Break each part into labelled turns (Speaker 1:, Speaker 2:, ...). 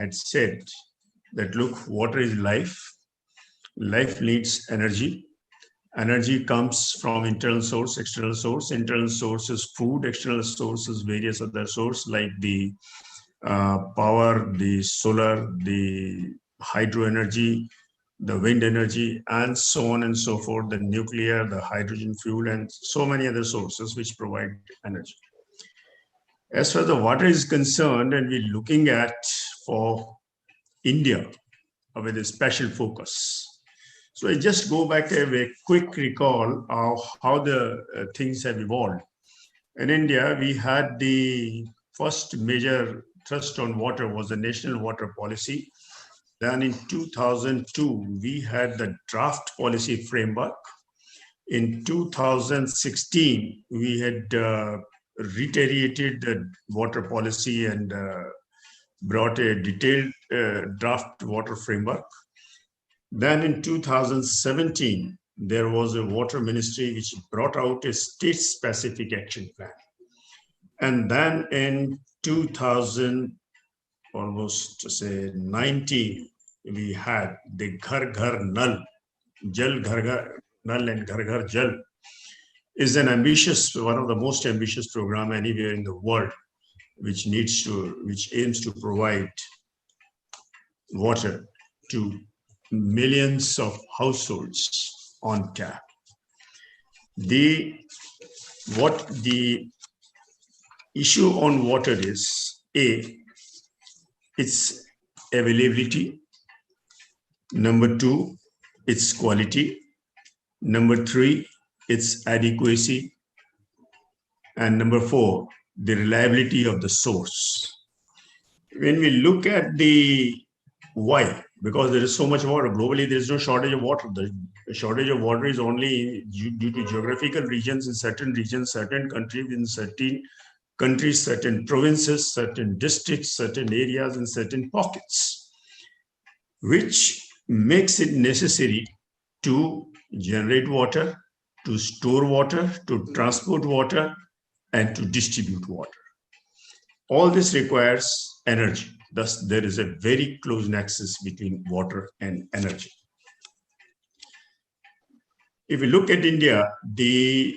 Speaker 1: had said that, look, water is life. Life needs energy. Energy comes from internal source, external source. Internal source is food, external source is various other sources like the power, the solar, the hydro energy, the wind energy, and so on and so forth, the nuclear, the hydrogen fuel, and so many other sources which provide energy. As far as the water is concerned, and we're looking at for India with a special focus. So I just go back to a quick recall of how the things have evolved. In India, we had the first major thrust on water was the National Water Policy. Then in 2002, we had the Draft Policy Framework. In 2016, we had reiterated the water policy and brought a detailed draft water framework. Then in 2017, there was a water ministry which brought out a state-specific action plan. And then in 19, we had the Ghar Ghar Nal, Jal Ghar Ghar Nal and Ghar Ghar Jal is an ambitious, one of the most ambitious program anywhere in the world, which aims to provide water to millions of households on tap. The issue on water is its availability. Number 2, its quality. Number 3, its adequacy. And number 4, the reliability of the source. When we look at the why, because there is so much water globally, there is no shortage of water. The shortage of water is only due to geographical regions, in certain regions, certain countries, in certain countries, certain provinces, certain districts, certain areas, and certain pockets, which makes it necessary to generate water, to store water, to transport water, and to distribute water. All this requires energy. Thus, there is a very close nexus between water and energy. If we look at India, the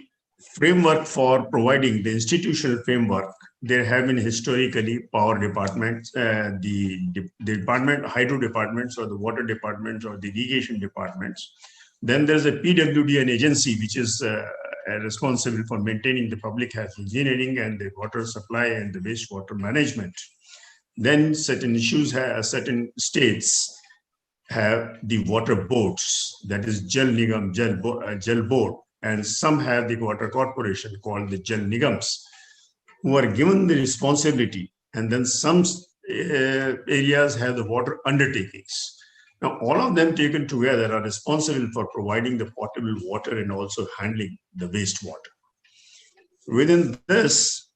Speaker 1: framework for providing the institutional framework, there have been historically power departments, the department, hydro departments, or the water departments, or the irrigation departments. Then there's a PWD, an agency which is responsible for maintaining the public health engineering and the water supply and the wastewater management. Then certain certain states have the water boards, that is Jal Nigam, Jal Board, and some have the water corporation called the Jal Nigams, who are given the responsibility, and then some areas have the water undertakings. Now, all of them taken together are responsible for providing the potable water and also handling the wastewater. Within this,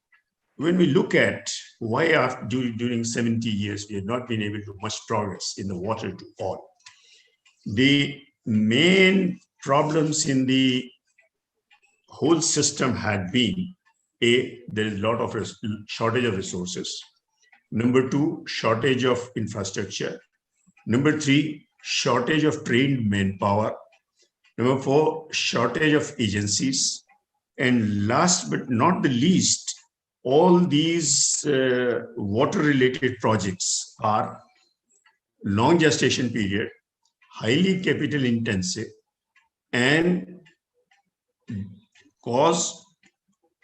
Speaker 1: when we look at why during 70 years we have not been able to do much progress in the water to all, the main problems in the whole system had been, there is a lot of shortage of resources. Number 2, shortage of infrastructure. Number 3, shortage of trained manpower. Number 4, shortage of agencies. And last but not the least, all these water-related projects are long gestation period, highly capital intensive, and cause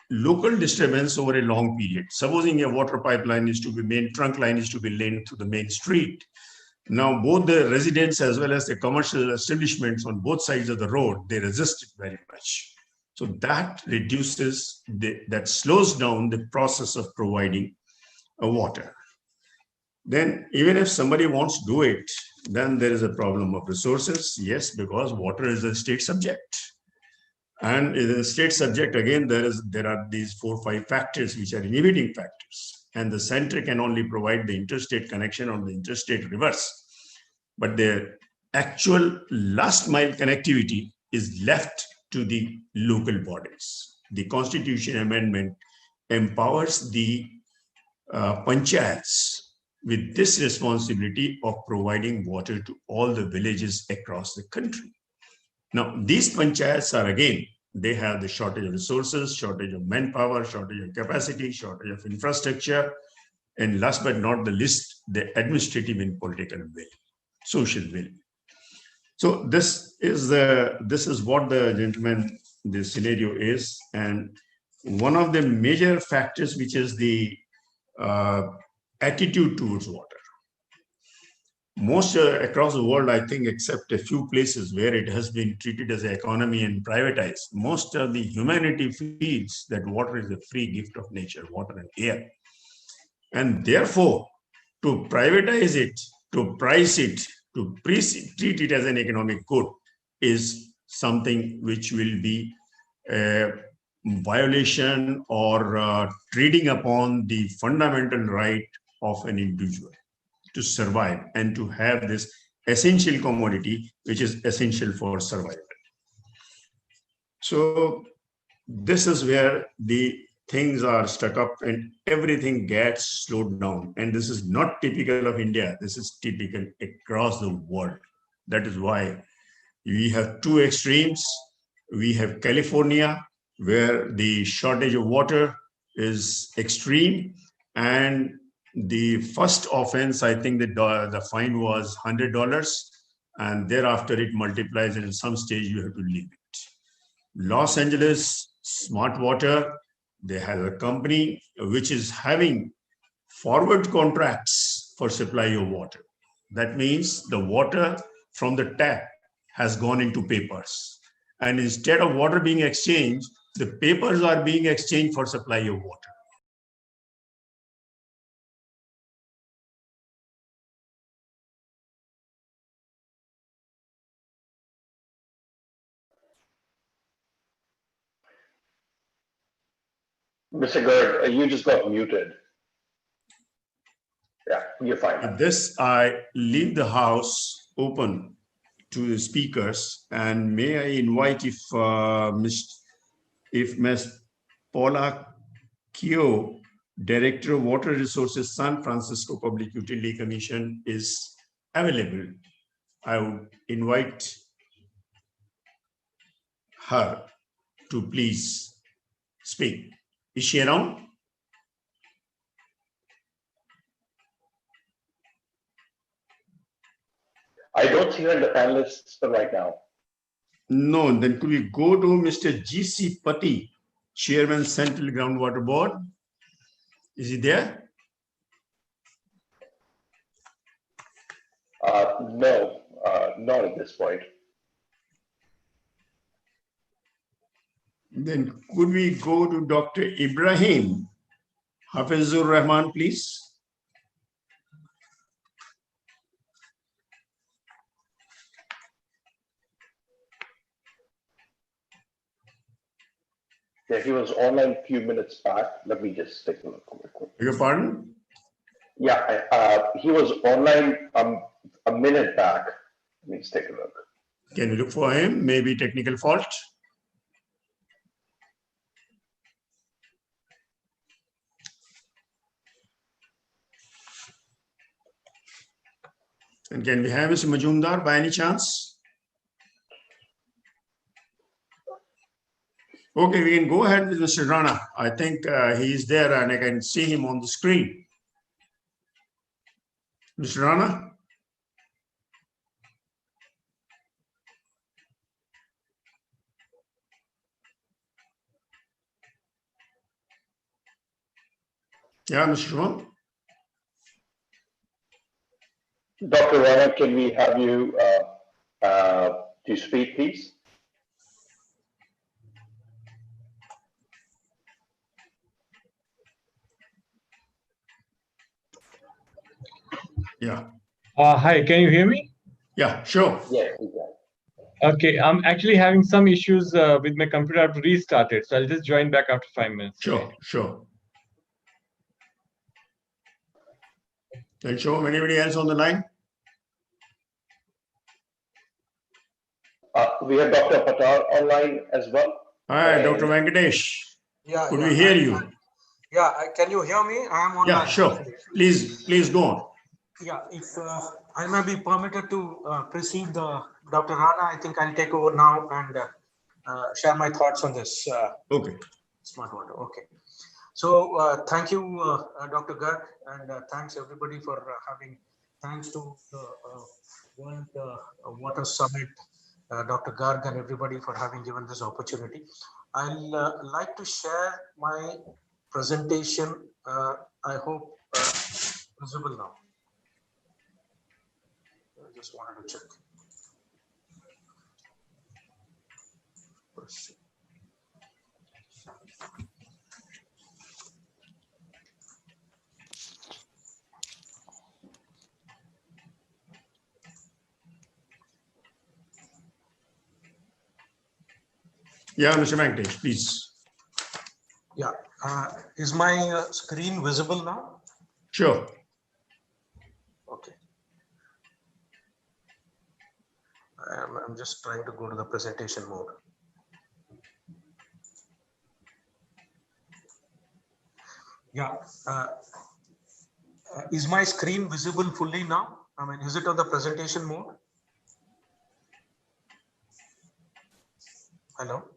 Speaker 1: local disturbance over a long period. Supposing a water pipeline is to be, main trunk line is to be laid through the main street. Now, both the residents as well as the commercial establishments on both sides of the road, they resist it very much. So that reduces, that slows down the process of providing water. Then even if somebody wants to do it, then there is a problem of resources. Yes, because water is a state subject. And in a state subject, again, there are these 4 or 5 factors which are inhibiting factors. And the center can only provide the interstate connection on the interstate rivers. But the actual last mile connectivity is left to the local bodies. The Constitution Amendment empowers the panchayats with this responsibility of providing water to all the villages across the country. Now, these panchayats are again, they have the shortage of resources, shortage of manpower, shortage of capacity, shortage of infrastructure, and last but not the least, the administrative and political will, social will. So this is what the gentleman, the scenario is, and one of the major factors, which is the attitude towards water. Most across the world, I think, except a few places where it has been treated as an economy and privatized, most of the humanity feels that water is a free gift of nature, water and air. And therefore, to privatize it, to price it, to treat it as an economic good is something which will be a violation or treading upon the fundamental right of an individual to survive and to have this essential commodity, which is essential for survival. So this is where the things are stuck up and everything gets slowed down. And this is not typical of India. This is typical across the world. That is why we have two extremes. We have California, where the shortage of water is extreme, and the first offense, I think the fine was $100, and thereafter it multiplies, and at some stage you have to leave it. Los Angeles Smart Water, they have a company which is having forward contracts for supply of water. That means the water from the tap has gone into papers. And instead of water being exchanged, the papers are being exchanged for supply of water.
Speaker 2: Mr. Gerd, you just got muted. Yeah, you're fine.
Speaker 1: With this, I leave the house open to the speakers, and may I invite if Ms. Paula Keogh, Director of Water Resources, San Francisco Public Utility Commission, is available. I would invite her to please speak. Is she around?
Speaker 2: I don't see her in the panelists right now.
Speaker 1: No, then could we go to Mr. G.C. Patti, Chairman, Central Groundwater Board? Is he there?
Speaker 2: No, not at this point.
Speaker 1: Then could we go to Dr. Ibrahim Hafizur Rahman, please?
Speaker 2: Yeah, he was online a few minutes back. Let me just take a look real quick.
Speaker 1: Beg your pardon?
Speaker 2: Yeah, he was online a minute back. Let me just take a look.
Speaker 1: Can we look for him? Maybe technical fault? And can we have Mr. Majumdar by any chance? Okay, we can go ahead with Mr. Rana. I think he is there and I can see him on the screen. Mr. Rana? Yeah, Mr. Rana?
Speaker 2: Dr. Rana, can we have you to speak, please?
Speaker 1: Yeah.
Speaker 3: Hi, can you hear me?
Speaker 1: Yeah, sure.
Speaker 2: Yeah, exactly.
Speaker 3: Okay, I'm actually having some issues with my computer. I have to restart it, so I'll just join back after 5 minutes.
Speaker 1: Sure, sure. And show anybody else on the line?
Speaker 2: We have Dr. Patar online as well.
Speaker 1: Hi, Dr. Venkatesh.
Speaker 4: Yeah.
Speaker 1: Could we hear you?
Speaker 4: Yeah, can you hear me? I am on.
Speaker 1: Yeah, sure. Please go on.
Speaker 4: Yeah, if I may be permitted to precede Dr. Rana, I think I'll take over now and share my thoughts on this
Speaker 1: Okay.
Speaker 4: smart water. Okay. So thank you, Dr. Garg, and thanks everybody for thanks to the World Water Summit, Dr. Garg and everybody for having given this opportunity. I'll like to share my presentation. I hope visible now. I just wanted to check.
Speaker 1: Yeah, Mr. Venkatesh, please.
Speaker 4: Yeah, is my screen visible now?
Speaker 1: Sure.
Speaker 4: Okay. I'm just trying to go to the presentation mode. Yeah. Is my screen visible fully now? I mean, is it on the presentation mode? Hello?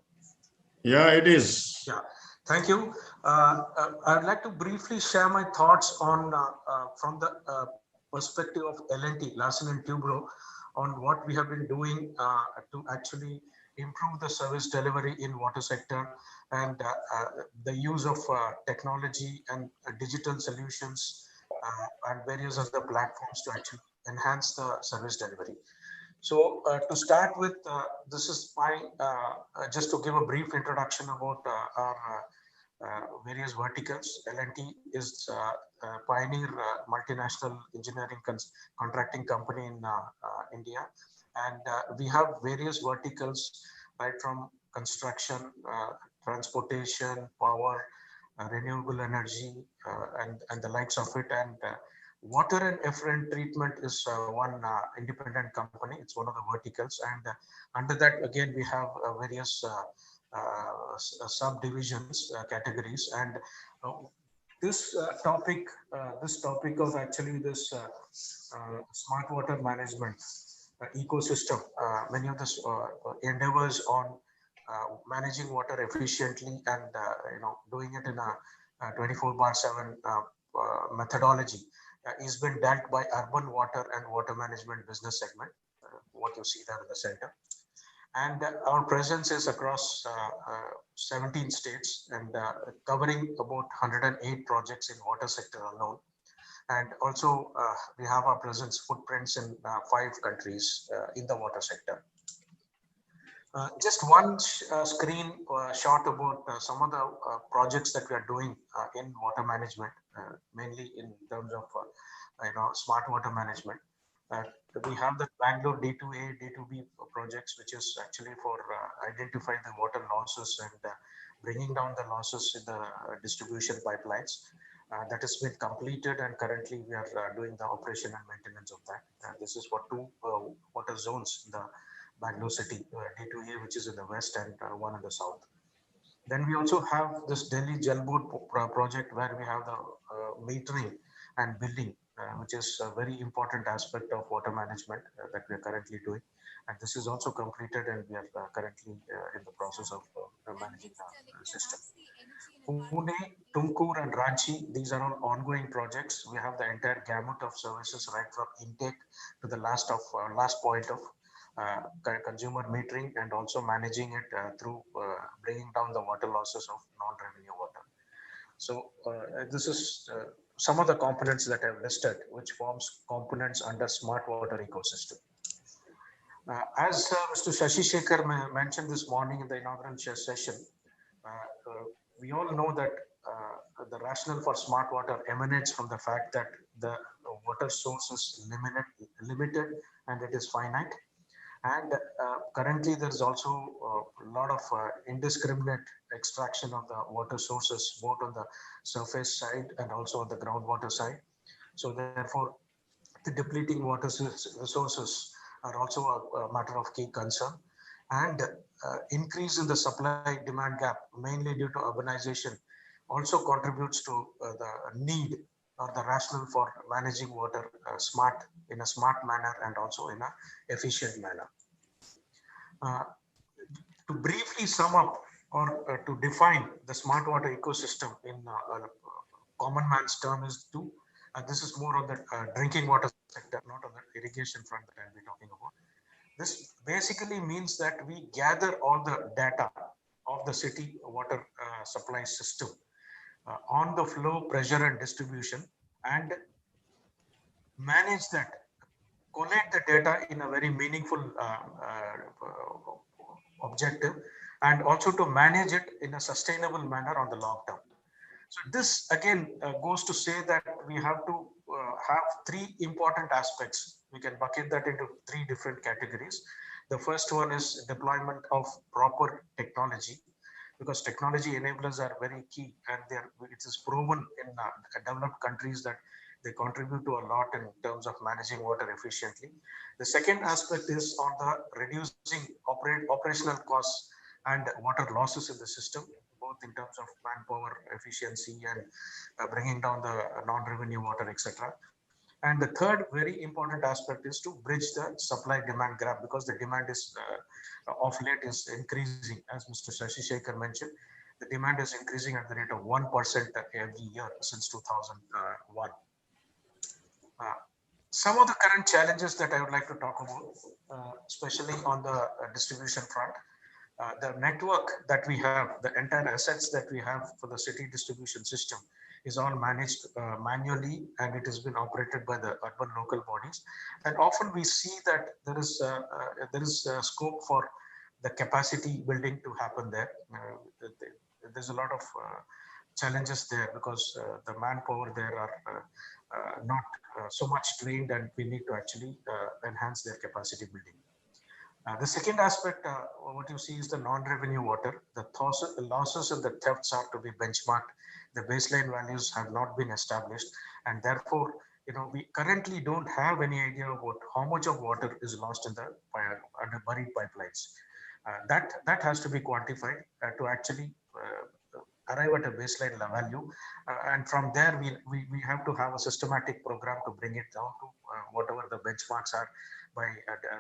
Speaker 1: Yeah, it is.
Speaker 4: Yeah, thank you. I'd like to briefly share my thoughts on from the perspective of L&T, Larsen and Toubro, on what we have been doing to actually improve the service delivery in water sector and the use of technology and digital solutions and various other platforms to actually enhance the service delivery. So to start with, this is my, just to give a brief introduction about our various verticals. L&T is pioneer multinational engineering contracting company in India. And we have various verticals, right from construction, transportation, power, renewable energy, and the likes of it. And water and effluent treatment is one independent company. It's one of the verticals. And under that, again, we have various subdivisions, categories. And uh, this topic of actually this smart water management ecosystem, many of the endeavors on managing water efficiently and doing it in a 24/7 methodology is been dealt by urban water and water management business segment, what you see there in the center. And our presence is across 17 states and covering about 108 projects in water sector alone. And also we have our presence footprints in 5 countries in the water sector. Just one screen shot about some of the projects that we are doing in water management, mainly in terms of smart water management. We have the Bangalore D2A, D2B projects, which is actually for identifying the water losses and bringing down the losses in the distribution pipelines. That has been completed, and currently we are doing the operation and maintenance of that. This is for 2 water zones in the Bangalore city, D2A, which is in the west, and one in the south. Then we also have this Delhi Jal Board project, where we have the metering and billing, which is a very important aspect of water management that we are currently doing. And this is also completed, and we are currently in the process of managing the system. Pune, Tumkur, and Ranchi, these are all ongoing projects. We have the entire gamut of services, right from intake to the last point of consumer metering, and also managing it through bringing down the water losses of non-revenue water. So this is some of the components that I've listed, which forms components under smart water ecosystem. As Mr. Shashi Shekhar mentioned this morning in the inaugural session, we all know that the rationale for smart water emanates from the fact that the water source is limited and it is finite. And currently there is also a lot of indiscriminate extraction of the water sources, both on the surface side and also on the groundwater side. So therefore, the depleting water resources are also a matter of key concern. And increase in the supply demand gap, mainly due to urbanization, also contributes to the need or the rationale for managing water in a smart manner and also in a efficient manner. To briefly sum up or to define the smart water ecosystem in a common man's term is to, this is more on the drinking water sector, not on the irrigation front that I'll be talking about. This basically means that we gather all the data of the city water supply system on the flow, pressure and distribution, and manage that, collect the data in a very meaningful objective, and also to manage it in a sustainable manner on the long term. So this again goes to say that we have to have three important aspects. We can bucket that into three different categories. The first one is deployment of proper technology, because technology enablers are very key, and it is proven in developed countries that they contribute to a lot in terms of managing water efficiently. The second aspect is on the reducing operational costs and water losses in the system, both in terms of manpower efficiency and bringing down the non-revenue water, etc. And the third very important aspect is to bridge the supply demand gap, because the demand is of late is increasing. As Mr. Shashi Shekhar mentioned, the demand is increasing at the rate of 1% every year since 2001. Some of the current challenges that I would like to talk about, especially on the distribution front, the network that we have, the entire assets that we have for the city distribution system is all managed manually, and it has been operated by the urban local bodies. And often we see that there is scope for the capacity building to happen there. There's a lot of challenges there, because the manpower there are not so much trained, and we need to actually enhance their capacity building. The second aspect, what you see is the non-revenue water. The losses and the thefts are to be benchmarked. The baseline values have not been established, and therefore, we currently don't have any idea about how much of water is lost in the under buried pipelines. That has to be quantified to actually arrive at a baseline value, and from there we have to have a systematic program to bring it down to whatever the benchmarks are by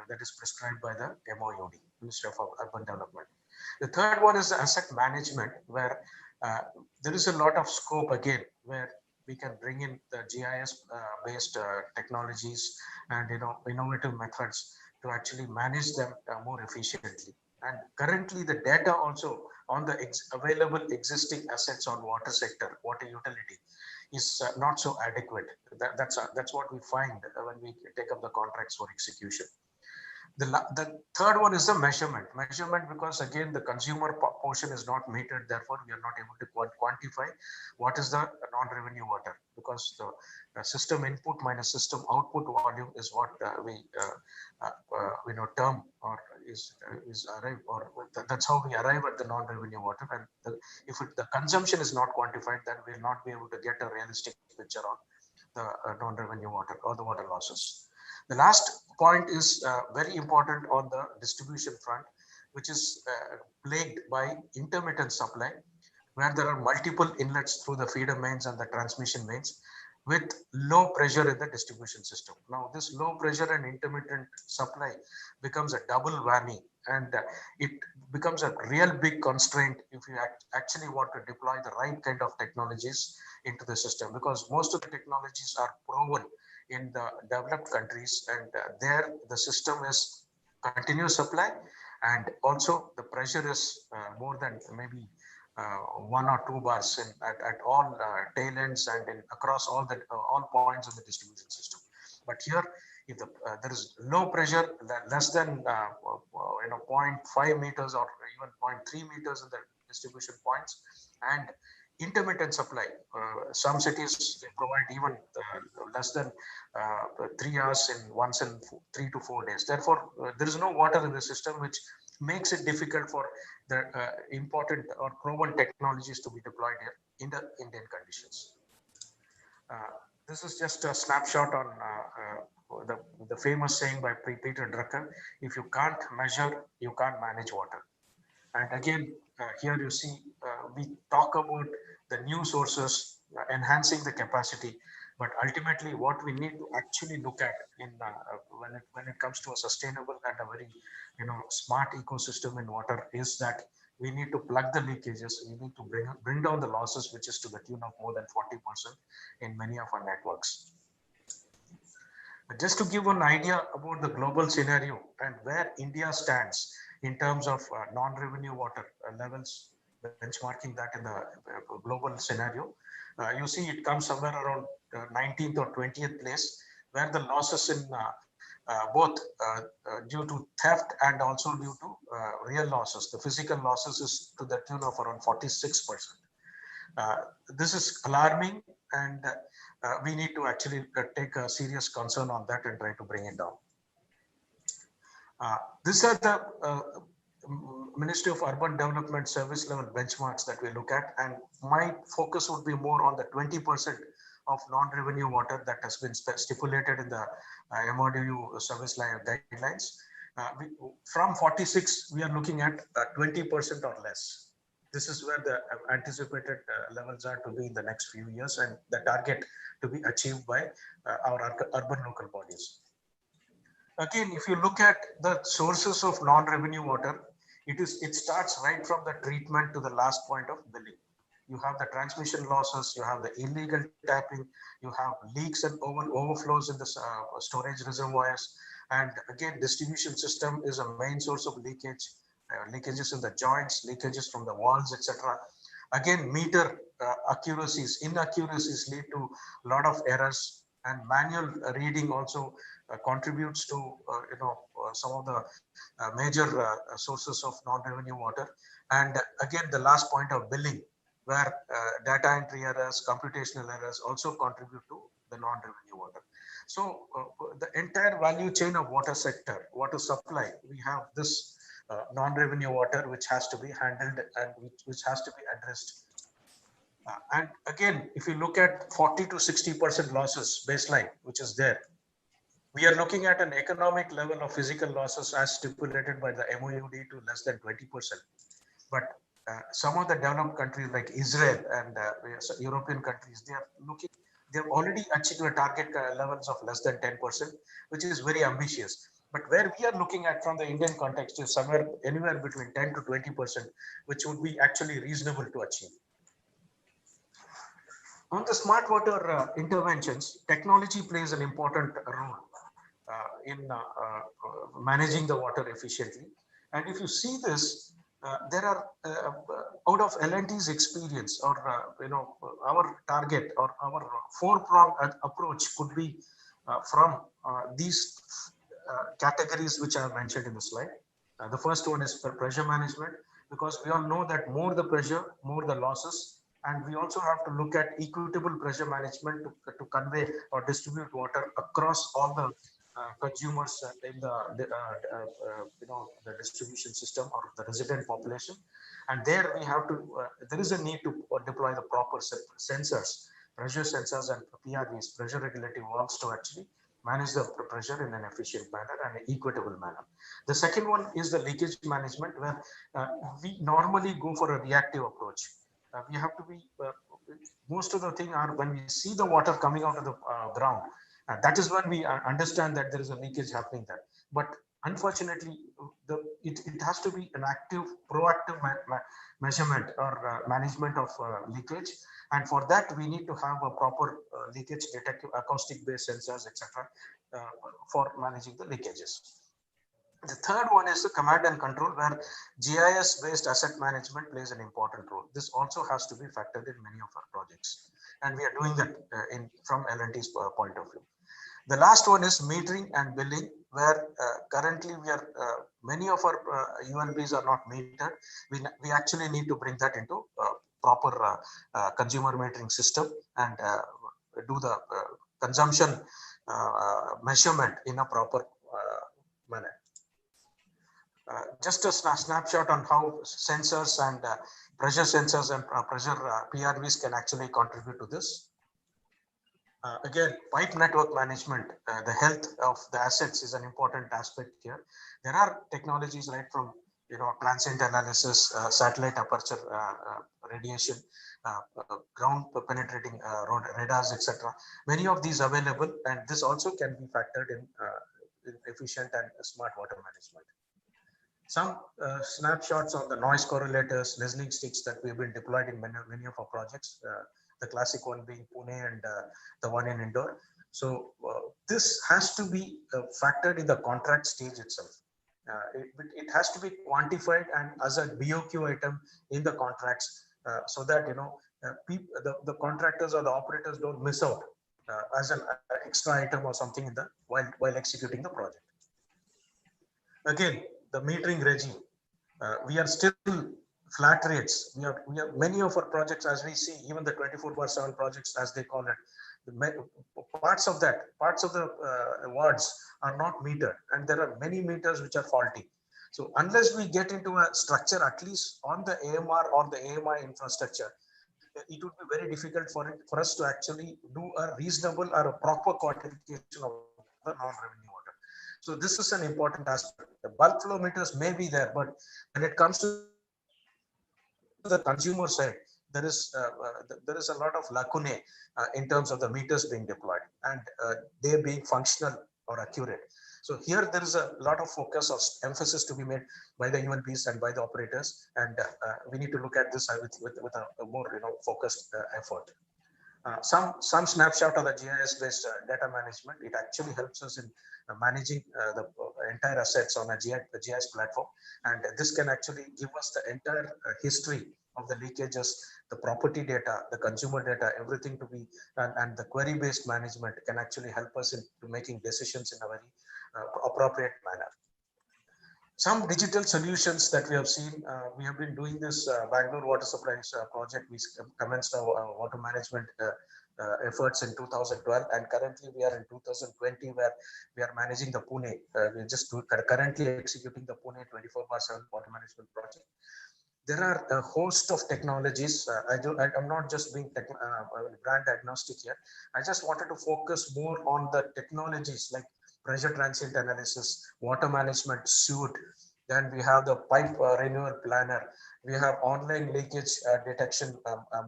Speaker 4: that is prescribed by the MOUD, Ministry of Urban Development. The third one is the asset management, where there is a lot of scope again, where we can bring in the GIS based technologies and innovative methods to actually manage them more efficiently. And currently the data also on the available existing assets on water sector, water utility, is not so adequate. That's what we find when we take up the contracts for execution. The third one is the measurement, because again the consumer portion is not metered, therefore we are not able to quantify what is the non-revenue water, because the system input minus system output volume is what we term, or is arrive, or that's how we arrive at the non-revenue water. And if the consumption is not quantified, then we will not be able to get a realistic picture on the non-revenue water or the water losses. The last point is very important on the distribution front, which is plagued by intermittent supply, where there are multiple inlets through the feeder mains and the transmission mains with low pressure in the distribution system. Now, this low pressure and intermittent supply becomes a double whammy, and it becomes a real big constraint if you actually want to deploy the right kind of technologies into the system, because most of the technologies are proven in the developed countries, and there the system is continuous supply, and also the pressure is more than maybe 1 or 2 bars at all tail ends and across all points of the distribution system. But here, if there is low pressure, less than 0.5 meters or even 0.3 meters in the distribution points, and intermittent supply. Some cities provide even less than 3 hours once in 3 to 4 days. Therefore, there is no water in the system, which makes it difficult for the important or proven technologies to be deployed here in the Indian conditions. This is just a snapshot on the famous saying by Peter Drucker: if you can't measure, you can't manage water. And again, here you see, we talk about the new sources, enhancing the capacity. But ultimately, what we need to actually look at in when it comes to a sustainable and a very smart ecosystem in water is that we need to plug the leakages. We need to bring down the losses, which is to the tune of more than 40% in many of our networks. But just to give an idea about the global scenario and where India stands in terms of non-revenue water levels, benchmarking that in the global scenario, you see it comes somewhere around 19th or 20th place, where the losses in both due to theft and also due to real losses, the physical losses is to the tune of around 46%. This is alarming, and we need to actually take a serious concern on that and try to bring it down. These are the Ministry of Urban Development service level benchmarks that we look at, and my focus would be more on the 20% of non-revenue water that has been stipulated in the MODU service line guidelines. From 46, we are looking at 20% or less. This is where the anticipated levels are to be in the next few years, and the target to be achieved by our urban local bodies. Again, if you look at the sources of non-revenue water, it starts right from the treatment to the last point of billing. You have the transmission losses, you have the illegal tapping, you have leaks and overflows in the storage reservoirs, and again, distribution system is a main source of leakage, leakages in the joints, leakages from the walls, etc. Again, meter inaccuracies lead to a lot of errors, and manual reading also contributes to some of the major sources of non-revenue water. And again, the last point of billing, where data entry errors, computational errors also contribute to the non-revenue water. So the entire value chain of water sector, water supply, we have this non-revenue water which has to be handled and which has to be addressed. And again, if you look at 40 to 60% losses baseline, which is there, we are looking at an economic level of physical losses as stipulated by the MOUD to less than 20%. But some of the developed countries like Israel and European countries, they've already achieved a target levels of less than 10%, which is very ambitious. But where we are looking at from the Indian context is somewhere anywhere between 10 to 20%, which would be actually reasonable to achieve. On the smart water interventions, technology plays an important role in managing the water efficiently. And if you see this, there are out of L&T's experience, or our target or our four-pronged approach could be from these categories which I have mentioned in the slide. The first one is for pressure management, because we all know that more the pressure, more the losses. And we also have to look at equitable pressure management to convey or distribute water across all the consumers in the distribution system or the resident population. And there we have to, there is a need to deploy the proper sensors, pressure sensors and PRVs, pressure regulative valves, to actually manage the pressure in an efficient manner and an equitable manner. The second one is the leakage management, where we normally go for a reactive approach. We have to be, most of the thing are when we see the water coming out of the ground, that is when we understand that there is a leakage happening there. But unfortunately, it has to be an active, proactive measurement or management of leakage. And for that, we need to have a proper leakage detective, acoustic-based sensors, etc., for managing the leakages. The third one is the command and control, where GIS-based asset management plays an important role. This also has to be factored in many of our projects, and we are doing that from L&T's point of view. The last one is metering and billing, where currently we are many of our ULBs are not metered. We actually need to bring that into proper consumer metering system and do the consumption measurement in a proper manner. Just a snapshot on how sensors and pressure sensors and pressure PRVs can actually contribute to this. Again, pipe network management, the health of the assets is an important aspect here. There are technologies right from transient analysis, satellite aperture radiation, ground penetrating radars, etc. Many of these available, and this also can be factored in efficient and smart water management. Some snapshots of the noise correlators, listening sticks that we have been deployed in many of our projects, the classic one being Pune and the one in Indore. So this has to be factored in the contract stage itself. It has to be quantified and as a BOQ item in the contracts so that the contractors or the operators don't miss out as an extra item or something in the while executing the project. Again, the metering regime. We are still flat rates. We have many of our projects, as we see, even the 24/7 projects, as they call it, parts of the wards are not metered, and there are many meters which are faulty. So unless we get into a structure, at least on the AMR or the AMI infrastructure, it would be very difficult for us to actually do a reasonable or a proper quantification of the non-revenue water. So this is an important aspect. The bulk flow meters may be there, but when it comes to the consumer side, there is a lot of lacunae in terms of the meters being deployed and they being functional or accurate. So here there is a lot of focus of emphasis to be made by the UNPs and by the operators, and we need to look at this with a more focused effort. Some snapshot of the GIS-based data management. It actually helps us in managing the entire assets on a GIS platform, and this can actually give us the entire history of the leakages, the property data, the consumer data, everything to be, and the query-based management can actually help us in making decisions in a very appropriate manner. Some digital solutions that we have seen, we have been doing this Bangalore water supplies project. We commenced our water management efforts in 2012, and currently we are in 2020 where we are managing the Pune. We're just currently executing the Pune 24/7 water management project. There are a host of technologies. I'm not just being brand agnostic here. I just wanted to focus more on the technologies like pressure transient analysis, water management suite. Then we have the pipe renewal planner. We have online leakage detection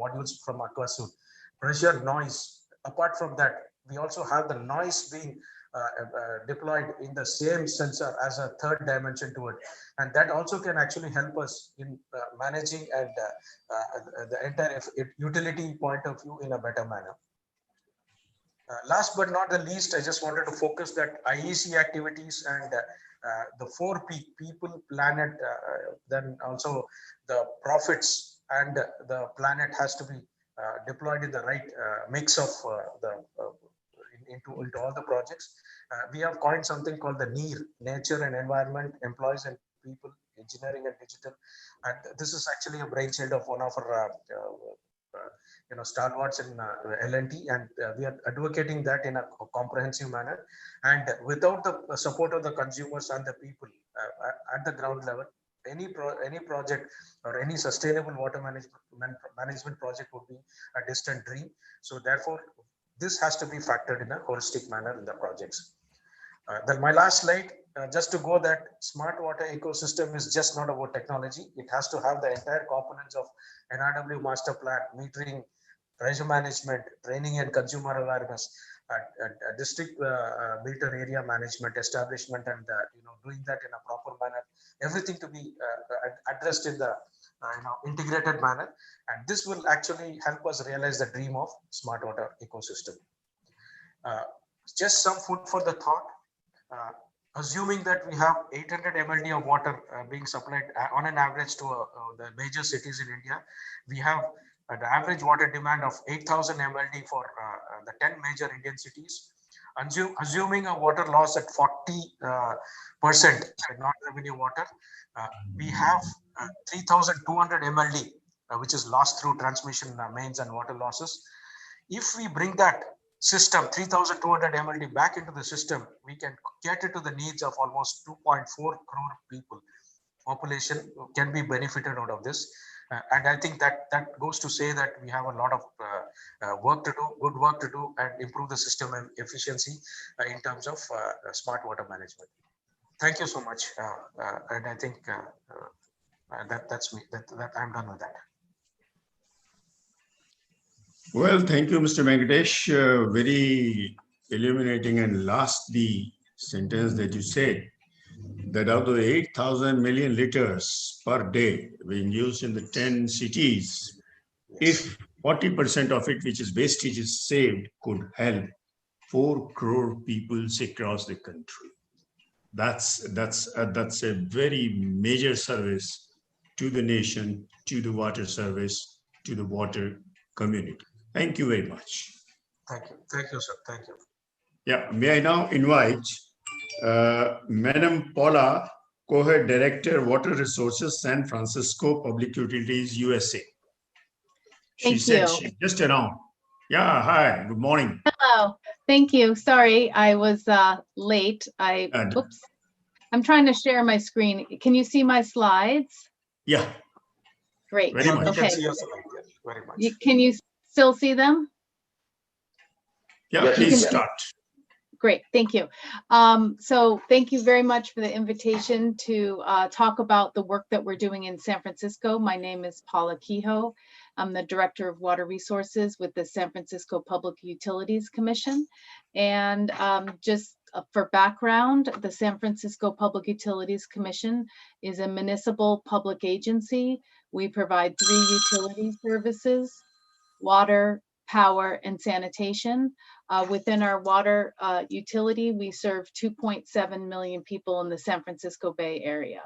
Speaker 4: modules from Aquasuite. Pressure noise. Apart from that, we also have the noise being deployed in the same sensor as a third dimension to it, and that also can actually help us in managing and the entire utility point of view in a better manner. Last but not the least, I just wanted to focus that IEC activities and the 4P, people, planet, then also the profits and the planet has to be deployed in the right mix of into all the projects. We have coined something called the NEER, Nature and Environment, Employees and People, Engineering and Digital. And this is actually a brainchild of one of our stalwarts in L&T, and we are advocating that in a comprehensive manner. And without the support of the consumers and the people at the ground level, any project or any sustainable water management project would be a distant dream. So therefore, this has to be factored in a holistic manner in the projects. Then my last slide, just to go that smart water ecosystem is just not about technology. It has to have the entire components of NRW master plan, metering, pressure management, training and consumer awareness, district meter area management, establishment, and doing that in a proper manner. Everything to be addressed in the integrated manner, and this will actually help us realize the dream of smart water ecosystem. Just some food for the thought. Assuming that we have 800 MLD of water being supplied on an average to the major cities in India, we have the average water demand of 8,000 MLD for the 10 major Indian cities. Assuming a water loss at 40% non-revenue water, we have 3,200 MLD, which is lost through transmission mains and water losses. If we bring that system 3,200 MLD back into the system, we can cater to the needs of almost 2.4 crore people. Population can be benefited out of this. And I think that goes to say that we have a lot of work to do, good work to do, and improve the system and efficiency in terms of smart water management. Thank you so much. And I think that's me. That I'm done with that.
Speaker 1: Well, thank you, Mr. Venkatesh. Very illuminating. And last, the sentence that you said, that out of the 8,000 million liters per day being used in the 10 cities, if 40% of it, which is wastage, is saved, could help 4 crore people across the country. That's a very major service to the nation, to the water service, to the water community. Thank you very much.
Speaker 4: Thank you, sir. Thank you.
Speaker 1: Yeah, may I now invite Madam Paula Coher, Director, Water Resources, San Francisco Public Utilities, USA. She
Speaker 5: Thank
Speaker 1: said
Speaker 5: you.
Speaker 1: she's just around. Yeah, hi, good morning.
Speaker 5: Hello, thank you. Sorry, I was late. Oops. I'm trying to share my screen. Can you see my slides?
Speaker 1: Yeah,
Speaker 5: Great.
Speaker 1: very much.
Speaker 4: You can
Speaker 5: Okay.
Speaker 4: see us like that. Very much.
Speaker 5: Can you still see them?
Speaker 1: Yeah,
Speaker 2: Yes,
Speaker 1: please
Speaker 2: you can.
Speaker 1: start.
Speaker 5: Great, thank you. So thank you very much for the invitation to talk about the work that we're doing in San Francisco. My name is Paula Kehoe. I'm the Director of Water Resources with the San Francisco Public Utilities Commission. And just for background, the San Francisco Public Utilities Commission is a municipal public agency. We provide 3 utility services: water, power, and sanitation. Within our water utility, we serve 2.7 million people in the San Francisco Bay Area.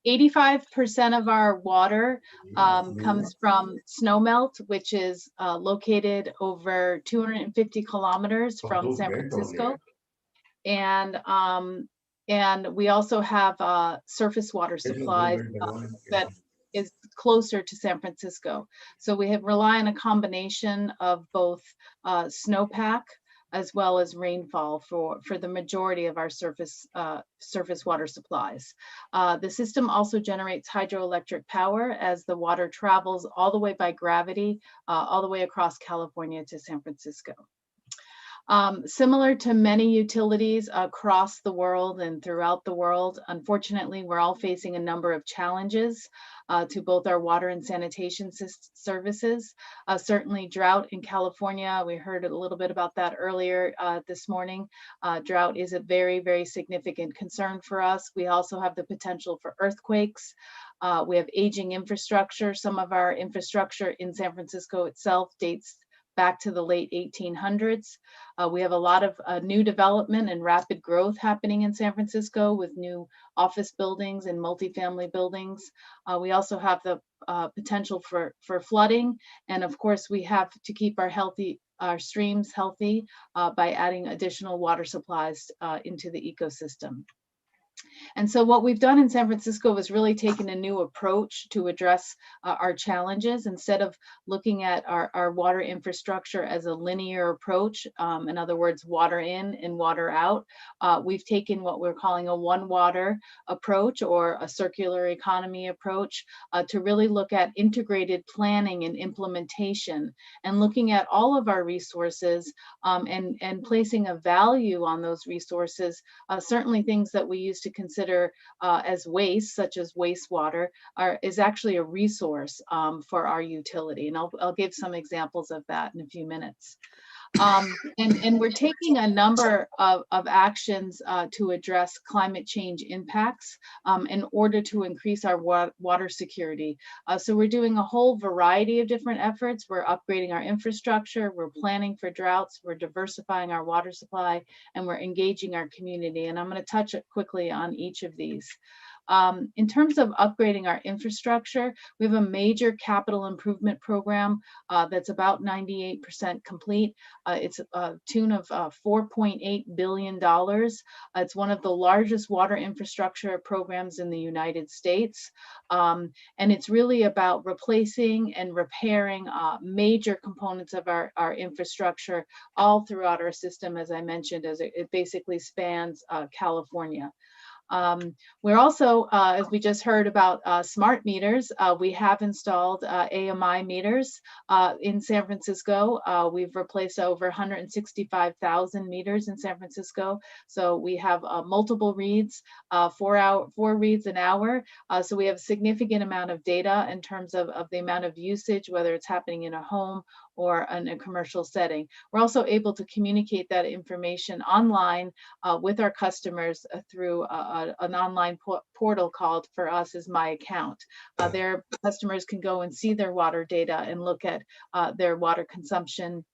Speaker 5: 85% of our water comes from snowmelt, which is located over 250 kilometers from San Francisco. And we also have surface water supplies that is closer to San Francisco. So we rely on a combination of both snowpack as well as rainfall for the majority of our surface water supplies. The system also generates hydroelectric power as the water travels all the way by gravity, all the way across California to San Francisco. Similar to many utilities across the world and throughout the world, unfortunately, we're all facing a number of challenges to both our water and sanitation services. Certainly drought in California, we heard a little bit about that earlier this morning. Drought is a very, very significant concern for us. We also have the potential for earthquakes. We have aging infrastructure. Some of our infrastructure in San Francisco itself dates back to the late 1800s. We have a lot of new development and rapid growth happening in San Francisco with new office buildings and multifamily buildings. We also have the potential for flooding. And of course, we have to keep our streams healthy by adding additional water supplies into the ecosystem. And so what we've done in San Francisco is really taken a new approach to address our challenges. Instead of looking at our water infrastructure as a linear approach, in other words, water in and water out, we've taken what we're calling a one water approach or a circular economy approach to really look at integrated planning and implementation and looking at all of our resources and placing a value on those resources. Certainly things that we use to consider as waste, such as wastewater, is actually a resource for our utility. And I'll give some examples of that in a few minutes. And we're taking a number of actions to address climate change impacts in order to increase our water security. So we're doing a whole variety of different efforts. We're upgrading our infrastructure, we're planning for droughts, we're diversifying our water supply, and we're engaging our community. And I'm going to touch quickly on each of these. In terms of upgrading our infrastructure, we have a major capital improvement program that's about 98% complete. It's a tune of $4.8 billion. It's one of the largest water infrastructure programs in the United States. And it's really about replacing and repairing major components of our infrastructure all throughout our system, as I mentioned, as it basically spans California. We're also, as we just heard about smart meters, we have installed AMI meters in San Francisco. We've replaced over 165,000 meters in San Francisco. So we have multiple reads, 4 reads an hour. So we have a significant amount of data in terms of the amount of usage, whether it's happening in a home or in a commercial setting. We're also able to communicate that information online with our customers through an online portal called, for us, is My Account. Their customers can go and see their water data and look at their water consumption,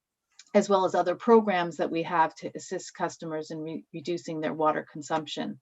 Speaker 5: as well as other programs that we have to assist customers in reducing their water consumption.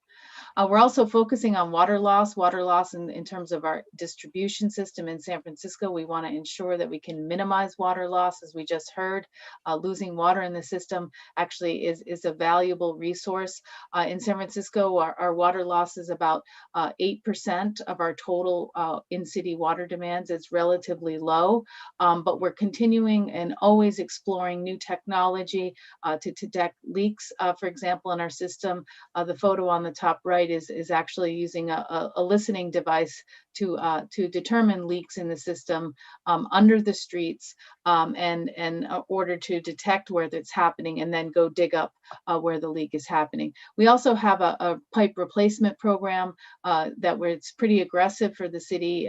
Speaker 5: We're also focusing on water loss in terms of our distribution system in San Francisco. We want to ensure that we can minimize water loss. As we just heard, losing water in the system actually is a valuable resource. In San Francisco, our water loss is about 8% of our total in-city water demands. It's relatively low, but we're continuing and always exploring new technology to detect leaks. For example, in our system, the photo on the top right is actually using a listening device to determine leaks in the system under the streets, and in order to detect where that's happening and then go dig up where the leak is happening. We also have a pipe replacement program where it's pretty aggressive for the city.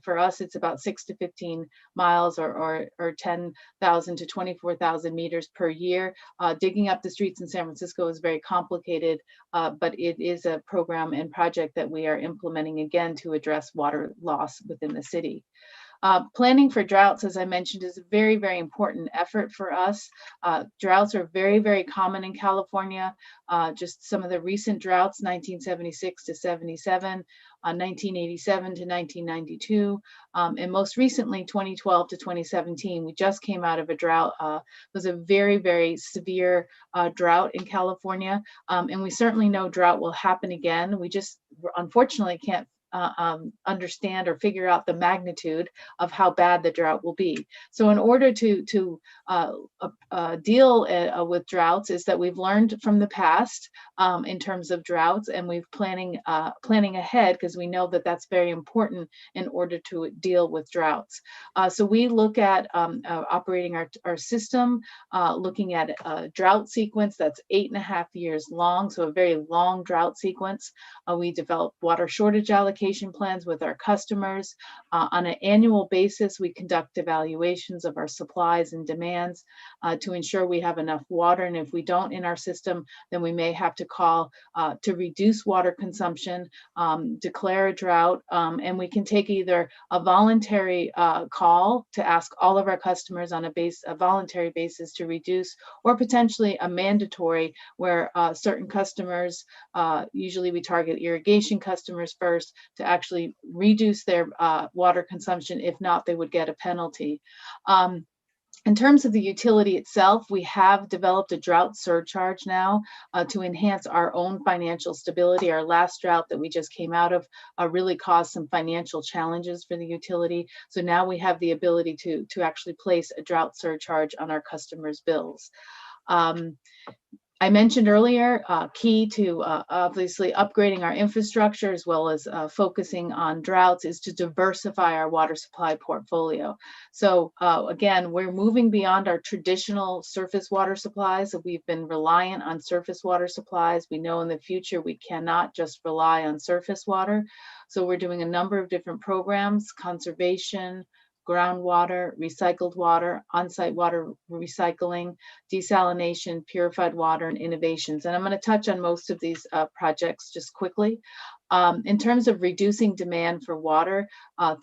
Speaker 5: For us, it's about 6 to 15 miles or 10,000 to 24,000 meters per year. Digging up the streets in San Francisco is very complicated, but it is a program and project that we are implementing again to address water loss within the city. Planning for droughts, as I mentioned, is a very, very important effort for us. Droughts are very, very common in California. Just some of the recent droughts, 1976 to 77, 1987 to 1992, and most recently, 2012 to 2017. We just came out of a drought. It was a very, very severe drought in California, and we certainly know drought will happen again. We just unfortunately can't understand or figure out the magnitude of how bad the drought will be. So in order to deal with droughts, is that we've learned from the past in terms of droughts, and we've planning ahead, because we know that that's very important in order to deal with droughts. So we look at operating our system, looking at a drought sequence that's 8.5 years long, so a very long drought sequence. We develop water shortage allocation plans with our customers. On an annual basis, we conduct evaluations of our supplies and demands to ensure we have enough water. And if we don't in our system, then we may have to call to reduce water consumption, declare a drought, and we can take either a voluntary call to ask all of our customers on a voluntary basis to reduce, or potentially a mandatory where certain customers, usually we target irrigation customers first, to actually reduce their water consumption. If not, they would get a penalty. In terms of the utility itself, we have developed a drought surcharge now to enhance our own financial stability. Our last drought that we just came out of really caused some financial challenges for the utility. So now we have the ability to actually place a drought surcharge on our customers' bills. I mentioned earlier, key to obviously upgrading our infrastructure as well as focusing on droughts is to diversify our water supply portfolio. So again, we're moving beyond our traditional surface water supplies. So we've been reliant on surface water supplies. We know in the future we cannot just rely on surface water. So we're doing a number of different programs: conservation, groundwater, recycled water, on-site water recycling, desalination, purified water, and innovations. And I'm going to touch on most of these projects just quickly. In terms of reducing demand for water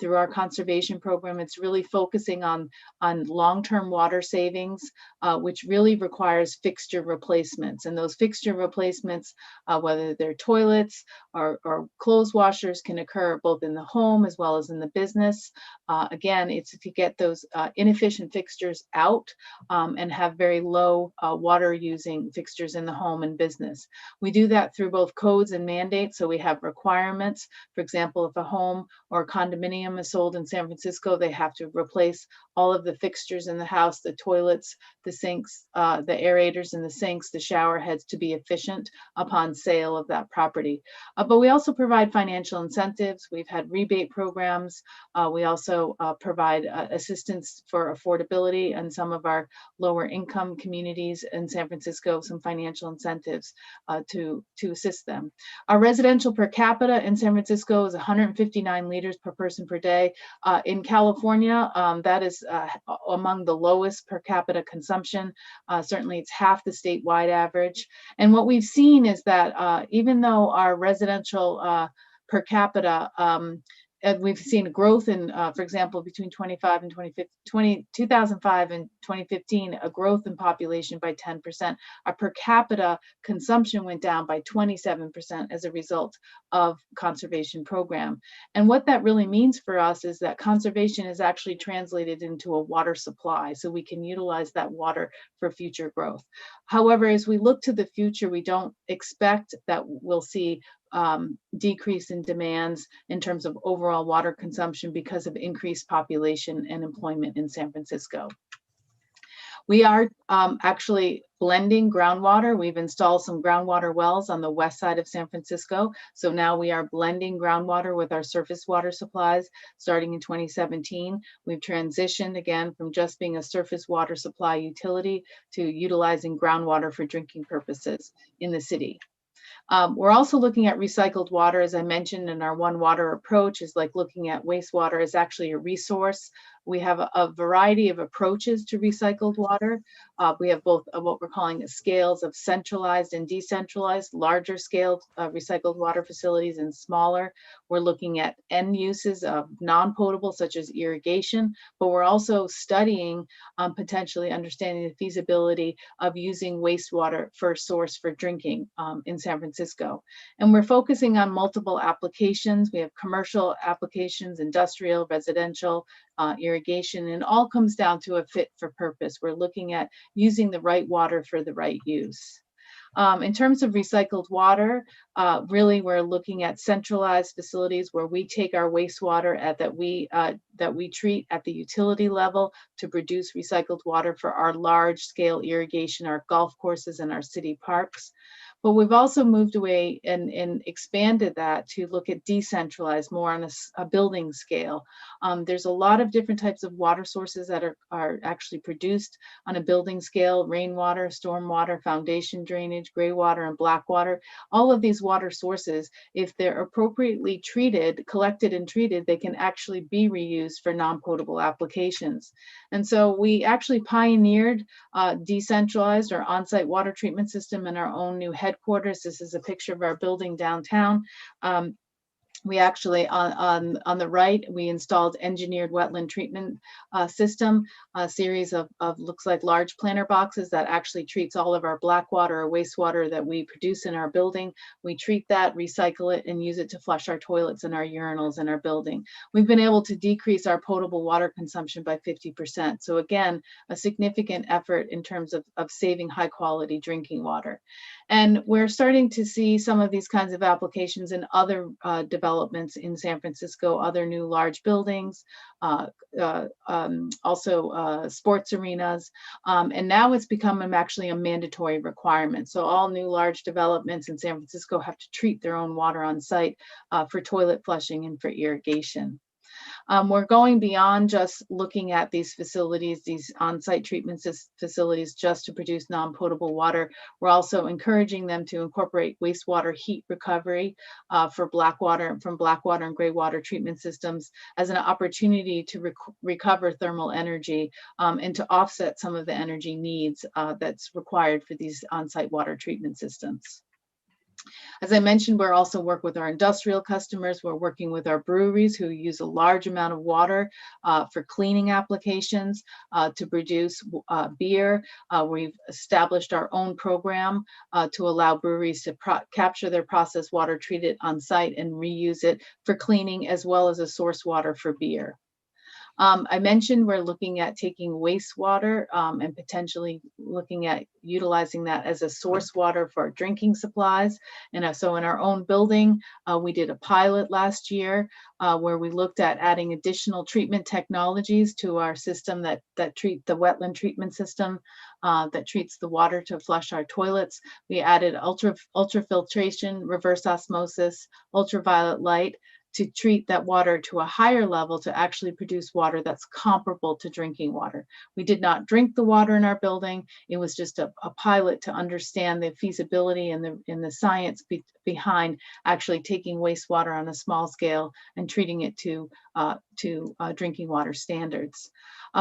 Speaker 5: through our conservation program, it's really focusing on long-term water savings, which really requires fixture replacements. And those fixture replacements, whether they're toilets or clothes washers, can occur both in the home as well as in the business. Again, it's to get those inefficient fixtures out and have very low water using fixtures in the home and business. We do that through both codes and mandates. So we have requirements requirements. For example, if a home or a condominium is sold in San Francisco, they have to replace all of the fixtures in the house, the toilets, the sinks, the aerators in the sinks, the shower heads, to be efficient upon sale of that property. But we also provide financial incentives. We've had rebate programs. We also provide assistance for affordability in some of our lower income communities in San Francisco, some financial incentives to assist them. Our residential per capita in San Francisco is 159 liters per person per day. In California, that is among the lowest per capita consumption. Certainly it's half the statewide average. And what we've seen is that even though our residential per capita, we've seen growth in, for example, between 2005 and 2015, a growth in population by 10%. Our per capita consumption went down by 27% as a result of conservation program. And what that really means for us is that conservation is actually translated into a water supply, so we can utilize that water for future growth. However, as we look to the future, we don't expect that we'll see decrease in demands in terms of overall water consumption because of increased population and employment in San Francisco. We are actually blending groundwater. We've installed some groundwater wells on the west side of San Francisco. So now we are blending groundwater with our surface water supplies starting in 2017. We've transitioned again from just being a surface water supply utility to utilizing groundwater for drinking purposes in the city. We're also looking at recycled water, as I mentioned, in our One Water approach is like looking at wastewater as actually a resource. We have a variety of approaches to recycled water. We have both what we're calling scales of centralized and decentralized, larger scale recycled water facilities and smaller. We're looking at end uses of non-potable such as irrigation, but we're also studying potentially understanding the feasibility of using wastewater for a source for drinking in San Francisco. And we're focusing on multiple applications. We have commercial applications, industrial, residential, irrigation, and all comes down to a fit for purpose. We're looking at using the right water for the right use. In terms of recycled water, really we're looking at centralized facilities where we take our wastewater that we treat at the utility level to produce recycled water for our large scale irrigation, our golf courses and our city parks. But we've also moved away and expanded that to look at decentralized, more on a building scale. There's a lot of different types of water sources that are actually produced on a building scale: rainwater, stormwater, foundation drainage, gray water, and black water. All of these water sources, if they're appropriately treated, collected and treated, they can actually be reused for non-potable applications. And so we actually pioneered decentralized or on-site water treatment system in our own new headquarters. This is a picture of our building downtown. We actually, on the right, we installed engineered wetland treatment system, a series of looks like large planter boxes that actually treats all of our black water or wastewater that we produce in our building. We treat that, recycle it, and use it to flush our toilets and our urinals in our building. We've been able to decrease our potable water consumption by 50%. So again, a significant effort in terms of saving high quality drinking water. And we're starting to see some of these kinds of applications in other developments in San Francisco, other new large buildings, also sports arenas. And now it's become actually a mandatory requirement. So all new large developments in San Francisco have to treat their own water on site for toilet flushing and for irrigation. We're going beyond just looking at these facilities, these on-site treatment facilities, just to produce non-potable water. We're also encouraging them to incorporate wastewater heat recovery from black water and gray water treatment systems as an opportunity to recover thermal energy and to offset some of the energy needs that's required for these on-site water treatment systems. As I mentioned, we're also work with our industrial customers. We're working with our breweries who use a large amount of water for cleaning applications to produce beer. We've established our own program to allow breweries to capture their processed water, treat it on site, and reuse it for cleaning as well as a source water for beer. I mentioned we're looking at taking wastewater and potentially looking at utilizing that as a source water for drinking supplies. And so in our own building, we did a pilot last year where we looked at adding additional treatment technologies to our system that treat the wetland treatment system that treats the water to flush our toilets. We added ultrafiltration, reverse osmosis, ultraviolet light to treat that water to a higher level to actually produce water that's comparable to drinking water. We did not drink the water in our building. It was just a pilot to understand the feasibility and the science behind actually taking wastewater on a small scale and treating it to drinking water standards.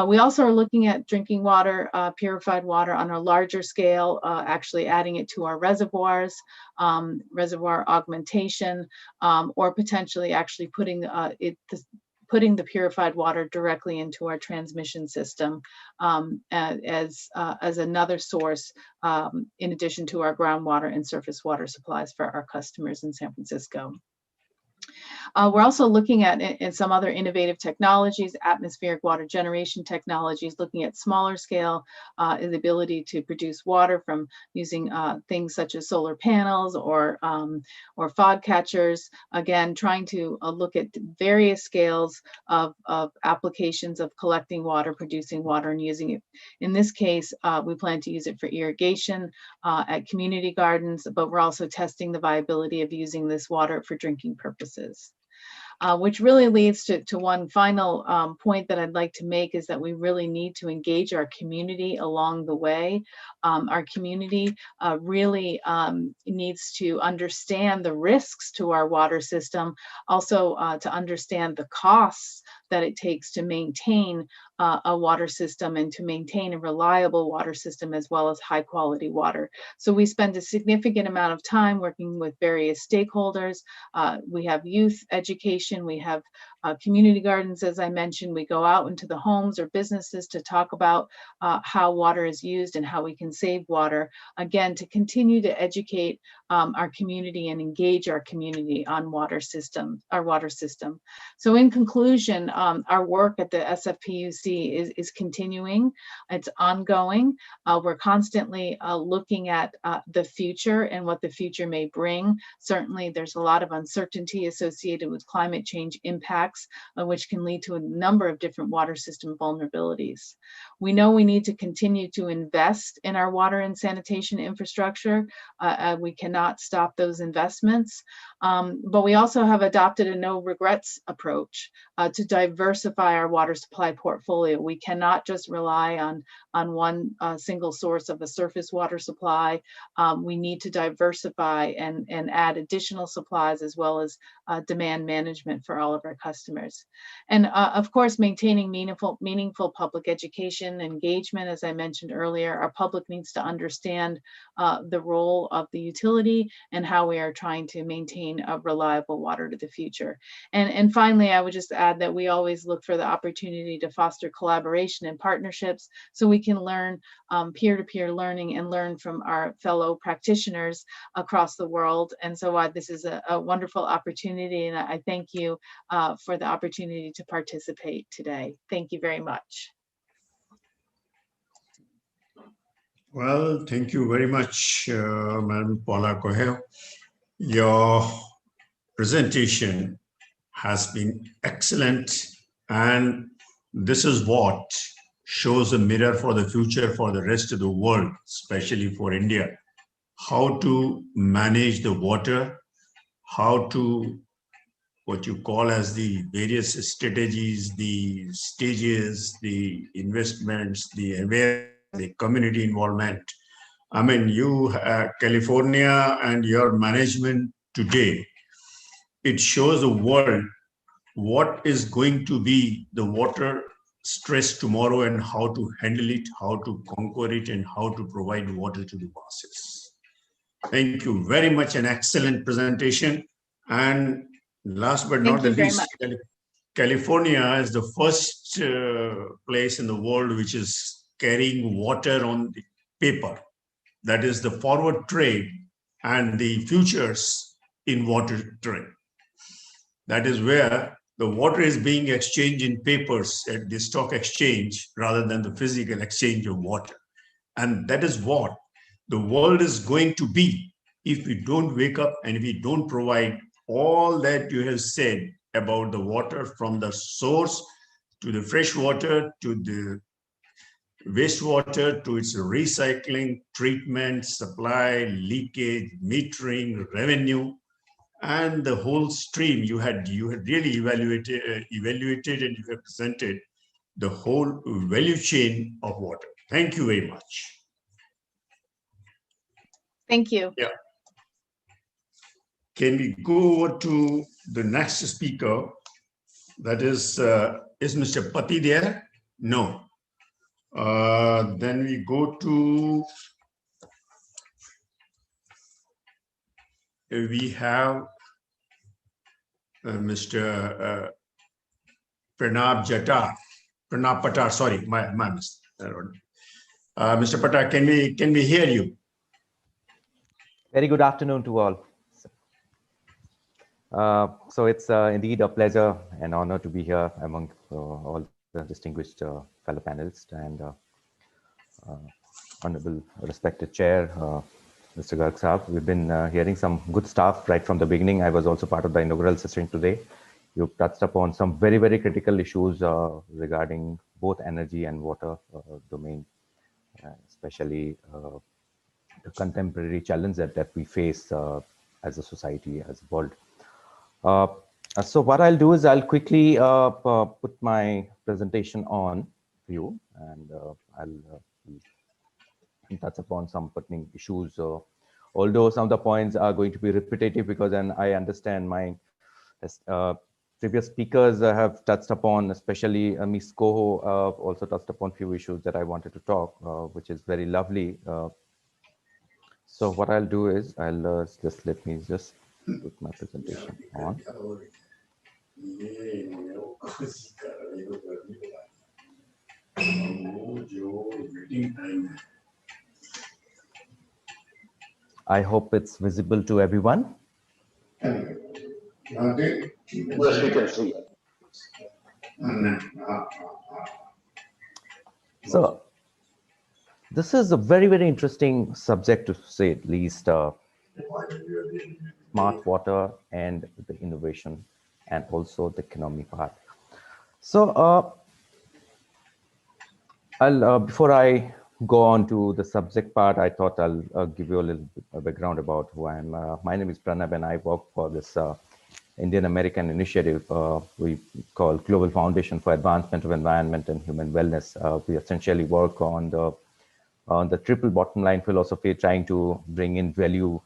Speaker 5: We also are looking at drinking water, purified water on a larger scale, actually adding it to our reservoirs, reservoir augmentation, or potentially actually putting the purified water directly into our transmission system as another source in addition to our groundwater and surface water supplies for our customers in San Francisco. We're also looking at in some other innovative technologies, atmospheric water generation technologies, looking at smaller scale, the ability to produce water from using things such as solar panels or fog catchers. Again, trying to look at various scales of applications of collecting water, producing water, and using it. In this case, we plan to use it for irrigation at community gardens, but we're also testing the viability of using this water for drinking purposes. Which really leads to one final point that I'd like to make is that we really need to engage our community along the way. Our community really needs to understand the risks to our water system, also to understand the costs that it takes to maintain a water system and to maintain a reliable water system as well as high quality water. So we spend a significant amount of time working with various stakeholders. We have youth education, we have community gardens, as I mentioned. We go out into the homes or businesses to talk about how water is used and how we can save water. Again, to continue to educate our community and engage our community on our water system. So in conclusion, our work at the SFPUC is continuing. It's ongoing. We're constantly looking at the future and what the future may bring. Certainly, there's a lot of uncertainty associated with climate change impacts, which can lead to a number of different water system vulnerabilities. We know we need to continue to invest in our water and sanitation infrastructure. We cannot stop those investments, but we also have adopted a no regrets approach to diversify our water supply portfolio. We cannot just rely on one single source of a surface water supply. We need to diversify and add additional supplies as well as demand management for all of our customers. And of course, maintaining meaningful public education engagement. As I mentioned earlier, our public needs to understand the role of the utility and how we are trying to maintain a reliable water to the future. And finally, I would just add that we always look for the opportunity to foster collaboration and partnerships so we can learn peer-to-peer learning and learn from our fellow practitioners across the world. And so this is a wonderful opportunity, and I thank you for the opportunity to participate today. Thank you very much.
Speaker 1: Well, thank you very much, Madam Paula Coelho. Your presentation has been excellent, and this is what shows a mirror for the future for the rest of the world, especially for India. How to manage the water, how to what you call as the various strategies, the stages, the investments, the awareness, the community involvement. I mean, California and your management today, it shows the world what is going to be the water stress tomorrow and how to handle it, how to conquer it, and how to provide water to the masses. Thank you very much. An excellent presentation. And last but not the least, California is the first place in the world which is carrying water on the paper. That is the forward trade and the futures in water trade. That is where the water is being exchanged in papers at the stock exchange rather than the physical exchange of water. And that is what the world is going to be if we don't wake up and we don't provide all that you have said about the water, from the source to the fresh water to the wastewater to its recycling, treatment, supply, leakage, metering, revenue, and the whole stream. You had really evaluated and you have presented the whole value chain of water. Thank you very much.
Speaker 5: Thank you.
Speaker 1: Yeah. Can we go over to the next speaker? That is Mr. Pati there? No. Then we go to, we have Mr. Pranab Patar, sorry, my mistake. Mr. Patar, can we hear you?
Speaker 6: Very good afternoon to all. So it's indeed a pleasure and honor to be here among all the distinguished fellow panelists and honorable respected chair, Mr. Garg Saab. We've been hearing some good stuff right from the beginning. I was also part of the inaugural session today. You touched upon some very, very critical issues regarding both energy and water domain, especially the contemporary challenge that we face as a society, as a world. So what I'll do is I'll quickly put my presentation on view, and I'll touch upon some pertinent issues. Although some of the points are going to be repetitive, because then I understand my previous speakers have touched upon, especially Ms. Koho also touched upon few issues that I wanted to talk, which is very lovely. So what I'll do is I'll let me put my presentation on. I hope it's visible to everyone.
Speaker 2: Yes, we can see.
Speaker 6: So this is a very, very interesting subject, to say at least. Smart water and the innovation, and also the economy part. So I'll before I go on to the subject part, I thought I'll give you a little bit of background about who I am. My name is Pranab, and I work for this Indian American initiative we call Global Foundation for Advancement of Environment and Human Wellness. We essentially work on the triple bottom line philosophy, trying to bring in value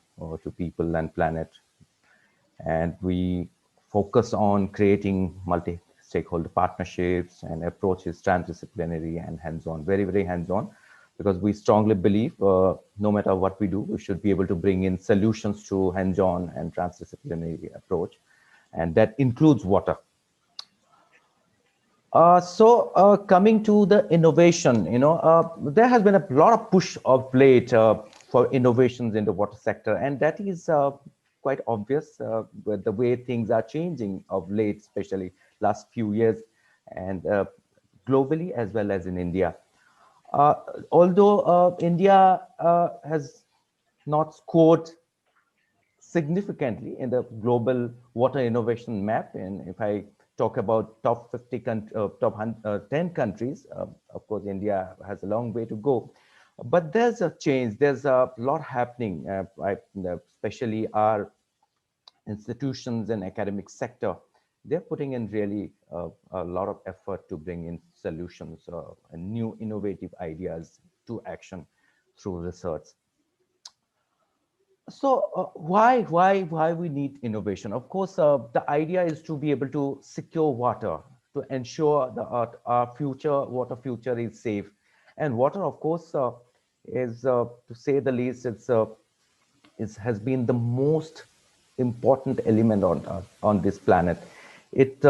Speaker 6: to people and planet. And we focus on creating multi-stakeholder partnerships and approaches transdisciplinary and hands-on, very, very hands-on, because we strongly believe no matter what we do, we should be able to bring in solutions to hands-on and transdisciplinary approach. And that includes water. So coming to the innovation, there has been a lot of push of late for innovations in the water sector, and that is quite obvious with the way things are changing of late, especially last few years, and globally as well as in India. Although India has not scored significantly in the global water innovation map, and if I talk about top 50 top 10 countries, of course India has a long way to go, but there's a change, there's a lot happening, especially our institutions and academic sector. They're putting in really a lot of effort to bring in solutions and new innovative ideas to action through research. So why we need innovation? Of course, the idea is to be able to secure water, to ensure that our water future is safe. And water, of course, is to say the least, has been the most important element on this planet. It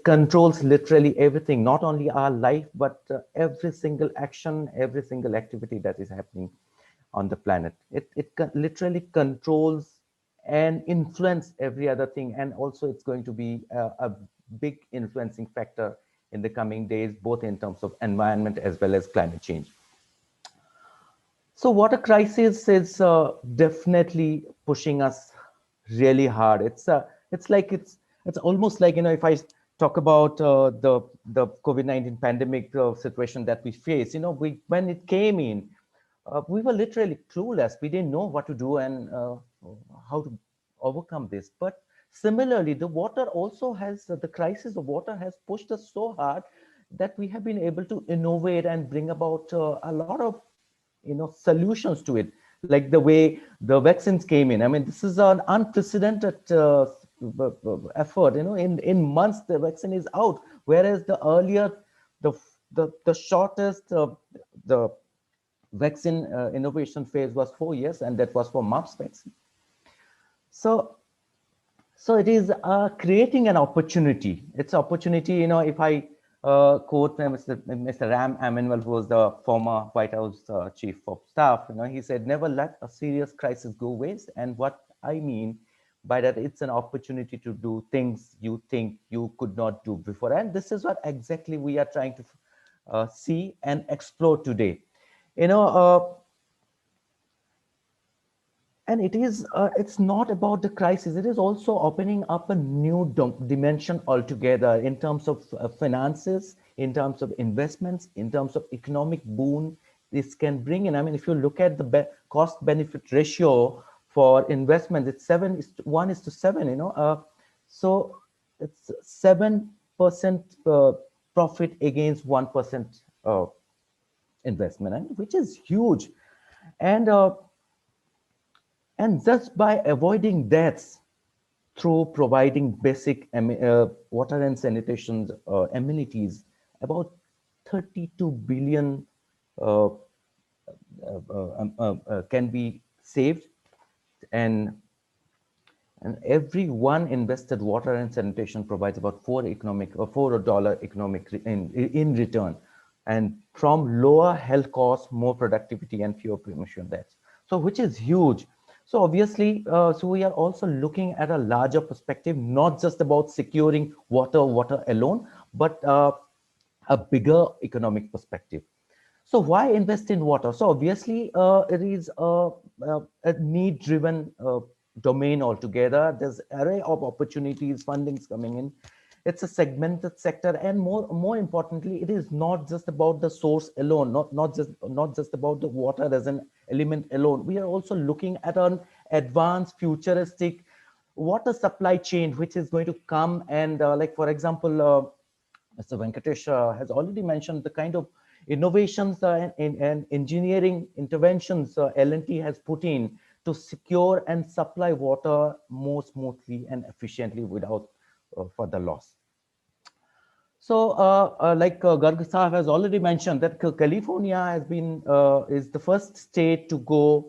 Speaker 6: controls literally everything, not only our life, but every single action, every single activity that is happening on the planet. It literally controls and influence every other thing, and also it's going to be a big influencing factor in the coming days, both in terms of environment as well as climate change. So water crisis is definitely pushing us really hard. It's almost like, if I talk about the COVID-19 pandemic situation that we face, when it came in, we were literally clueless. We didn't know what to do and how to overcome this. But similarly, the water also has, the crisis of water has pushed us so hard that we have been able to innovate and bring about a lot of solutions to it, like the way the vaccines came in. I mean, this is an unprecedented effort. In months the vaccine is out, whereas the earlier the shortest the vaccine innovation phase was 4 years, and that was for mumps vaccine. So it is creating an opportunity. It's opportunity. If I quote Mr. Ram Emanuel, who was the former White House chief of staff, he said, "Never let a serious crisis go waste." And what I mean by that, it's an opportunity to do things you think you could not do before. And this is what exactly we are trying to see and explore today. And it's not about the crisis. It is also opening up a new dimension altogether in terms of finances, in terms of investments, in terms of economic boon this can bring in. I mean, if you look at the cost benefit ratio for investment, it's 1:7, so it's 7% profit against 1% investment, and which is huge. And just by avoiding deaths through providing basic water and sanitation amenities, about 32 billion can be saved, and every one invested water and sanitation provides about $4 economic in return, and from lower health costs, more productivity, and fewer premature deaths. So, which is huge. So obviously, so we are also looking at a larger perspective, not just about securing water alone, but a bigger economic perspective. So why invest in water? So obviously, it is a need-driven domain altogether. There's an array of opportunities, fundings coming in. It's a segmented sector, and more importantly, it is not just about the source alone, not just about the water as an element alone. We are also looking at an advanced, futuristic water supply chain, which is going to come. And like, for example, Mr. Venkatesh has already mentioned the kind of innovations and engineering interventions L&T has put in to secure and supply water more smoothly and efficiently without further loss. So like Garg Sahab has already mentioned, that California has been is the first state to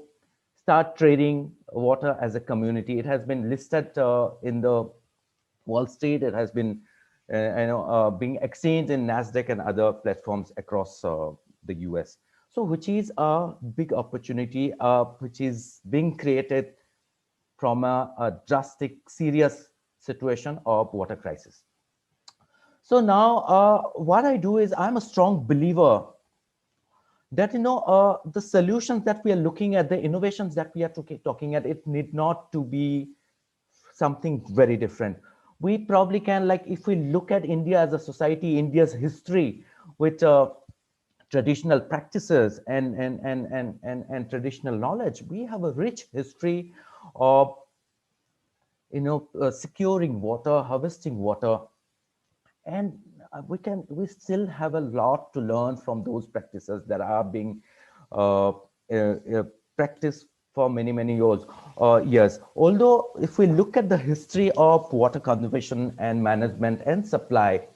Speaker 6: start trading water as a community. It has been listed in the Wall Street. It has been being exchanged in NASDAQ and other platforms across the US. So which is a big opportunity which is being created from a drastic, serious situation of water crisis. So now what I do is, I'm a strong believer that the solutions that we are looking at, the innovations that we are talking at, it need not to be something very different. We probably can, like, if we look at India as a society, India's history with traditional practices and traditional knowledge, we have a rich history of securing water, harvesting water, and we still have a lot to learn from those practices that are being practiced for many years. Although if we look at the history of water conservation and management and supply,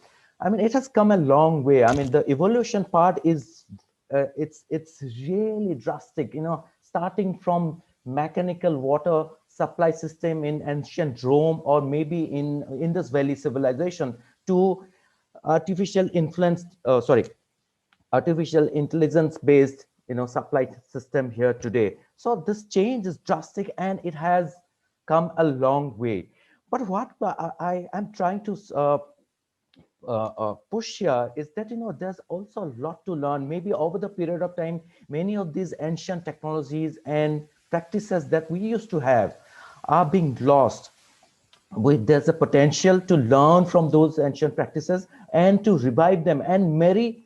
Speaker 6: I mean, it has come a long way. I mean, the evolution part is it's really drastic, starting from mechanical water supply system in ancient Rome, or maybe in Indus Valley civilization, to artificial intelligence based supply system here today. So this change is drastic, and it has come a long way. But what I am trying to push here is that, there's also a lot to learn. Maybe over the period of time, many of these ancient technologies and practices that we used to have are being lost. There's a potential to learn from those ancient practices and to revive them and marry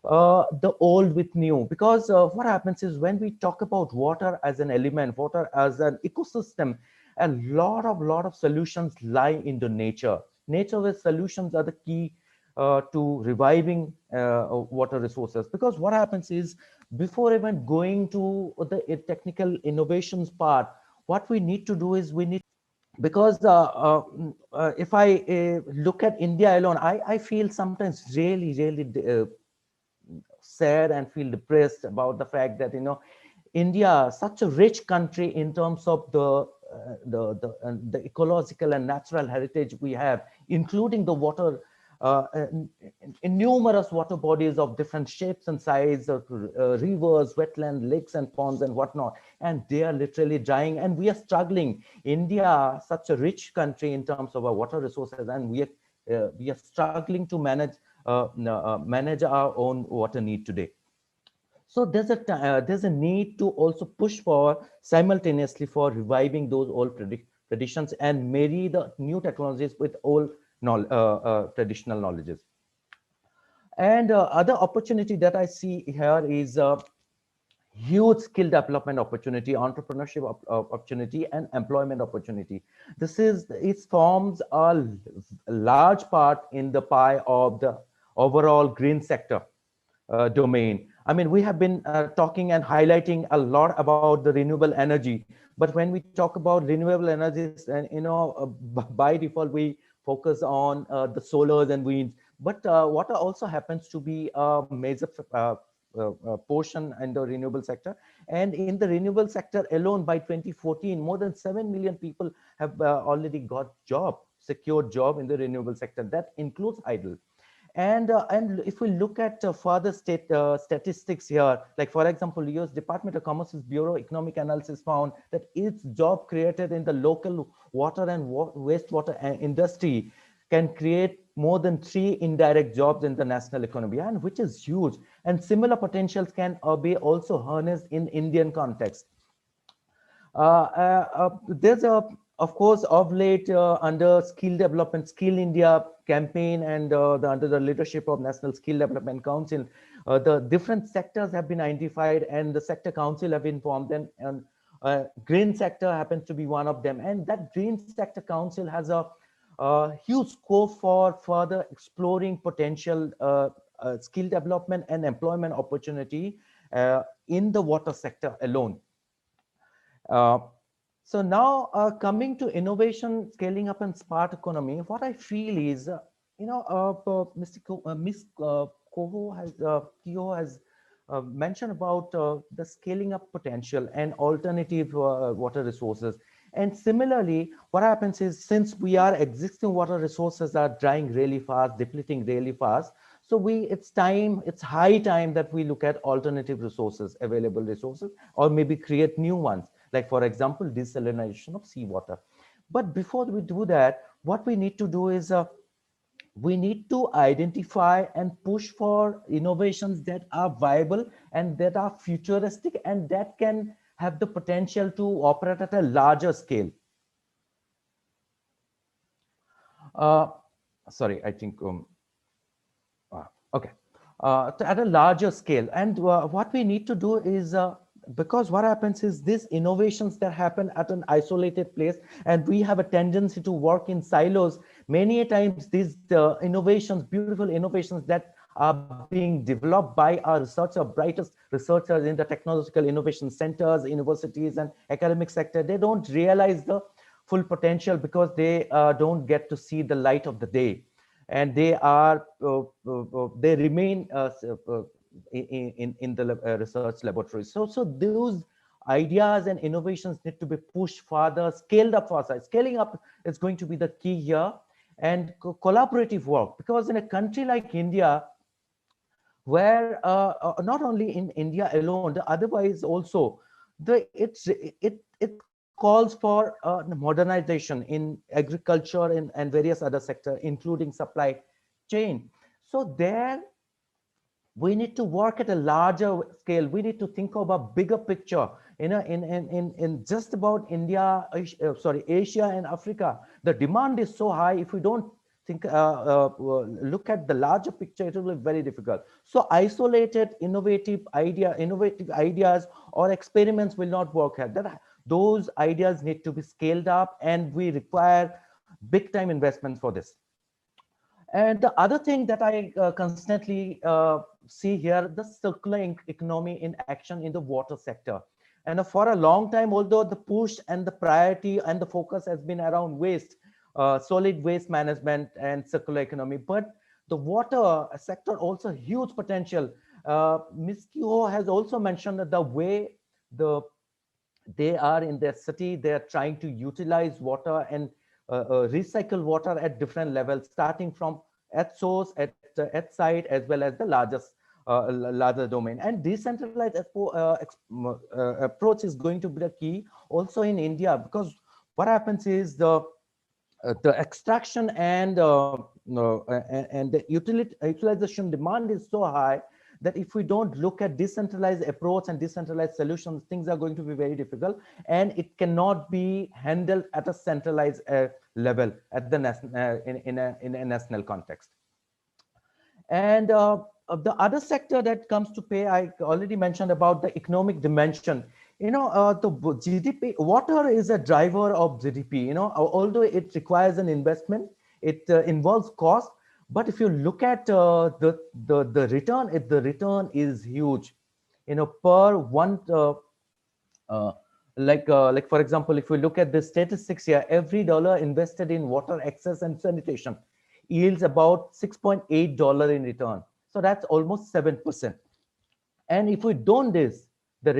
Speaker 6: the old with new. Because what happens is when we talk about water as an element, water as an ecosystem, a lot of solutions lie in the nature. Nature-based solutions are the key to reviving water resources. Because what happens is, before even going to the technical innovations part, what we need to do is because if I look at India alone, I feel sometimes really sad and feel depressed about the fact that, India, such a rich country in terms of the ecological and natural heritage we have, including the water, in numerous water bodies of different shapes and sizes, rivers, wetlands, lakes and ponds and whatnot, and they are literally drying, and we are struggling. India, such a rich country in terms of our water resources, and we are struggling to manage our own water need today. So there's a need to also push for simultaneously for reviving those old traditions and marry the new technologies with old traditional knowledges. And other opportunity that I see here is huge skill development opportunity, entrepreneurship opportunity, and employment opportunity. It forms a large part in the pie of the overall green sector domain. I mean, we have been talking and highlighting a lot about the renewable energy, but when we talk about renewable energies, and by default we focus on the solars and winds, but water also happens to be a major portion in the renewable sector. And in the renewable sector alone, by 2014, more than 7 million people have already got secured job in the renewable sector. That includes idle. And if we look at further statistics here, like for example, US Department of Commerce's Bureau Economic Analysis found that its job created in the local water and wastewater industry can create more than 3 indirect jobs in the national economy, and which is huge. And similar potentials can be also harnessed in Indian context. There's of course, of late, under Skill Development, Skill India campaign, and under the leadership of National Skill Development Council, the different sectors have been identified, and the sector council have been formed, and green sector happens to be one of them. And that green sector council has a huge scope for further exploring potential skill development and employment opportunity in the water sector alone. So now coming to innovation, scaling up, and smart economy, what I feel is, Ms. Kehoe has mentioned about the scaling up potential and alternative water resources. And similarly, what happens is, since we are existing water resources are drying really fast, depleting really fast, so it's high time that we look at alternative resources, available resources, or maybe create new ones. Like for example, desalination of seawater. But before we do that, what we need to do is we need to identify and push for innovations that are viable and that are futuristic and that can have the potential to operate at a larger scale. Sorry, I think, okay. At a larger scale. And what we need to do is, because what happens is these innovations that happen at an isolated place, and we have a tendency to work in silos. Many a times these innovations, beautiful innovations that are being developed by our brightest researchers in the technological innovation centers, universities, and academic sector, they don't realize the full potential because they don't get to see the light of the day. And they remain in the research laboratories. So those ideas and innovations need to be pushed further, scaled up further. Scaling up is going to be the key here, and collaborative work, because in a country like India, where not only in India alone, otherwise also, it calls for modernization in agriculture and various other sectors, including supply chain. So there we need to work at a larger scale. We need to think of a bigger picture. In just about India, Asia and Africa, the demand is so high. If we don't think, look at the larger picture, it will be very difficult. So isolated, innovative ideas or experiments will not work here. Those ideas need to be scaled up, and we require big time investments for this. And the other thing that I constantly see here, the circular economy in action in the water sector. And for a long time, although the push and the priority and the focus has been around waste, solid waste management and circular economy, but the water sector also huge potential. Ms. Kehoe has also mentioned that the way they are in their city, they are trying to utilize water and recycle water at different levels, starting from at source, at site, as well as the larger domain. And decentralized approach is going to be the key also in India, because what happens is the extraction and the utilization demand is so high that if we don't look at decentralized approach and decentralized solutions, things are going to be very difficult, and it cannot be handled at a centralized level at the in a national context. And the other sector that comes to pay, I already mentioned about the economic dimension. The GDP, water is a driver of GDP. Although it requires an investment, it involves cost. But if you look at the return, the return is huge. Per one, like for example, if we look at the statistics here, every dollar invested in water access and sanitation yields about $6.8 in return. So that's almost 7%. And if we don't this, the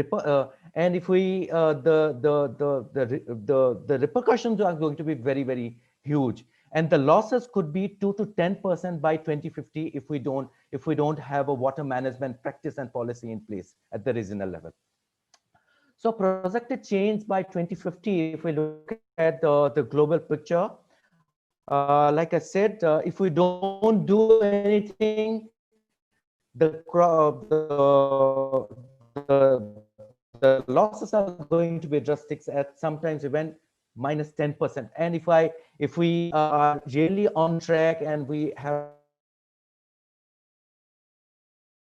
Speaker 6: repercussions are going to be very, very huge. And the losses could be 2 to 10% by 2050 if we don't have a water management practice and policy in place at the regional level. So projected change by 2050, if we look at the global picture, like I said, if we don't do anything, the losses are going to be drastic, at sometimes even minus 10%. And if we are really on track and we have.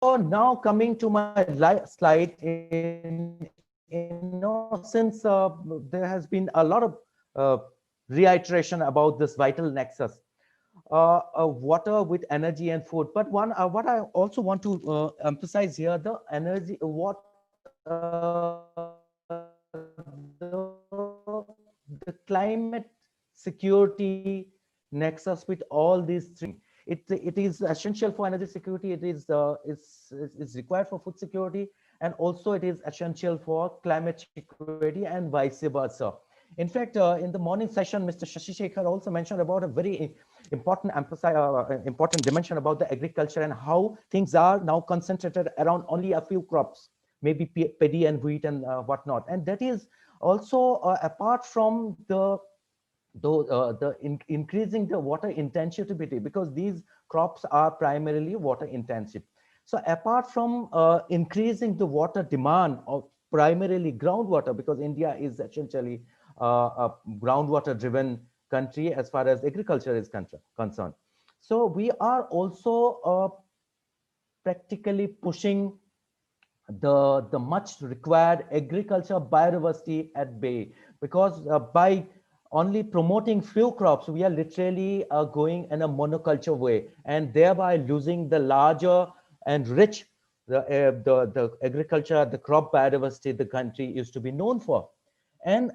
Speaker 6: So now coming to my slide, since there has been a lot of reiteration about this vital nexus, water with energy and food. But what I also want to emphasize here, the energy, the climate security nexus with all these three. It is essential for energy security. It is required for food security, and also it is essential for climate security and vice versa. In fact, in the morning session, Mr. Shashi Shekhar also mentioned about a very important dimension about the agriculture and how things are now concentrated around only a few crops, maybe paddy and wheat and whatnot. And that is also apart from increasing the water intensity, because these crops are primarily water intensive. So apart from increasing the water demand of primarily groundwater, because India is essentially a groundwater driven country as far as agriculture is concerned. So we are also practically pushing the much required agriculture biodiversity at bay, because by only promoting few crops, we are literally going in a monoculture way, and thereby losing the larger and rich the agriculture, the crop biodiversity the country used to be known for. And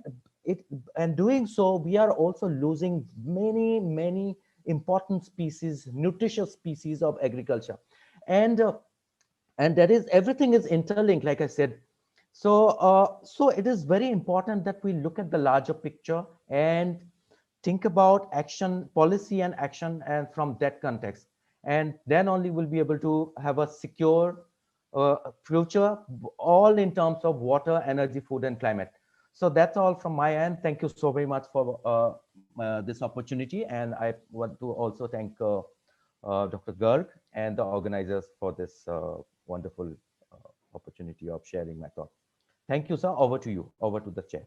Speaker 6: doing so, we are also losing many important species, nutritious species of agriculture. And that is, everything is interlinked, like I said. So so it is very important that we look at the larger picture and think about action, policy and action, and from that context. And then only we'll be able to have a secure future, all in terms of water, energy, food, and climate. So that's all from my end. Thank you so very much for this opportunity. And I want to also thank Dr. Garg, and the organizers for this wonderful opportunity of sharing my thoughts. Thank you, sir. Over to you. Over to the chair.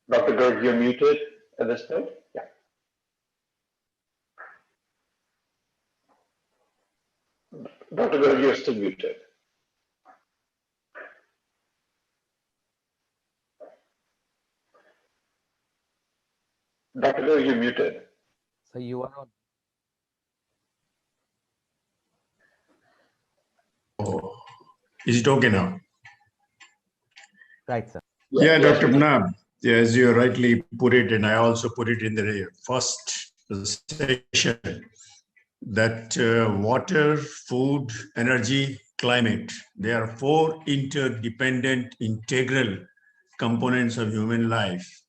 Speaker 2: Dr. Garg, you're muted at this point. Yeah. Dr. Garg, you're still muted. Dr. Garg, you're muted.
Speaker 6: So you are on.
Speaker 1: Oh, is it okay now?
Speaker 6: Right, sir.
Speaker 1: Yeah,
Speaker 2: Yes,
Speaker 1: Dr. Pranab, as you rightly put it, and I also put it in the first session, that water, food, energy, climate, they are four interdependent, integral components of human life,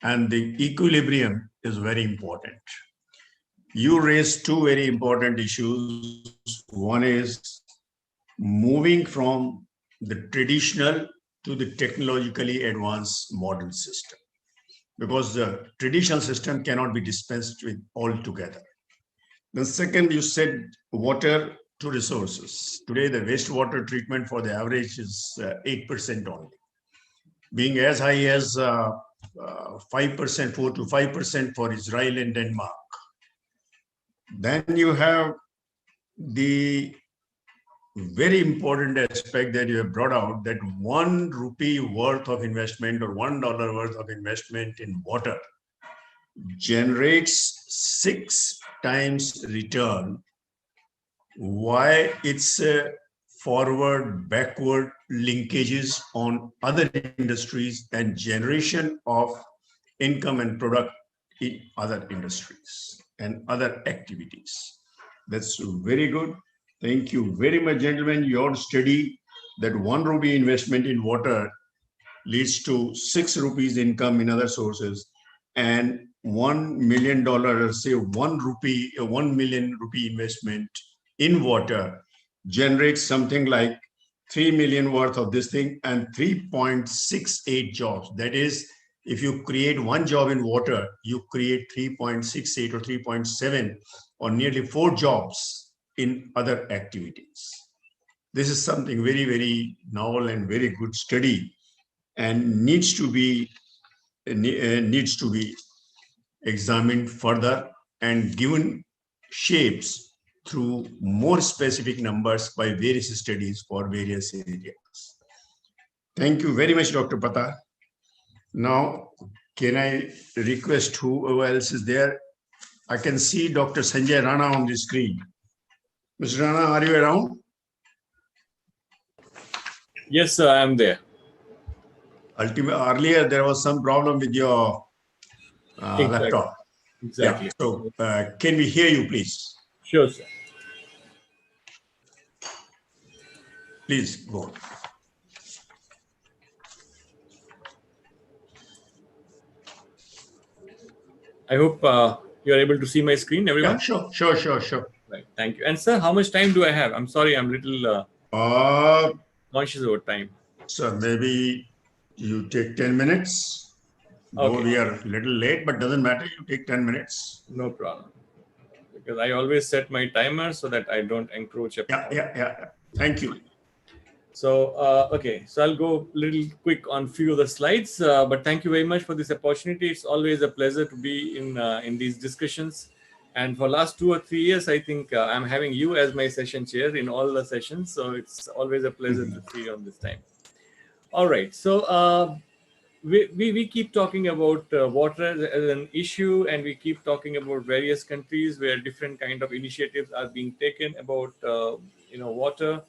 Speaker 1: and the equilibrium is very important. You raised two very important issues. One is moving from the traditional to the technologically advanced modern system, because the traditional system cannot be dispensed with altogether. The second, you said water to resources. Today, the wastewater treatment for the average is 8% only, being as high as 5%, 4 to 5% for Israel and Denmark. Then you have the very important aspect that you have brought out, that 1 rupee worth of investment or $1 worth of investment in water generates 6 times return. Why? It's forward, backward linkages on other industries and generation of income and product in other industries and other activities. That's very good. Thank you very much, gentlemen. Your study that 1 rupee investment in water leads to 6 rupees income in other sources, and $1 million, or say 1 million rupee investment in water generates something like 3 million worth of this thing and 3.68 jobs. That is, if you create 1 job in water, you create 3.68 or 3.7 or nearly 4 jobs in other activities. This is something very, very novel and very good study, and needs to be examined further and given shapes through more specific numbers by various studies for various areas. Thank you very much, Dr. Pata. Now, can I request who else is there? I can see Dr. Sanjay Rana on the screen. Mr. Rana, are you around?
Speaker 3: Yes, sir, I am there.
Speaker 1: Earlier, there was some problem with your laptop.
Speaker 3: Exactly.
Speaker 1: Yeah. So, can we hear you, please?
Speaker 3: Sure, sir.
Speaker 1: Please go on.
Speaker 3: I hope you are able to see my screen, everyone.
Speaker 1: Yeah, sure.
Speaker 3: Right. Thank you. And sir, how much time do I have? I'm sorry, I'm a little conscious about time.
Speaker 1: So maybe you take 10 minutes.
Speaker 3: Okay.
Speaker 1: Though we are a little late, but doesn't matter. You take 10 minutes.
Speaker 3: No problem. Because I always set my timer so that I don't encroach upon.
Speaker 1: Yeah. Thank you.
Speaker 3: So, okay. So I'll go a little quick on few of the slides, but thank you very much for this opportunity. It's always a pleasure to be in these discussions. And for last 2 or 3 years, I think I'm having you as my session chair in all the sessions. So it's always a pleasure to see you on this time. All right. So we keep talking about water as an issue, and we keep talking about various countries where different kind of initiatives are being taken about water,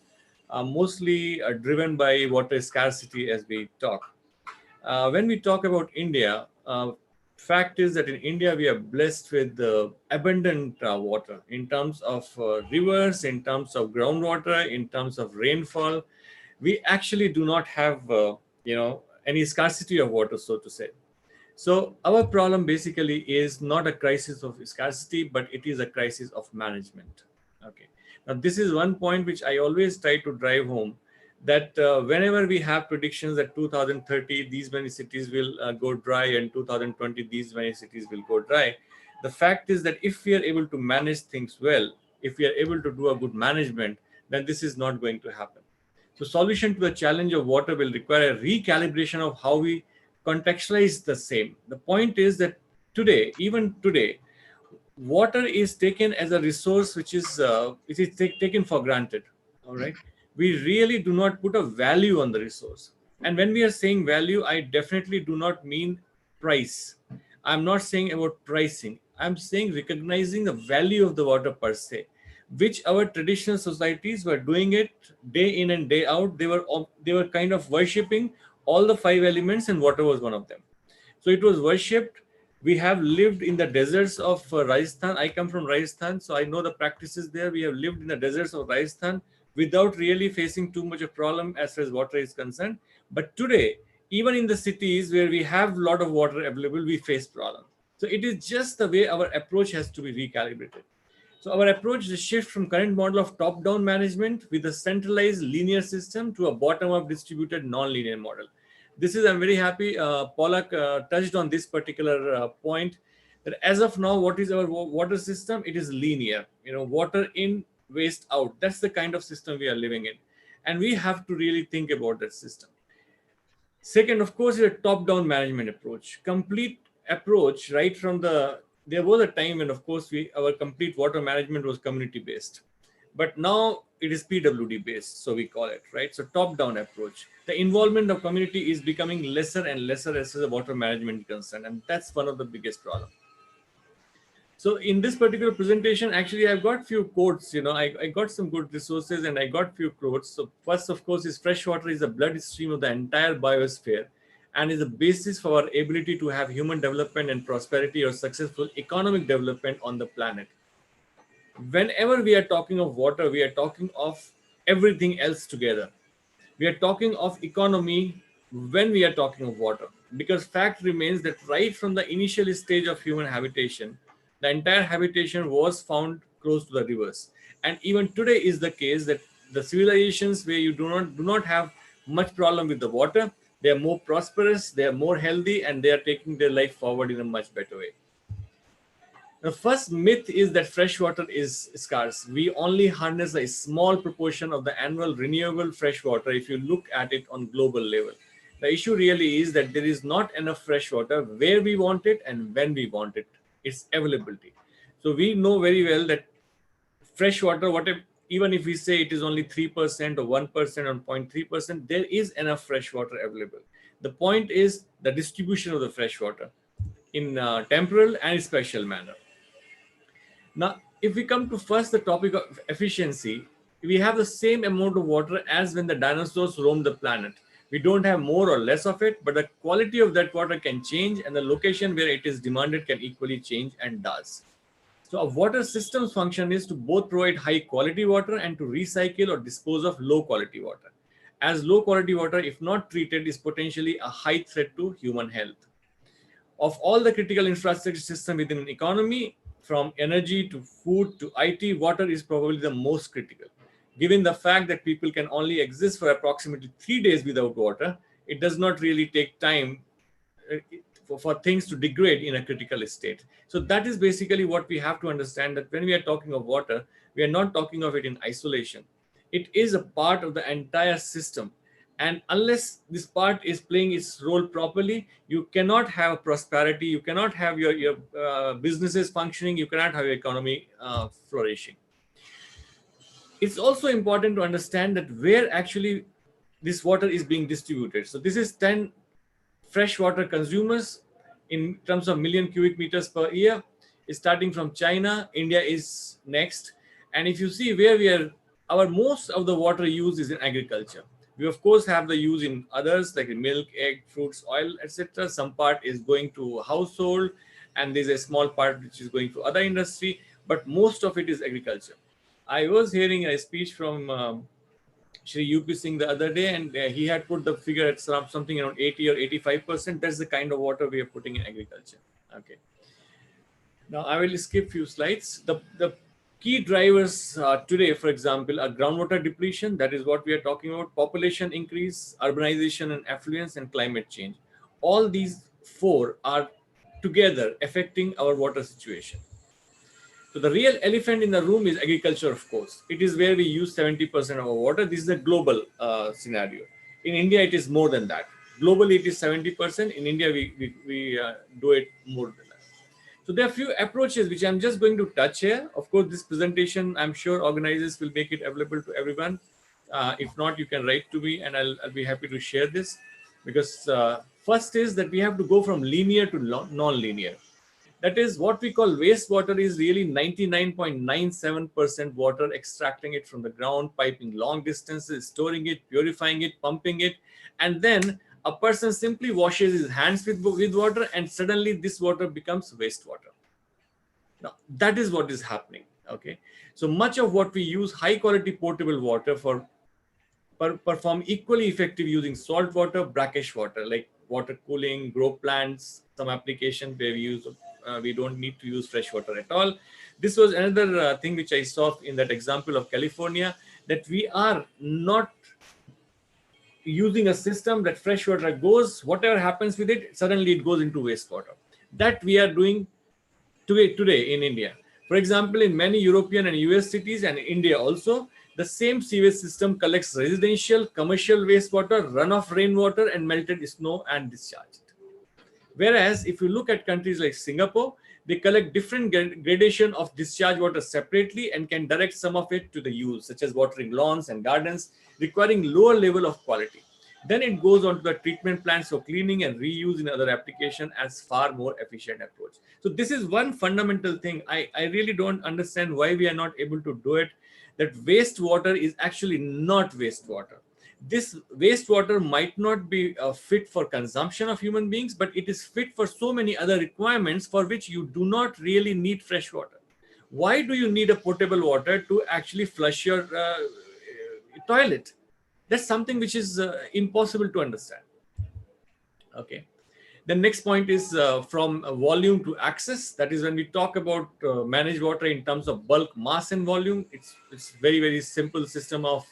Speaker 3: mostly driven by water scarcity as we talk. When we talk about India, fact is that in India we are blessed with abundant water in terms of rivers, in terms of groundwater, in terms of rainfall. We actually do not have any scarcity of water, so to say. So our problem basically is not a crisis of scarcity, but it is a crisis of management. Okay. Now this is one point which I always try to drive home, that whenever we have predictions that 2030 these many cities will go dry and 2020 these many cities will go dry, the fact is that if we are able to manage things well, if we are able to do a good management, then this is not going to happen. So solution to the challenge of water will require a recalibration of how we contextualize the same. The point is that today, even today, water is taken as a resource which is taken for granted. All right, we really do not put a value on the resource. And when we are saying value, I definitely do not mean price. I'm not saying about pricing. I'm saying recognizing the value of the water per se, which our traditional societies were doing it day in and day out. They were kind of worshipping all the five elements, and water was one of them. So it was worshipped. We have lived in the deserts of Rajasthan. I come from Rajasthan, so I know the practices there. We have lived in the deserts of Rajasthan without really facing too much of problem as far as water is concerned. But today, even in the cities where we have a lot of water available, we face problems. So it is just the way our approach has to be recalibrated. So our approach is a shift from current model of top-down management with a centralized linear system to a bottom-up distributed non-linear model. This is, I'm very happy, Polak touched on this particular point, that as of now, what is our water system? It is linear, water in, waste out. That's the kind of system we are living in. And we have to really think about that system. Second, of course, is a top-down management approach. Complete approach, right from there was a time when, of course, our complete water management was community-based. But now it is PWD based, so we call it, right? So top-down approach. The involvement of community is becoming lesser and lesser as far as water management is concerned, and that's one of the biggest problems. So in this particular presentation, actually, I've got few quotes. I got some good resources and I got few quotes. So first, of course, is fresh water is the blood stream of the entire biosphere and is the basis for our ability to have human development and prosperity or successful economic development on the planet. Whenever we are talking of water, we are talking of everything else together. We are talking of economy when we are talking of water, because fact remains that right from the initial stage of human habitation, the entire habitation was found close to the rivers. And even today is the case that the civilizations where you do not have much problem with the water, they are more prosperous, they are more healthy, and they are taking their life forward in a much better way. The first myth is that fresh water is scarce. We only harness a small proportion of the annual renewable fresh water if you look at it on global level. The issue really is that there is not enough fresh water where we want it and when we want it. Its availability. So we know very well that fresh water, even if we say it is only 3% or 1% or 0.3%, there is enough fresh water available. The point is the distribution of the fresh water in temporal and spatial manner. Now, if we come to first the topic of efficiency, we have the same amount of water as when the dinosaurs roamed the planet. We don't have more or less of it, but the quality of that water can change and the location where it is demanded can equally change and does. So a water system's function is to both provide high quality water and to recycle or dispose of low quality water. As low quality water, if not treated, is potentially a high threat to human health. Of all the critical infrastructure system within an economy, from energy to food to IT, water is probably the most critical. Given the fact that people can only exist for approximately 3 days without water, it does not really take time for things to degrade in a critical state. So that is basically what we have to understand, that when we are talking of water, we are not talking of it in isolation. It is a part of the entire system. And unless this part is playing its role properly, you cannot have prosperity, you cannot have your businesses functioning, you cannot have your economy flourishing. It's also important to understand that where actually this water is being distributed. So this is 10 freshwater consumers in terms of million cubic meters per year. Is starting from China, India is next. And if you see where our most of the water use is in agriculture. We of course have the use in others like milk, egg, fruits, oil, etc. Some part is going to household, and there's a small part which is going to other industry, but most of it is agriculture. I was hearing a speech from Shri UP Singh the other day, and he had put the figure at something around 80 or 85%. That's the kind of water we are putting in agriculture. Okay. Now I will skip few slides. The key drivers today, for example, are groundwater depletion. That is what we are talking about. Population increase, urbanization and affluence, and climate change. All these four are together affecting our water situation. So the real elephant in the room is agriculture, of course. It is where we use 70% of our water. This is a global scenario. In India, it is more than that. Globally, it is 70%. In India, we do it more than that. So there are a few approaches which I'm just going to touch here. Of course, this presentation, I'm sure organizers will make it available to everyone. If not, you can write to me and I'll be happy to share this. Because first is that we have to go from linear to non-linear. That is what we call wastewater is really 99.97% water, extracting it from the ground, piping long distances, storing it, purifying it, pumping it. And then a person simply washes his hands with water and suddenly this water becomes wastewater. Now, that is what is happening. Okay. So much of what we use high quality potable water for perform equally effective using salt water, brackish water, like water cooling, grow plants, some application where we don't need to use fresh water at all. This was another thing which I saw in that example of California, that we are not using a system that fresh water goes, whatever happens with it, suddenly it goes into wastewater. That we are doing today in India. For example, in many European and US cities and India also, the same sewage system collects residential, commercial wastewater, runoff rainwater, and melted snow and discharge it. Whereas if you look at countries like Singapore, they collect different gradation of discharge water separately and can direct some of it to the use, such as watering lawns and gardens, requiring lower level of quality. Then it goes on to the treatment plants for cleaning and reuse in other application as far more efficient approach. So this is one fundamental thing. I really don't understand why we are not able to do it, that wastewater is actually not wastewater. This wastewater might not be fit for consumption of human beings, but it is fit for so many other requirements for which you do not really need fresh water. Why do you need a potable water to actually flush your toilet? That's something which is impossible to understand. Okay. The next point is from volume to access. That is when we talk about managed water in terms of bulk, mass, and volume. It's very, very simple system of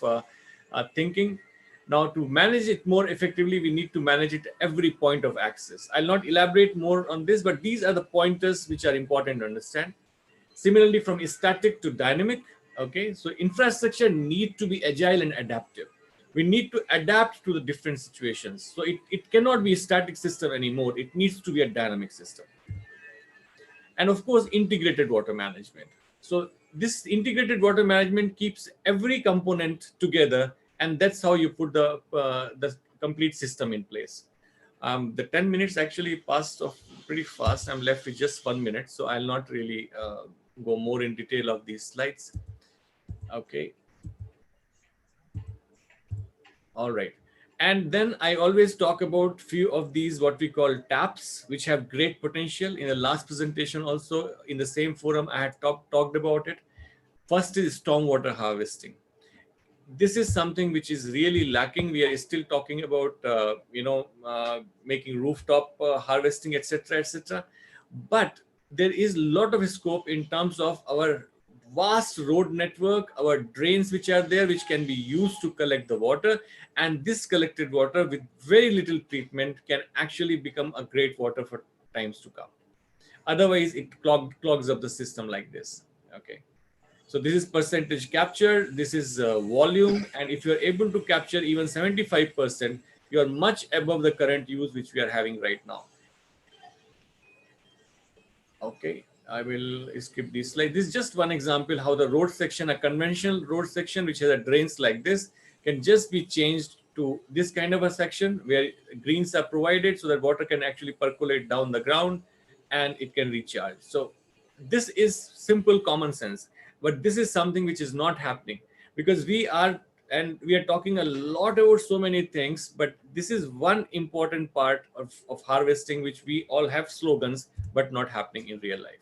Speaker 3: thinking. Now, to manage it more effectively, we need to manage it at every point of access. I'll not elaborate more on this, but these are the pointers which are important to understand. Similarly, from static to dynamic. Okay, so infrastructure need to be agile and adaptive. We need to adapt to the different situations. So it cannot be a static system anymore. It needs to be a dynamic system. And of course, integrated water management. So this integrated water management keeps every component together, and that's how you put the complete system in place. The 10 minutes actually passed off pretty fast. I'm left with just 1 minute, so I'll not really go more in detail of these slides. Okay. All right. And then I always talk about few of these, what we call taps, which have great potential. In the last presentation also, in the same forum, I had talked about it. First is stormwater harvesting. This is something which is really lacking. We are still talking about, making rooftop harvesting, etc., etc. But there is a lot of scope in terms of our vast road network, our drains which are there, which can be used to collect the water. And this collected water with very little treatment can actually become a great water for times to come. Otherwise, it clogs up the system like this. Okay. So this is percentage capture, this is volume. And if you're able to capture even 75%, you are much above the current use which we are having right now. Okay, I will skip this slide. This is just one example how the road section, a conventional road section which has a drains like this, can just be changed to this kind of a section where greens are provided so that water can actually percolate down the ground and it can recharge. So this is simple common sense, but this is something which is not happening because we are talking a lot about so many things, but this is one important part of harvesting, which we all have slogans, but not happening in real life.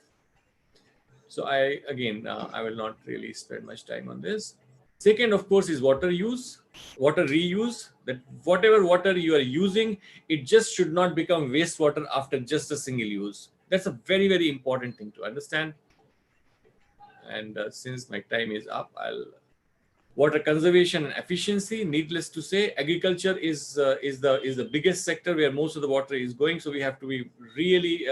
Speaker 3: So I will not really spend much time on this. Second, of course, is water use, water reuse, that whatever water you are using, it just should not become wastewater after just a single use. That's a very, very important thing to understand. and since my time is up, water conservation and efficiency. Needless to say, agriculture is the biggest sector where most of the water is going. So we have to be really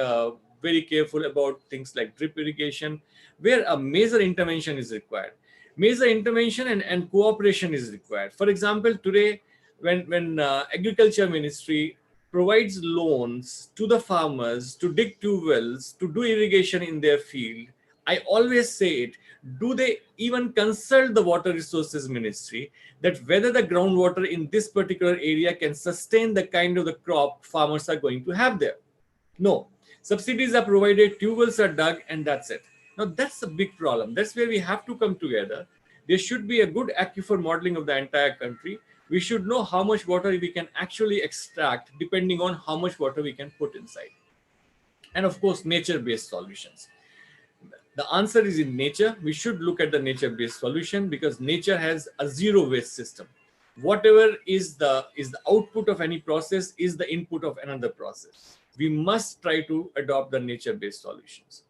Speaker 3: very careful about things like drip irrigation, where a major intervention is required. Major intervention and cooperation is required. For example, today, when agriculture ministry provides loans to the farmers to dig 2 wells, to do irrigation in their field, I always say it, do they even consult the water resources ministry that whether the groundwater in this particular area can sustain the kind of the crop farmers are going to have there? No. Subsidies are provided, 2 wells are dug, and that's it. Now that's a big problem. That's where we have to come together. There should be a good aquifer modeling of the entire country. We should know how much water we can actually extract depending on how much water we can put inside. And of course, nature-based solutions. The answer is in nature. We should look at the nature-based solution because nature has a zero waste system. Whatever is the output of any process is the input of another process. We must try to adopt the nature-based solutions.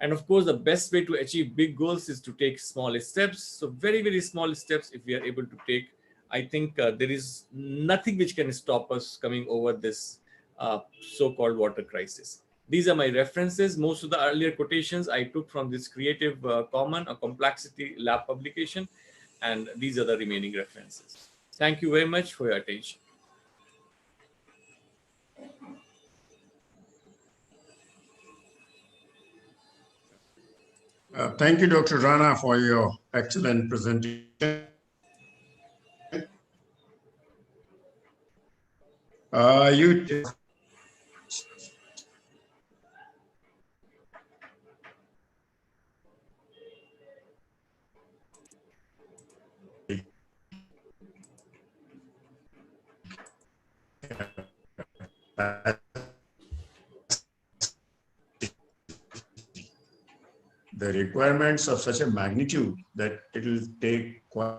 Speaker 3: And of course, the best way to achieve big goals is to take small steps. So very, very small steps, if we are able to take, I think there is nothing which can stop us coming over this so-called water crisis. These are my references. Most of the earlier quotations I took from this Creative Commons, a Complexity Lab publication, and these are the remaining references. Thank you very much for your attention.
Speaker 1: Thank you, Dr. Rana, for your excellent presentation. You the requirements of such a magnitude that it will take quite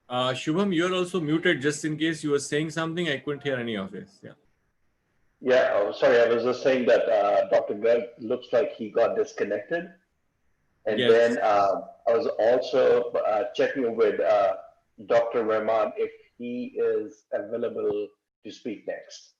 Speaker 3: Shubham, you're also muted just in case you were saying something. I couldn't hear any of this. Yeah.
Speaker 2: Yeah, oh, sorry, I was just saying that Dr. Greg looks like he got disconnected. And
Speaker 3: Yes.
Speaker 2: then I was also checking with Dr. Rahman if he is available to speak next.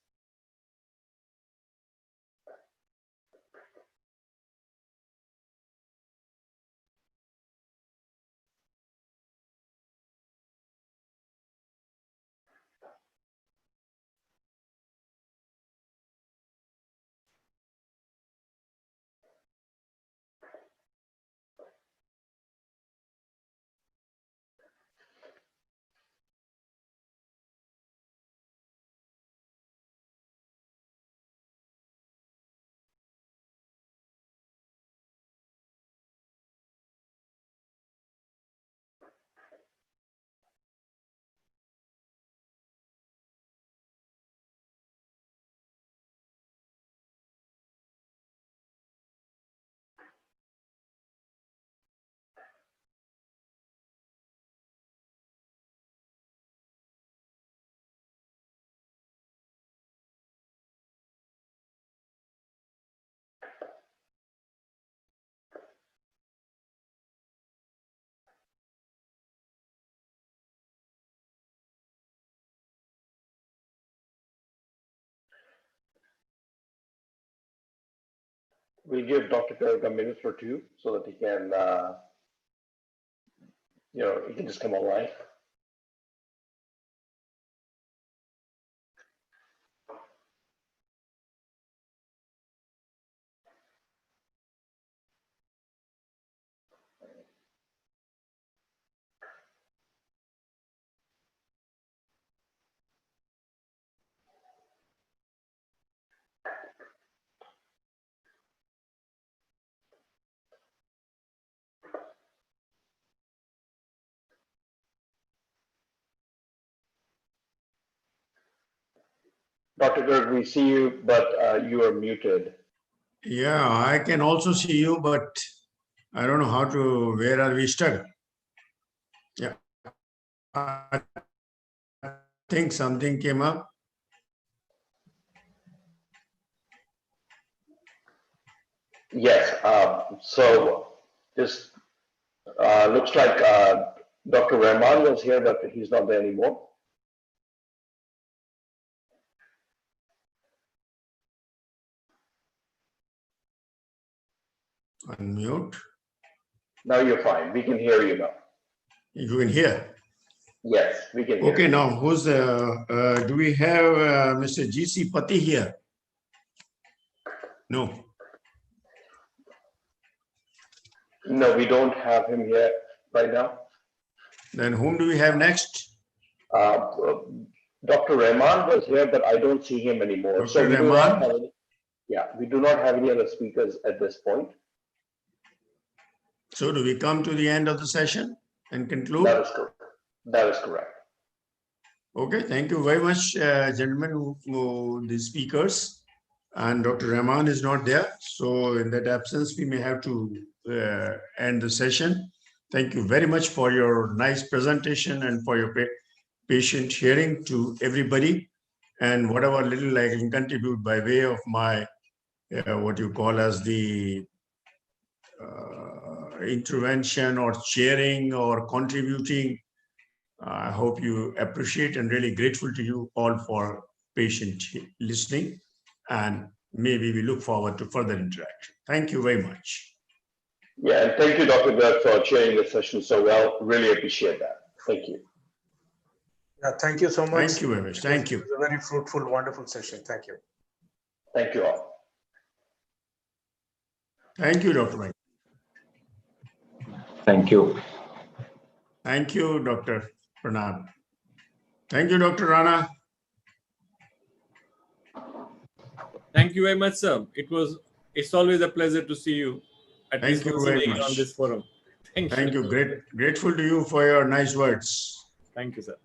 Speaker 2: We'll give Dr. Greg a minute or two so that he can, he can just come online. Dr. Garg, we see you, but you are muted.
Speaker 1: Yeah, I can also see you, but I don't know how to, where are we stuck? Yeah, I think something came up.
Speaker 2: Yes, so this looks like Dr. Rahman was here, but he's not there anymore.
Speaker 1: Unmute.
Speaker 2: Now you're fine. We can hear you now.
Speaker 1: You can hear.
Speaker 2: Yes, we can hear
Speaker 1: Okay,
Speaker 2: you.
Speaker 1: now who's do we have Mr. GC Pati here? No.
Speaker 2: No, we don't have him here right now.
Speaker 1: Then whom do we have next?
Speaker 2: Uh, Dr. Rahman was here, but I don't see him anymore. So
Speaker 1: Dr.
Speaker 2: we do not
Speaker 1: Rahman?
Speaker 2: have any, yeah, we do not have any other speakers at this point.
Speaker 1: So do we come to the end of the session and conclude?
Speaker 2: That is correct. That is correct.
Speaker 1: Okay, thank you very much, gentlemen, the speakers. And Dr. Rahman is not there. So in that absence, we may have to end the session. Thank you very much for your nice presentation and for your patient hearing to everybody. And whatever little I can contribute by way of my, what you call as the intervention or chairing or contributing, I hope you appreciate and really grateful to you all for patient listening, and maybe we look forward to further interaction. Thank you very much.
Speaker 2: Yeah, and thank you, Dr. Garg, for chairing the session so well. Really appreciate that. Thank you.
Speaker 4: Yeah, thank you so much.
Speaker 1: Thank you very much. Thank you.
Speaker 4: It was a very fruitful, wonderful session. Thank you.
Speaker 2: Thank you all.
Speaker 1: Thank you, Dr. Mike.
Speaker 7: Thank you.
Speaker 1: Thank you, Dr. Pranab. Thank you, Dr. Rana.
Speaker 3: Thank you very much, sir. It's always a pleasure to see you. At
Speaker 1: Thank
Speaker 3: least
Speaker 1: you
Speaker 3: once
Speaker 1: very
Speaker 3: a week
Speaker 1: much.
Speaker 3: on this forum.
Speaker 1: Thank you. Grateful to you for your nice words.
Speaker 3: Thank you, sir.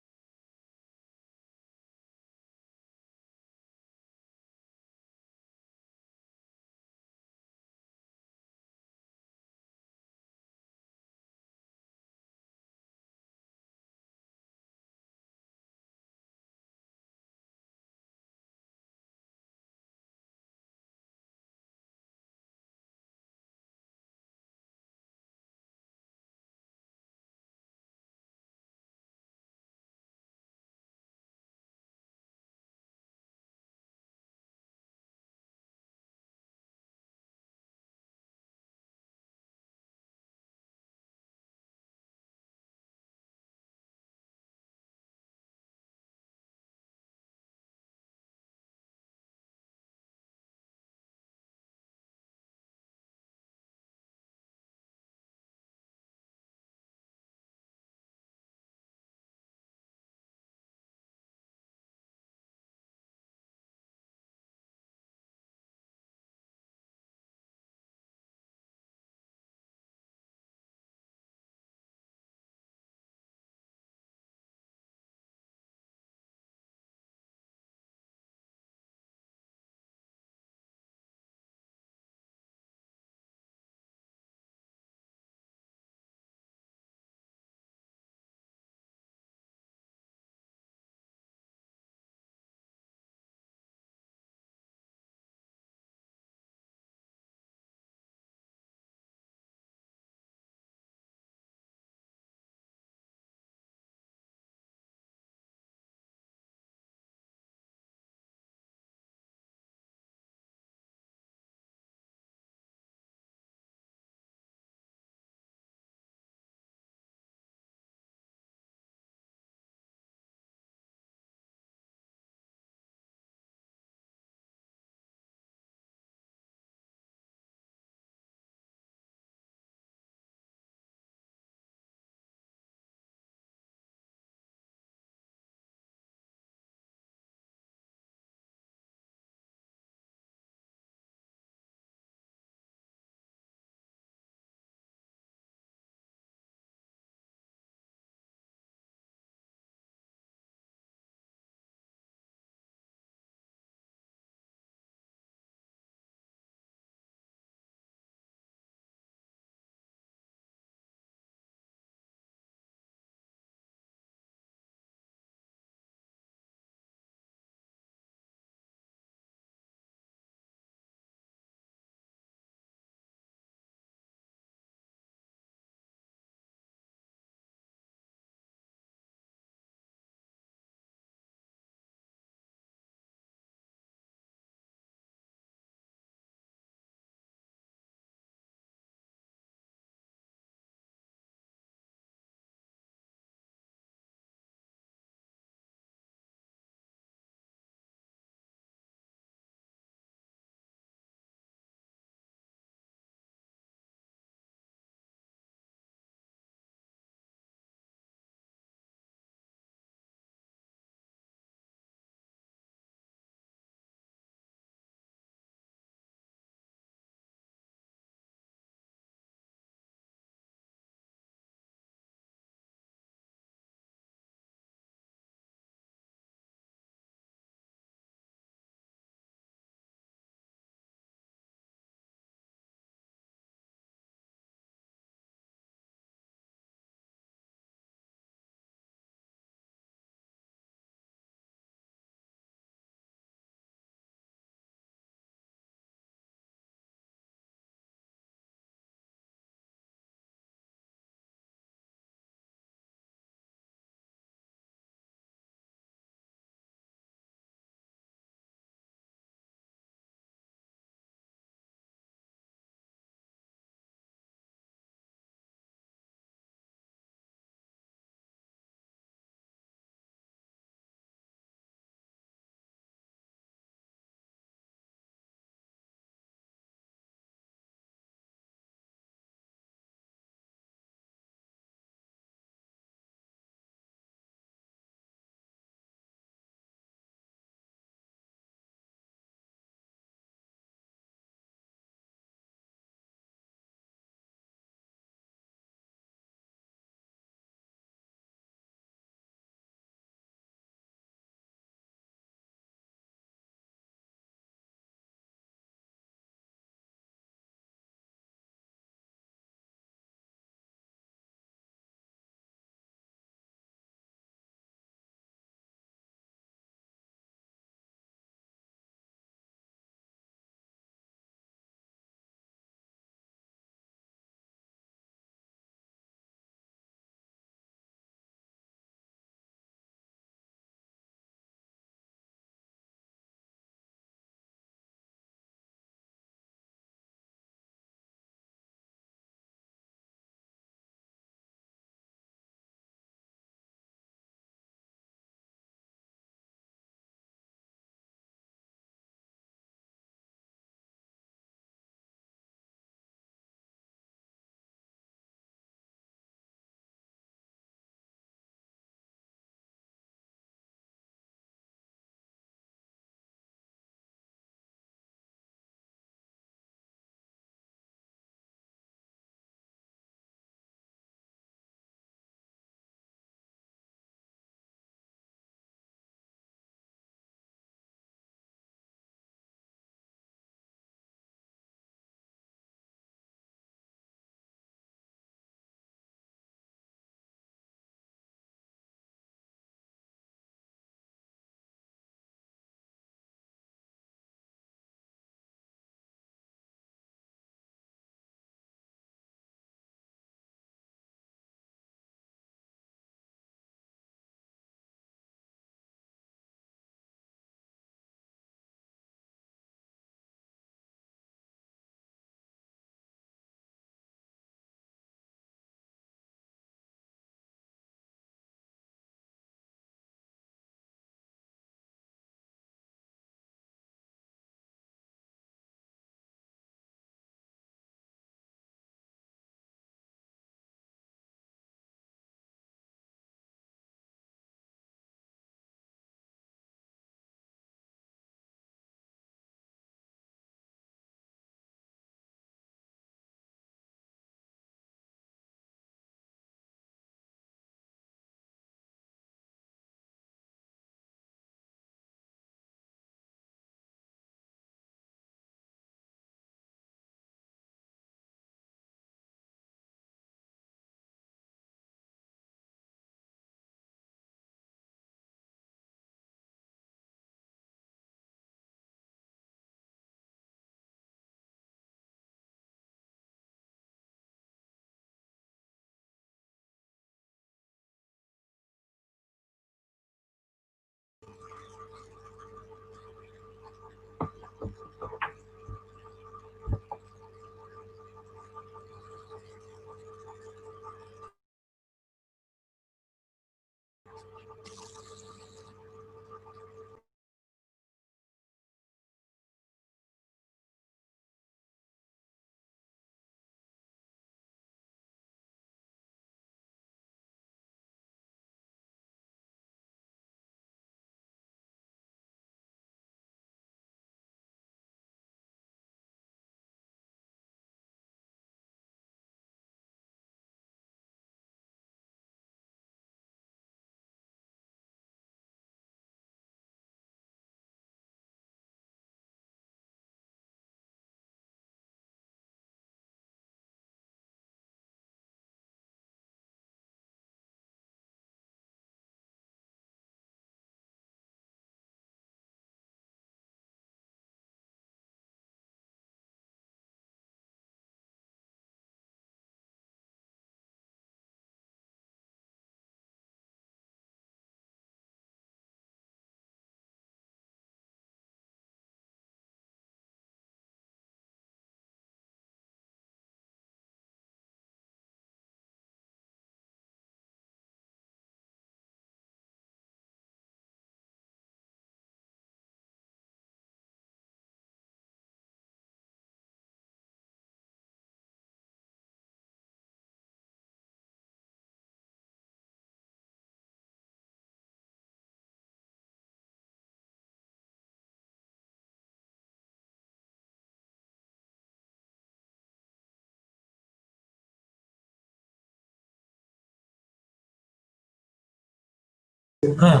Speaker 7: हाँ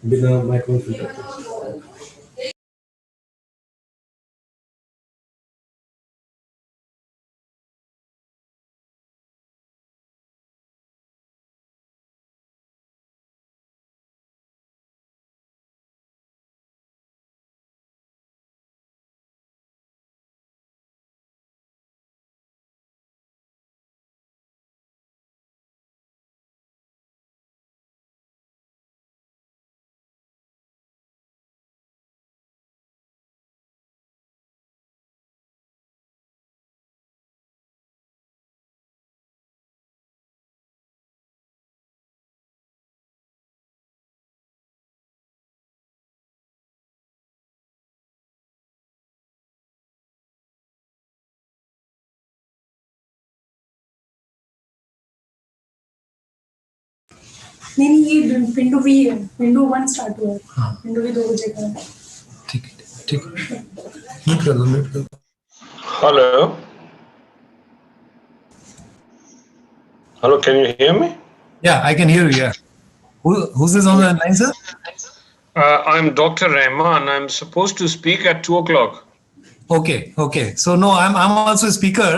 Speaker 7: बिना microphone filter
Speaker 8: नहीं नहीं ये window भी है window one start हुआ है window भी 2 बजे का है
Speaker 7: ठीक है ठीक है म्यूट कर दो म्यूट कर दो
Speaker 9: Hello. Hello, can you hear me?
Speaker 7: Yeah, I can hear you. Yeah. Who's this on the line, sir?
Speaker 9: I'm Dr. Rahman. I'm supposed to speak at 2 o'clock.
Speaker 7: Okay, okay. So no, I'm also a speaker.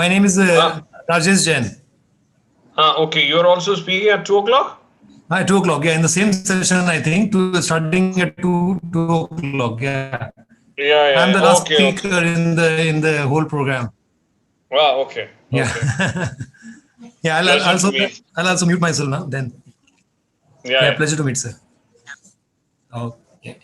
Speaker 7: My name is Rajesh Jain.
Speaker 9: Okay, you're also speaking at 2 o'clock?
Speaker 7: At 2 o'clock. Yeah, in the same session, I think. Starting at 2 o'clock. Yeah.
Speaker 9: Yeah,
Speaker 7: I'm
Speaker 9: yeah.
Speaker 7: the last
Speaker 9: Okay, okay.
Speaker 7: speaker in the whole program.
Speaker 9: Okay.
Speaker 7: Yeah.
Speaker 9: Okay.
Speaker 7: Yeah.
Speaker 9: Pleasure to meet.
Speaker 7: I'll also mute myself now. Then.
Speaker 9: Yeah,
Speaker 7: Yeah.
Speaker 9: yeah.
Speaker 7: Pleasure to meet, sir. Okay.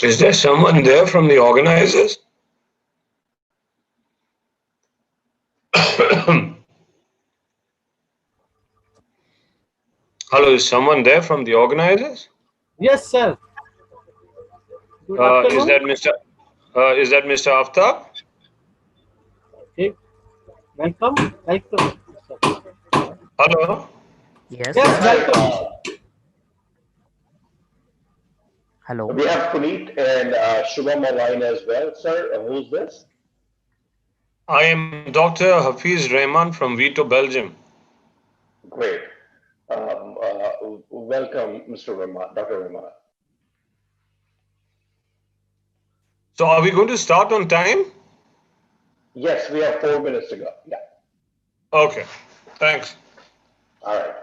Speaker 9: Is there someone there from the organizers? Hello, is someone there from the organizers?
Speaker 10: Yes, sir. Good
Speaker 9: Is
Speaker 10: afternoon.
Speaker 9: that Mr. Aftab?
Speaker 10: Okay. Welcome. Welcome.
Speaker 9: Hello.
Speaker 11: Yes.
Speaker 10: Yes,
Speaker 2: Hi,
Speaker 10: welcome.
Speaker 11: Hello.
Speaker 2: we have Puneet and Shubham online as well. Sir, who's this?
Speaker 9: I am Dr. Hafiz Rahman from Vito, Belgium.
Speaker 2: Great. Welcome, Mr. Rahman, Dr. Rahman.
Speaker 9: So are we going to start on time?
Speaker 2: Yes, we have 4 minutes to go. Yeah.
Speaker 9: Okay, thanks.
Speaker 2: All right.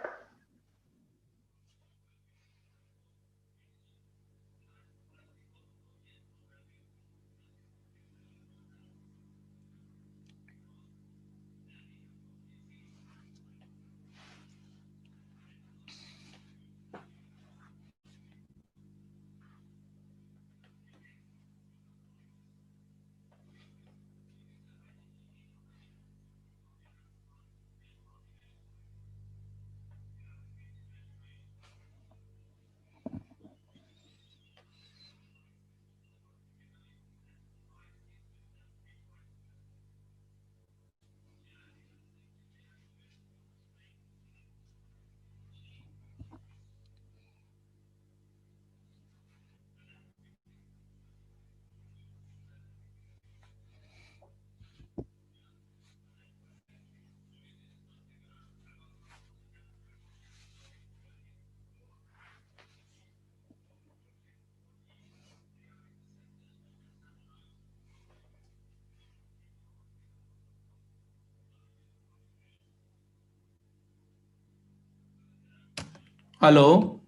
Speaker 12: Hello.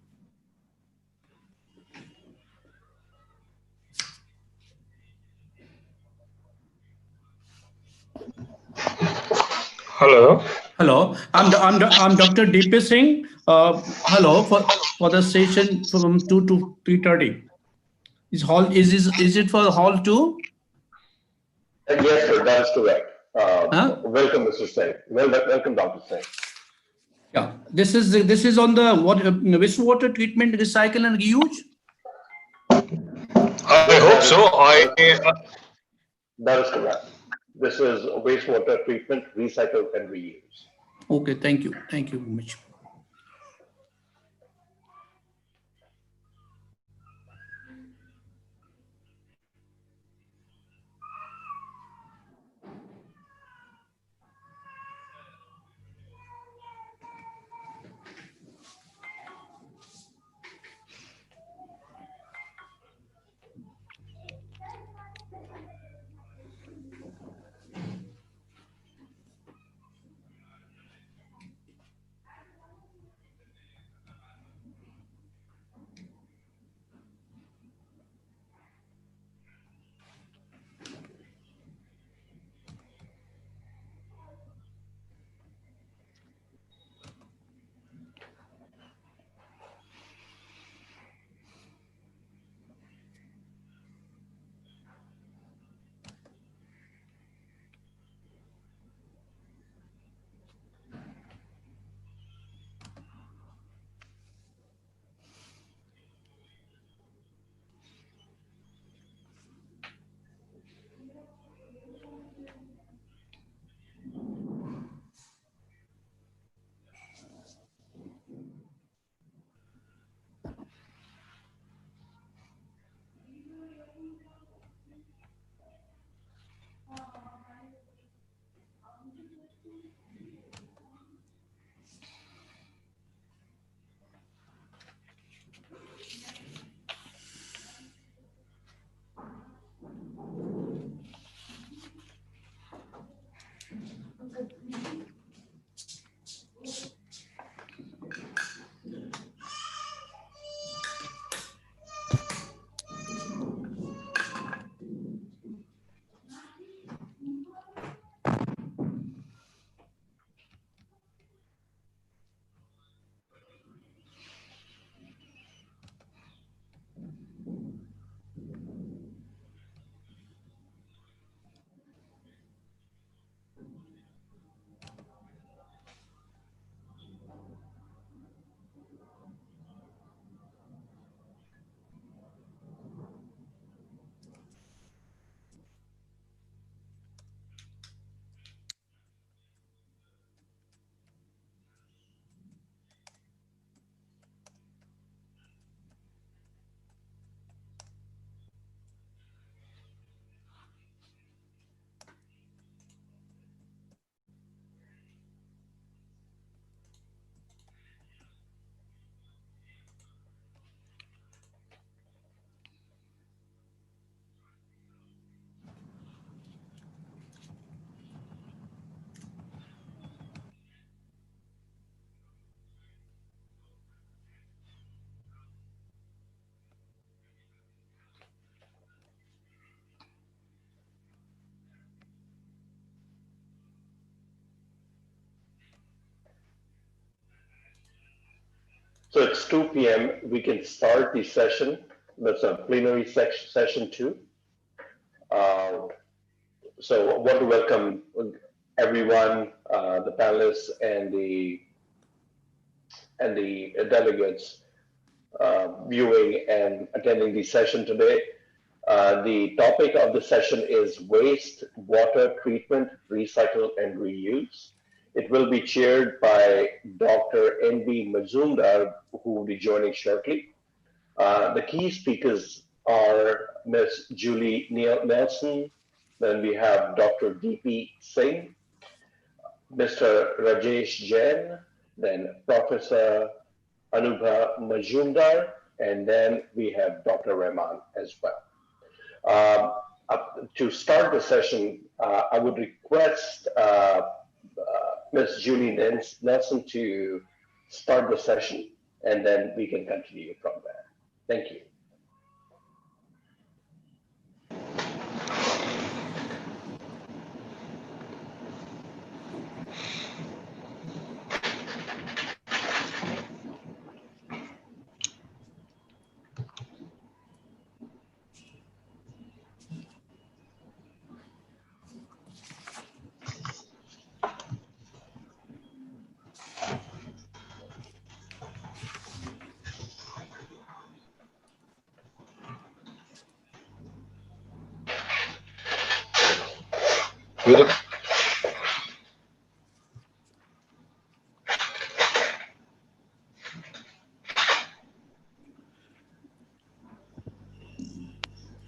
Speaker 9: Hello.
Speaker 12: Hello. I'm Dr. DP Singh. Hello for the session from 2 to 3:30. Is it for hall 2?
Speaker 2: Yes, sir, that is correct.
Speaker 12: Huh?
Speaker 2: Welcome, Mr. Singh. Welcome, Dr. Singh.
Speaker 12: Yeah. This is on the wastewater treatment, recycle and reuse.
Speaker 9: I hope so.
Speaker 2: That is correct. This is wastewater treatment, recycle, and reuse.
Speaker 12: Okay. Thank you. Thank you very much.
Speaker 2: So it's 2 p.m. We can start the session. That's a plenary session 2. So I want to welcome everyone, the panelists and the delegates viewing and attending the session today. The topic of the session is waste, water treatment, recycle, and reuse. It will be chaired by Dr. N.B. Majumdar, who will be joining shortly. The key speakers are Ms. Julie Nelson, then we have Dr. D.P. Singh, Mr. Rajesh Jain, then Professor Anubha Majumdar, and then we have Dr. Rahman as well. To start the session, I would request Ms. Julie Nelson to start the session, and then we can continue from there. Thank you.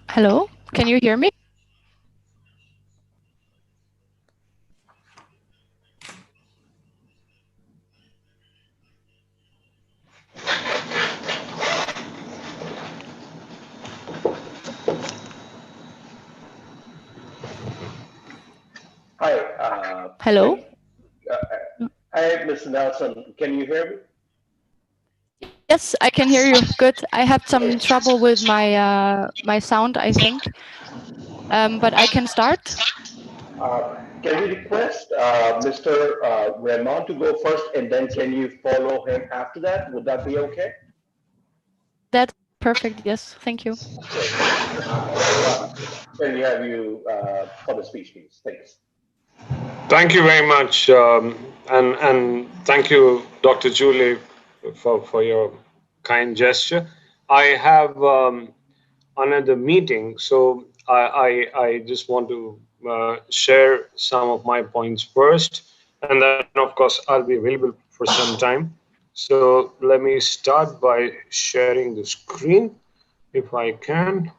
Speaker 13: Hello, can you hear me?
Speaker 2: Hi.
Speaker 13: Hello.
Speaker 2: Hi, Ms. Nelson. Can you hear me?
Speaker 13: Yes, I can hear you. Good. I had some trouble with my my sound, I think, but I can start.
Speaker 2: Can we request Mr. Rahman to go first, and then can you follow him after that? Would that be okay?
Speaker 13: That's perfect. Yes, thank you.
Speaker 2: Can we have you for the speech, please? Thanks.
Speaker 9: Thank you very much, and thank you, Dr. Julie, for your kind gesture. I have another meeting, so I just want to share some of my points first, and then of course I'll be available for some time. So let me start by sharing the screen, if I can.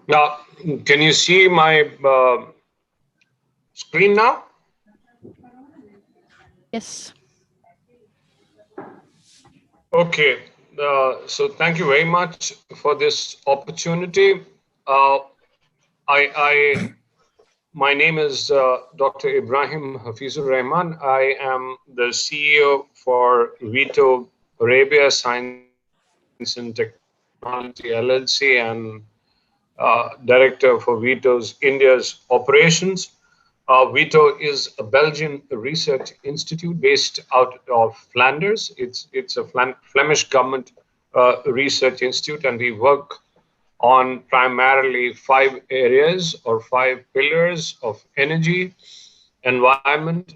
Speaker 9: Now, can you see my screen now?
Speaker 13: Yes.
Speaker 9: Okay, so thank you very much for this opportunity. My name is Dr. Ibrahim Hafizur Rahman. I am the CEO for Vito Arabia Science and Technology LLC and Director for Vito's India's operations. Vito is a Belgian research institute based out of Flanders. It's a Flemish government research institute, and we work on primarily 5 areas or 5 pillars of energy, environment.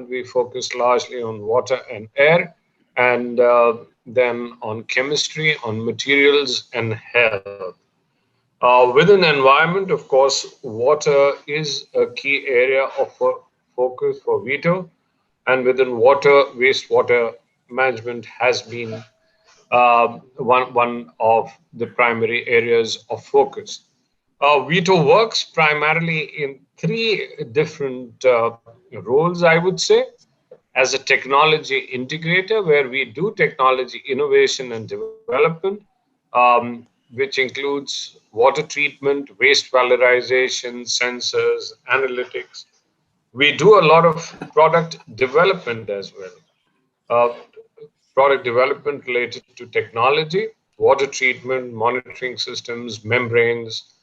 Speaker 9: We focus largely on water and air, and then on chemistry, on materials and health. Within environment, of course, water is a key area of focus for Vito, and within water, wastewater management has been one of the primary areas of focus. Vito works primarily in 3 different roles, I would say. As a technology integrator, where we do technology innovation and development. which includes water treatment, waste valorization, sensors, analytics. We do a lot of product development as well. Product development related to technology, water treatment, monitoring systems, membranes.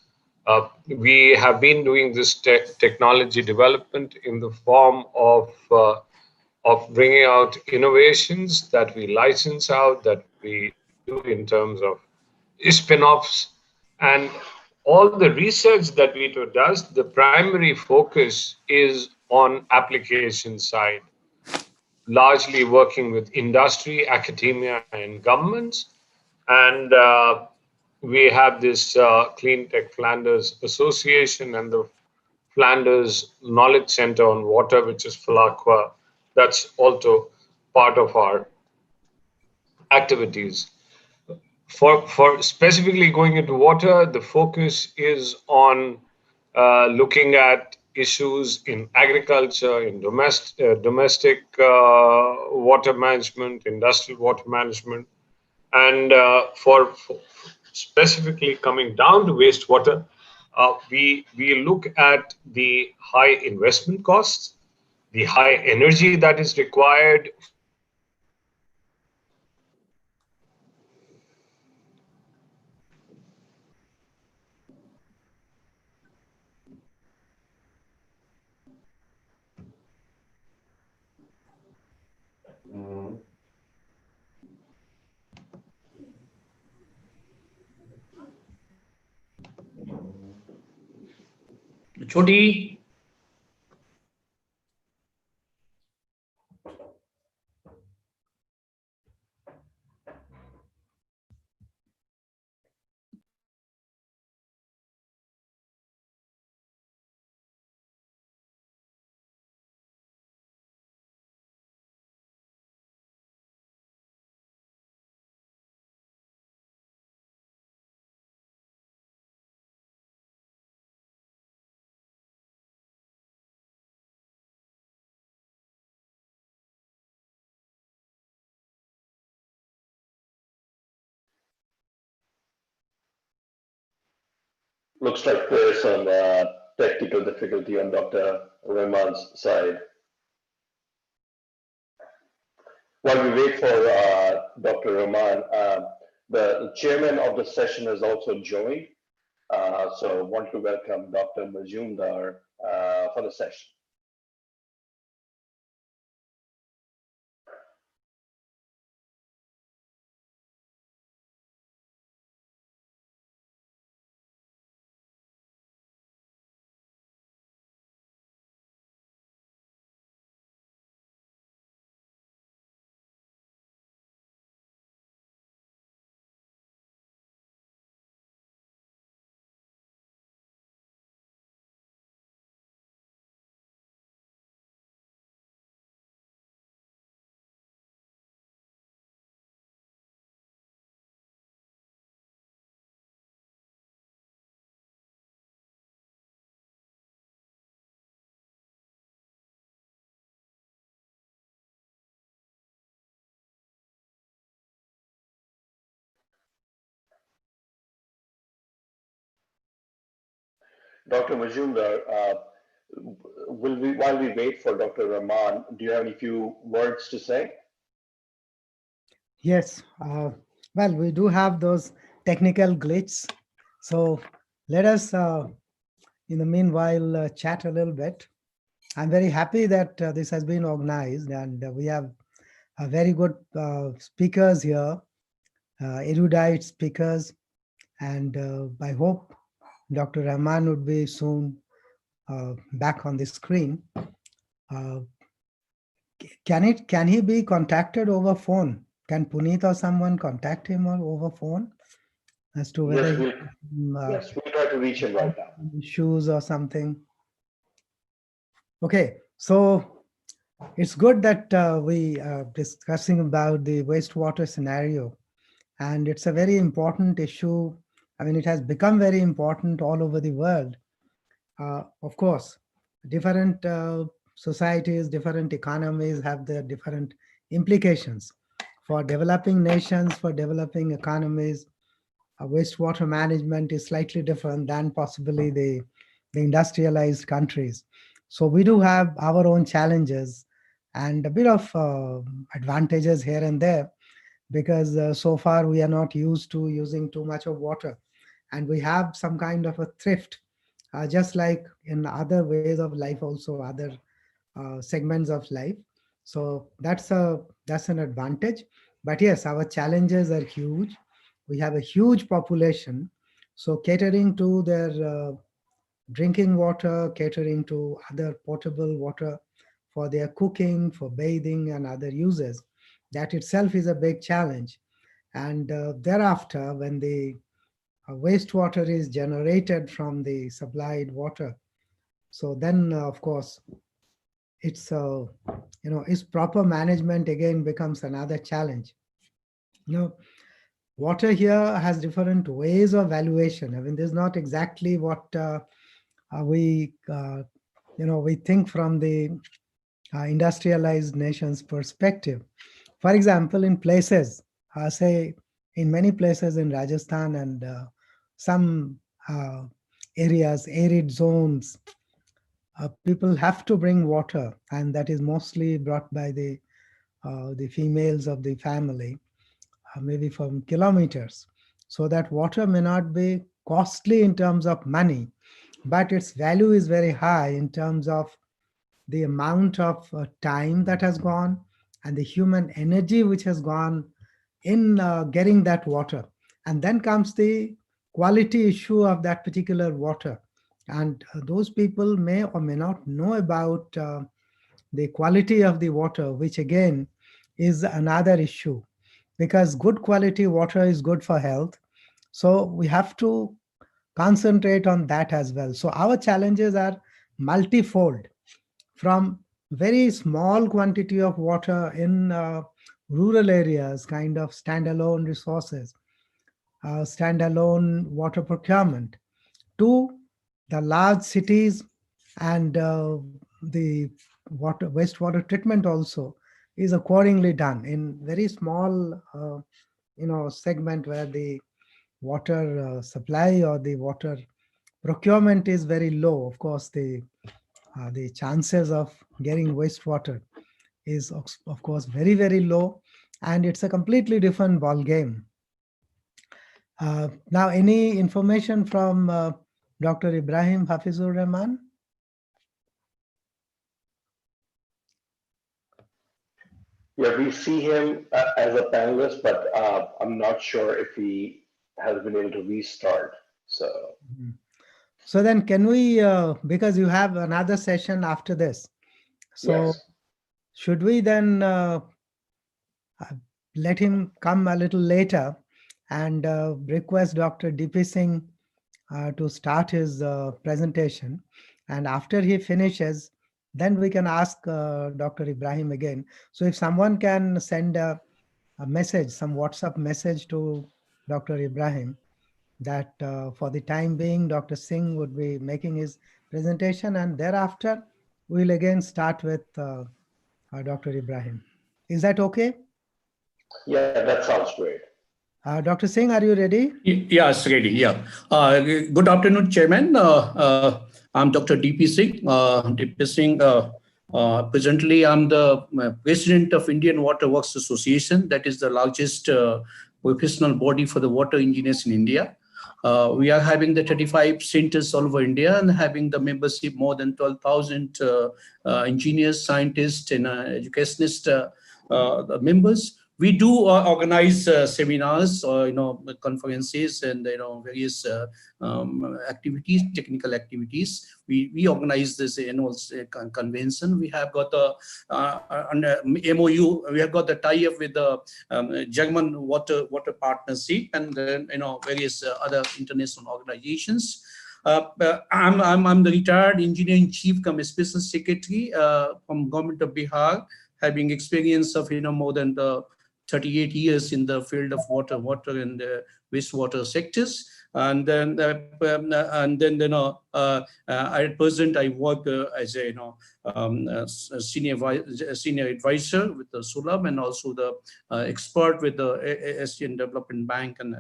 Speaker 9: We have been doing this technology development in the form of bringing out innovations that we license out, that we do in terms of spin-offs, and all the research that Vito does, the primary focus is on application side, largely working with industry, academia, and governments. And we have this Clean Tech Flanders Association and the Flanders Knowledge Center on Water, which is FLAQUA. That's also part of our activities. For specifically going into water, the focus is on looking at issues in agriculture, in domestic water management, industrial water management, and for specifically coming down to wastewater, we look at the high investment costs, the high energy that is required.
Speaker 12: Choti.
Speaker 2: Looks like there's some technical difficulty on Dr. Rahman's side. While we wait for Dr. Rahman, the chairman of the session has also joined. So I want to welcome Dr. Majumdar for the session. Dr. Majumdar, while we wait for Dr. Rahman, do you have any few words to say?
Speaker 14: Yes, well, we do have those technical glitches. So let us, in the meanwhile, chat a little bit. I'm very happy that this has been organized, and we have very good speakers here, erudite speakers, and I hope Dr. Rahman would be soon back on the screen. Can he be contacted over phone? Can Puneet or someone contact him over phone as to whether
Speaker 2: yes, we'll try to reach him right now.
Speaker 14: Issues or something? Okay, so it's good that we are discussing about the wastewater scenario, and it's a very important issue. I mean, it has become very important all over the world. Of course, different societies, different economies have their different implications. For developing nations, for developing economies, wastewater management is slightly different than possibly the industrialized countries. So we do have our own challenges and a bit of advantages here and there, because so far we are not used to using too much of water, and we have some kind of a thrift, just like in other ways of life, also other segments of life. So that's an advantage. But yes, our challenges are huge. We have a huge population, so catering to their drinking water, catering to other potable water for their cooking, for bathing and other uses, that itself is a big challenge. And thereafter, when the wastewater is generated from the supplied water, so then of course its its proper management again becomes another challenge. Water here has different ways of valuation. I mean, there's not exactly what we think from the industrialized nation's perspective. For example, in places, say in many places in Rajasthan and some areas, arid zones, people have to bring water, and that is mostly brought by the females of the family, maybe from kilometers. So that water may not be costly in terms of money, but its value is very high in terms of the amount of time that has gone and the human energy which has gone in getting that water. And then comes the quality issue of that particular water. And those people may or may not know about the quality of the water, which again is another issue, because good quality water is good for health. So we have to concentrate on that as well. So our challenges are multifold, from very small quantity of water in rural areas, kind of standalone resources, standalone water procurement, to the large cities, and the wastewater treatment also is accordingly done in very small segment where the water supply or the water procurement is very low. Of course, the chances of getting wastewater is of course very, very low, and it's a completely different ball game. Now, any information from Dr. Ibrahim Hafizur Rahman?
Speaker 2: Yeah, we see him as a panelist, but I'm not sure if he has been able to restart.
Speaker 14: So then can we, because you have another session after this, so
Speaker 2: yes.
Speaker 14: Should we then let him come a little later and request Dr. DP Singh to start his presentation, and after he finishes, then we can ask Dr. Ibrahim again. So if someone can send a message, some WhatsApp message to Dr. Ibrahim, that for the time being, Dr. Singh would be making his presentation, and thereafter we'll again start with Dr. Ibrahim. Is that okay?
Speaker 2: Yeah, that sounds great.
Speaker 14: Dr. Singh, are you ready?
Speaker 12: Yes, ready. Yeah. Good afternoon, Chairman. I'm Dr. DP Singh. DP Singh. Presently, I'm the president of Indian Water Works Association. That is the largest professional body for the water engineers in India. We are having the 35 centers all over India and having the membership more than 12,000 engineers, scientists, and educationists members. We do organize seminars, conferences, and various activities, technical activities. We organize this annual convention. We have got under MOU. We have got the tie-up with the German Water Partnership, and then various other international organizations. I'm the retired engineer-in-chief cum special secretary from Government of Bihar, having experience of more than 38 years in the field of water and wastewater sectors. And then at present I work as a senior advisor with the Sulab, and also the expert with the Asian Development Bank and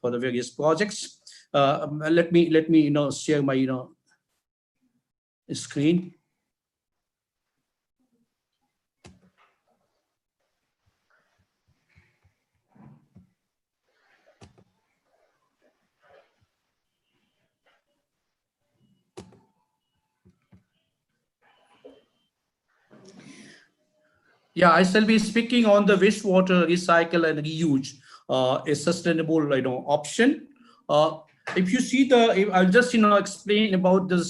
Speaker 12: for the various projects. Let me share my screen. Yeah, I shall be speaking on the wastewater recycle and reuse, a sustainable option. If you see I'll just explain about the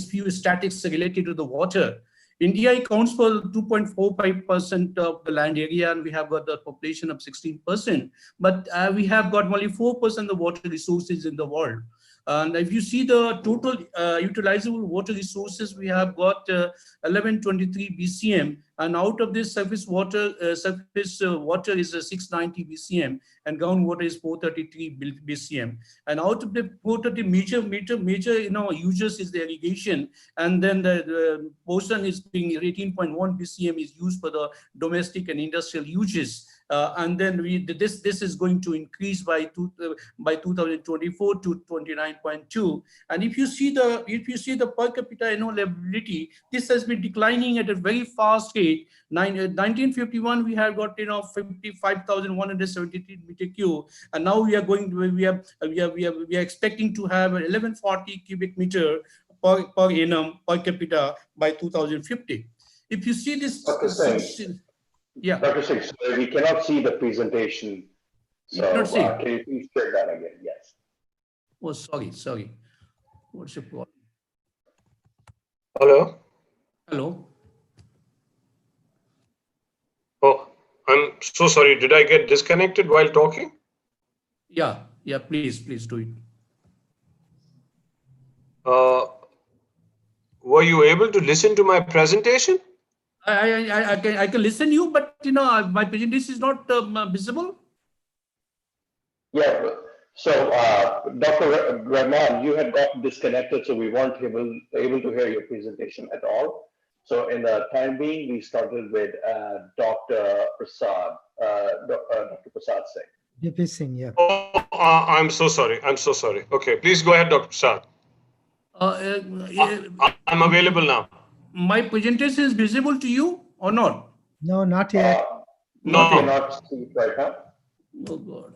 Speaker 12: few statistics related to the water. India accounts for 2.45% of the land area, and we have got the population of 16%. But we have got only 4% of the water resources in the world. And if you see the total utilizable water resources, we have got 1123 BCM, and out of this surface water is 690 BCM, and groundwater is 433 BCM. And out of the 430 major users is the irrigation, and then the portion is being 18.1 BCM is used for the domestic and industrial uses. And then this is going to increase by 2024 to 29.2. And if you see the per capita availability, this has been declining at a very fast rate. 1951 we have got 55,173 meter cube, and now we are expecting to have 1140 cubic meter per annum per capita by 2050. If you see this, yeah.
Speaker 2: Dr. Singh, sorry, we cannot see the presentation. So can you please share that again? Yes.
Speaker 12: Oh, sorry. What's the problem?
Speaker 9: Hello?
Speaker 12: Hello?
Speaker 9: Oh, I'm so sorry. Did I get disconnected while talking?
Speaker 12: Yeah, please do it.
Speaker 9: Were you able to listen to my presentation?
Speaker 12: I can listen to you, but my presentation is not visible.
Speaker 2: Yeah. So, Dr. Rahman, you had got disconnected, so we weren't able to hear your presentation at all. So, in the time being, we started with Dr. Prasad, Dr. Prasad Singh.
Speaker 14: DP Singh, yeah.
Speaker 9: Oh, I'm so sorry. Okay, please go ahead, Dr. Prasad. I'm available now.
Speaker 12: My presentation is visible to you or not?
Speaker 14: No, not yet.
Speaker 2: No, cannot see it right now.
Speaker 12: Oh God.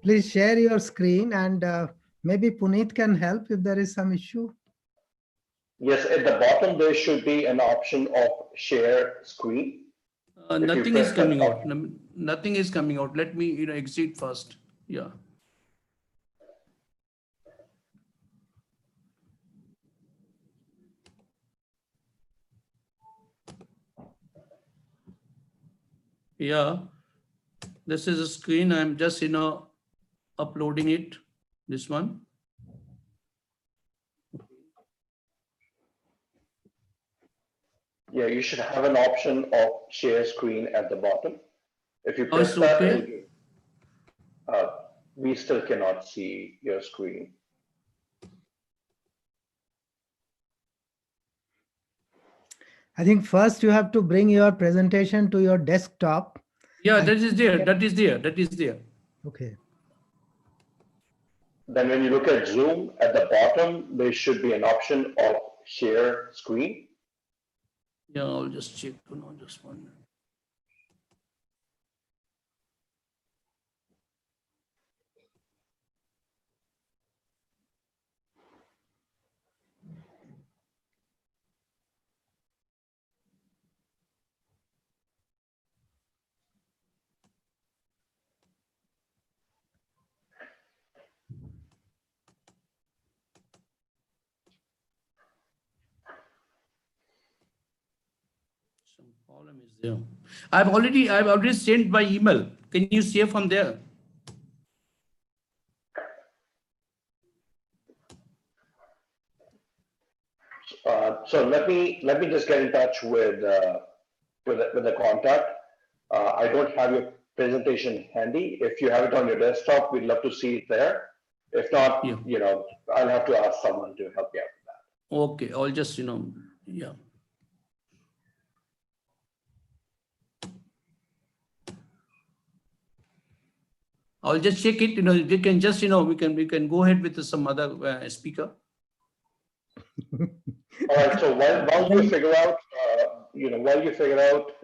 Speaker 14: Please share your screen, and maybe Puneet can help if there is some issue.
Speaker 2: Yes, at the bottom there should be an option of share screen.
Speaker 12: Nothing is coming out. Nothing is coming out. Let me exit first. Yeah. Yeah, this is a screen. I'm just uploading it. This one.
Speaker 2: Yeah, you should have an option of share screen at the bottom. If you press that,
Speaker 12: okay.
Speaker 2: We still cannot see your screen.
Speaker 14: I think first you have to bring your presentation to your desktop.
Speaker 12: Yeah, that is there.
Speaker 14: Okay.
Speaker 2: Then when you look at Zoom, at the bottom, there should be an option of share screen.
Speaker 12: Yeah, I'll just check. Just one minute. Some problem is there. I've already sent by email. Can you see from there?
Speaker 2: So let me just get in touch with the contact. I don't have your presentation handy. If you have it on your desktop, we'd love to see it there. If not,
Speaker 12: Yeah.
Speaker 2: I'll have to ask someone to help you out with that.
Speaker 12: Okay, I'll just, yeah. I'll just check it, we can just, we can go ahead with some other speaker.
Speaker 2: All right, so while you figure out,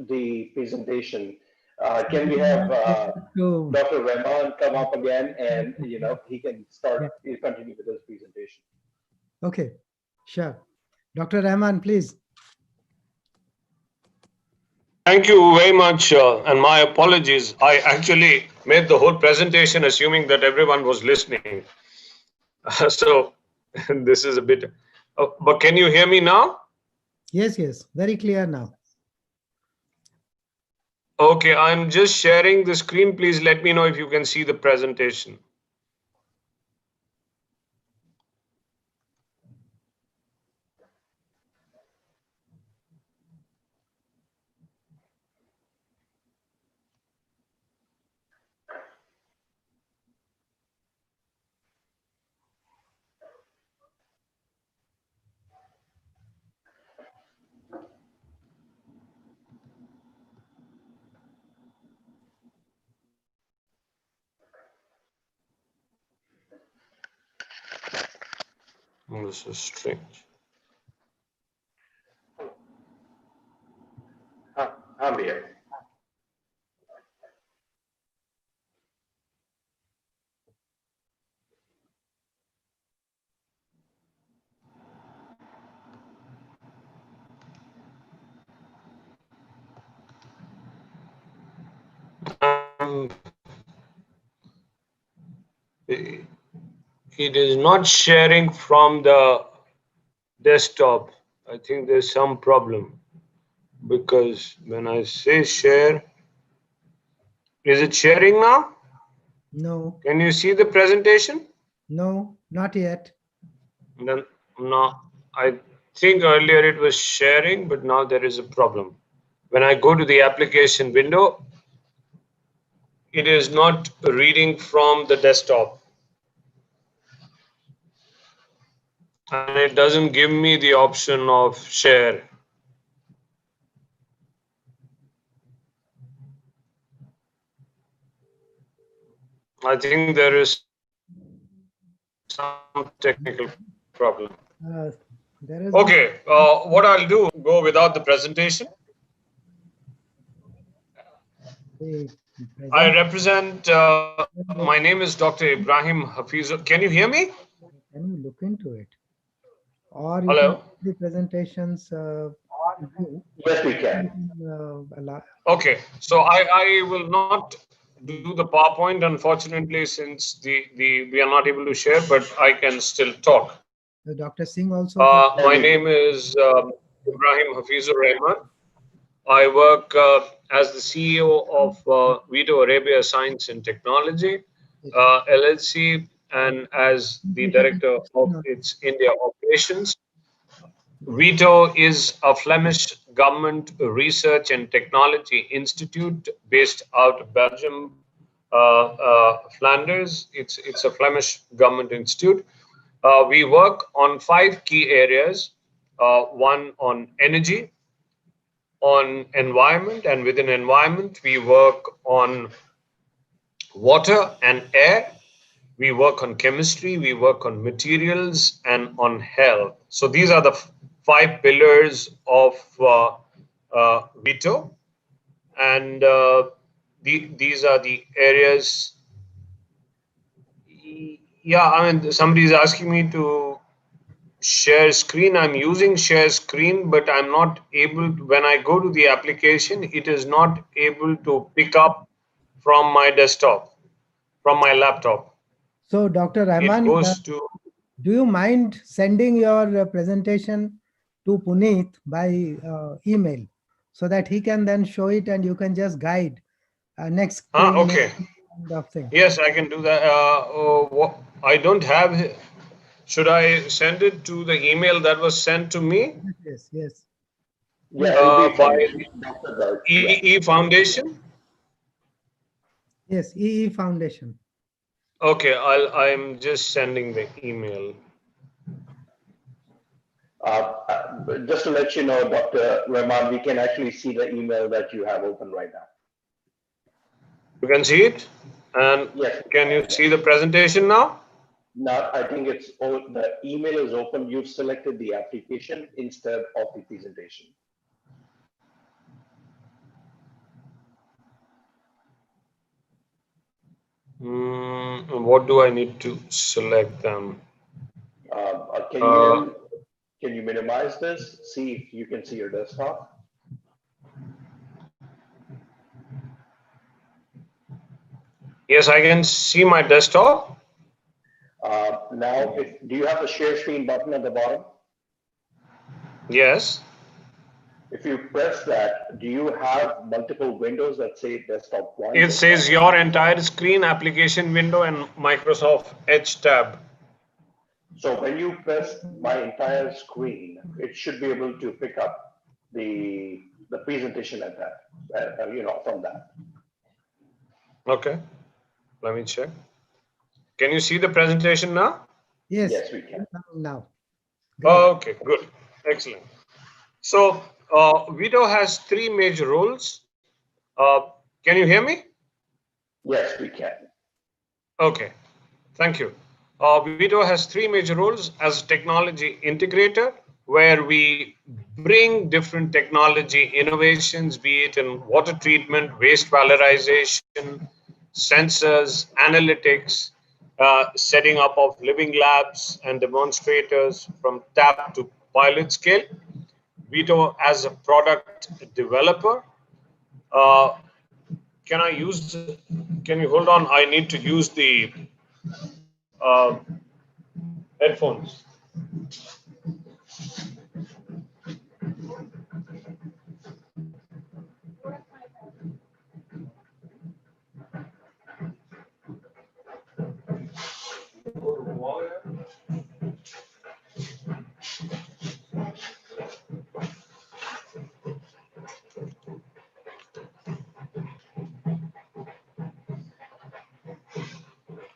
Speaker 2: the presentation, can we have Dr. Rahman come up again and, he can continue with his presentation.
Speaker 14: Okay, sure. Dr. Rahman, please.
Speaker 9: Thank you very much, and my apologies. I actually made the whole presentation assuming that everyone was listening. So this is a bit, but can you hear me now?
Speaker 14: Yes, very clear now.
Speaker 9: Okay, I'm just sharing the screen. Please let me know if you can see the presentation. Oh, this is strange.
Speaker 2: I'm here.
Speaker 9: It is not sharing from the desktop. I think there's some problem because when I say share, is it sharing now?
Speaker 14: No.
Speaker 9: Can you see the presentation?
Speaker 14: No, not yet.
Speaker 9: Then no, I think earlier it was sharing, but now there is a problem. When I go to the application window, it is not reading from the desktop. And it doesn't give me the option of share. I think there is some technical problem. Okay, what I'll do, go without the presentation. I represent, my name is Dr. Ibrahim Hafiz. Can you hear me?
Speaker 14: Can you look into it? Or you
Speaker 9: Hello?
Speaker 14: can the presentations.
Speaker 2: Yes, we can.
Speaker 9: Okay, so I will not do the PowerPoint, unfortunately, since we are not able to share, but I can still talk.
Speaker 14: Dr. Singh also.
Speaker 9: My name is Ibrahim Hafizur Rahman. I work as the CEO of Vito Arabia Science and Technology, LLC, and as the director of its India operations. Vito is a Flemish government research and technology institute based out of Belgium, Flanders. It's a Flemish government institute. We work on 5 key areas. One on energy, on environment, and within environment, we work on water and air. We work on chemistry, we work on materials, and on health. So these are the 5 pillars of Vito, and these are the areas. Yeah, I mean, somebody is asking me to share screen. I'm using share screen, but I'm not able to, when I go to the application, it is not able to pick up from my desktop, from my laptop.
Speaker 14: So, Dr. Rahman, do you mind sending your presentation to Puneet by email so that he can then show it and you can just guide next
Speaker 9: okay.
Speaker 14: kind of thing?
Speaker 9: Yes, I can do that. I don't have. Should I send it to the email that was sent to me?
Speaker 14: Yes.
Speaker 9: By EE Foundation?
Speaker 14: Yes, EE Foundation.
Speaker 9: Okay, I'm just sending the email.
Speaker 2: Just to let you know, Dr. Rahman, we can actually see the email that you have open right now.
Speaker 9: You can see it? And
Speaker 2: yes,
Speaker 9: can you see the presentation now?
Speaker 2: Now, I think it's the email is open. You've selected the application instead of the presentation.
Speaker 9: What do I need to select them?
Speaker 2: Can you minimize this? See if you can see your desktop.
Speaker 9: Yes, I can see my desktop.
Speaker 2: Now, do you have the share screen button at the bottom?
Speaker 9: Yes.
Speaker 2: If you press that, do you have multiple windows that say desktop 1?
Speaker 9: It says your entire screen, application window, and Microsoft Edge tab.
Speaker 2: So when you press my entire screen, it should be able to pick up the presentation at that, from that.
Speaker 9: Okay, let me check. Can you see the presentation now?
Speaker 14: Yes.
Speaker 2: Yes, we can.
Speaker 14: Now.
Speaker 9: Okay, good. Excellent. So Vito has 3 major roles. Can you hear me?
Speaker 2: Yes, we can.
Speaker 9: Okay, thank you. Vito has 3 major roles as a technology integrator, where we bring different technology innovations, be it in water treatment, waste valorization, sensors, analytics, setting up of living labs and demonstrators from tap to pilot scale. Vito as a product developer. Can you hold on? I need to use the headphones.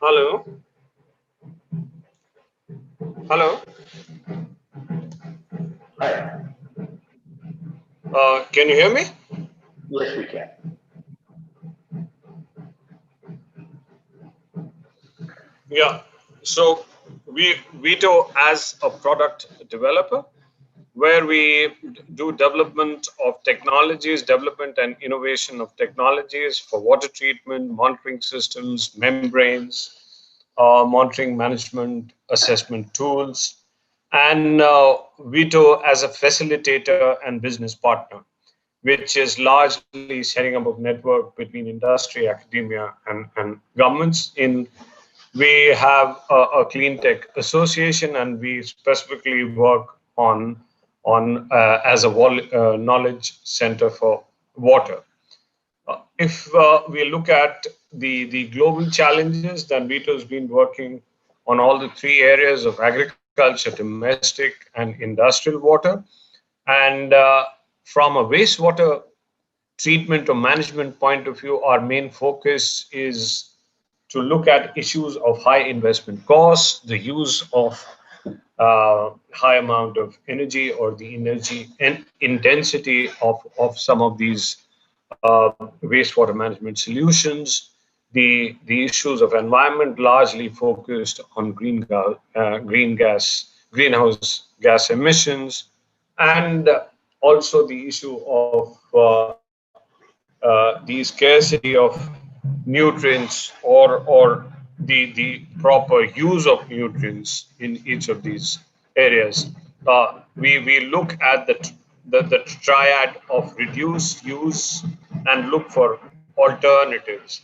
Speaker 9: Hello? Hello?
Speaker 2: Hi.
Speaker 9: Can you hear me?
Speaker 2: Yes, we can.
Speaker 9: Yeah. So Vito as a product developer, where we do development of technologies, development and innovation of technologies for water treatment, monitoring systems, membranes, monitoring management, assessment tools, and Vito as a facilitator and business partner, which is largely setting up a network between industry, academia, and governments. We have a clean tech association, and we specifically work on as a knowledge center for water. If we look at the global challenges, then Vito has been working on all the 3 areas of agriculture, domestic, and industrial water. And from a wastewater treatment or management point of view, our main focus is to look at issues of high investment costs, the use of high amount of energy, or the energy and intensity of some of these wastewater management solutions, the issues of environment, largely focused on greenhouse gas emissions, and also the issue of the scarcity of nutrients, or the proper use of nutrients in each of these areas. We look at the triad of reduce, use, and look for alternatives.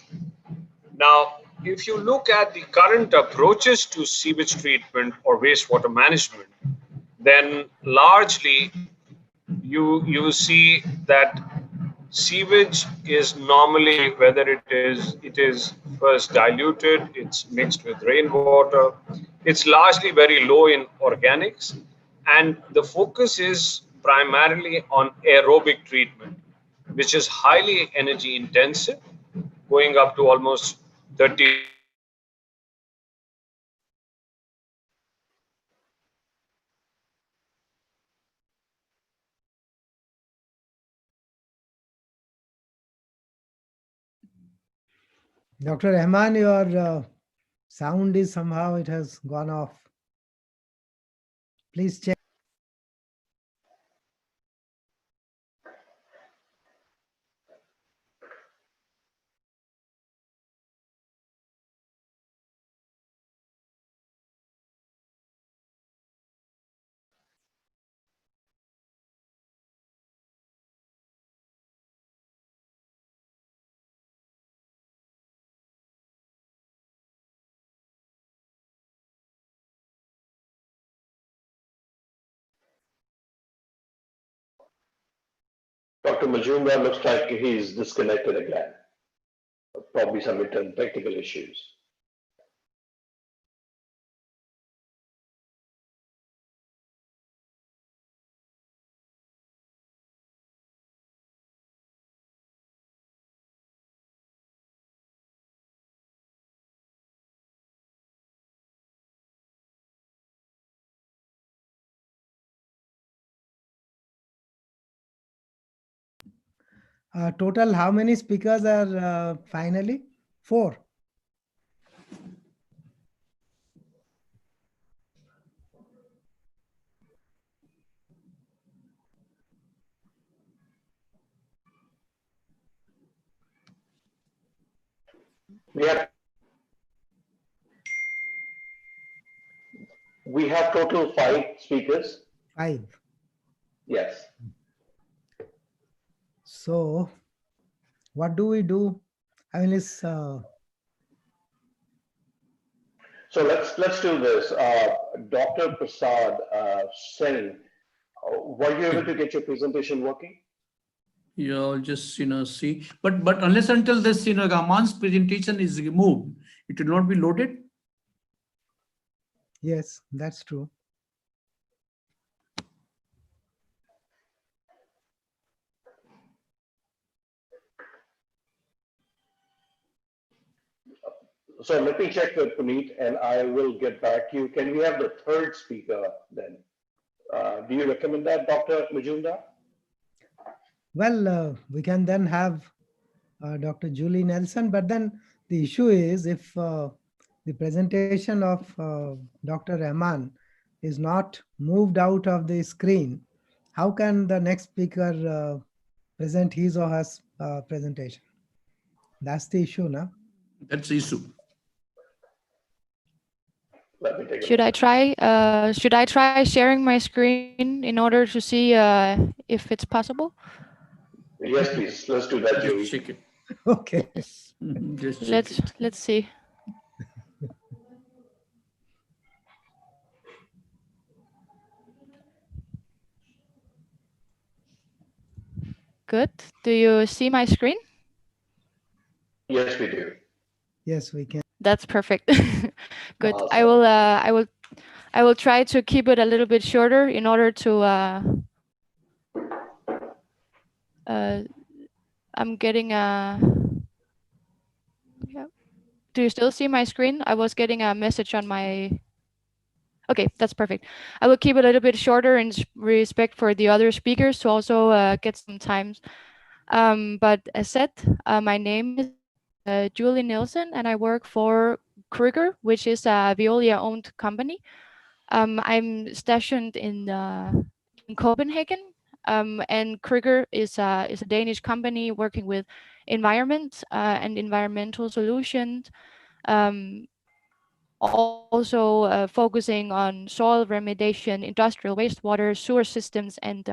Speaker 9: Now, if you look at the current approaches to sewage treatment or wastewater management, then largely you see that sewage is normally, whether it is first diluted, it's mixed with rainwater, it's largely very low in organics, and the focus is primarily on aerobic treatment, which is highly energy intensive, going up to almost 30
Speaker 14: Dr. Rahman, your sound is somehow it has gone off. Please check.
Speaker 2: Dr. Majumdar looks like he's disconnected again. Probably some internal technical issues.
Speaker 14: Total, how many speakers are finally? 4.
Speaker 2: We have total 5 speakers.
Speaker 14: 5.
Speaker 2: Yes.
Speaker 14: So, what do we do? I mean, it's
Speaker 2: So let's do this. Dr. Prasad Singh, were you able to get your presentation working?
Speaker 12: Yeah, I'll just see. But unless until this Raman's presentation is removed, it will not be loaded.
Speaker 14: yes, that's true.
Speaker 2: So let me check with Puneet and I will get back to you. Can we have the third speaker then? Do you recommend that, Dr. Majumdar?
Speaker 14: Well, we can then have Dr. Julie Nelson, but then the issue is if the presentation of Dr. Rahman is not moved out of the screen, how can the next speaker present his or her presentation? That's the issue now.
Speaker 12: That's the issue.
Speaker 2: Let me take
Speaker 13: Should I try sharing my screen in order to see if it's possible?
Speaker 2: Yes, please. Let's do that, Julie.
Speaker 12: Check it.
Speaker 14: Okay.
Speaker 12: Just check
Speaker 13: Let's see. Good. Do you see my screen?
Speaker 2: Yes, we do.
Speaker 14: Yes, we can.
Speaker 13: That's perfect. Good.
Speaker 2: Awesome.
Speaker 13: I will try to keep it a little bit shorter in order to I'm getting a yeah. Do you still see my screen? I was getting a message on my Okay, that's perfect. I will keep it a little bit shorter in respect for the other speakers to also get some times. But as said, my name is Julie Nielsen, and I work for Krüger, which is a Veolia-owned company. I'm stationed in Copenhagen, and Krüger is a Danish company working with environment and environmental solutions. Also focusing on soil remediation, industrial wastewater, sewer systems, and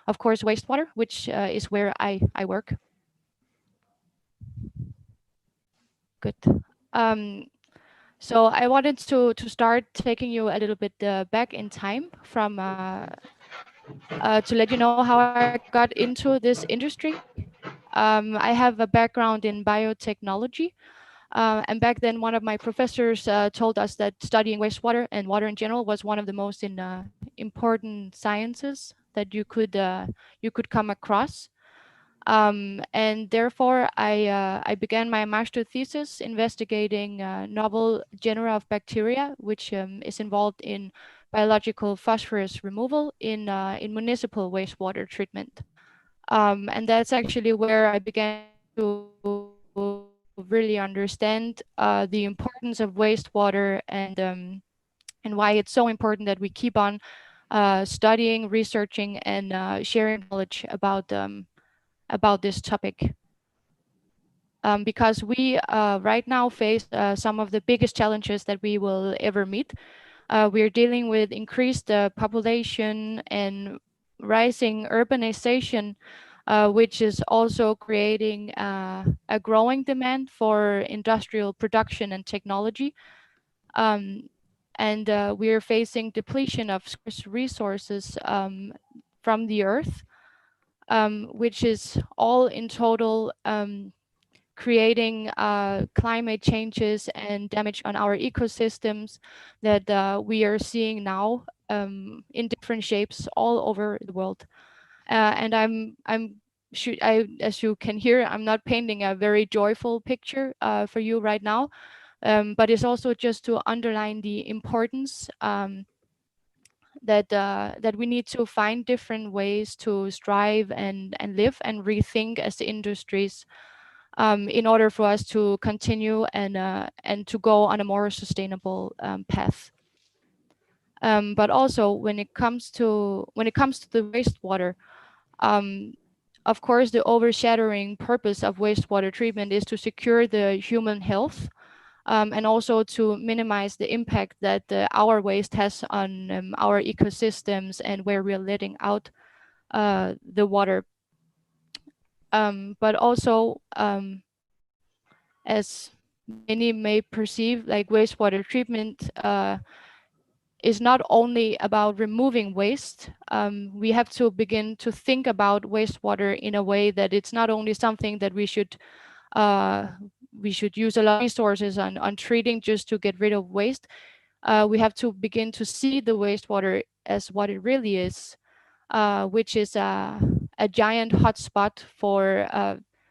Speaker 13: of course wastewater, which is where I work. Good. So I wanted to start taking you a little bit back in time from to let you know how I got into this industry. I have a background in biotechnology. And back then, one of my professors told us that studying wastewater and water in general was one of the most important sciences that you could come across. And therefore, I began my master thesis investigating novel genera of bacteria, which is involved in biological phosphorus removal in municipal wastewater treatment. And that's actually where I began to really understand the importance of wastewater and why it's so important that we keep on studying, researching, and sharing knowledge about this topic. Because we right now face some of the biggest challenges that we will ever meet. We're dealing with increased population and rising urbanization, which is also creating a growing demand for industrial production and technology. And we're facing depletion of scarce resources from the earth, which is all in total creating climate changes and damage on our ecosystems that we are seeing now in different shapes all over the world. And as you can hear, I'm not painting a very joyful picture for you right now, but it's also just to underline the importance that we need to find different ways to strive and live and rethink as industries in order for us to continue and to go on a more sustainable path. But also when it comes to the wastewater, of course, the overshadowing purpose of wastewater treatment is to secure the human health and also to minimize the impact that our waste has on our ecosystems and where we're letting out the water. But also, as many may perceive, like wastewater treatment is not only about removing waste. We have to begin to think about wastewater in a way that it's not only something that we should use a lot of resources on treating just to get rid of waste. We have to begin to see the wastewater as what it really is, which is a giant hotspot for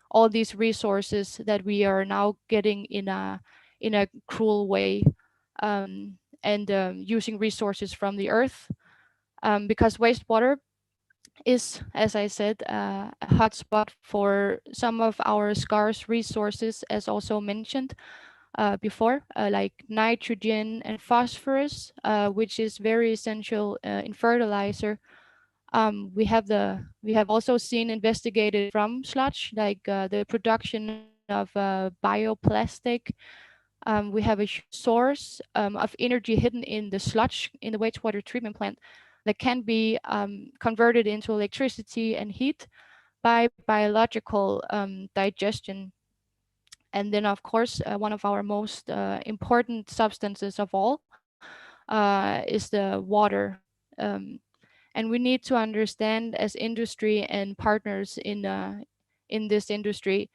Speaker 13: all these resources that we are now getting in a cruel way, and using resources from the earth, because wastewater is, as I said, a hotspot for some of our scarce resources, as also mentioned before, like nitrogen and phosphorus, which is very essential in fertilizer. We have also seen investigated from sludge, like the production of bioplastic. We have a source of energy hidden in the sludge in the wastewater treatment plant that can be converted into electricity and heat by biological digestion. And then, of course, one of our most important substances of all is the water. And we need to understand as industry and partners in this industry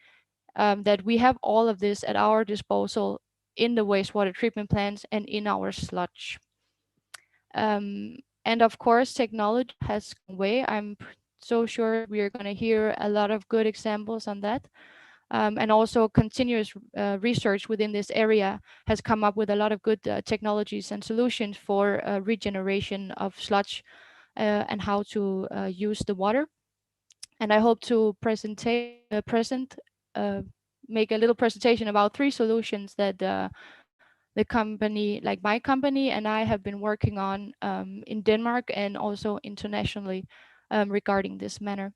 Speaker 13: that we have all of this at our disposal in the wastewater treatment plants and in our sludge. And of course, technology has come a way. I'm so sure we are going to hear a lot of good examples on that. And also continuous research within this area has come up with a lot of good technologies and solutions for regeneration of sludge and how to use the water. And I hope to make a little presentation about 3 solutions that the company, like my company and I, have been working on in Denmark and also internationally regarding this matter.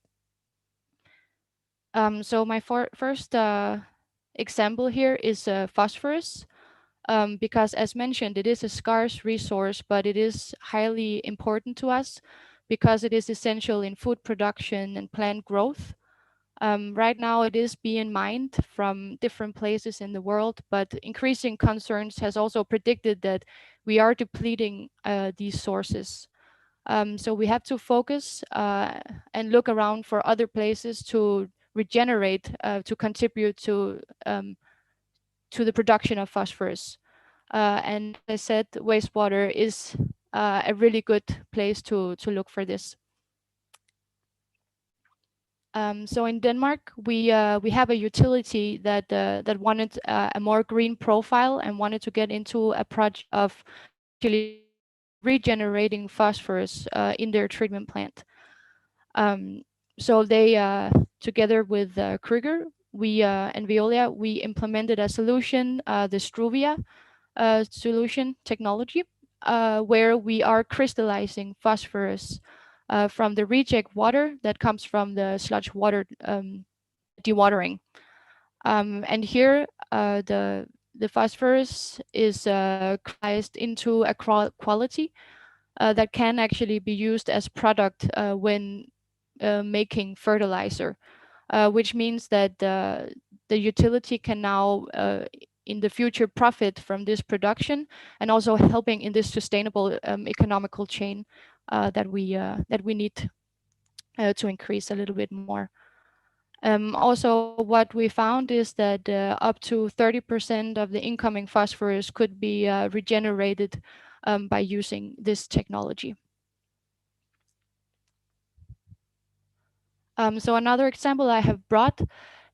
Speaker 13: So my first example here is phosphorus, because as mentioned, it is a scarce resource, but it is highly important to us because it is essential in food production and plant growth. Right now, it is being mined from different places in the world, but increasing concerns has also predicted that we are depleting these sources. So we have to focus and look around for other places to regenerate, to contribute to the production of phosphorus. And as I said, wastewater is a really good place to look for this. So in Denmark, we have a utility that wanted a more green profile and wanted to get into a project of actually regenerating phosphorus in their treatment plant. So they, together with Kruger, and Veolia, we implemented a solution, the Struvia solution technology, where we are crystallizing phosphorus from the reject water that comes from the sludge water dewatering. And here the phosphorus is crystallized into a quality that can actually be used as product when making fertilizer, which means that the utility can now in the future profit from this production, and also helping in this sustainable economical chain that we need to increase a little bit more. Also, what we found is that up to 30% of the incoming phosphorus could be regenerated by using this technology. So another example I have brought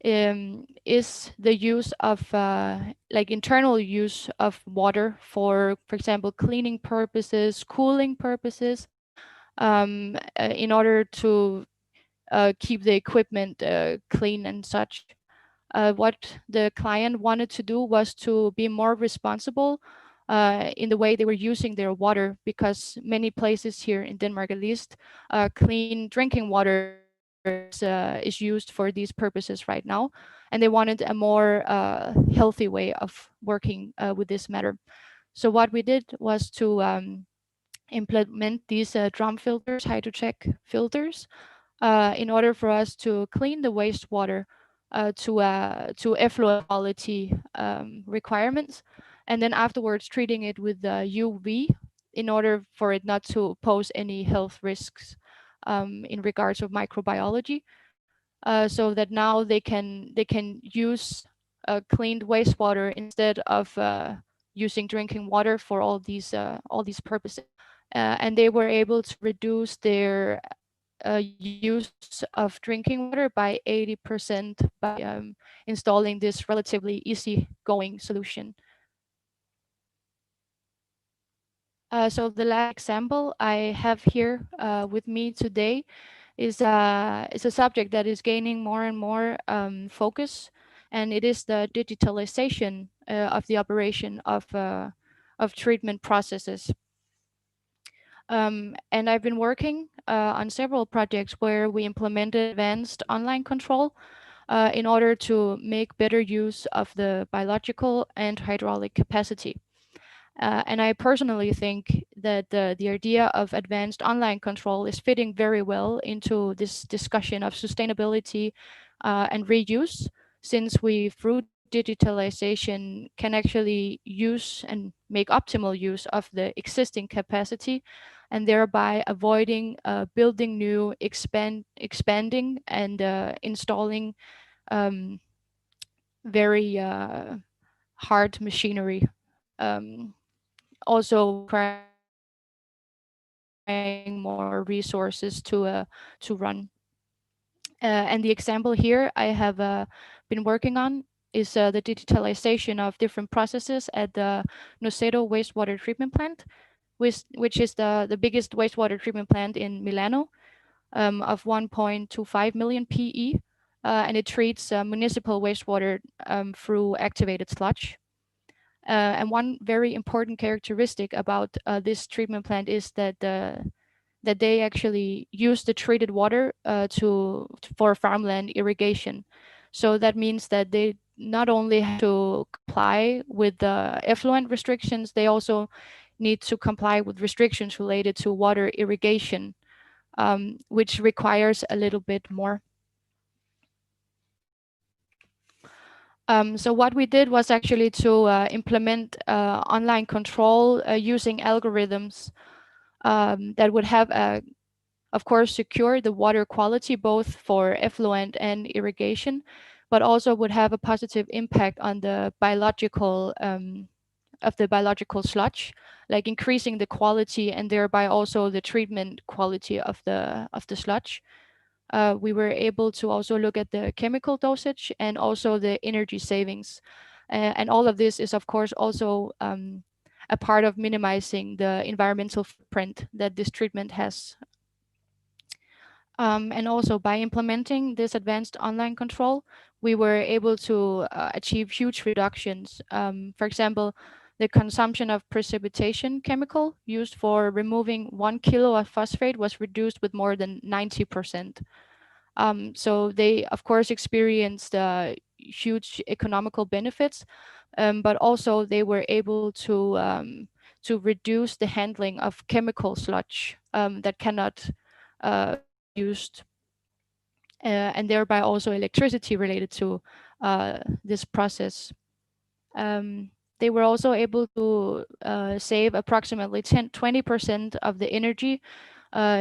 Speaker 13: is the use of like internal use of water for example, cleaning purposes, cooling purposes, in order to keep the equipment clean and such. What the client wanted to do was to be more responsible in the way they were using their water, because many places here in Denmark, at least, clean drinking water is used for these purposes right now, and they wanted a more healthy way of working with this matter. So what we did was to implement these drum filters, hydrocheck filters, in order for us to clean the wastewater to effluent quality requirements, and then afterwards treating it with UV in order for it not to pose any health risks in regards of microbiology, so that now they can use cleaned wastewater instead of using drinking water for all these purposes, and they were able to reduce their use of drinking water by 80% by installing this relatively easy-going solution. So the last example I have here with me today is a subject that is gaining more and more focus, and it is the digitalization of the operation of treatment processes. And I've been working on several projects where we implemented advanced online control in order to make better use of the biological and hydraulic capacity. And I personally think that the idea of advanced online control is fitting very well into this discussion of sustainability and reuse, since we, through digitalization, can actually use and make optimal use of the existing capacity, and thereby avoiding building new, expanding, and installing very hard machinery. Also requiring more resources to run. And the example here I have been working on is the digitalization of different processes at the Noceto wastewater treatment plant, which is the biggest wastewater treatment plant in Milano, of 1.25 million PE, and it treats municipal wastewater through activated sludge. And one very important characteristic about this treatment plant is that that they actually use the treated water for farmland irrigation. So that means that they not only have to comply with the effluent restrictions, they also need to comply with restrictions related to water irrigation, which requires a little bit more. So what we did was actually to implement online control using algorithms that would have, of course, secure the water quality both for effluent and irrigation, but also would have a positive impact on the biological sludge, like increasing the quality and thereby also the treatment quality of the sludge. We were able to also look at the chemical dosage and also the energy savings. And all of this is, of course, also a part of minimizing the environmental footprint that this treatment has. And also by implementing this advanced online control, we were able to achieve huge reductions. For example, the consumption of precipitation chemical used for removing 1 kilo of phosphate was reduced with more than 90%. So they, of course, experienced huge economical benefits, but also they were able to reduce the handling of chemical sludge that cannot be used, and thereby also electricity related to this process. They were also able to save approximately 20% of the energy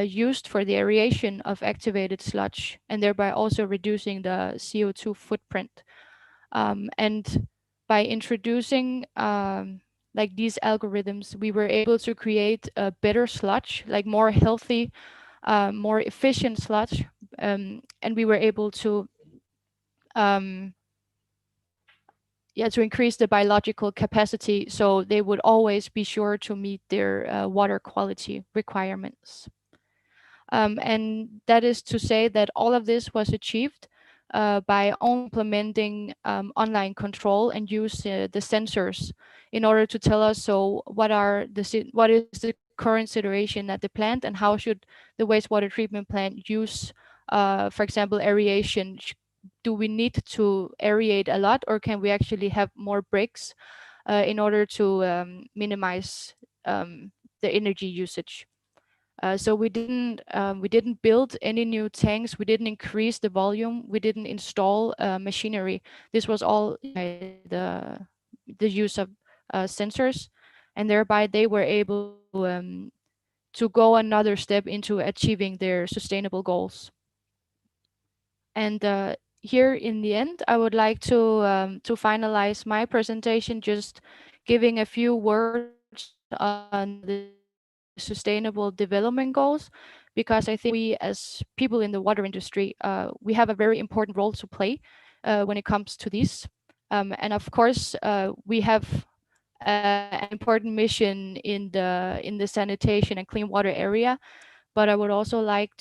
Speaker 13: used for the aeration of activated sludge, and thereby also reducing the CO2 footprint. And by introducing like these algorithms, we were able to create a better sludge, like more healthy, more efficient sludge, and we were able to to increase the biological capacity, so they would always be sure to meet their water quality requirements. And that is to say that all of this was achieved by implementing online control and use the sensors in order to tell us what is the current situation at the plant, and how should the wastewater treatment plant use, for example, aeration. Do we need to aerate a lot, or can we actually have more breaks in order to minimize the energy usage? So we didn't build any new tanks. We didn't increase the volume. We didn't install machinery. This was all by the use of sensors, and thereby they were able to go another step into achieving their sustainable goals. And here in the end, I would like to finalize my presentation, just giving a few words on the Sustainable Development Goals, because I think we as people in the water industry, we have a very important role to play when it comes to these. And of course, we have an important mission in the sanitation and clean water area, but I would also like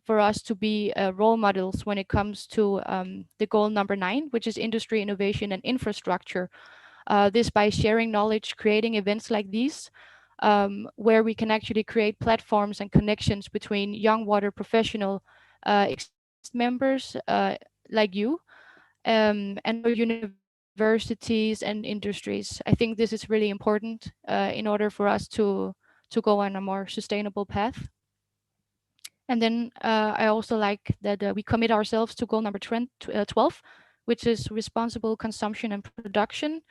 Speaker 13: for us to be role models when it comes to the goal number 9, which is industry, innovation, and infrastructure. This by sharing knowledge, creating events like these, where we can actually create platforms and connections between young water professional members like you, and universities and industries. I think this is really important in order for us to go on a more sustainable path. And then I also like that we commit ourselves to goal number 12, which is responsible consumption and production.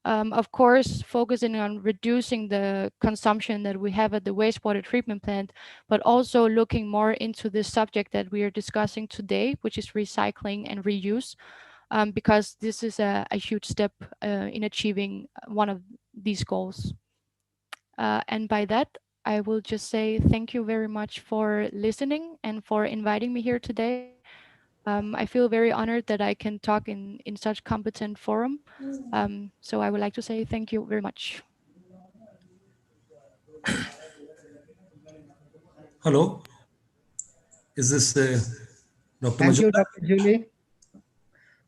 Speaker 13: Of course, focusing on reducing the consumption that we have at the wastewater treatment plant, but also looking more into the subject that we are discussing today, which is recycling and reuse, because this is a huge step in achieving one of these goals. And by that, I will just say thank you very much for listening and for inviting me here today. I feel very honored that I can talk in such competent forum. So I would like to say thank you very much.
Speaker 7: Hello. Is this Dr.
Speaker 14: Thank you,
Speaker 7: Majumdar?
Speaker 14: Dr. Julie.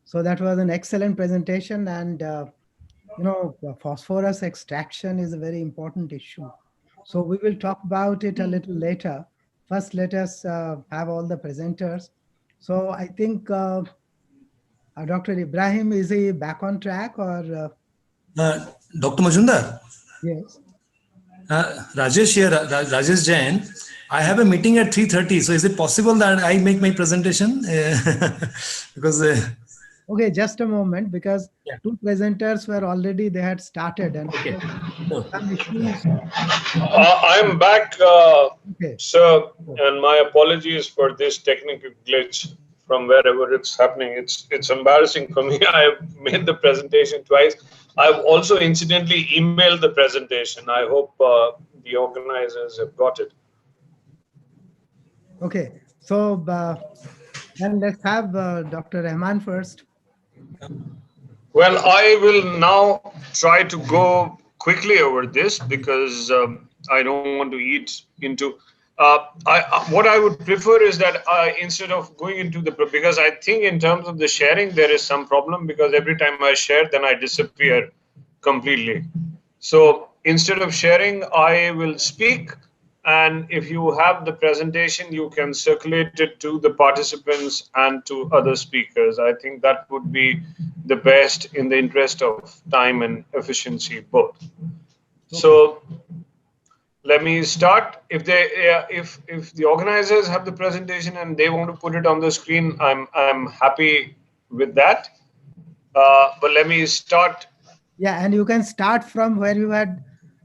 Speaker 14: So that was an excellent presentation, and phosphorus extraction is a very important issue. So we will talk about it a little later. First, let us have all the presenters. So I think Dr. Ibrahim, is he back on track, or?
Speaker 7: Dr. Majumdar?
Speaker 14: Yes.
Speaker 7: Rajesh here, Rajesh Jain. I have a meeting at 3:30. So is it possible that I make my presentation? Because
Speaker 14: okay, just a moment, because two presenters were already, they had started, and some issues.
Speaker 9: I'm back, sir, and my apologies for this technical glitch from wherever it's happening. It's embarrassing for me. I've made the presentation twice. I've also incidentally emailed the presentation. I hope the organizers have got it.
Speaker 14: Okay, so then let's have Dr. Rahman first.
Speaker 9: Well, I will now try to go quickly over this because I don't want to eat into. What I would prefer is that instead of going into the, because I think in terms of the sharing, there is some problem, because every time I share, then I disappear completely. So instead of sharing, I will speak. And if you have the presentation, you can circulate it to the participants and to other speakers. I think that would be the best in the interest of time and efficiency both. So let me start. If the organizers have the presentation and they want to put it on the screen, I'm happy with that. But let me start.
Speaker 14: Yeah, and you can start from where you had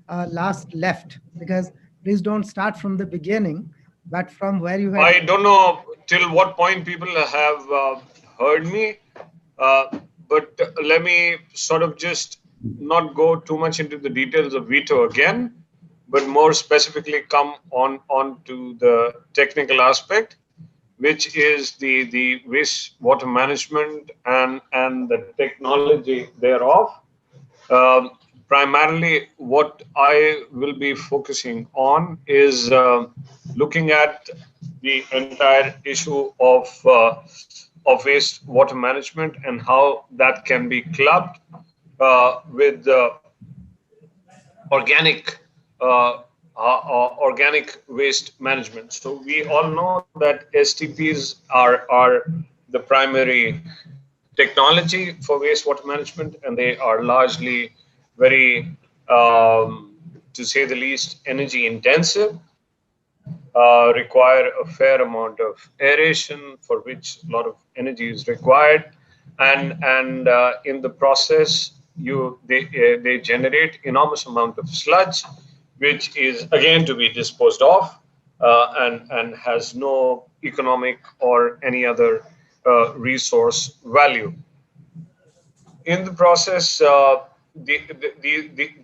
Speaker 14: last left, because please don't start from the beginning, but from where you had.
Speaker 9: I don't know till what point people have heard me, but let me sort of just not go too much into the details of veto again, but more specifically come on to the technical aspect, which is the wastewater management and the technology thereof. Primarily, what I will be focusing on is looking at the entire issue of wastewater management and how that can be clubbed with organic organic waste management. So we all know that STPs are the primary technology for wastewater management, and they are largely very, to say the least, energy intensive, require a fair amount of aeration, for which a lot of energy is required, and in the process, they generate enormous amount of sludge, which is again to be disposed of, and has no economic or any other resource value. In the process,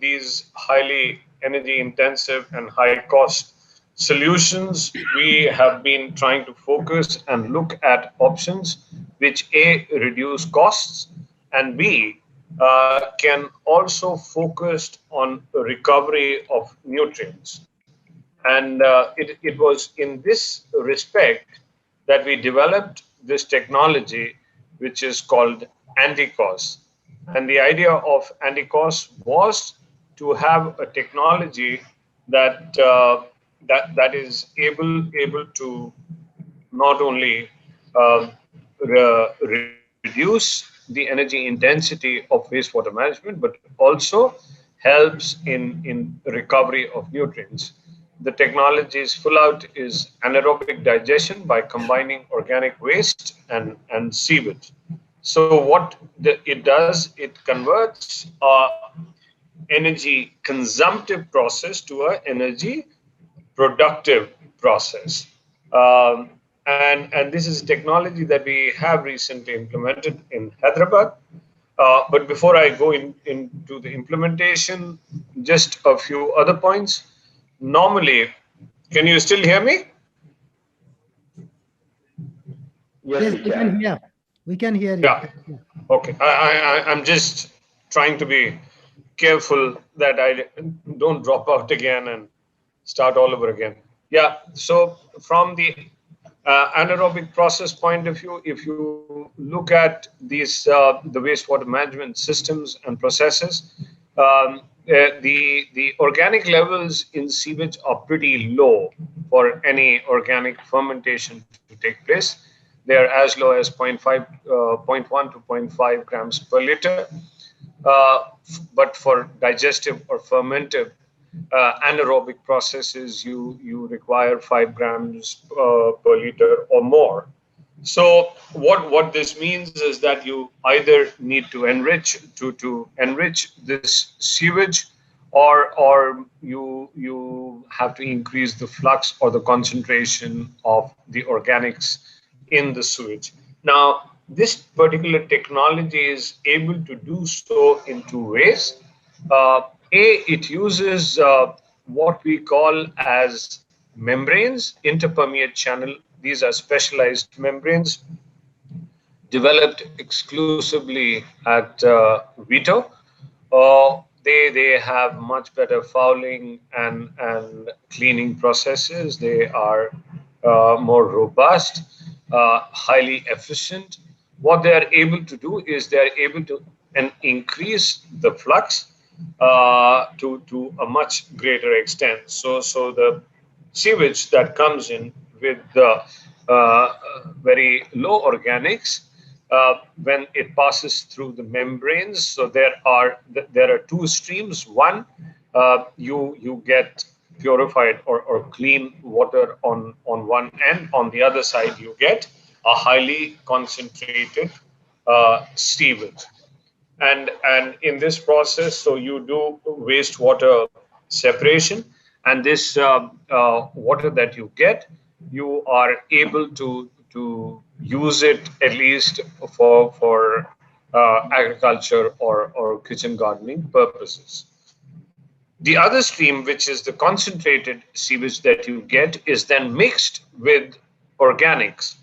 Speaker 9: these highly energy intensive and high cost solutions, we have been trying to focus and look at options which A, reduce costs, and B, can also focus on recovery of nutrients. And it was in this respect that we developed this technology, which is called anti-cause. And the idea of anti-cause was to have a technology that that is able to not only reduce the energy intensity of wastewater management, but also helps in recovery of nutrients. The technology's full out is anaerobic digestion by combining organic waste and sewage. So what it does, it converts a energy consumptive process to an energy productive process. And this is technology that we have recently implemented in Hyderabad. But before I go into the implementation, just a few other points. Normally, can you still hear me?
Speaker 2: Yes, we can.
Speaker 14: Yeah, we can hear you.
Speaker 9: Yeah. Okay. I'm just trying to be careful that I don't drop out again and start all over again. Yeah. So from the anaerobic process point of view, if you look at these the wastewater management systems and processes, the organic levels in sewage are pretty low for any organic fermentation to take place. They are as low as 0.1 to 0.5 grams per liter. But for digestive or fermentive anaerobic processes, you require 5 grams per liter or more. So what this means is that you either need to enrich this sewage, or you have to increase the flux or the concentration of the organics in the sewage. Now, this particular technology is able to do so in two ways. It uses what we call as membranes, interpermeate channel. These are specialized membranes developed exclusively at Vito. They have much better fouling and cleaning processes. They are more robust, highly efficient. What they are able to do is they are able to increase the flux to a much greater extent. So the sewage that comes in with the very low organics, when it passes through the membranes. So there are two streams. One, you get purified or clean water on one end. On the other side, you get a highly concentrated sewage. And in this process, so you do wastewater separation, and this water that you get, you are able to use it at least for agriculture or kitchen gardening purposes. The other stream, which is the concentrated sewage that you get, is then mixed with organics.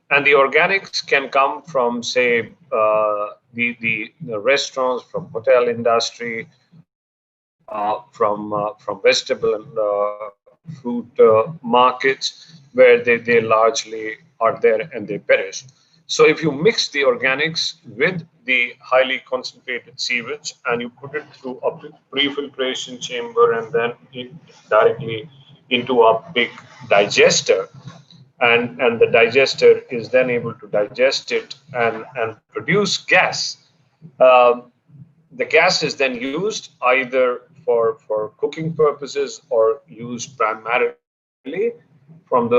Speaker 9: And the organics can come from, say, the restaurants, from hotel industry, from vegetable and fruit markets, where they largely are there and they perish. So if you mix the organics with the highly concentrated sewage and you put it through a pre-filtration chamber and then directly into a big digester, and the digester is then able to digest it and produce gas. The gas is then used either for cooking purposes or used primarily from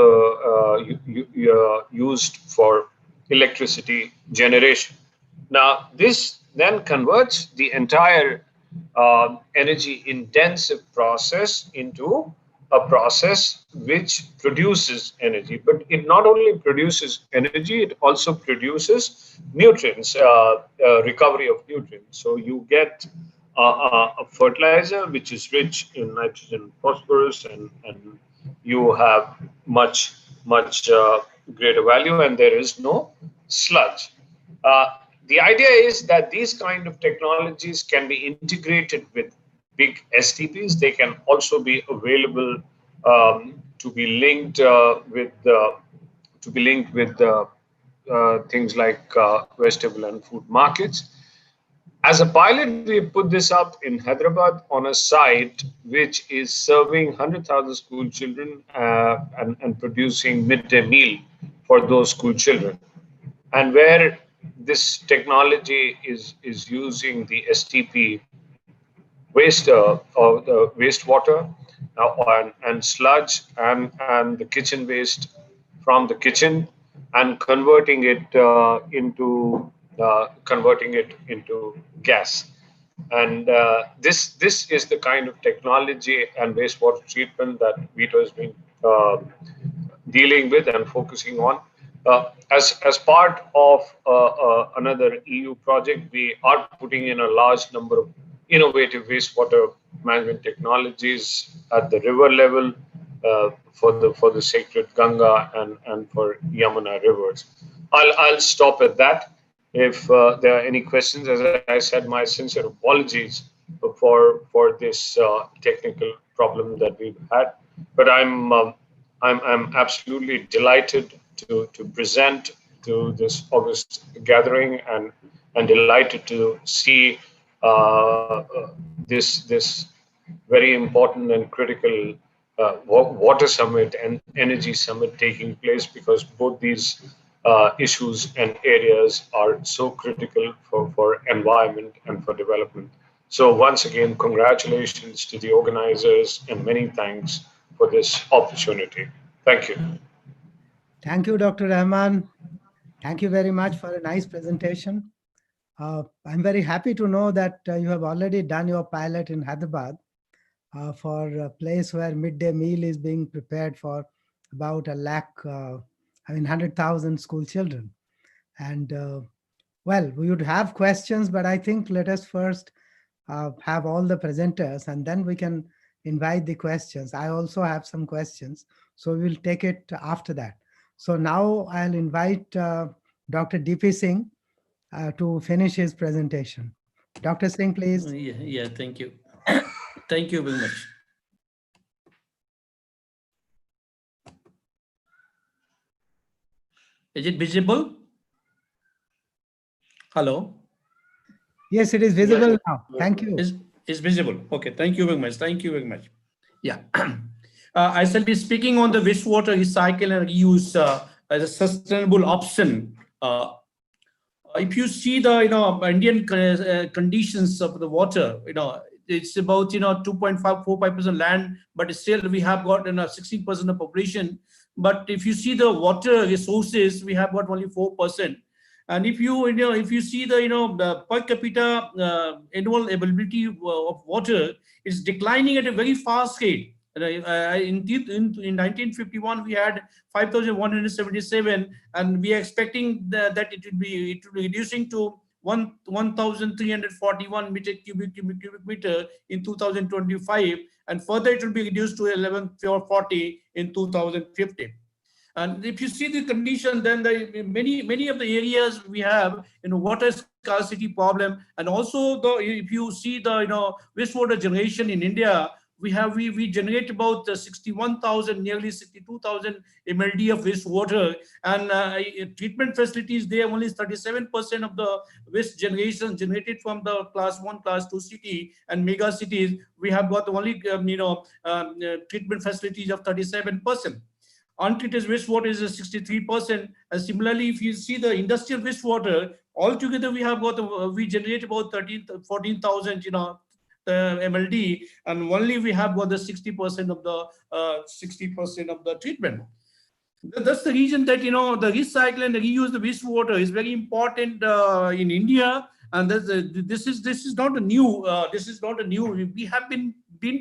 Speaker 9: used for electricity generation. Now, this then converts the entire energy intensive process into a process which produces energy. But it not only produces energy, it also produces nutrients, recovery of nutrients. So you get a fertilizer which is rich in nitrogen and phosphorus, and you have much greater value, and there is no sludge. The idea is that these kind of technologies can be integrated with big STPs. They can also be available to be linked with things like vegetable and food markets. As a pilot, we put this up in Hyderabad on a site which is serving 100,000 school children and producing midday meal for those school children. And where this technology is using the STP waste or the wastewater and sludge and the kitchen waste from the kitchen, and converting it into gas. And this is the kind of technology and wastewater treatment that Vito has been dealing with and focusing on. As part of another EU project, we are putting in a large number of innovative wastewater management technologies at the river level for the sacred Ganga and for Yamuna rivers. I'll stop at that. If there are any questions, as I said, my sincere apologies for this technical problem that we've had. But I'm absolutely delighted to present to this August gathering and delighted to see this very important and critical water summit and energy summit taking place, because both these issues and areas are so critical for environment and for development. So once again, congratulations to the organizers and many thanks for this opportunity. Thank you.
Speaker 14: Thank you, Dr. Rahman. Thank you very much for a nice presentation. I'm very happy to know that you have already done your pilot in Hyderabad for a place where midday meal is being prepared for about 100,000 school children. And well, we would have questions, but I think let us first have all the presenters and then we can invite the questions. I also have some questions, so we'll take it after that. So now I'll invite Dr. DP Singh to finish his presentation. Dr. Singh, please.
Speaker 12: Yeah, thank you. Thank you very much. Is it visible? Hello?
Speaker 14: Yes, it is visible now. Thank you.
Speaker 12: Is visible. Okay, thank you very much. Thank you very much. Yeah. I shall be speaking on the wastewater recycle and reuse as a sustainable option. If you see the Indian conditions of the water, it's about 2.545% land, but still we have got 16% of population. But if you see the water resources, we have got only 4%. And if you see the per capita annual availability of water is declining at a very fast rate. In 1951 we had 5,177, and we are expecting that it will be reducing to 1,341 cubic meter in 2025, and further it will be reduced to 1140 in 2050. And if you see the condition, then many of the areas we have water scarcity problem, and also if you see the wastewater generation in India, we generate about 61,000, nearly 62,000 MLD of wastewater, and treatment facilities there only 37% of the waste generation generated from the class 1, class 2 city and mega cities. We have got only treatment facilities of 37%. Untreated wastewater is 63%, and similarly, if you see the industrial wastewater, altogether we generate about 14,000 MLD, and only we have got the 60% of the treatment. That's the reason that the recycle and the reuse the wastewater is very important in India, and this is not a new. We have been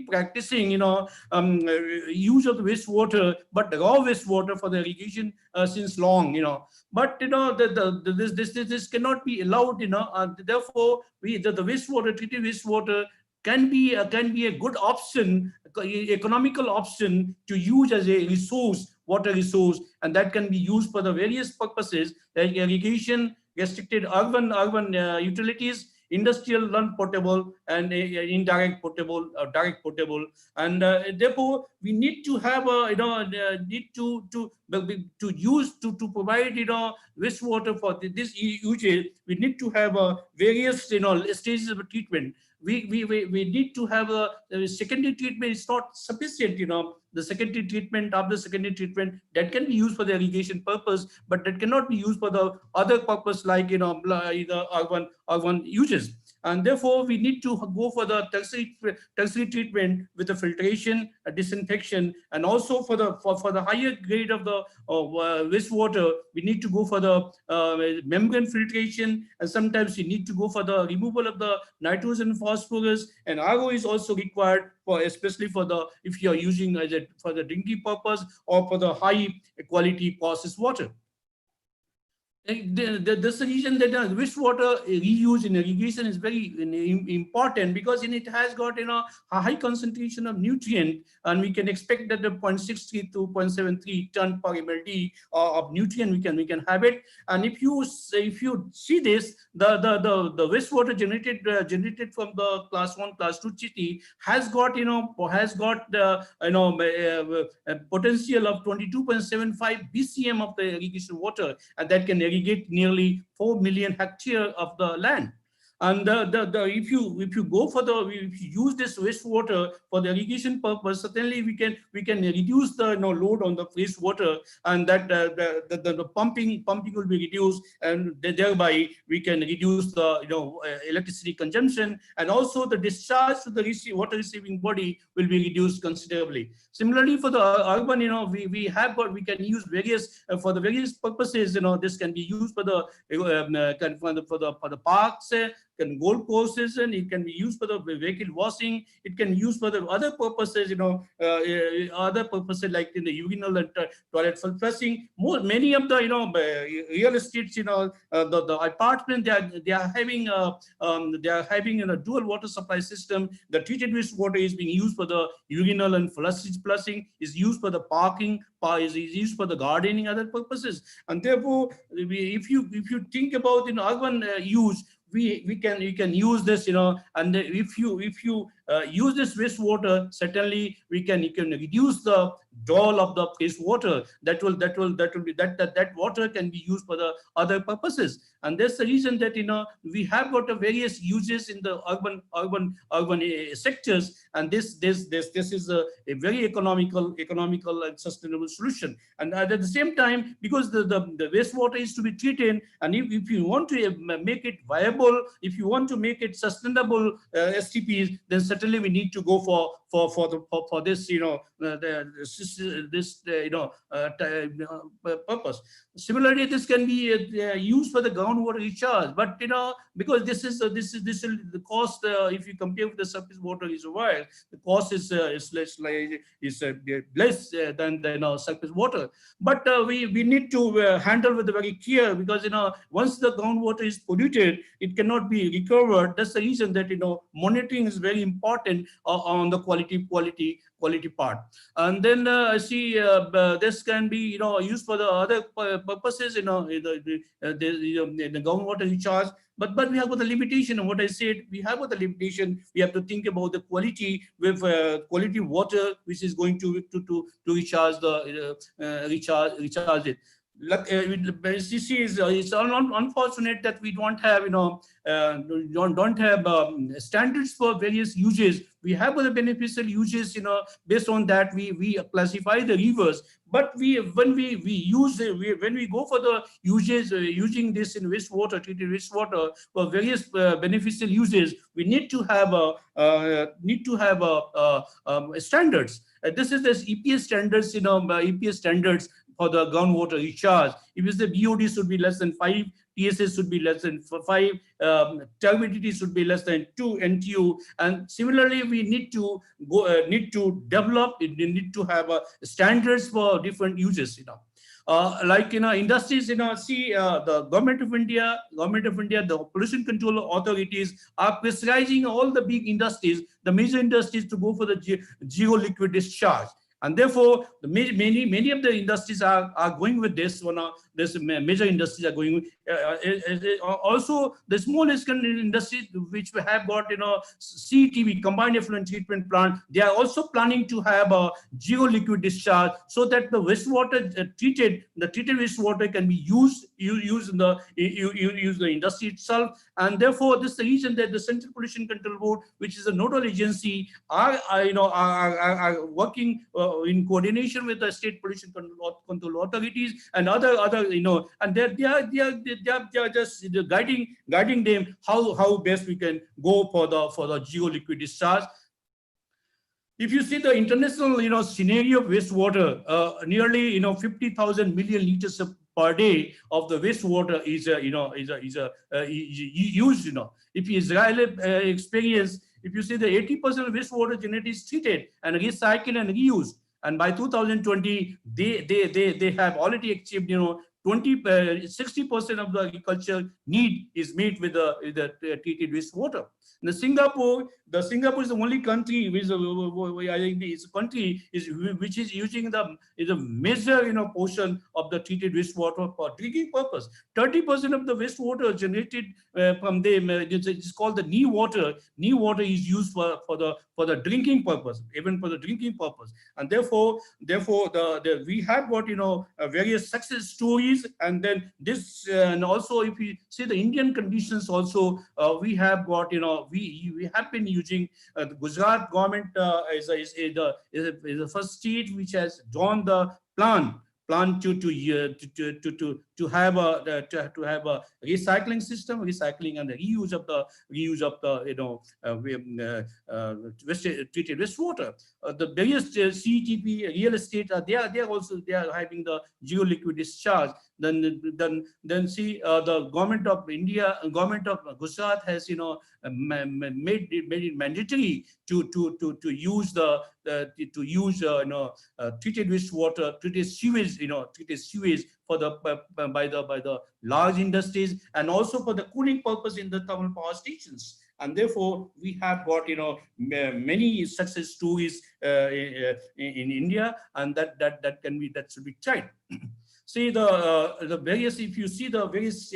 Speaker 12: practicing use of the wastewater, but the raw wastewater for the irrigation since long. But this cannot be allowed. Therefore, the wastewater, treated wastewater, can be a good option, economical option to use as a resource, water resource, and that can be used for the various purposes like irrigation, restricted urban utilities, industrial non-potable, and indirect potable, direct potable, and therefore we need to have need to provide wastewater for this usage. We need to have various stages of treatment. We need to have a secondary treatment. It's not sufficient, the secondary treatment, after secondary treatment, that can be used for the irrigation purpose, but that cannot be used for the other purpose like urban uses. And therefore we need to go for the tertiary treatment with the filtration, disinfection, and also for the higher grade of the wastewater, we need to go for the membrane filtration, and sometimes you need to go for the removal of the nitrogen, phosphorus, and RO is also required for, especially for the if you are using for the drinking purpose or for the high quality processed water. That's the reason that wastewater reuse in irrigation is very important, because it has got a high concentration of nutrient, and we can expect that the 0.63 to 0.73 ton per MLD of nutrient we can have it. And if you see this, the wastewater generated from the class 1, class 2 city has got the potential of 22.75 BCM of the irrigation water, and that can irrigate nearly 4 million hectares of the land. And if you use this wastewater for the irrigation purpose, certainly we can reduce the load on the wastewater, and that the pumping will be reduced, and thereby we can reduce the electricity consumption, and also the discharge to the water receiving body will be reduced considerably. Similarly, for the urban, we can use various for the various purposes. This can be used for the parks, golf courses, and it can be used for the vehicle washing. It can be used for the other purposes, other purposes like in the urinal and toilet flushing. Many of the real estates, the apartment, they are having a dual water supply system. The treated wastewater is being used for the urinal and flushing, is used for the parking, is used for the gardening, other purposes. And therefore, if you think about urban use, you can use this, and if you use this wastewater, certainly you can reduce the drawl of the wastewater. That water can be used for the other purposes. And that's the reason that we have got a various uses in the urban sectors, and this is a very economical and sustainable solution. And at the same time, because the wastewater is to be treated, and if you want to make it viable, if you want to make it sustainable STPs, then certainly we need to go for this purpose. Similarly, this can be used for the groundwater recharge, but because this is the cost. If you compare with the surface water reservoir, the cost is less than surface water. But we need to handle with very care, because once the groundwater is polluted, it cannot be recovered. That's the reason that monitoring is very important on the quality part. And then I see this can be used for the other purposes, in the groundwater recharge. But we have got the limitation of what I said. We have got the limitation. We have to think about the quality with quality water, which is going to recharge recharge it. It's unfortunate that we don't have standards for various uses. We have other beneficial uses, based on that we classify the rivers. But when we go for the uses, using this in wastewater, treated wastewater for various beneficial uses, we need to have standards. This is this EPS standards, EPS standards for the groundwater recharge. If it's the BOD should be less than 5, TSS should be less than 5, turbidity should be less than 2 NTU, and similarly we need to develop. We need to have standards for different uses. Like industries, see the government of India, the pollution control authorities are pressurizing all the big industries, the major industries, to go for the geo liquid discharge. And therefore, many of the industries are going with this. This major industries are going. Also, the small scale industries which we have got, CTV, combined effluent treatment plant, they are also planning to have a geo liquid discharge, so that the wastewater treated wastewater can be used in the industry itself. And therefore, this is the reason that the Central Pollution Control Board, which is a nodal agency, are working in coordination with the state pollution control authorities and other and they are just guiding them how best we can go for the geo liquid discharge. If you see the international scenario of wastewater, nearly 50,000 million liters per day of the wastewater is used. If Israeli experience, if you see the 80% of wastewater generated is treated and recycled and reused, and by 2020 they have already achieved 60% of the agriculture need is met with the treated wastewater. The Singapore is the only country which is using the major portion of the treated wastewater for drinking purpose. 30% of the wastewater generated from them, it's called the knee water. Knee water is used for the drinking purpose, even for the drinking purpose. And therefore we have got various success stories. And then this, and also if you see the Indian conditions also, we have got we have been using the Gujarat government is the first state which has drawn the plan to have a recycling system, recycling and the reuse of the treated wastewater. The various CTP real estate they are having the geo liquid discharge. Then see the government of India, government of Gujarat has made it mandatory to use treated wastewater, treated sewage for by the large industries, and also for the cooling purpose in the thermal power stations. And therefore we have got many success stories in India, and that should be tried. See the various, if you see the various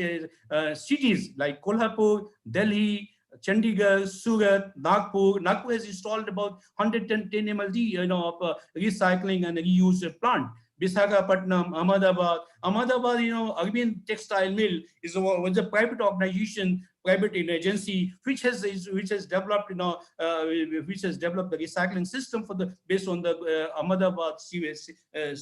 Speaker 12: cities like Kolhapur, Delhi, Chandigarh, Surat, Nagpur. Nagpur has installed about 110 MLD, of recycling and reuse plant. Visakhapatnam, Ahmedabad, Arabian Textile Mill was a private organization, private agency, which has developed, which has developed the recycling system for the based on the Ahmedabad sewage. And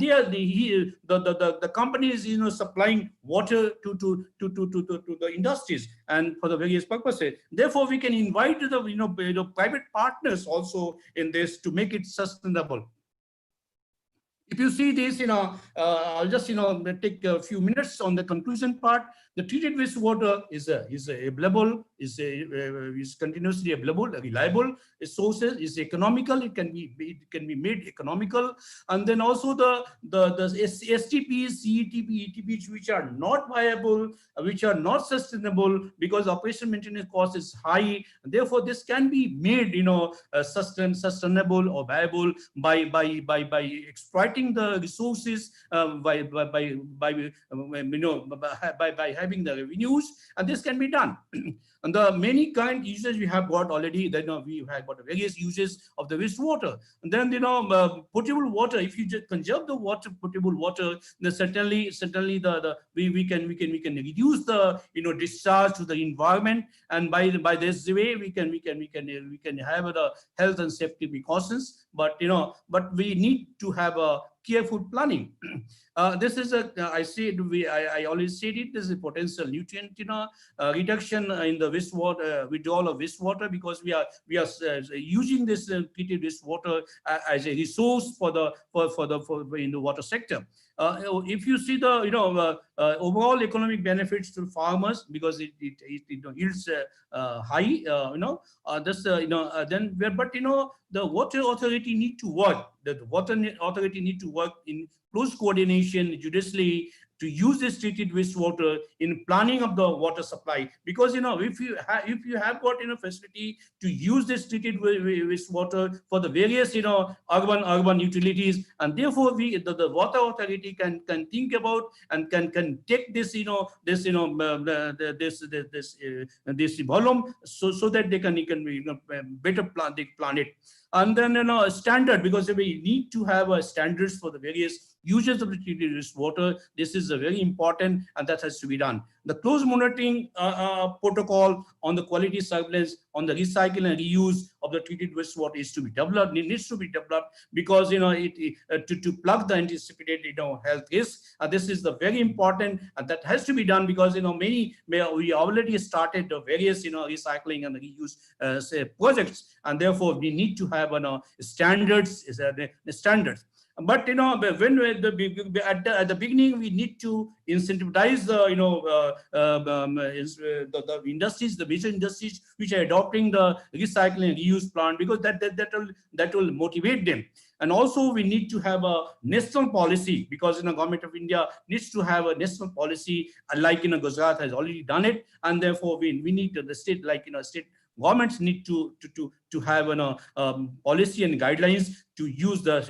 Speaker 12: there, the company is supplying water to the industries and for the various purposes. Therefore, we can invite the private partners also in this to make it sustainable. If you see this, I'll just take a few minutes on the conclusion part. The treated wastewater is available, is continuously available, reliable. Sources is economical. It can be made economical, and then also the STPs, CETP, ETPs which are not viable, which are not sustainable because operation maintenance cost is high. Therefore, this can be made sustainable or viable by exploiting the resources by having the revenues, and this can be done. And the many kind uses we have got already. Then we have got various uses of the wastewater. And then potable water. If you just conserve the potable water, then certainly we can reduce the discharge to the environment, and by this way we can have the health and safety precautions. But we need to have a careful planning. This is I always said it. This is a potential nutrient reduction in the wastewater, withdrawal of wastewater, because we are using this treated wastewater as a resource for the water sector. If you see the overall economic benefits to farmers, because it yields high, the water authority need to work. The water authority need to work in close coordination judiciously to use this treated wastewater in planning of the water supply. Because if you have got facility to use this treated wastewater for the various urban utilities, and therefore the water authority can think about and can take this this volume so that they can better plan it. And then standard, because we need to have standards for the various uses of the treated wastewater. This is very important, and that has to be done. The close monitoring protocol on the quality surveillance on the recycle and reuse of the treated wastewater is to be developed. It needs to be developed because to plug the anticipated health risks. This is the very important, and that has to be done because we already started the various recycling and reuse projects, and therefore we need to have standards. But when at the beginning we need to incentivize the industries, the major industries which are adopting the recycling and reuse plant, because that will motivate them. And also we need to have a national policy, because Government of India needs to have a national policy, like Gujarat has already done it, and therefore we need the state, like state governments need to have policy and guidelines to use the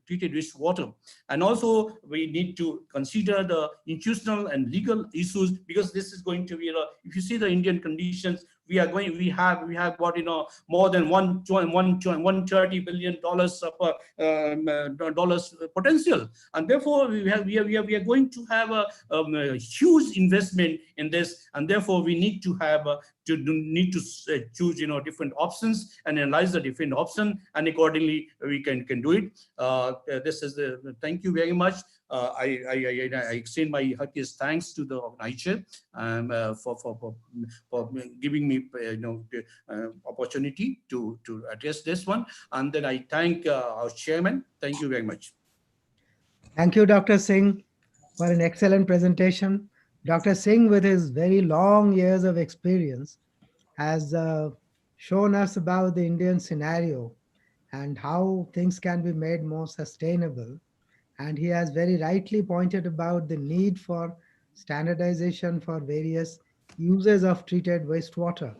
Speaker 12: treated wastewater. And also we need to consider the institutional and legal issues, because this is going to be if you see the Indian conditions, we have got more than $130 billion of potential, and therefore we are going to have a huge investment in this, and therefore we need to have choose different options and analyze the different option, and accordingly we can do it. This is thank you very much. I extend my heartiest thanks to the organizer for giving me the opportunity to address this one, and then I thank our chairman. Thank you very much.
Speaker 14: Thank you, Dr. Singh, for an excellent presentation. Dr. Singh, with his very long years of experience, has shown us about the Indian scenario and how things can be made more sustainable. And he has very rightly pointed about the need for standardization for various uses of treated wastewater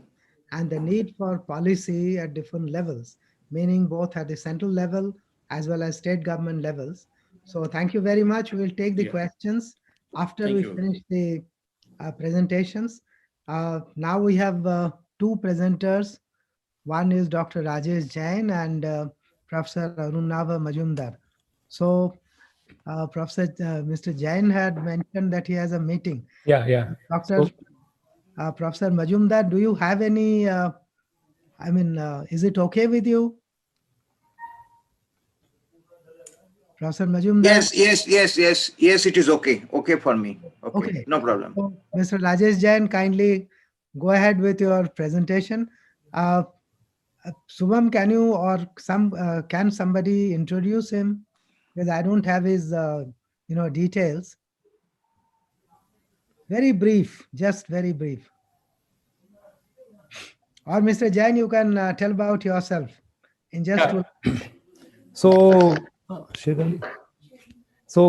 Speaker 14: and the need for policy at different levels, meaning both at the central level as well as state government levels, So thank you very much. We will take the
Speaker 12: Yeah.
Speaker 14: questions after
Speaker 12: Thank
Speaker 14: we
Speaker 12: you.
Speaker 14: finish the presentations. Now we have two presenters. One is Dr. Rajesh Jain and Professor Arunava Majumdar. So Professor Mr. Jain had mentioned that he has a meeting.
Speaker 15: Yeah.
Speaker 14: Dr. Professor Majumdar, do you have any, is it okay with you? Professor Majumdar?
Speaker 16: Yes, it is okay. Okay for me. Okay. No problem.
Speaker 14: So, Mr. Rajesh Jain, kindly go ahead with your presentation. Subham, can you or can somebody introduce him? Because I don't have his details. Very brief, just very brief. Or Mr. Jain, you can tell about yourself in just two.
Speaker 15: So,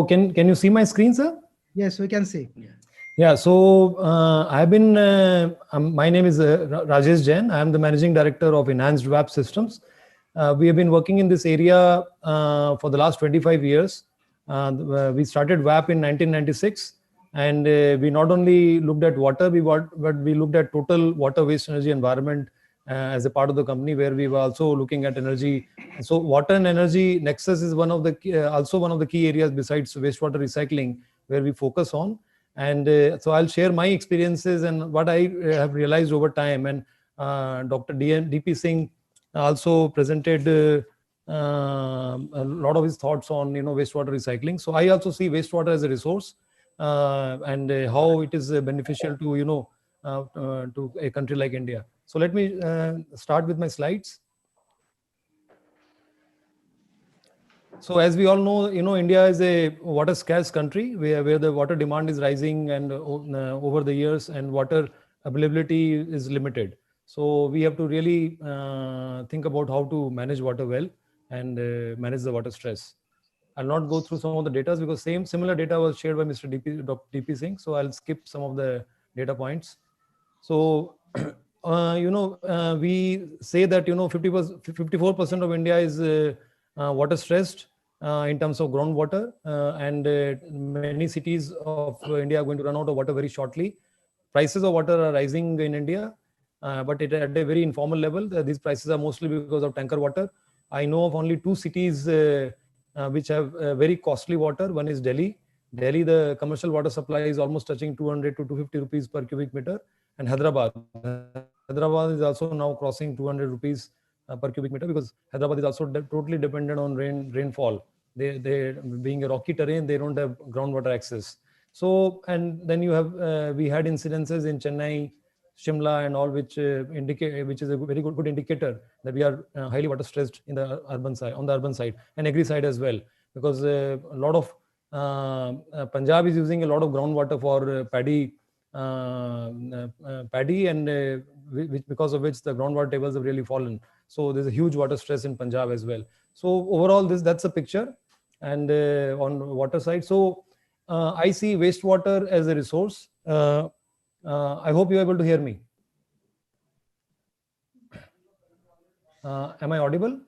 Speaker 15: can you see my screen, sir?
Speaker 14: Yes, we can see.
Speaker 15: Yeah. So I've been. My name is Rajesh Jain. I am the managing director of Enhanced WAP Systems. We have been working in this area for the last 25 years. We started WAP in 1996, and we not only looked at water, but we looked at total water, waste, energy, environment as a part of the company, where we were also looking at energy. So water and energy nexus is one of the also one of the key areas besides wastewater recycling where we focus on. And so I'll share my experiences and what I have realized over time. And Dr. DP Singh also presented a lot of his thoughts on wastewater recycling. So I also see wastewater as a resource and how it is beneficial to to a country like India. So let me start with my slides. So as we all know, India is a water scarce country where the water demand is rising and over the years, and water availability is limited. So we have to really think about how to manage water well and manage the water stress. I'll not go through some of the data because similar data was shared by Mr. Dr. DP Singh. So I'll skip some of the data points. So, we say that, 54% of India is water stressed in terms of groundwater, and many cities of India are going to run out of water very shortly. Prices of water are rising in India, but at a very informal level. These prices are mostly because of tanker water. I know of only two cities which have very costly water. One is Delhi. Delhi, the commercial water supply is almost touching 200 to 250 rupees per cubic meter. And Hyderabad is also now crossing 200 rupees per cubic meter, because Hyderabad is also totally dependent on rainfall. They being a rocky terrain, they don't have groundwater access. So, and then you have we had incidences in Chennai, Shimla, and all, which is a very good indicator that we are highly water stressed in the urban side, on the urban side, and agri side as well, because a lot of Punjab is using a lot of groundwater for paddy, and because of which the groundwater tables have really fallen. So there's a huge water stress in Punjab as well. So overall, that's a picture, and on water side. So I see wastewater as a resource. I hope you're able to hear me. Am I audible?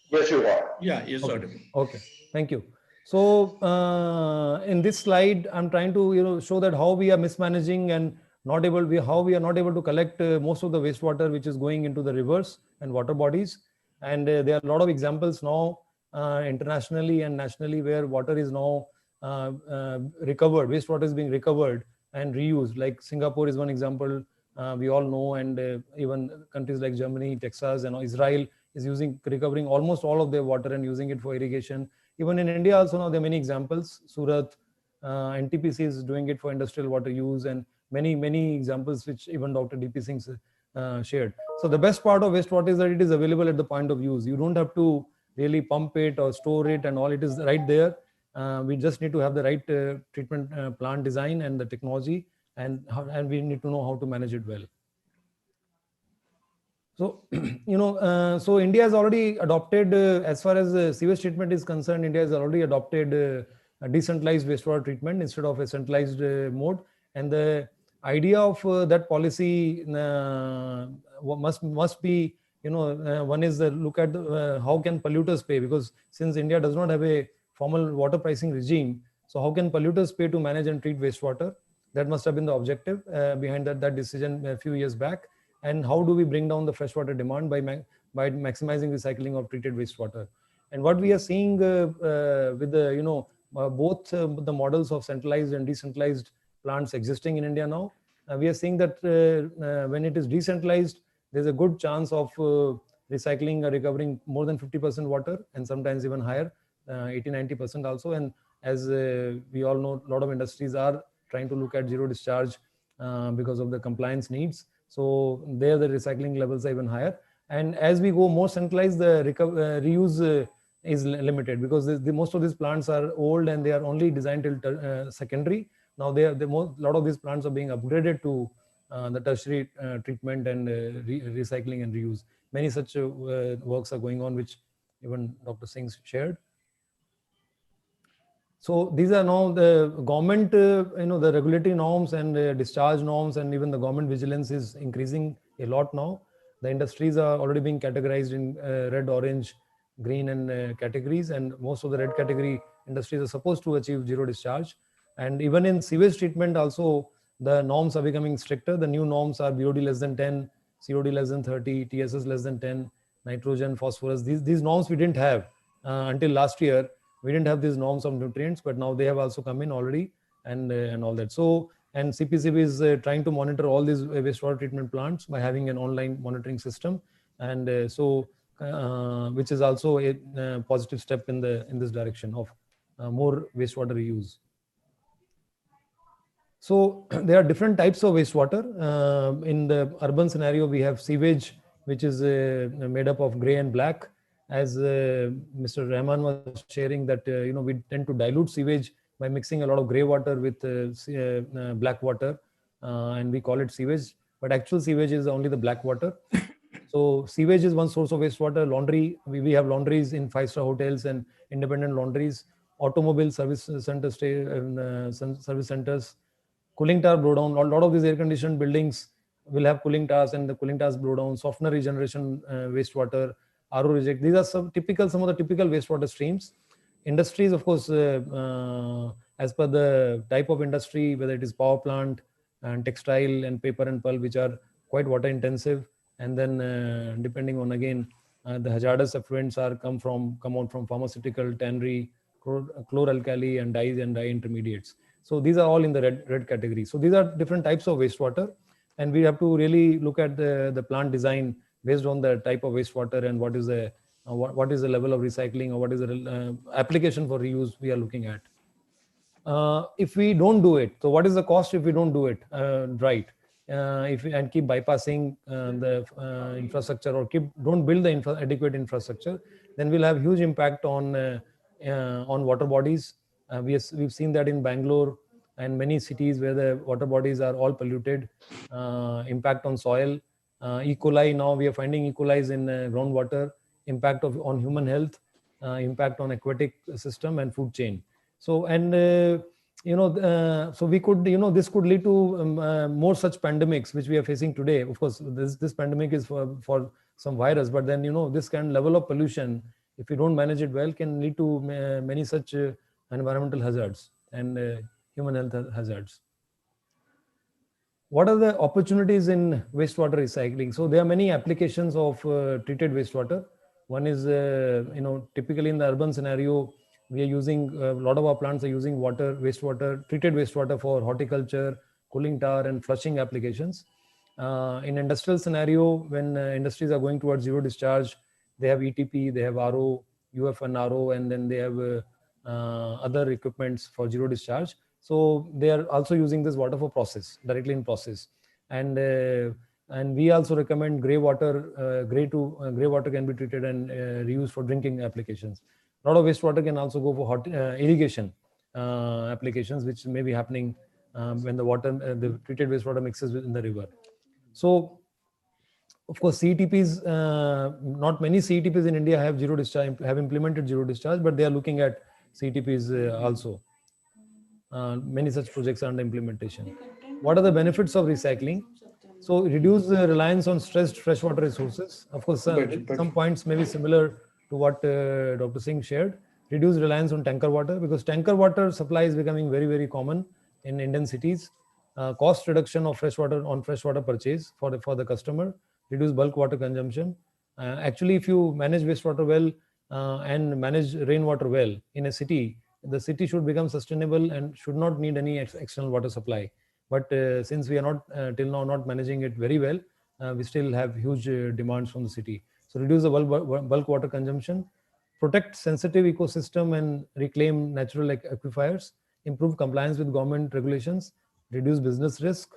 Speaker 2: Yes, you are.
Speaker 12: Yeah, yes,
Speaker 15: okay.
Speaker 12: audible.
Speaker 15: Okay, thank you. So in this slide, I'm trying to show that how we are mismanaging and how we are not able to collect most of the wastewater which is going into the rivers and water bodies. And there are a lot of examples now internationally and nationally where water is now recovered, wastewater is being recovered and reused. Like Singapore is one example we all know, and even countries like Germany, Texas, and Israel is recovering almost all of their water and using it for irrigation. Even in India also now there are many examples. Surat, NTPC is doing it for industrial water use, and many examples which even Dr. DP Singh shared. So the best part of wastewater is that it is available at the point of use. You don't have to really pump it or store it and all. It is right there. We just need to have the right treatment plant design and the technology, and we need to know how to manage it well. So, so India has already adopted, as far as sewage treatment is concerned, India has already adopted a decentralized wastewater treatment instead of a centralized mode. And the idea of that policy must be, one is the look at how can polluters pay, because since India does not have a formal water pricing regime. So how can polluters pay to manage and treat wastewater? That must have been the objective behind that decision a few years back. And how do we bring down the freshwater demand by maximizing recycling of treated wastewater? And what we are seeing with the both the models of centralized and decentralized plants existing in India now, we are seeing that when it is decentralized, there's a good chance of recycling or recovering more than 50% water, and sometimes even higher, 80-90% also. And as we all know, a lot of industries are trying to look at zero discharge because of the compliance needs. So there the recycling levels are even higher. And as we go more centralized, the reuse is limited, because most of these plants are old and they are only designed till secondary. Now a lot of these plants are being upgraded to the tertiary treatment and recycling and reuse. Many such works are going on, which even Dr. Singh shared. So these are now the government, the regulatory norms and discharge norms, and even the government vigilance is increasing a lot now. The industries are already being categorized in red, orange, green and categories, and most of the red category industries are supposed to achieve zero discharge. And even in sewage treatment also, the norms are becoming stricter. The new norms are BOD less than 10, COD less than 30, TSS less than 10, nitrogen, phosphorus. These norms we didn't have until last year. We didn't have these norms of nutrients, but now they have also come in already, and all that. So, and CPCB is trying to monitor all these wastewater treatment plants by having an online monitoring system, and which is also a positive step in this direction of more wastewater reuse. So there are different types of wastewater. In the urban scenario, we have sewage, which is made up of gray and black. As Mr. Rahman was sharing that, we tend to dilute sewage by mixing a lot of gray water with black water, and we call it sewage. But actual sewage is only the black water. So sewage is one source of wastewater. Laundry, we have laundries in 5-star hotels and independent laundries. Automobile service centers, service centers. Cooling tower blowdown. A lot of these air-conditioned buildings will have cooling towers, and the cooling towers blow down. Softener regeneration, wastewater, RO reject. These are some of the typical wastewater streams. Industries, of course, as per the type of industry, whether it is power plant and textile and paper and pulp, which are quite water intensive, and then depending on again the hazardous effluents come out from pharmaceutical, tannery, chloralkali and dyes and dye intermediates. So these are all in the red category. So these are different types of wastewater, and we have to really look at the plant design based on the type of wastewater and what is the level of recycling, or what is the application for reuse we are looking at. If we don't do it, so what is the cost if we don't do it right? And keep bypassing the infrastructure, or don't build the adequate infrastructure, then we'll have huge impact on water bodies. We've seen that in Bangalore and many cities where the water bodies are all polluted. Impact on soil. E. coli, now we are finding E. coli in groundwater. Impact on human health. Impact on aquatic system and food chain. So, and so we could, this could lead to more such pandemics which we are facing today. Of course, this pandemic is for some virus, but then this kind of level of pollution, if we don't manage it well, can lead to many such environmental hazards and human health hazards. What are the opportunities in wastewater recycling? So there are many applications of treated wastewater. One is, typically in the urban scenario, we are using, a lot of our plants are using treated wastewater for horticulture, cooling tower and flushing applications. In industrial scenario, when industries are going towards zero discharge, they have ETP, they have RO, UF and RO, and then they have other equipments for zero discharge. So they are also using this water for process, directly in process. And we also recommend gray water. Gray water can be treated and reused for drinking applications. A lot of wastewater can also go for irrigation applications, which may be happening when the treated wastewater mixes in the river. So, of course, CETPs, not many CETPs in India have zero discharge, have implemented zero discharge, but they are looking at CETPs also. Many such projects are under implementation. What are the benefits of recycling? So reduce the reliance on stressed freshwater resources. Of course, some points may be similar to what Dr. Singh shared. reduce reliance on tanker water, because tanker water supply is becoming very, very common in Indian cities. Cost reduction of freshwater purchase for the customer, reduce bulk water consumption. Actually, if you manage wastewater well and manage rainwater well in a city, the city should become sustainable and should not need any external water supply. But since we are not till now not managing it very well, we still have huge demands from the city. So reduce the bulk water consumption, protect sensitive ecosystem and reclaim natural aquifers, improve compliance with government regulations, reduce business risk,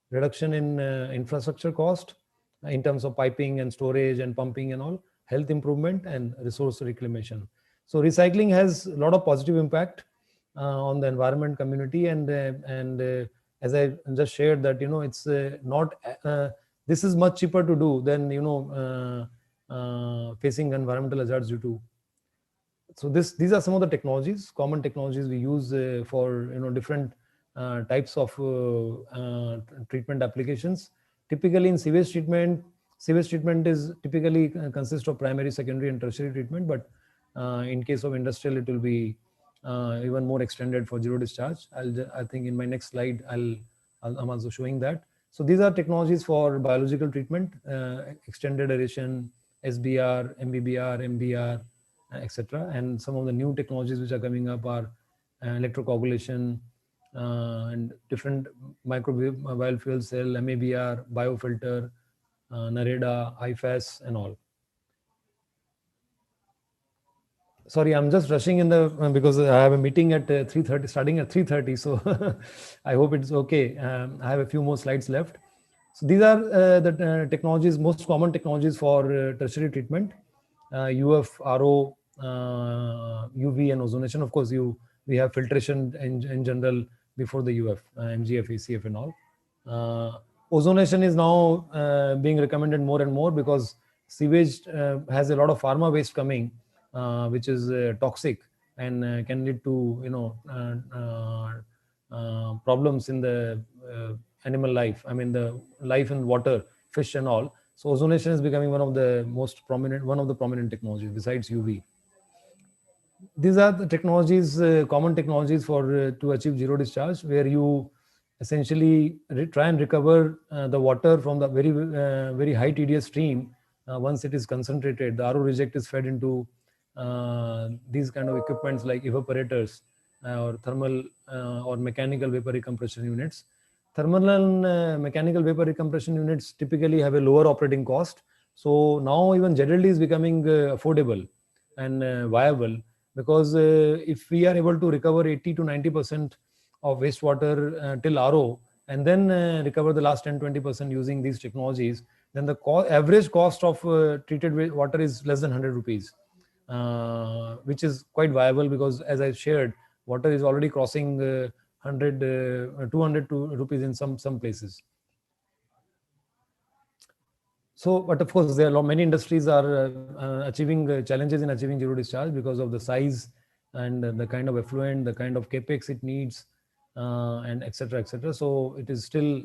Speaker 15: reduction in infrastructure cost in terms of piping and storage and pumping and all, health improvement and resource reclamation. So recycling has a lot of positive impact on the environment, community, and as I just shared that, it's not this is much cheaper to do than facing environmental hazards due to. So these are some of the technologies, common technologies we use for different types of treatment applications. Typically in sewage treatment is typically consists of primary, secondary, and tertiary treatment. But in case of industrial, it will be even more extended for zero discharge. I think in my next slide I'm also showing that. So these are technologies for biological treatment, extended aeration, SBR, MBBR, MBR, etc. And some of the new technologies which are coming up are electrocoagulation and different microbial biofuel cell, MABR, biofilter, Nareda, IFAS, and all. Sorry, I'm just rushing in the because I have a meeting at 3:30, starting at 3:30. So I hope it's okay. I have a few more slides left. So these are the technologies, most common technologies for tertiary treatment: UF, RO, UV, and ozonation. Of course, we have filtration in general before the UF, MGF, ACF, and all. Ozonation is now being recommended more and more because sewage has a lot of pharma waste coming, which is toxic and can lead to problems in the animal life. I mean the life in water, fish and all. So ozonation is becoming one of the prominent technologies besides UV. These are the technologies, common technologies for to achieve zero discharge, where you essentially try and recover the water from the very high TDS stream. Once it is concentrated, the RO reject is fed into these kind of equipments like evaporators or thermal or mechanical vapor recompression units. Thermal and mechanical vapor recompression units typically have a lower operating cost. So now even ZLD is becoming affordable and viable, because if we are able to recover 80 to 90% of wastewater till RO and then recover the last 10-20% using these technologies, then the average cost of treated water is less than 100 rupees, which is quite viable, because as I shared, water is already crossing 100, 200 rupees in some places. So, but of course, there are many industries are achieving challenges in achieving zero discharge because of the size and the kind of effluent, the kind of capex it needs, and etc. etc. So it is still,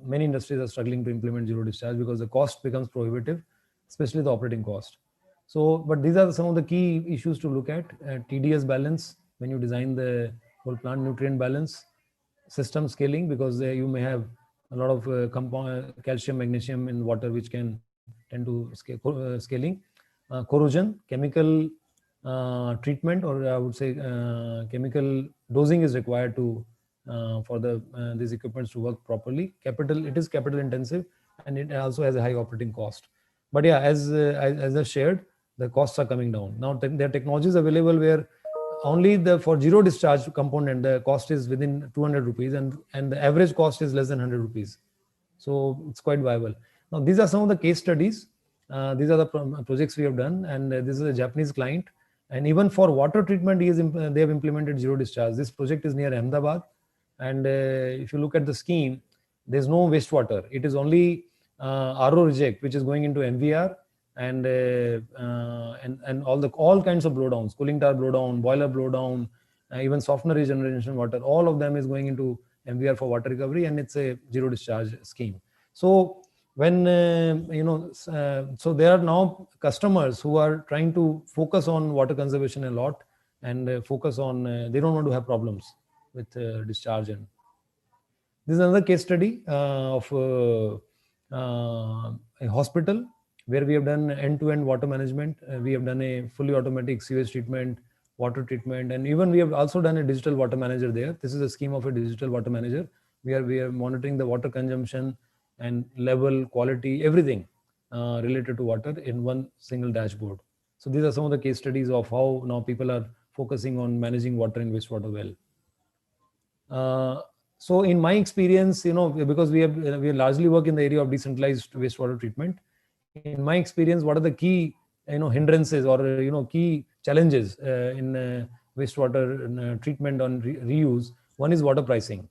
Speaker 15: many industries are struggling to implement zero discharge because the cost becomes prohibitive, especially the operating cost. So, but these are some of the key issues to look at: TDS balance when you design the whole plant, nutrient balance, system scaling, because you may have a lot of calcium, magnesium in water, which can tend to scaling, corrosion, chemical treatment, or I would say chemical dosing is required to for these equipments to work properly. It is capital intensive, and it also has a high operating cost. But yeah, as I shared, the costs are coming down. Now there are technologies available where only for zero discharge component, the cost is within 200 rupees and the average cost is less than 100 rupees. So it's quite viable. Now, these are some of the case studies. These are the projects we have done, and this is a Japanese client. And even for water treatment, they have implemented zero discharge. This project is near Ahmedabad. And if you look at the scheme, there's no wastewater. It is only RO reject, which is going into MVR, and all kinds of blowdowns, cooling tower blowdown, boiler blowdown, even softener regeneration water. All of them is going into MVR for water recovery, and it's a zero discharge scheme. So when so there are now customers who are trying to focus on water conservation a lot and focus on they don't want to have problems with discharge. And this is another case study of a hospital where we have done end-to-end water management. We have done a fully automatic sewage treatment, water treatment, and even we have also done a digital water manager there. This is a scheme of a digital water manager. We are monitoring the water consumption and level, quality, everything related to water in one single dashboard. So these are some of the case studies of how now people are focusing on managing water and wastewater well. So in my experience, because we largely work in the area of decentralized wastewater treatment. In my experience, what are the key hindrances or key challenges in wastewater treatment on reuse? One is water pricing.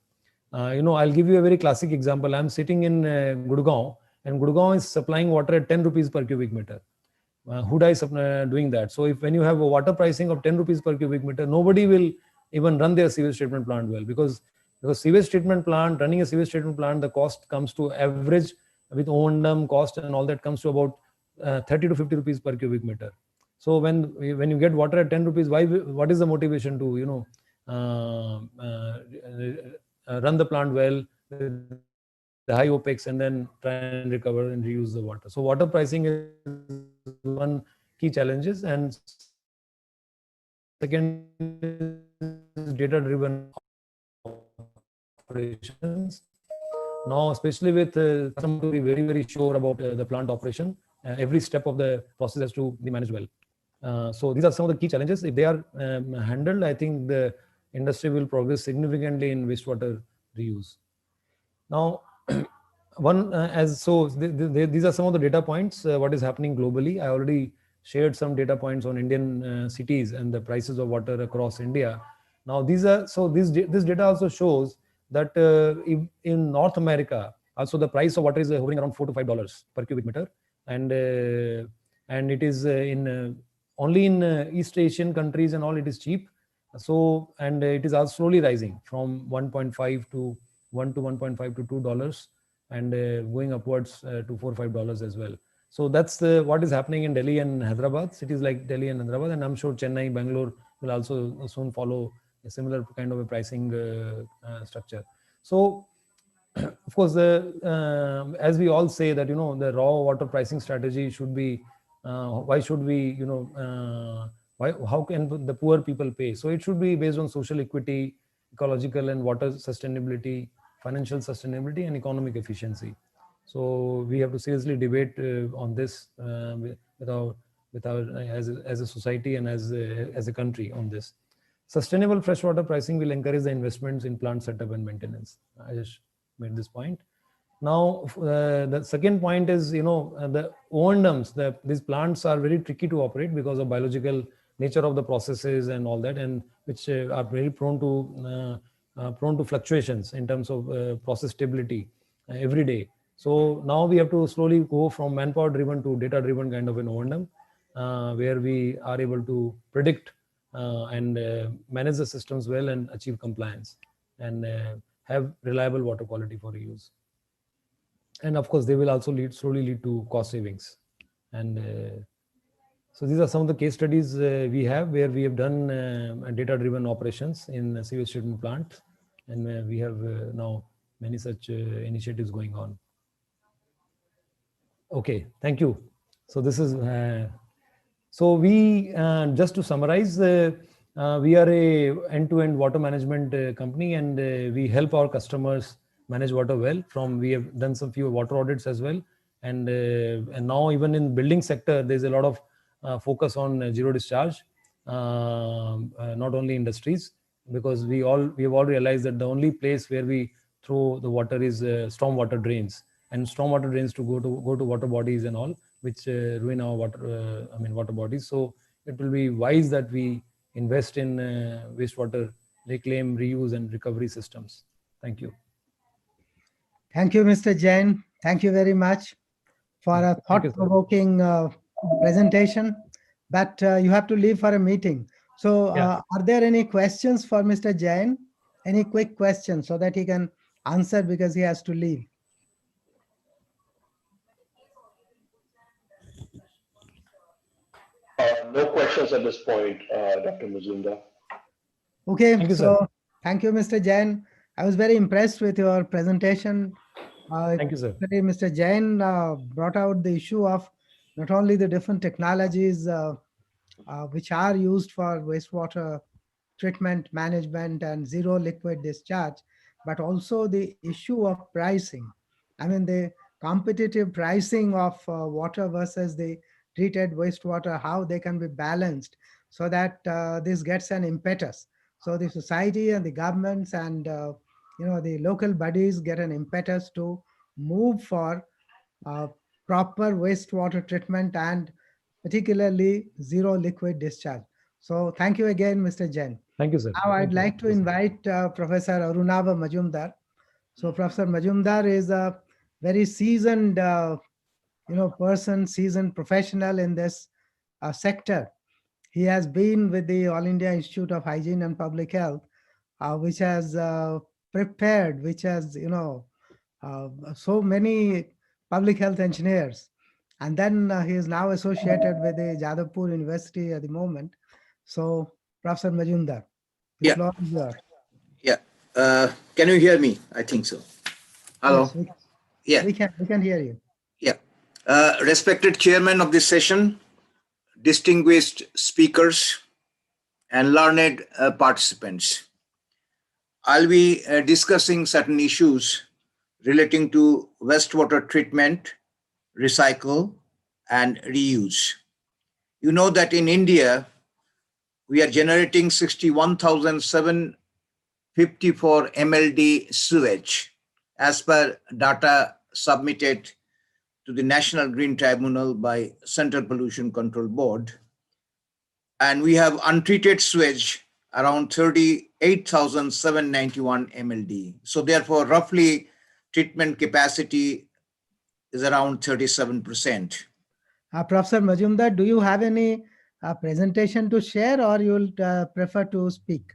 Speaker 15: I'll give you a very classic example. I'm sitting in Gurgaon, and Gurgaon is supplying water at 10 rupees per cubic meter. Huda is doing that. So when you have a water pricing of 10 rupees per cubic meter, nobody will even run their sewage treatment plant well, because sewage treatment plant, running a sewage treatment plant, the cost comes to average with O&M cost and all that comes to about 30 to 50 rupees per cubic meter. So when you get water at 10 rupees, what is the motivation to run the plant well, the high OPEX, and then try and recover and reuse the water? So water pricing is one key challenges, and second is data-driven operations. Now, especially with customer to be very, very sure about the plant operation, every step of the process has to be managed well. So these are some of the key challenges. If they are handled, I think the industry will progress significantly in wastewater reuse. Now, these are some of the data points. What is happening globally? I already shared some data points on Indian cities and the prices of water across India. Now, this data also shows that in North America, also the price of water is hovering around $4 to $5 per cubic meter, and it is only in East Asian countries and all it is cheap. So, and it is also slowly rising from 1.5 to $1 to $2, and going upwards to $4 or $5 as well. So that's what is happening in Delhi and Hyderabad, cities like Delhi and Hyderabad, and I'm sure Chennai, Bangalore will also soon follow a similar kind of a pricing structure. So, of course, as we all say that the raw water pricing strategy should be why should we how can the poor people pay? So it should be based on social equity, ecological and water sustainability, financial sustainability, and economic efficiency. So we have to seriously debate on this with our as a society and as a country on this. Sustainable freshwater pricing will encourage the investments in plant setup and maintenance. I just made this point. Now, the second point is, the O&Ms, these plants are very tricky to operate because of biological nature of the processes and all that, and which are very prone to fluctuations in terms of process stability every day. So now we have to slowly go from manpower driven to data driven kind of an O&M, where we are able to predict and manage the systems well and achieve compliance and have reliable water quality for reuse. And of course, they will also slowly lead to cost savings. And so these are some of the case studies we have where we have done data-driven operations in sewage treatment plant, and we have now many such initiatives going on. Okay, thank you. So this is so we just to summarize, we are a end-to-end water management company, and we help our customers manage water well. We have done some few water audits as well, and now even in building sector, there's a lot of focus on zero discharge, not only industries, because we have all realized that the only place where we throw the water is stormwater drains, and stormwater drains to go to water bodies and all, which ruin our water bodies. So it will be wise that we invest in wastewater reclaim, reuse, and recovery systems. Thank you.
Speaker 14: Thank you, Mr. Jain. Thank you very much for a thought-provoking presentation. But you have to leave for a meeting. So are there any questions for Mr. Jain? Any quick questions so that he can answer because he has to leave?
Speaker 2: No questions at this point, Dr. Mazumdar.
Speaker 14: Okay,
Speaker 15: Thank you,
Speaker 14: so
Speaker 15: sir.
Speaker 14: thank you, Mr. Jain. I was very impressed with your presentation.
Speaker 15: Thank you, sir.
Speaker 14: Today, Mr. Jain brought out the issue of not only the different technologies which are used for wastewater treatment management and zero liquid discharge, but also the issue of pricing. I mean, the competitive pricing of water versus the treated wastewater, how they can be balanced so that this gets an impetus. So the society and the governments and the local bodies get an impetus to move for proper wastewater treatment and particularly zero liquid discharge. So thank you again, Mr. Jain.
Speaker 15: Thank you, sir.
Speaker 14: Now I'd
Speaker 15: Thank you.
Speaker 14: like to invite Professor Arunava Majumdar. So Professor Majumdar is a very seasoned person, seasoned professional in this sector. He has been with the All India Institute of Hygiene and Public Health, which has prepared, which has, so many public health engineers. And then he is now associated with the Jadavpur University at the moment. So, Professor Majumdar, the
Speaker 16: Yeah.
Speaker 14: floor is yours.
Speaker 16: Yeah. Can you hear me? I think so. Hello.
Speaker 14: Yes,
Speaker 16: Yeah.
Speaker 14: we can hear you.
Speaker 16: Yeah. Respected chairman of this session, distinguished speakers, and learned participants. I'll be discussing certain issues relating to wastewater treatment, recycle, and reuse. You know that in India, we are generating 61,754 MLD sewage as per data submitted to the National Green Tribunal by Central Pollution Control Board. And we have untreated sewage around 38,791 MLD. So therefore, roughly treatment capacity is around 37%.
Speaker 14: Professor Majumdar, do you have any presentation to share or you'll prefer to speak?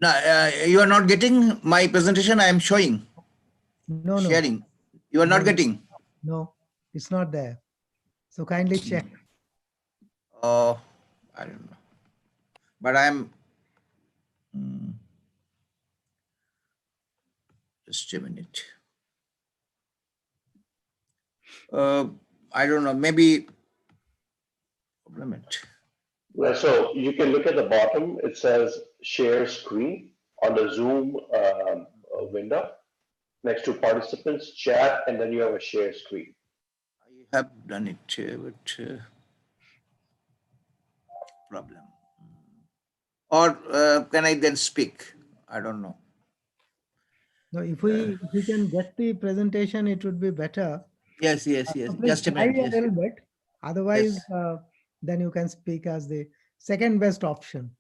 Speaker 16: Now, you are not getting my presentation I am showing.
Speaker 14: No,
Speaker 16: sharing. You are not getting?
Speaker 14: No, it's not there. So kindly check.
Speaker 16: I don't know. But I'm just a minute. I don't know, maybe a minute.
Speaker 2: Yeah, so you can look at the bottom, it says share screen on the Zoom window next to participants, chat, and then you have a share screen.
Speaker 16: I have done it, but problem. Or can I then speak? I don't know.
Speaker 14: No, if we can get the presentation, it would be better.
Speaker 16: Yes. Just a minute.
Speaker 14: A little bit. Otherwise, then you can speak as the second best option.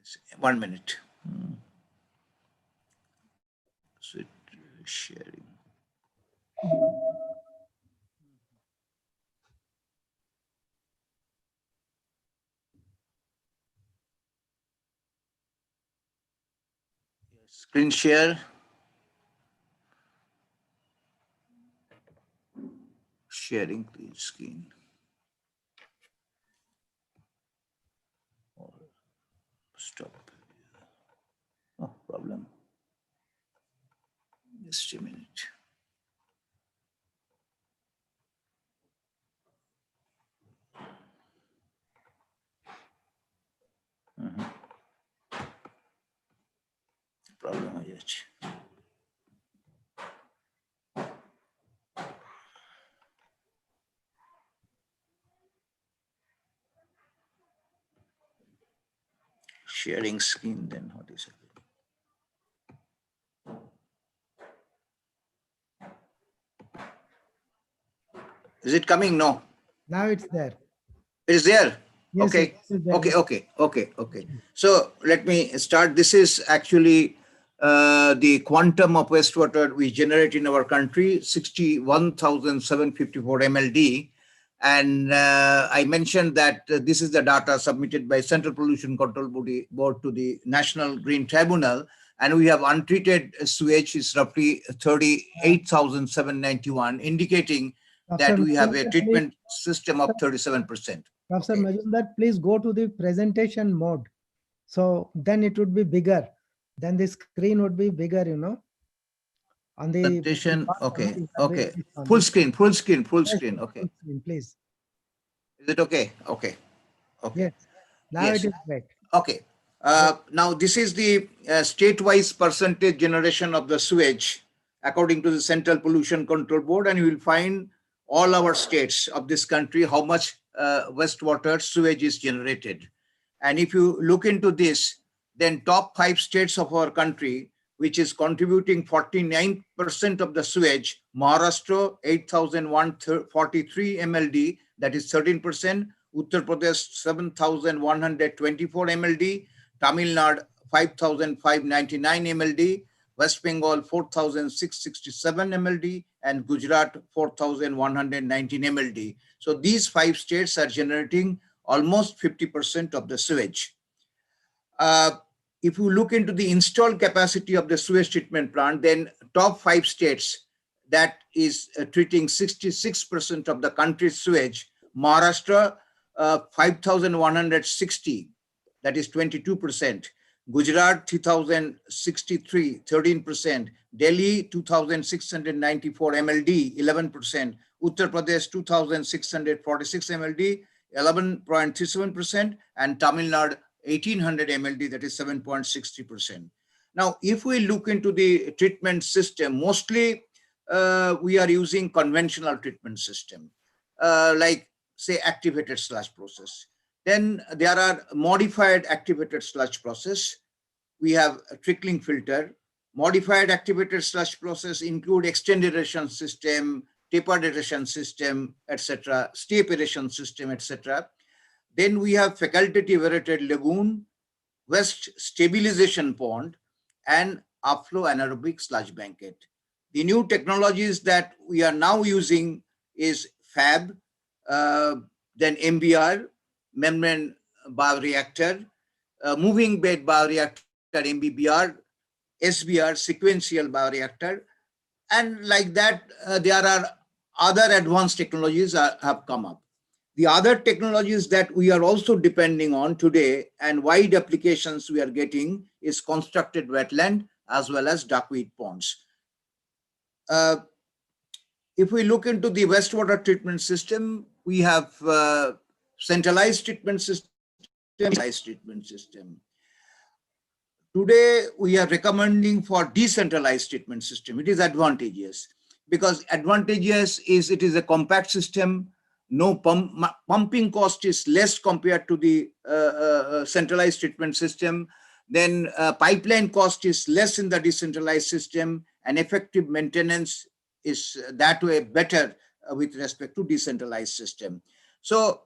Speaker 16: Yes, 1 minute. So sharing. Screen share. Sharing please screen. Stop. Oh, problem. Just a minute. Problem есть. Sharing screen, then what is it? Is it coming? No.
Speaker 14: Now it's there.
Speaker 16: It is there.
Speaker 14: Yes,
Speaker 16: Okay.
Speaker 14: it is there.
Speaker 16: Okay. So let me start. This is actually the quantum of wastewater we generate in our country, 61,754 MLD. And I mentioned that this is the data submitted by Central Pollution Control Board to the National Green Tribunal. And we have untreated sewage is roughly 38,791, indicating that we have a treatment system of 37%.
Speaker 14: Professor Majumdar, please go to the presentation mode. So then it would be bigger. Then the screen would be bigger, you know. On the
Speaker 16: presentation, okay, okay.
Speaker 14: On
Speaker 16: Full
Speaker 14: the-
Speaker 16: screen, full screen, full
Speaker 14: Yes,
Speaker 16: screen, okay.
Speaker 14: full screen, please.
Speaker 16: Is it okay? Okay, okay.
Speaker 14: Yes, now
Speaker 16: Yes.
Speaker 14: it is great.
Speaker 16: Okay. Now this is the state-wise percentage generation of the sewage according to the Central Pollution Control Board, and you will find all our states of this country how much wastewater sewage is generated. And if you look into this, then top 5 states of our country, which is contributing 49% of the sewage: Maharashtra 8,143 MLD, that is 13%. Uttar Pradesh 7,124 MLD, Tamil Nadu 5,599 MLD, West Bengal 4,667 MLD, and Gujarat 4,119 MLD. So these 5 states are generating almost 50% of the sewage. If you look into the installed capacity of the sewage treatment plant, then top 5 states that is treating 66% of the country's sewage: Maharashtra 5,160, that is 22%. Gujarat 3,063, 13%. Delhi 2,694 MLD, 11%. Uttar Pradesh 2,646 MLD, 11.37%, and Tamil Nadu 1,800 MLD, that is 7.60%. Now, if we look into the treatment system, mostly we are using conventional treatment system, like say activated sludge process. Then there are modified activated sludge process. We have a trickling filter. Modified activated sludge process include extended aeration system, tapered aeration system, etc., steep aeration system, etc. Then we have facultative aerated lagoon, waste stabilization pond, and upflow anaerobic sludge banket. The new technologies that we are now using is FAB, then MBR, membrane bioreactor, moving bed bioreactor, MBBR, SBR, sequential bioreactor, and like that, there are other advanced technologies have come up. The other technologies that we are also depending on today and wide applications we are getting is constructed wetland as well as duckweed ponds. If we look into the wastewater treatment system, we have centralized treatment system, centralized treatment system. Today, we are recommending for decentralized treatment system. It is advantageous because advantageous is it is a compact system. No pumping cost is less compared to the centralized treatment system. Then pipeline cost is less in the decentralized system, and effective maintenance is that way better with respect to decentralized system. So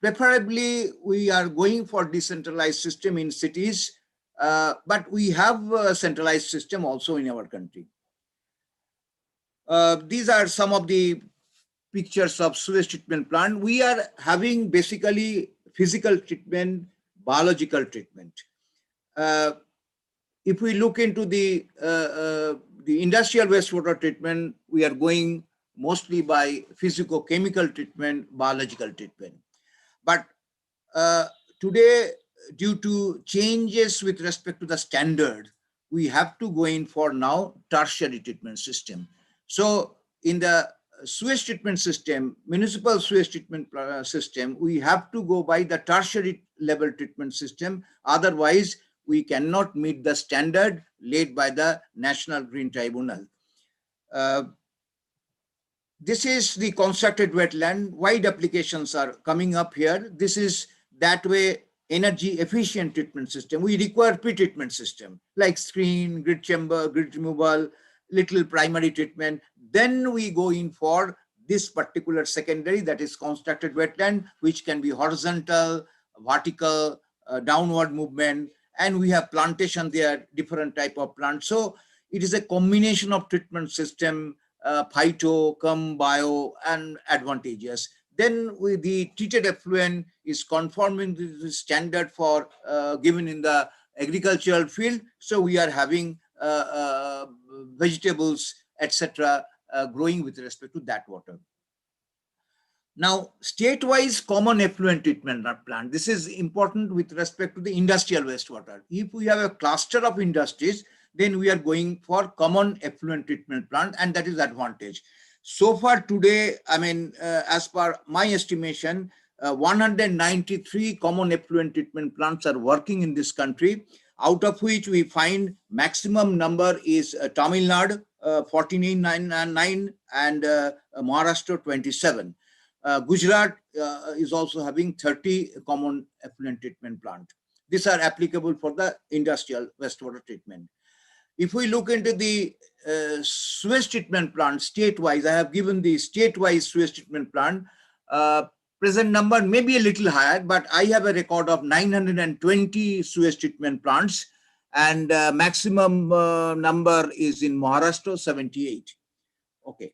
Speaker 16: preferably we are going for decentralized system in cities, but we have a centralized system also in our country. These are some of the pictures of sewage treatment plant. We are having basically physical treatment, biological treatment. If we look into the industrial wastewater treatment, we are going mostly by physico-chemical treatment, biological treatment. But today, due to changes with respect to the standard, we have to go in for now tertiary treatment system. So in the sewage treatment system, municipal sewage treatment system, we have to go by the tertiary level treatment system. Otherwise, we cannot meet the standard laid by the National Green Tribunal. This is the constructed wetland. Wide applications are coming up here. This is that way energy efficient treatment system. We require pre-treatment system like screen, grid chamber, grid removal, little primary treatment. Then we go in for this particular secondary, that is constructed wetland, which can be horizontal, vertical, downward movement, and we have plantation there, different type of plants. So it is a combination of treatment system, phyto, bio, and advantageous. Then with the treated effluent is conforming to the standard for given in the agricultural field. So we are having vegetables, etc., growing with respect to that water. Now, state-wise common effluent treatment plant. This is important with respect to the industrial wastewater. If we have a cluster of industries, then we are going for common effluent treatment plant, and that is advantage. So far today, I mean, as per my estimation, 193 common effluent treatment plants are working in this country, out of which we find maximum number is Tamil Nadu, 4999, and Maharashtra, 27. Gujarat is also having 30 common effluent treatment plant. These are applicable for the industrial wastewater treatment. If we look into the sewage treatment plant state-wise, I have given the state-wise sewage treatment plant. Present number may be a little higher, but I have a record of 920 sewage treatment plants, and maximum number is in Maharashtra, 78. Okay.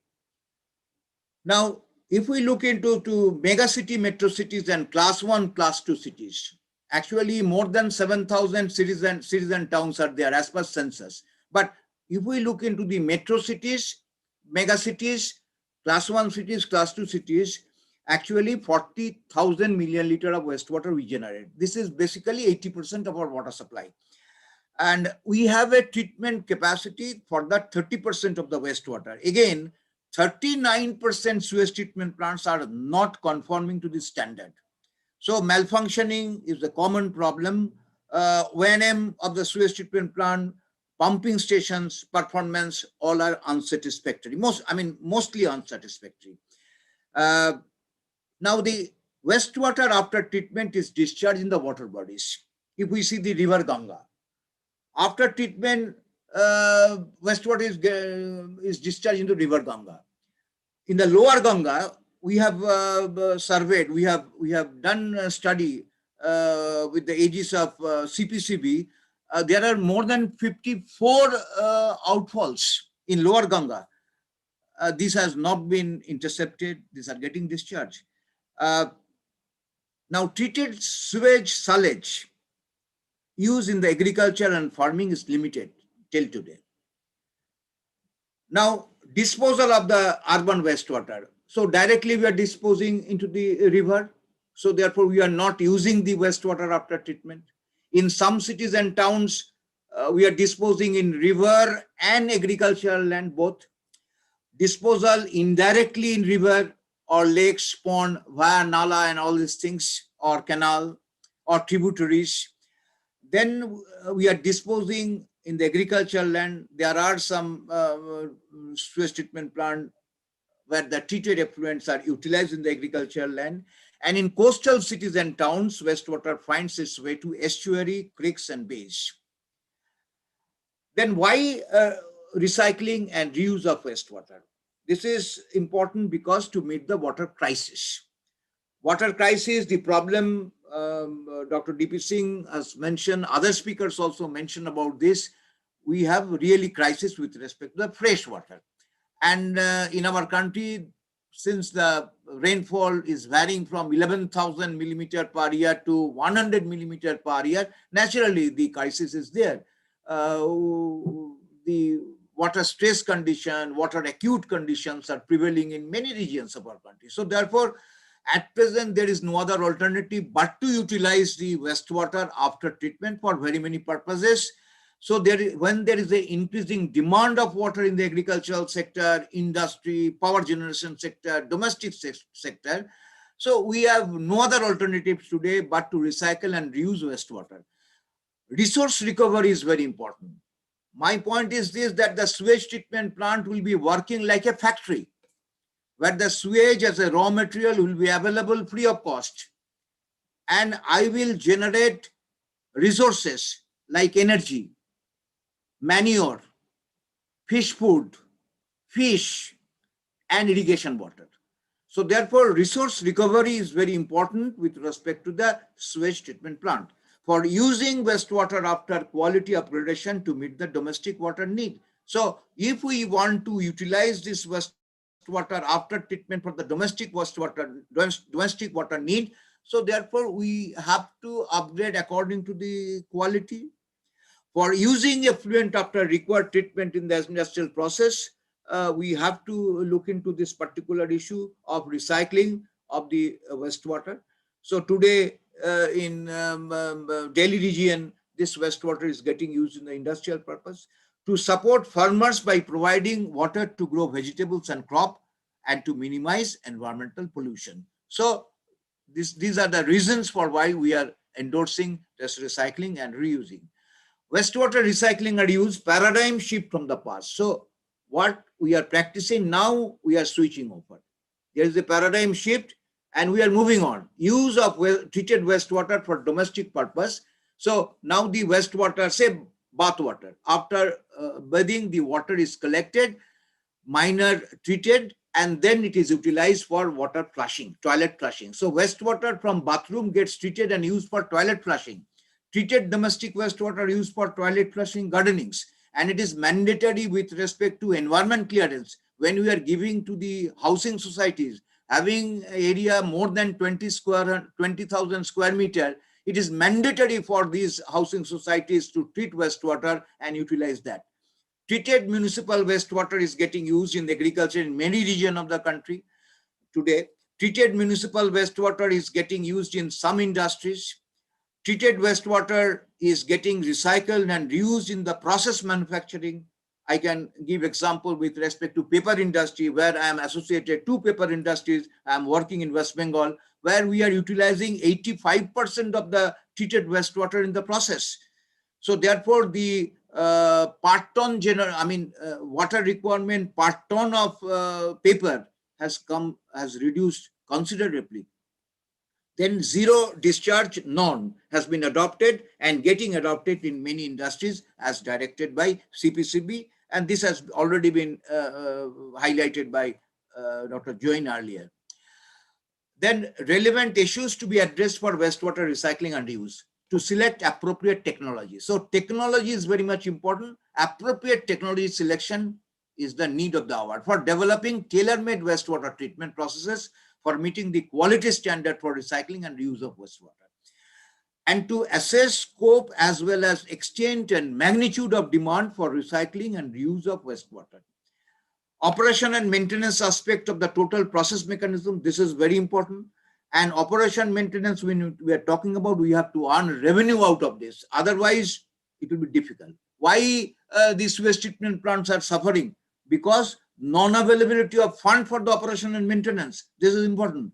Speaker 16: Now, if we look into mega city, metro cities, and class 1, class 2 cities, actually more than 7,000 cities and towns are there as per census. But if we look into the metro cities, mega cities, class 1 cities, class 2 cities, actually 40,000 million liter of wastewater we generate. This is basically 80% of our water supply. And we have a treatment capacity for that 30% of the wastewater. Again, 39% sewage treatment plants are not conforming to this standard. So malfunctioning is a common problem. O&M of the sewage treatment plant, pumping stations, performance, all are unsatisfactory. Mostly unsatisfactory. Now the wastewater after treatment is discharged in the water bodies. If we see the river Ganga, after treatment, wastewater is discharged into river Ganga. In the lower Ganga, we have surveyed, we have done a study with the aegis of CPCB. There are more than 54 outfalls in lower Ganga. This has not been intercepted. These are getting discharged. Now, treated sewage silage used in the agriculture and farming is limited till today. Now, disposal of the urban wastewater. So directly we are disposing into the river. So therefore we are not using the wastewater after treatment. In some cities and towns, we are disposing in river and agricultural land both. Disposal indirectly in river or lakes, pond, via nala and all these things, or canal or tributaries. Then we are disposing in the agricultural land. There are some sewage treatment plant where the treated effluents are utilized in the agricultural land. And in coastal cities and towns, wastewater finds its way to estuary, creeks, and bays. Then why recycling and reuse of wastewater? This is important because to meet the water crisis. Water crisis, the problem, Dr. D.P. Singh has mentioned, other speakers also mentioned about this. We have really crisis with respect to the fresh water. And in our country, since the rainfall is varying from 11,000 millimeter per year to 100 millimeter per year, naturally the crisis is there. The water stress condition, water acute conditions are prevailing in many regions of our country. So therefore, at present, there is no other alternative but to utilize the wastewater after treatment for very many purposes. So when there is an increasing demand of water in the agricultural sector, industry, power generation sector, domestic sector, so we have no other alternatives today but to recycle and reuse wastewater. Resource recovery is very important. My point is this, that the sewage treatment plant will be working like a factory, where the sewage as a raw material will be available free of cost. And I will generate resources like energy, manure, fish food, fish, and irrigation water. So therefore, resource recovery is very important with respect to the sewage treatment plant. for using wastewater after quality upgradation to meet the domestic water need. So if we want to utilize this wastewater after treatment for the domestic water need, so therefore we have to upgrade according to the quality. For using effluent after required treatment in the industrial process, we have to look into this particular issue of recycling of the wastewater. So today in Delhi region, this wastewater is getting used in the industrial purpose to support farmers by providing water to grow vegetables and crop and to minimize environmental pollution. So these are the reasons for why we are endorsing this recycling and reusing. Wastewater recycling and reuse paradigm shift from the past. So what we are practicing now, we are switching over. There is a paradigm shift and we are moving on. Use of treated wastewater for domestic purpose. So now the wastewater, say bath water, after bathing, the water is collected, minor treated, and then it is utilized for water flushing, toilet flushing. So wastewater from bathroom gets treated and used for toilet flushing. Treated domestic wastewater used for toilet flushing, gardenings, and it is mandatory with respect to environment clearance. When we are giving to the housing societies, having area more than 20,000 square meter, it is mandatory for these housing societies to treat wastewater and utilize that. Treated municipal wastewater is getting used in agriculture in many regions of the country today. Treated municipal wastewater is getting used in some industries. Treated wastewater is getting recycled and reused in the process manufacturing. I can give example with respect to paper industry, where I am associated to paper industries. I am working in West Bengal, where we are utilizing 85% of the treated wastewater in the process. So therefore, the water requirement per ton of paper has reduced considerably. Then zero discharge norm has been adopted and getting adopted in many industries as directed by CPCB. And this has already been highlighted by Dr. Join earlier. Then relevant issues to be addressed for wastewater recycling and reuse. To select appropriate technology. So technology is very much important. Appropriate technology selection is the need of the hour for developing tailor-made wastewater treatment processes for meeting the quality standard for recycling and reuse of wastewater. And to assess scope as well as extent and magnitude of demand for recycling and reuse of wastewater. Operation and maintenance aspect of the total process mechanism, this is very important. And operation maintenance, when we are talking about, we have to earn revenue out of this. Otherwise, it will be difficult. Why these waste treatment plants are suffering? Because non-availability of fund for the operation and maintenance. This is important.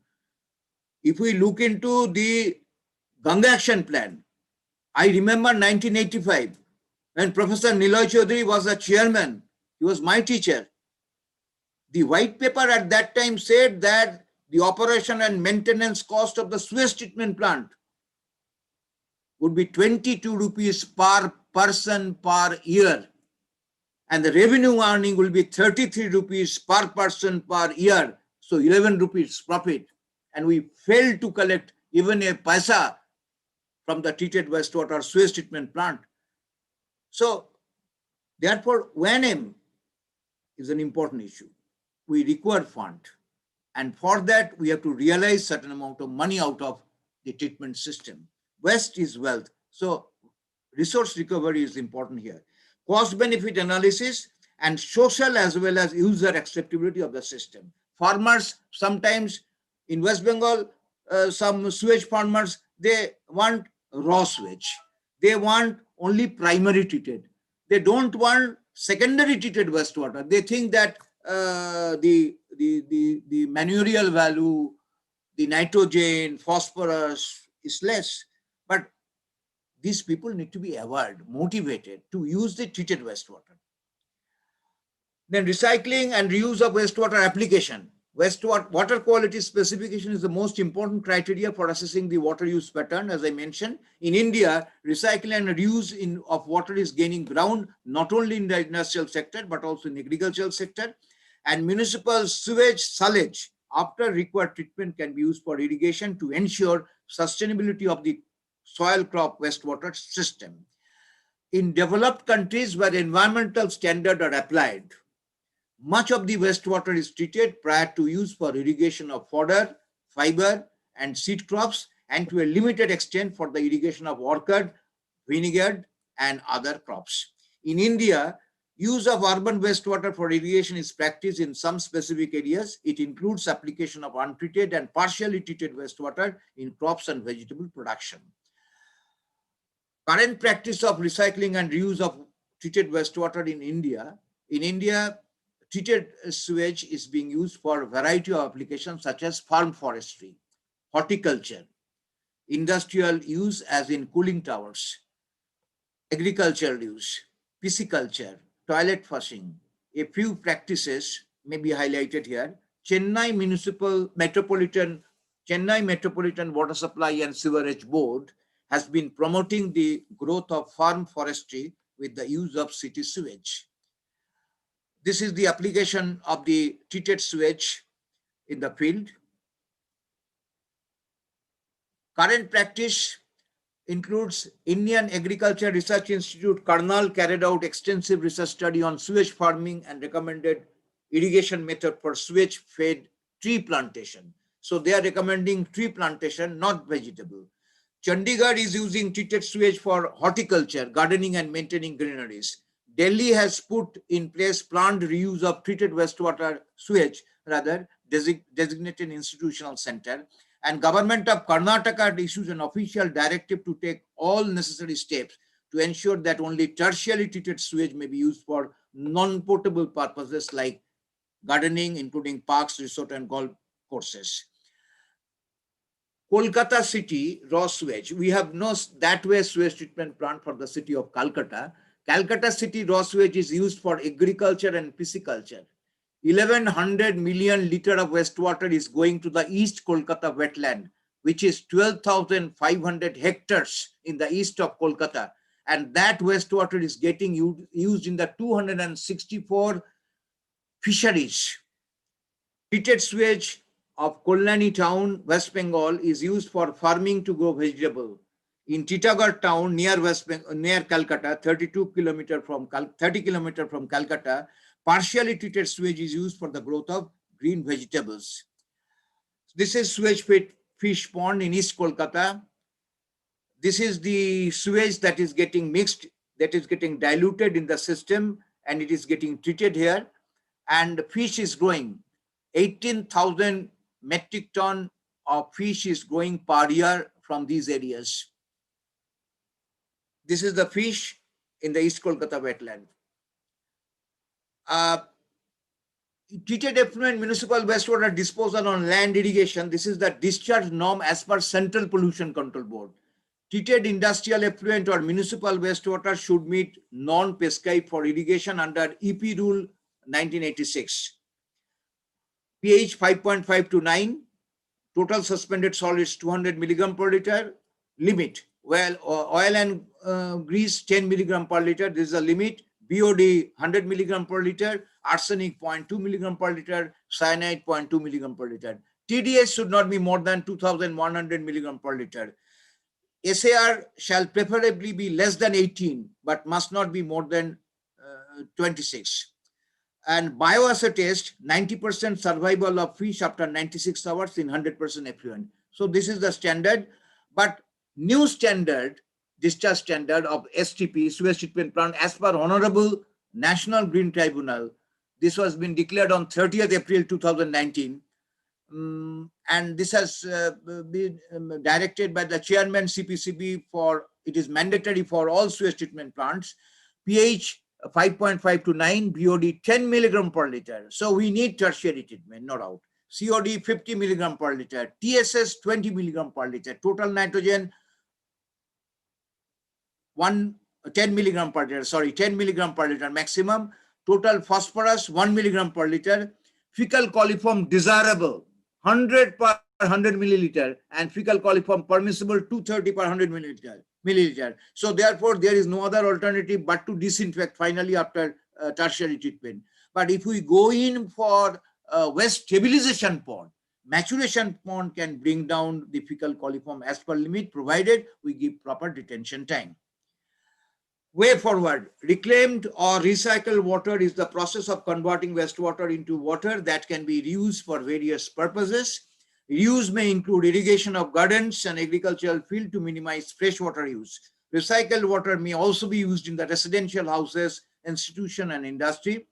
Speaker 16: If we look into the Ganga Action Plan, I remember 1985, when Professor Niloy Chaudhary was the chairman, he was my teacher. The white paper at that time said that the operation and maintenance cost of the sewage treatment plant would be 22 rupees per person per year. And the revenue earning will be 33 rupees per person per year. So 11 rupees profit. And we failed to collect even a paisa from the treated wastewater sewage treatment plant. So therefore, O&M is an important issue. We require fund. And for that, we have to realize certain amount of money out of the treatment system. Waste is wealth. So resource recovery is important here. Cost benefit analysis and social as well as user acceptability of the system. Farmers, sometimes in West Bengal, some sewage farmers, they want raw sewage. They want only primary treated. They don't want secondary treated wastewater. They think that the manurial value, the nitrogen, phosphorus is less. But these people need to be aware, motivated to use the treated wastewater. Then recycling and reuse of wastewater application. Water quality specification is the most important criteria for assessing the water use pattern. As I mentioned, in India, recycling and reuse of water is gaining ground, not only in the industrial sector, but also in the agricultural sector. And municipal sewage silage after required treatment can be used for irrigation to ensure sustainability of the soil crop wastewater system. In developed countries where environmental standards are applied, much of the wastewater is treated prior to use for irrigation of fodder, fiber, and seed crops, and to a limited extent for the irrigation of orchard, vineyard, and other crops. In India, use of urban wastewater for irrigation is practiced in some specific areas. It includes application of untreated and partially treated wastewater in crops and vegetable production. Current practice of recycling and reuse of treated wastewater in India, treated sewage is being used for a variety of applications such as farm forestry, horticulture, industrial use as in cooling towers, agricultural use, pisciculture, toilet flushing. A few practices may be highlighted here. Chennai Metropolitan Water Supply and Sewerage Board has been promoting the growth of farm forestry with the use of city sewage. This is the application of the treated sewage in the field. Current practice includes Indian Agriculture Research Institute, Karnal, carried out extensive research study on sewage farming and recommended irrigation method for sewage-fed tree plantation. So they are recommending tree plantation, not vegetable. Chandigarh is using treated sewage for horticulture, gardening, and maintaining greeneries. Delhi has put in place planned reuse of treated wastewater sewage, designated institutional center. And government of Karnataka issues an official directive to take all necessary steps to ensure that only tertiary treated sewage may be used for non-potable purposes like gardening, including parks, resort, and golf courses. Kolkata city raw sewage. We have no that way sewage treatment plant for the city of Calcutta. Calcutta city raw sewage is used for agriculture and pisciculture. 1100 million liter of wastewater is going to the East Kolkata wetland, which is 12,500 hectares in the east of Kolkata. And that wastewater is getting used in the 264 fisheries. Treated sewage of Kalyani town, West Bengal, is used for farming to grow vegetable. In Titagarh town near Calcutta, 30 kilometers from Calcutta, partially treated sewage is used for the growth of green vegetables. This is sewage fish pond in East Kolkata. This is the sewage that is getting mixed, that is getting diluted in the system, and it is getting treated here. And fish is growing. 18,000 metric ton of fish is growing per year from these areas. This is the fish in the East Kolkata wetland. Treated effluent municipal wastewater disposal on land irrigation. This is the discharge norm as per Central Pollution Control Board. Treated industrial effluent or municipal wastewater should meet non-prescribed for irrigation under EP Rule 1986. pH 5.5 to 9. Total suspended solids 200 milligram per liter. Limit. Well, oil and grease 10 milligram per liter. This is a limit. BOD 100 milligram per liter. Arsenic 0.2 milligram per liter. Cyanide 0.2 milligram per liter. TDS should not be more than 2,100 milligram per liter. SAR shall preferably be less than 18, but must not be more than 26. And bioassay test, 90% survival of fish after 96 hours in 100% effluent. So this is the standard, but new standard, discharge standard of STP, sewage treatment plant, as per Honorable National Green Tribunal. This was been declared on 30th April 2019. And this has been directed by the chairman CPCB for, it is mandatory for all sewage treatment plants. pH 5.5 to 9, BOD 10 milligram per liter. So we need tertiary treatment, no doubt. COD 50 milligram per liter, TSS 20 milligram per liter, total nitrogen 10 milligram per liter, 10 milligram per liter maximum, total phosphorus 1 milligram per liter, fecal coliform desirable 100 per 100 milliliter, and fecal coliform permissible 230 per 100 milliliter. So therefore, there is no other alternative but to disinfect finally after tertiary treatment. But if we go in for waste stabilization pond, Maturation pond can bring down the fecal coliform as per limit, provided we give proper detention time. Way forward, reclaimed or recycled water is the process of converting wastewater into water that can be reused for various purposes. Reuse may include irrigation of gardens and agricultural field to minimize freshwater use. Recycled water may also be used in the residential houses, institution, and industry.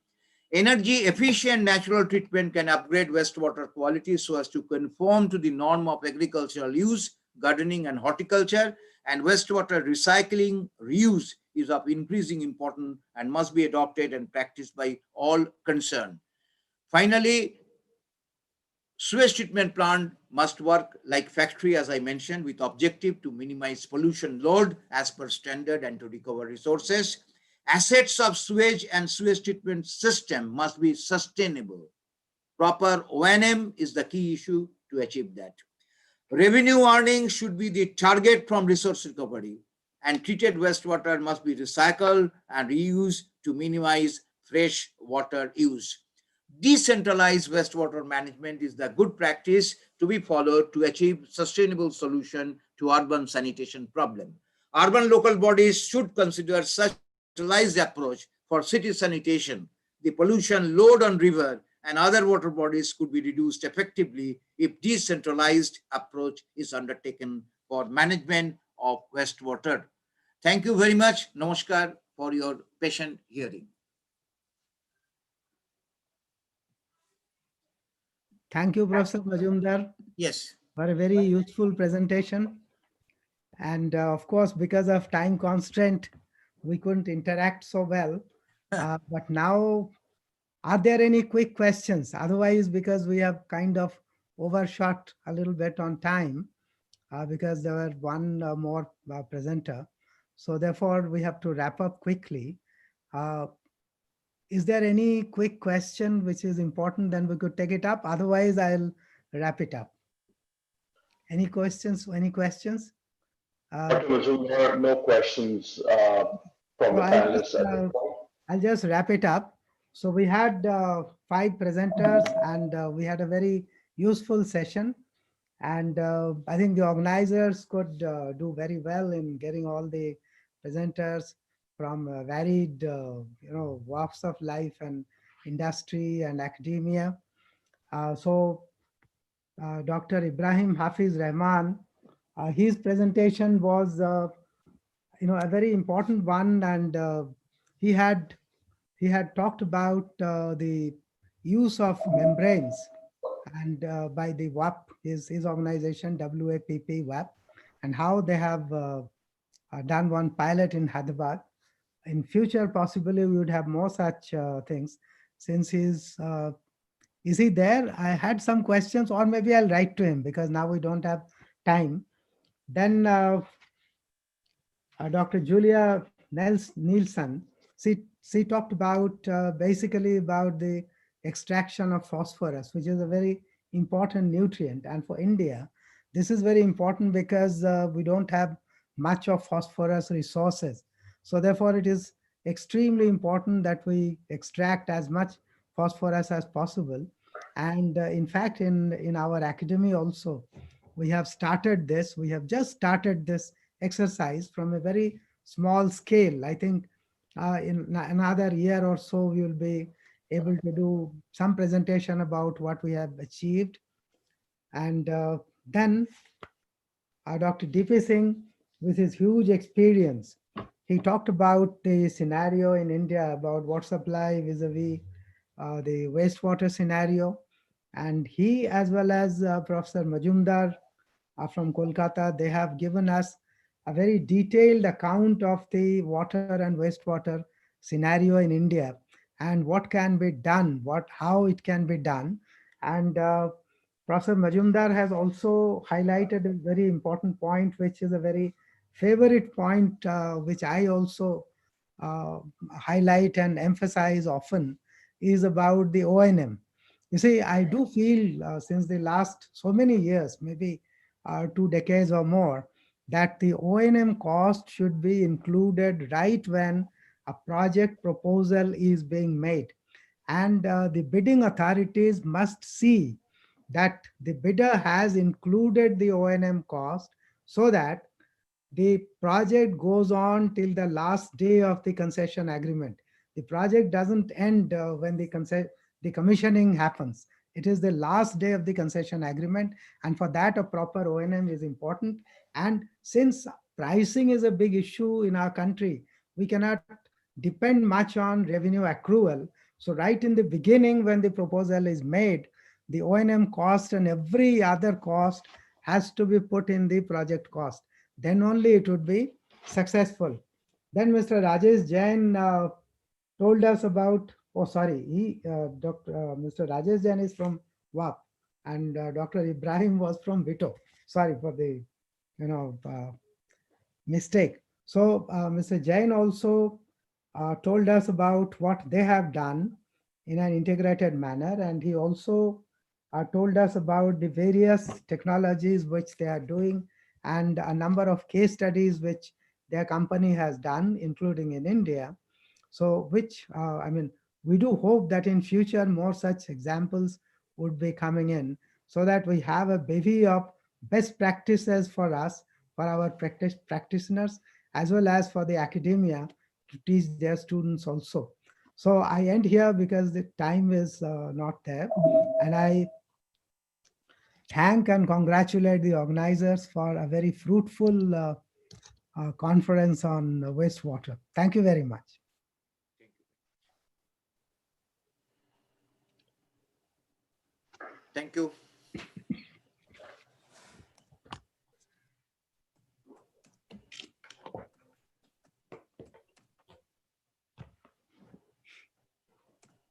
Speaker 16: Energy efficient natural treatment can upgrade wastewater quality so as to conform to the norm of agricultural use, gardening, and horticulture. And wastewater recycling, reuse is of increasing importance and must be adopted and practiced by all concerned. Finally, sewage treatment plant must work like factory, as I mentioned, with objective to minimize pollution load as per standard and to recover resources. Assets of sewage and sewage treatment system must be sustainable. Proper O&M is the key issue to achieve that. Revenue earning should be the target from resource recovery, and treated wastewater must be recycled and reused to minimize fresh water use. Decentralized wastewater management is the good practice to be followed to achieve sustainable solution to urban sanitation problem. Urban local bodies should consider such centralized approach for city sanitation. The pollution load on river and other water bodies could be reduced effectively if decentralized approach is undertaken for management of wastewater. Thank you very much. Namaskar for your patient hearing.
Speaker 14: Thank you, Professor Majumdar.
Speaker 16: Yes.
Speaker 14: For a very useful presentation. And of course, because of time constraint, we couldn't interact so well. But now, are there any quick questions? Otherwise, because we have kind of overshot a little bit on time, because there were one more presenter. So therefore, we have to wrap up quickly. Is there any quick question which is important? Then we could take it up. Otherwise, I'll wrap it up. Any questions? Any questions?
Speaker 2: Dr. Majumdar, no questions from the panelists at this point.
Speaker 14: I'll just wrap it up. So we had 5 presenters and we had a very useful session. And I think the organizers could do very well in getting all the presenters from varied walks of life and industry and academia. So Dr. Ibrahim Hafiz Rahman, his presentation was a very important one, and he had talked about the use of membranes and by the WAP, his organization, WAPP WAP, and how they have done one pilot in Hyderabad. In future, possibly we would have more such things. Since is he there? I had some questions, or maybe I'll write to him because now we don't have time. Then Dr. Julia Nielsen, she talked about basically about the extraction of phosphorus, which is a very important nutrient. And for India, this is very important because we don't have much of phosphorus resources. So therefore, it is extremely important that we extract as much phosphorus as possible. And in fact, in our academy also, we have started this. We have just started this exercise from a very small scale. I think in another year or so, we will be able to do some presentation about what we have achieved. And then Dr. DP Singh, with his huge experience, he talked about the scenario in India about water supply vis-a-vis the wastewater scenario. And he, as well as Professor Majumdar from Kolkata, they have given us a very detailed account of the water and wastewater scenario in India and what can be done, how it can be done. And Professor Majumdar has also highlighted a very important point, which is a very favorite point, which I also highlight and emphasize often, is about the O&M. You see, I do feel since the last so many years, maybe 2 decades or more, that the O&M cost should be included right when a project proposal is being made. And the bidding authorities must see that the bidder has included the O&M cost so that the project goes on till the last day of the concession agreement. The project doesn't end when the commissioning happens. It is the last day of the concession agreement, and for that a proper O&M is important. And since pricing is a big issue in our country, we cannot depend much on revenue accrual. So right in the beginning, when the proposal is made, the O&M cost and every other cost has to be put in the project cost. Then only it would be successful. Then Mr. Rajesh Jain told us about, Mr. Rajesh Jain is from WAP and Dr. Ibrahim was from Vito. Sorry for the, mistake. So Mr. Jain also told us about what they have done in an integrated manner, and he also told us about the various technologies which they are doing and a number of case studies which their company has done, including in India. So which, we do hope that in future more such examples would be coming in so that we have a bevy of best practices for us, for our practitioners, as well as for the academia to teach their students also. So I end here because the time is not there. And I thank and congratulate the organizers for a very fruitful conference on wastewater. Thank you very much.
Speaker 16: Thank you.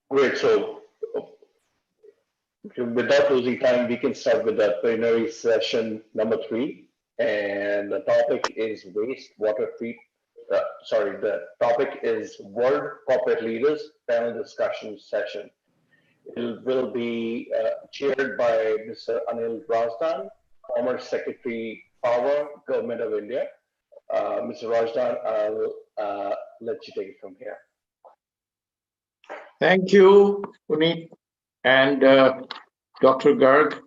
Speaker 2: Great. So without losing time, we can start with the plenary session number 3. And the topic is wastewater the topic is World Corporate Leaders Panel Discussion Session. It will be chaired by Mr. Anil Rajdan, former Secretary Power, Government of India. Mr. Rajdan, I'll let you take it from here.
Speaker 9: Thank you, Puneet, and Dr. Garg,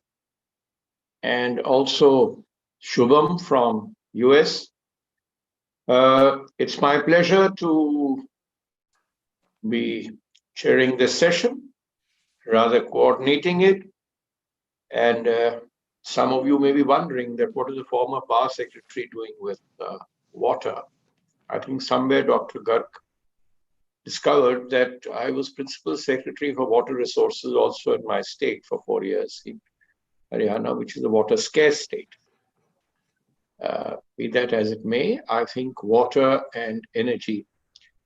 Speaker 9: and also Shubham from US. It's my pleasure to be chairing this session, rather coordinating it. And some of you may be wondering that what is the former power secretary doing with water? I think somewhere Dr. Garg discovered that I was principal secretary for water resources also in my state for 4 years in Haryana, which is a water scarce state. Be that as it may, I think water and energy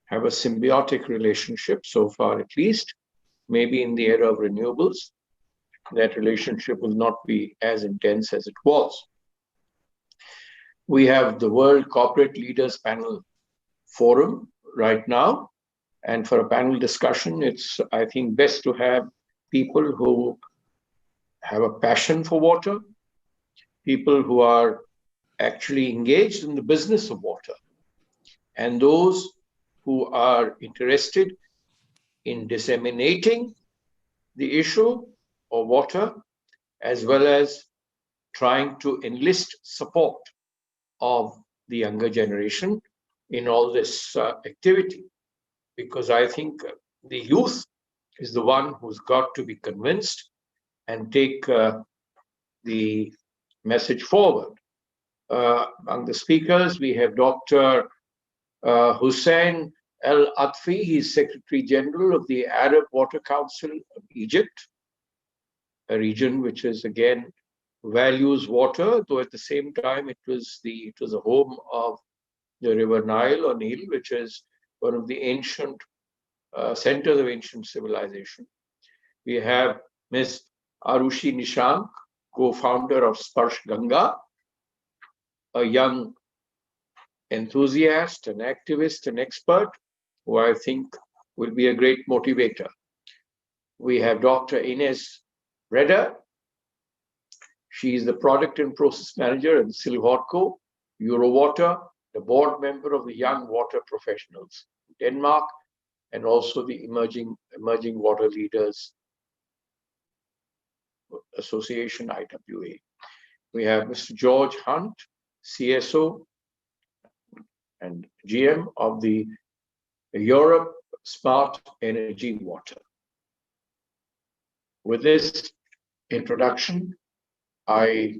Speaker 9: have a symbiotic relationship so far, at least. Maybe in the era of renewables, that relationship will not be as intense as it was. We have the World Corporate Leaders Panel Forum right now. And for a panel discussion, it's, I think, best to have people who have a passion for water, people who are actually engaged in the business of water, and those who are interested in disseminating the issue of water, as well as trying to enlist support of the younger generation in all this activity. Because I think the youth is the one who's got to be convinced and take the message forward. Among the speakers, we have Dr. Hussein El Atfi. He's Secretary General of the Arab Water Council of Egypt, a region which is, again, values water, though at the same time it was a home of the river Nile or Nile, which is one of the ancient centers of ancient civilization. We have Ms. Arushi Nishank, co-founder of Sparsh Ganga, a young enthusiast, an activist, an expert, who I think will be a great motivator. We have Dr. Ines Reda. She is the product and process manager at Silhorco, Eurowater, the board member of the Young Water Professionals in Denmark, and also the emerging water leaders Association, IWA. We have Mr. George Hunt, CSO and GM of the Europe Smart Energy Water. With this introduction, I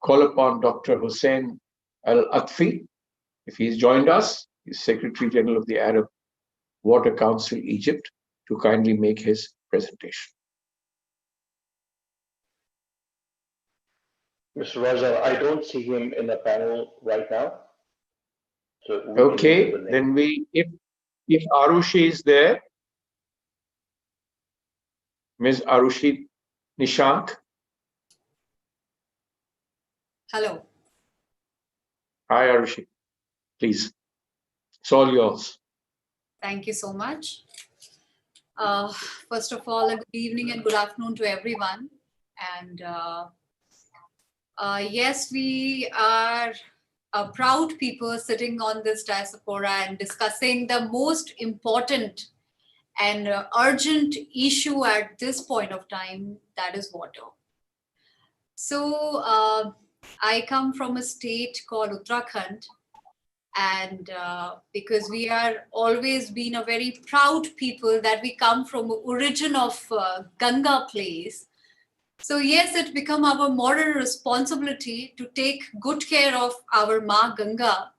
Speaker 9: call upon Dr. Hussein Al-Atfi, if he's joined us, he's Secretary General of the Arab Water Council, Egypt, to kindly make his presentation.
Speaker 2: Mr. Raja, I don't see him in the panel right now. So
Speaker 9: okay, then if Arushi is there, Ms. Arushi Nishank.
Speaker 17: Hello.
Speaker 9: Hi, Arushi. Please, it's all yours.
Speaker 17: Thank you so much. First of all, good evening and good afternoon to everyone. And yes, we are proud people sitting on this diaspora and discussing the most important and urgent issue at this point of time, that is water. So I come from a state called Uttarakhand, and because we are always been a very proud people that we come from origin of Ganga place. So yes, it become our moral responsibility to take good care of our Ma Ganga,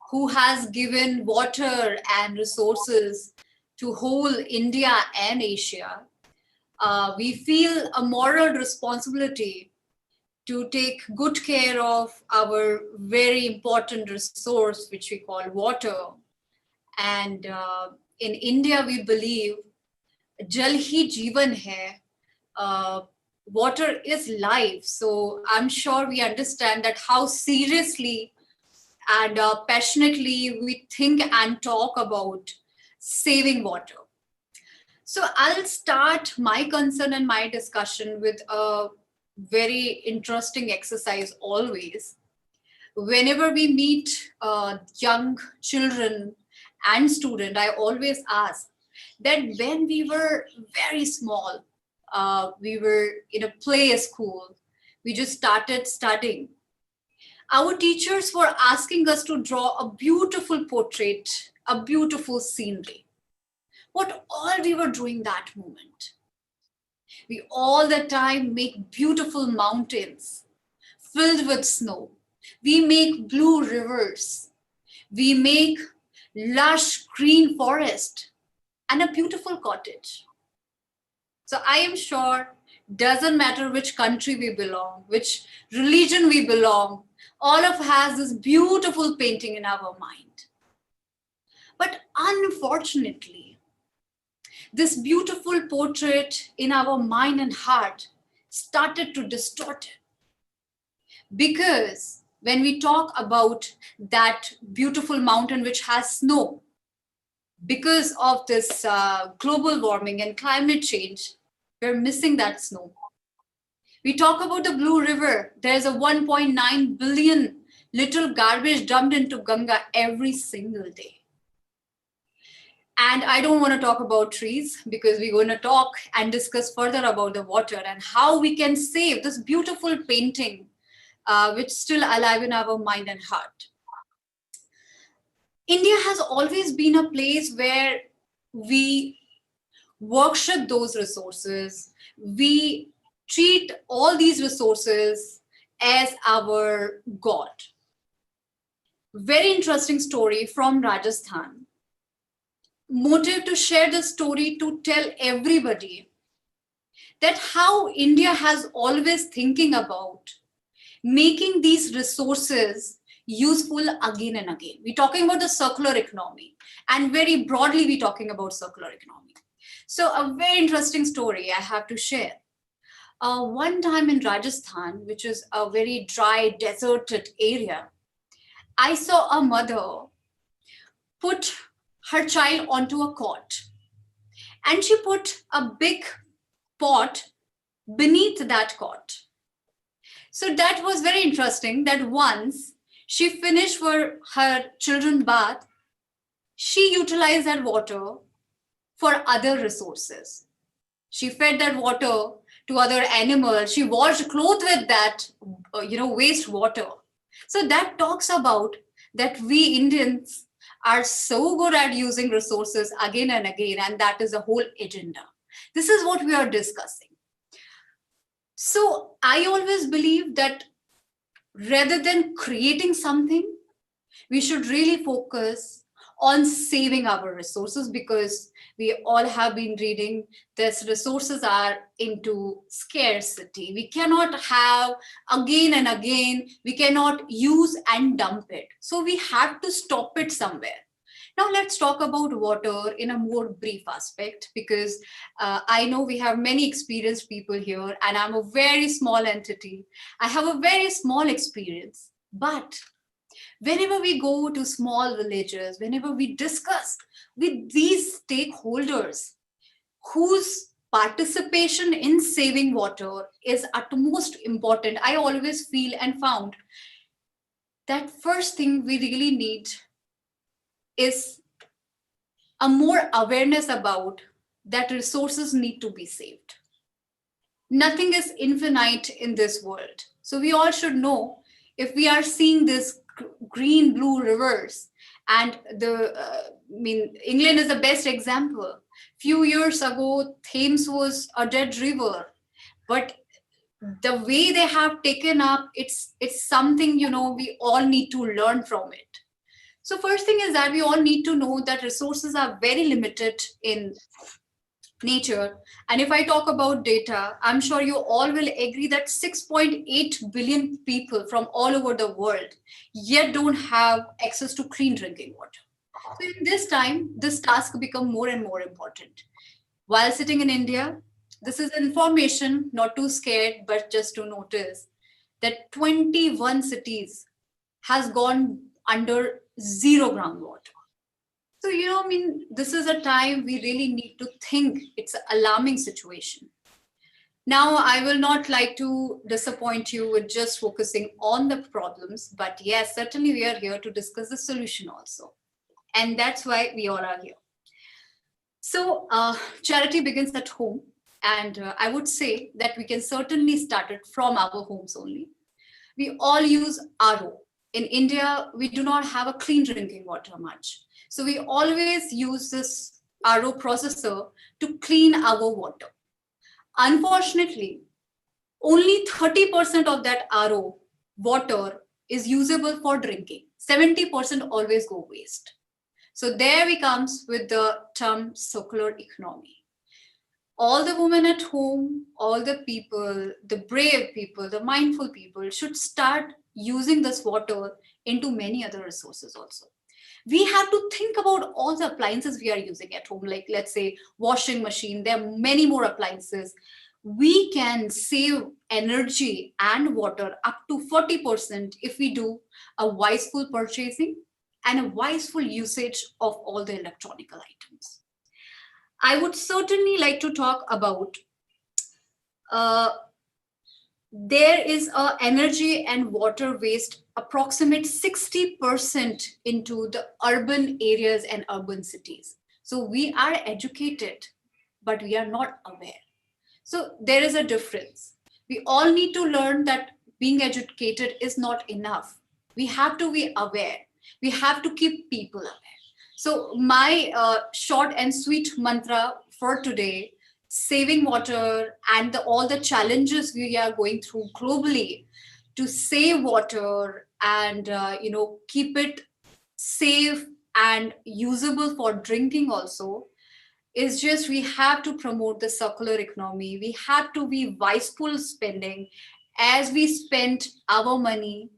Speaker 17: who has given water and resources to whole India and Asia. We feel a moral responsibility to take good care of our very important resource, which we call water. And in India, we believe Jal hi Jeevan hai. Water is life. So I'm sure we understand that how seriously and passionately we think and talk about saving water. So I'll start my concern and my discussion with a very interesting exercise always. Whenever we meet young children and students, I always ask that when we were very small, we were in a play school, we just started studying. Our teachers were asking us to draw a beautiful portrait, a beautiful scenery. What all we were doing that moment. We all the time make beautiful mountains filled with snow. We make blue rivers. We make lush green forest and a beautiful cottage. So I am sure doesn't matter which country we belong, which religion we belong, all of us has this beautiful painting in our mind. But unfortunately, this beautiful portrait in our mind and heart started to distort it. Because when we talk about that beautiful mountain which has snow, because of this global warming and climate change, we're missing that snow. We talk about the Blue River. There's a 1.9 billion liter garbage dumped into Ganga every single day. And I don't want to talk about trees because we're going to talk and discuss further about the water and how we can save this beautiful painting which is still alive in our mind and heart. India has always been a place where we worship those resources. We treat all these resources as our God. Very interesting story from Rajasthan. Motive to share the story to tell everybody that how India has always thinking about making these resources useful again and again. We're talking about the circular economy, and very broadly we're talking about circular economy. So a very interesting story I have to share. One time in Rajasthan, which is a very dry, deserted area, I saw a mother put her child onto a cot, and she put a big pot beneath that cot. So that was very interesting that once she finished her children's bath, she utilized that water for other resources. She fed that water to other animals. She washed clothes with that, wastewater. So that talks about that we Indians are so good at using resources again and again, and that is the whole agenda. This is what we are discussing. So I always believe that rather than creating something, we should really focus on saving our resources, because we all have been reading this resources are into scarcity. We cannot have again and again, we cannot use and dump it. So we have to stop it somewhere. Now let's talk about water in a more brief aspect, because I know we have many experienced people here and I'm a very small entity. I have a very small experience, but whenever we go to small villages, whenever we discuss with these stakeholders whose participation in saving water is utmost important, I always feel and found that first thing we really need is a more awareness about that resources need to be saved. Nothing is infinite in this world. So we all should know, if we are seeing this green blue rivers, and England is the best example. Few years ago, Thames was a dead river, but the way they have taken up, it's something, we all need to learn from it. So first thing is that we all need to know that resources are very limited in nature. And if I talk about data, I'm sure you all will agree that 6.8 billion people from all over the world yet don't have access to clean drinking water. So in this time, this task become more and more important. While sitting in India, this is information, not too scared, but just to notice that 21 cities has gone under zero groundwater. So, this is a time we really need to think. It's an alarming situation. Now, I will not like to disappoint you with just focusing on the problems, but yes, certainly we are here to discuss the solution also. And that's why we all are here. So charity begins at home. And I would say that we can certainly start it from our homes only. We all use RO. In India, we do not have a clean drinking water much. So we always use this RO processor to clean our water. Unfortunately, only 30% of that RO water is usable for drinking. 70% always go waste. So there we comes with the term circular economy. All the women at home, all the people, the brave people, the mindful people should start using this water into many other resources also. We have to think about all the appliances we are using at home, like let's say washing machine, there are many more appliances. We can save energy and water up to 40% if we do a wiseful purchasing and a wiseful usage of all the electronical items. I would certainly like to talk about there is a energy and water waste approximate 60% into the urban areas and urban cities. So we are educated, but we are not aware. So there is a difference. We all need to learn that being educated is not enough. We have to be aware. We have to keep people aware. So my short and sweet mantra for today, saving water and all the challenges we are going through globally to save water and keep it safe and usable for drinking also, is just we have to promote the circular economy. We have to be wiseful spending as we spend our money.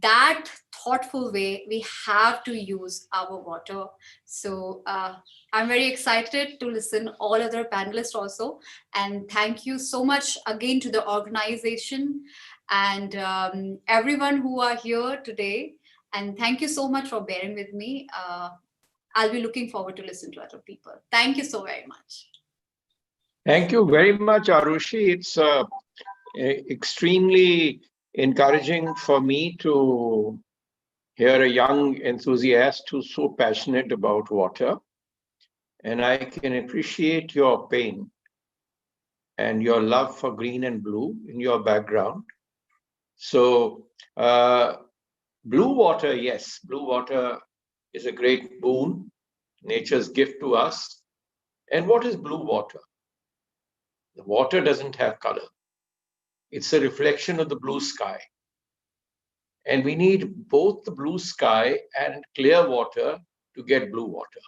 Speaker 17: That thoughtful way, we have to use our water. So I'm very excited to listen all other panelists also. And thank you so much again to the organization and everyone who are here today. And thank you so much for bearing with me. I'll be looking forward to listen to other people. Thank you so very much.
Speaker 9: Thank you very much, Arushi. It's extremely encouraging for me to hear a young enthusiast who's so passionate about water. And I can appreciate your pain.
Speaker 18: and your love for green and blue in your background. So blue water, yes, blue water is a great boon, nature's gift to us. And what is blue water? The water doesn't have color. It's a reflection of the blue sky. And we need both the blue sky and clear water to get blue water.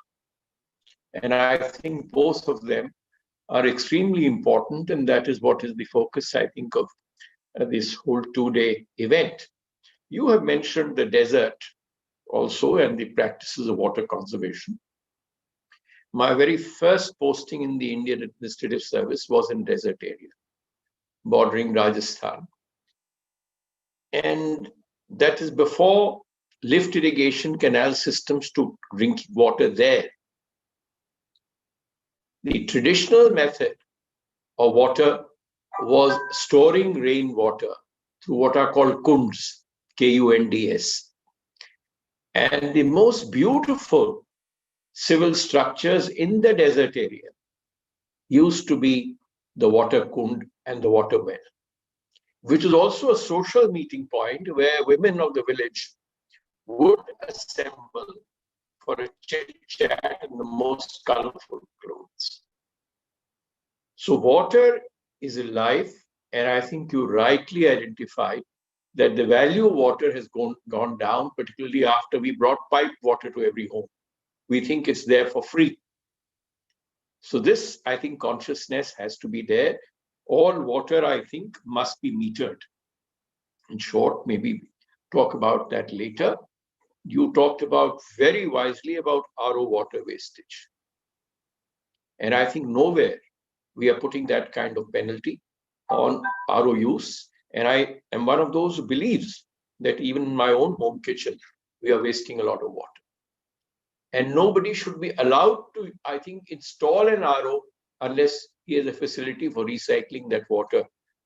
Speaker 18: And I think both of them are extremely important, and that is what is the focus, I think, of this whole two-day event. You have mentioned the desert also and the practices of water conservation. My very first posting in the Indian Administrative Service was in desert area, bordering Rajasthan. And that is before lift irrigation canal systems to drinking water there. The traditional method of water was storing rainwater through what are called kunds, K-U-N-D-S. And the most beautiful civil structures in the desert area used to be the water kund and the water well, which is also a social meeting point where women of the village would assemble for a chit-chat in the most colorful clothes. So water is a life, and I think you rightly identified that the value of water has gone down, particularly after we brought piped water to every home. We think it's there for free. So this, I think, consciousness has to be there. All water, I think, must be metered. In short, maybe talk about that later. You talked about very wisely about RO water wastage. And I think nowhere we are putting that kind of penalty on RO use. And I am one of those who believes that even in my own home kitchen, we are wasting a lot of water. And nobody should be allowed to, I think, install an RO unless he has a facility for recycling that water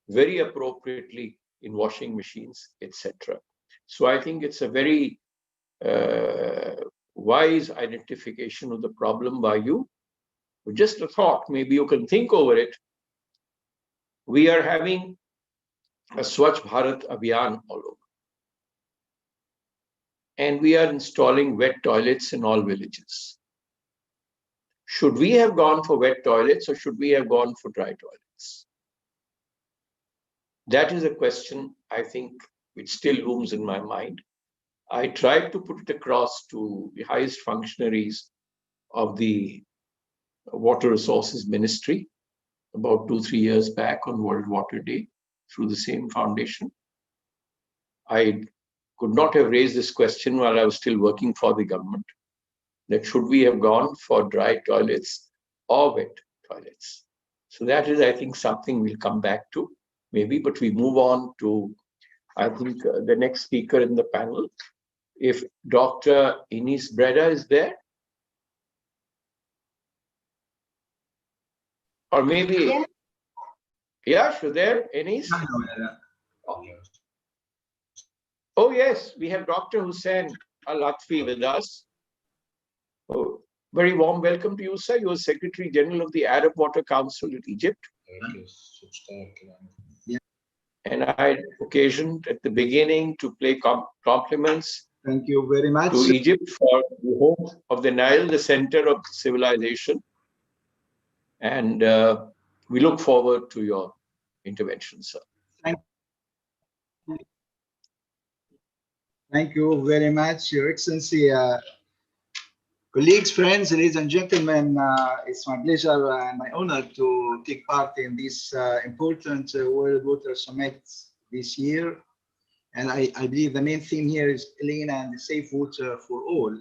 Speaker 18: very appropriately in washing machines, etc. So I think it's a very wise identification of the problem by you. Just a thought, maybe you can think over it. We are having a Swachh Bharat Abhiyan all over. And we are installing wet toilets in all villages. Should we have gone for wet toilets or should we have gone for dry toilets? That is a question, I think, which still looms in my mind. I tried to put it across to the highest functionaries of the Water Resources Ministry about 2-3 years back on World Water Day through the same foundation. I could not have raised this question while I was still working for the government, that should we have gone for dry toilets or wet toilets. So that is, I think, something we'll come back to maybe, but we move on to, I think, the next speaker in the panel. If Dr. Ines Breda is there, or maybe, yeah, sure, there, Ines? Oh, yes, we have Dr. Hussein Al-Atfi with us. Oh, very warm welcome to you, sir. You are Secretary General of the Arab Water Council in Egypt. And I had occasion at the beginning to pay compliments.
Speaker 19: Thank you very much.
Speaker 18: To Egypt for the home of the Nile, the center of civilization. And we look forward to your intervention, sir.
Speaker 19: Thank you very much, Your Excellency. Colleagues, friends, ladies and gentlemen, it's my pleasure and my honor to take part in this important World Water Summit this year. And I believe the main theme here is clean and safe water for all.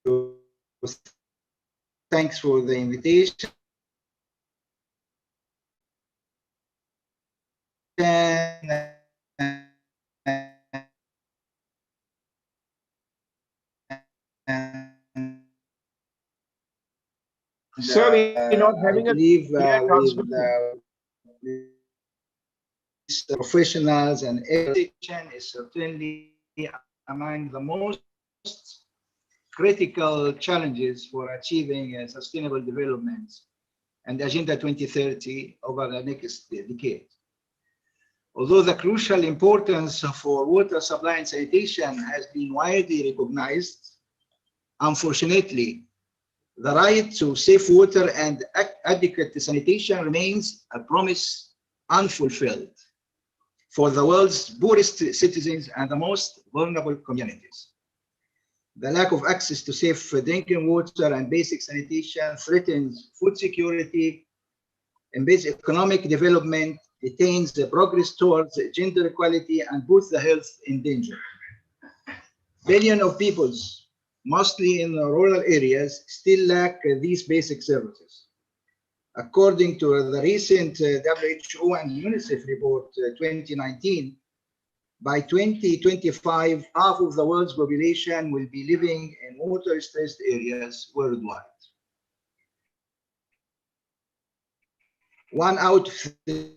Speaker 19: So, thanks for the invitation.
Speaker 18: Sir, we're not having
Speaker 19: I believe with professionals and education is certainly among the most critical challenges for achieving sustainable development and Agenda 2030 over the next decade. Although the crucial importance for water supply and sanitation has been widely recognized, unfortunately, the right to safe water and adequate sanitation remains a promise unfulfilled for the world's poorest citizens and the most vulnerable communities. The lack of access to safe drinking water and basic sanitation threatens food security and basic economic development, detains the progress towards gender equality, and puts the health in danger. Billions of peoples, mostly in rural areas, still lack these basic services. According to the recent WHO and UNICEF report 2019, by 2025, half of the world's population will be living in water-stressed areas worldwide. 1 out of 3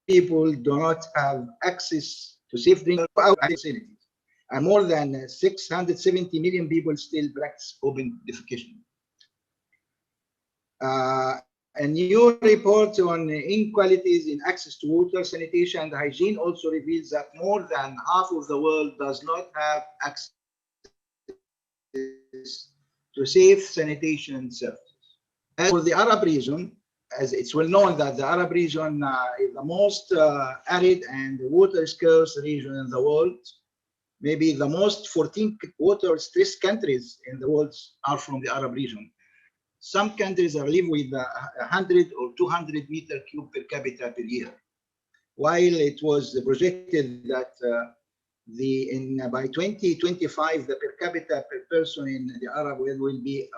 Speaker 19: people do not have access to safe drinking water facilities, and more than 670 million people still practice open defecation. A new report on inequalities in access to water, sanitation, and hygiene also reveals that more than half of the world does not have access to safe sanitation services. As for the Arab region, as it's well known that the Arab region is the most arid and water scarce region in the world. Maybe the most 14 water stressed countries in the world are from the Arab region. Some countries are live with 100 or 200 meter cube per capita per year, while it was projected that by 2025 the per capita per person in the Arab world will be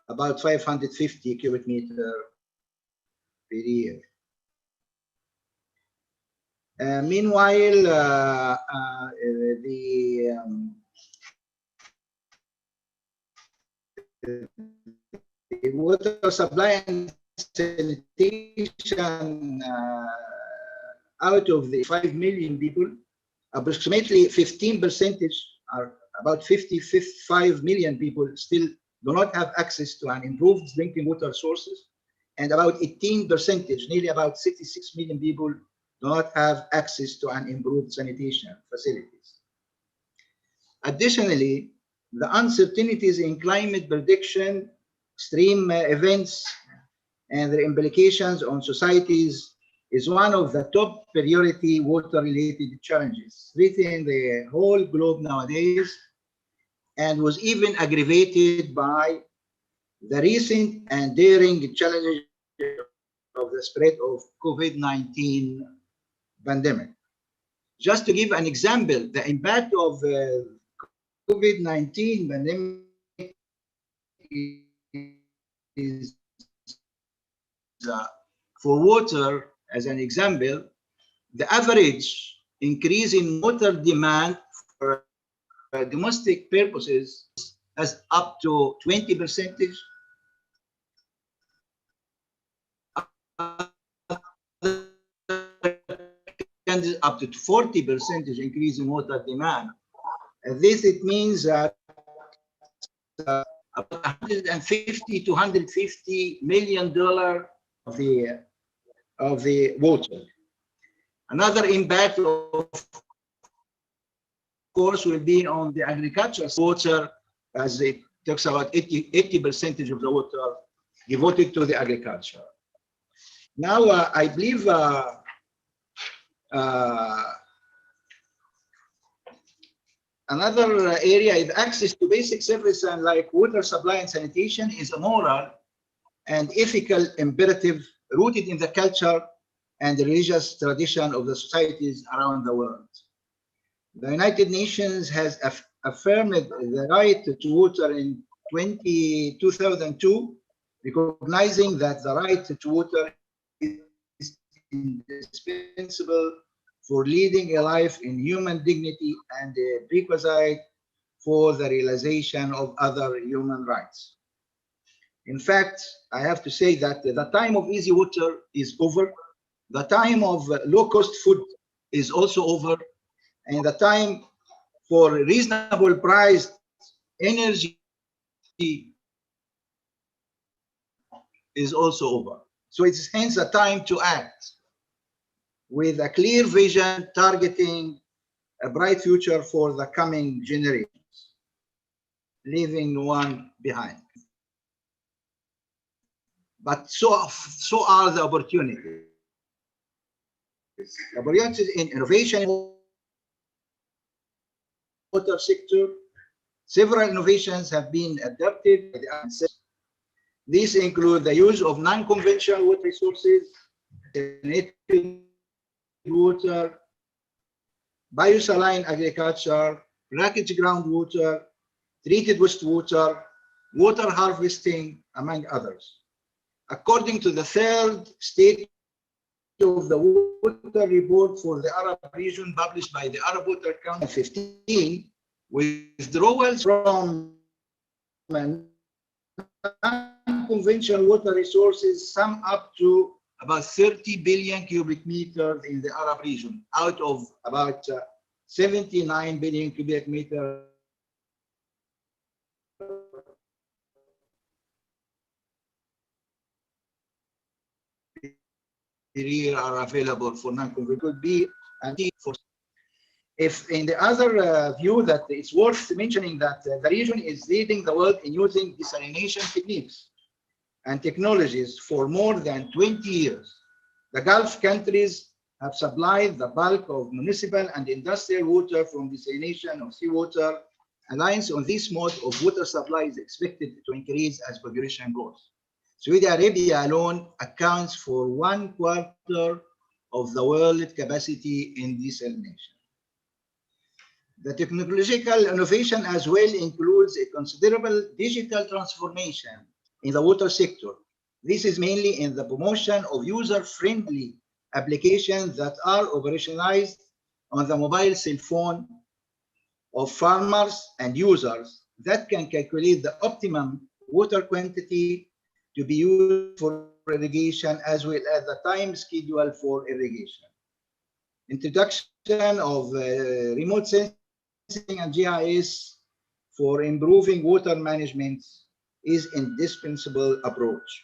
Speaker 19: about 550 cubic meter per year. Meanwhile, the water supply and sanitation out of the 5 million people, approximately 15% are about 55 million people still do not have access to an improved drinking water sources, and about 18%, nearly about 66 million people do not have access to an improved sanitation facilities. Additionally, the uncertainties in climate prediction, extreme events, and their implications on societies is one of the top priority water-related challenges threatening the whole globe nowadays, and was even aggravated by the recent and daring challenges of the spread of COVID-19 pandemic. Just to give an example, the impact of COVID-19 pandemic is for water, as an example, the average increase in water demand for domestic purposes has up to 20%, up to 40% increase in water demand. This it means that about 150 to 150 $1 million of the water. Another impact, of course, will be on the agriculture water, as it talks about 80% of the water devoted to the agriculture. Now, I believe another area is access to basic services and like water supply and sanitation is a moral and ethical imperative rooted in the culture and the religious tradition of the societies around the world. The United Nations has affirmed the right to water in 2002, recognizing that the right to water is indispensable for leading a life in human dignity and a prerequisite for the realization of other human rights. In fact, I have to say that the time of easy water is over. The time of low-cost food is also over, and the time for reasonable priced energy is also over. So it's hence a time to act with a clear vision targeting a bright future for the coming generations, leaving no one behind. But so are the opportunities. Opportunities in innovation in the water sector. Several innovations have been adopted by the INSS. These include the use of non-conventional water resources, desalinated water, biosaline agriculture, brackish groundwater, treated wastewater, water harvesting, among others. According to the third State of the Water Report for the Arab region published by the Arab Water Council 15, withdrawals from non-conventional water resources sum up to about 30 billion cubic meters in the Arab region, out of about 79 billion cubic meters are available for non-conventional. Could be for. If in the other view that it's worth mentioning that the region is leading the world in using desalination techniques and technologies for more than 20 years. The Gulf countries have supplied the bulk of municipal and industrial water from desalination of seawater. Reliance on this mode of water supply is expected to increase as population grows. Saudi Arabia alone accounts for 1/4 of the world capacity in desalination. The technological innovation as well includes a considerable digital transformation in the water sector. This is mainly in the promotion of user-friendly applications that are operationalized on the mobile cell phone of farmers and users that can calculate the optimum water quantity to be used for irrigation as well as the time schedule for irrigation. Introduction of remote sensing and GIS for improving water management is an indispensable approach.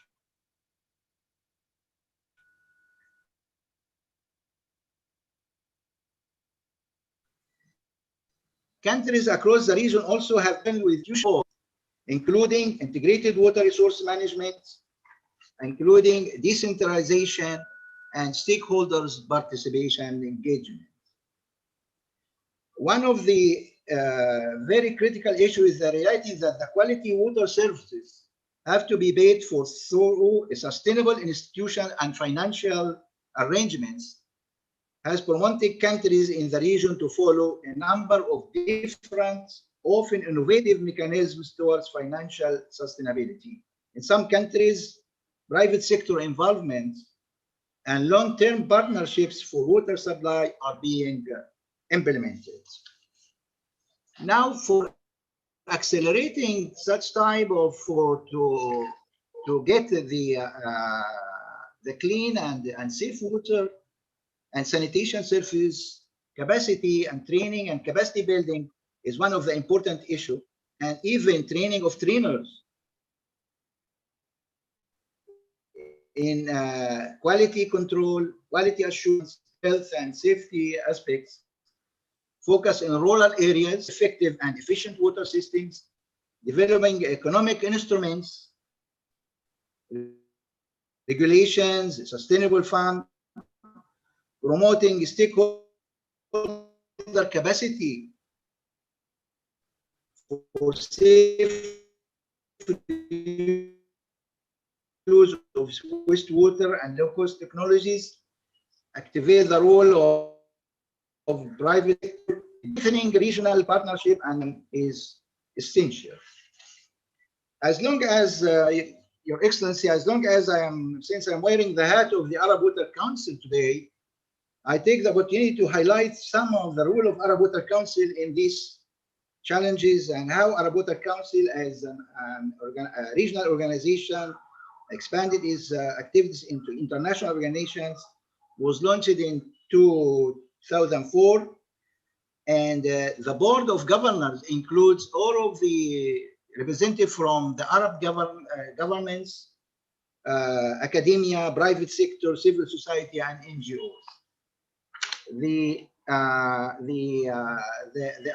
Speaker 19: Countries across the region also have been with huge goals, including integrated water resource management, including decentralization and stakeholders' participation and engagement. One of the very critical issues is the reality that the quality water services have to be paid for through a sustainable institutional and financial arrangements has prompted countries in the region to follow a number of different, often innovative mechanisms towards financial sustainability. In some countries, private sector involvement and long-term partnerships for water supply are being implemented. Now, for accelerating such type of to get the clean and safe water and sanitation service capacity and training and capacity building is one of the important issues, and even training of trainers in quality control, quality assurance, health and safety aspects, focus in rural areas, effective and efficient water systems, developing economic instruments, regulations, sustainable fund, promoting stakeholder capacity for safe use of wastewater and low-cost technologies, activate the role of private sector, deepening regional partnership and is essential. As long as Your Excellency, as long as since I'm wearing the hat of the Arab Water Council today, I take the opportunity to highlight some of the role of Arab Water Council in these challenges and how Arab Water Council as a regional organization expanded its activities into international organizations, was launched in 2004. And the board of governors includes all of the representatives from the Arab governments, academia, private sector, civil society, and NGOs. The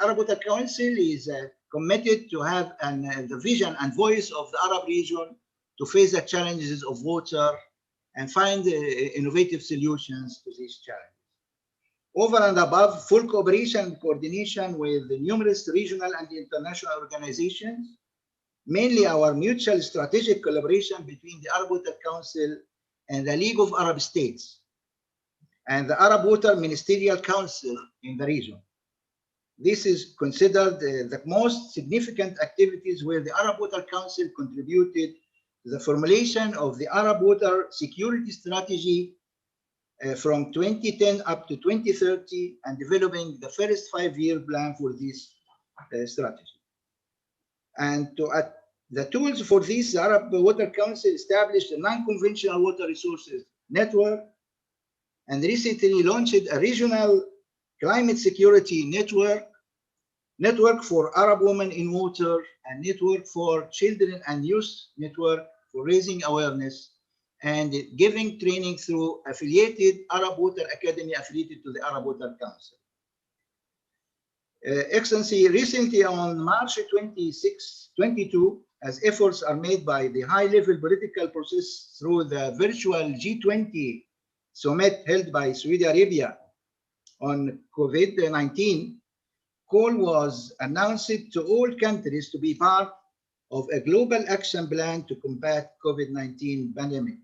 Speaker 19: Arab Water Council is committed to have the vision and voice of the Arab region to face the challenges of water and find innovative solutions to these challenges. Over and above, full cooperation and coordination with the numerous regional and international organizations, mainly our mutual strategic collaboration between the Arab Water Council and the League of Arab States and the Arab Water Ministerial Council in the region. This is considered the most significant activities where the Arab Water Council contributed to the formulation of the Arab Water Security Strategy from 2010 up to 2030 and developing the first 5-year plan for this strategy. And the tools for this, the Arab Water Council established a non-conventional water resources network and recently launched a regional climate security network for Arab women in water, and network for children and youth network for raising awareness and giving training through affiliated Arab Water Academy affiliated to the Arab Water Council. Excellency, recently on March 26, 22, as efforts are made by the high-level political process through the virtual G20 summit held by Saudi Arabia on COVID-19, call was announced to all countries to be part of a global action plan to combat COVID-19 pandemic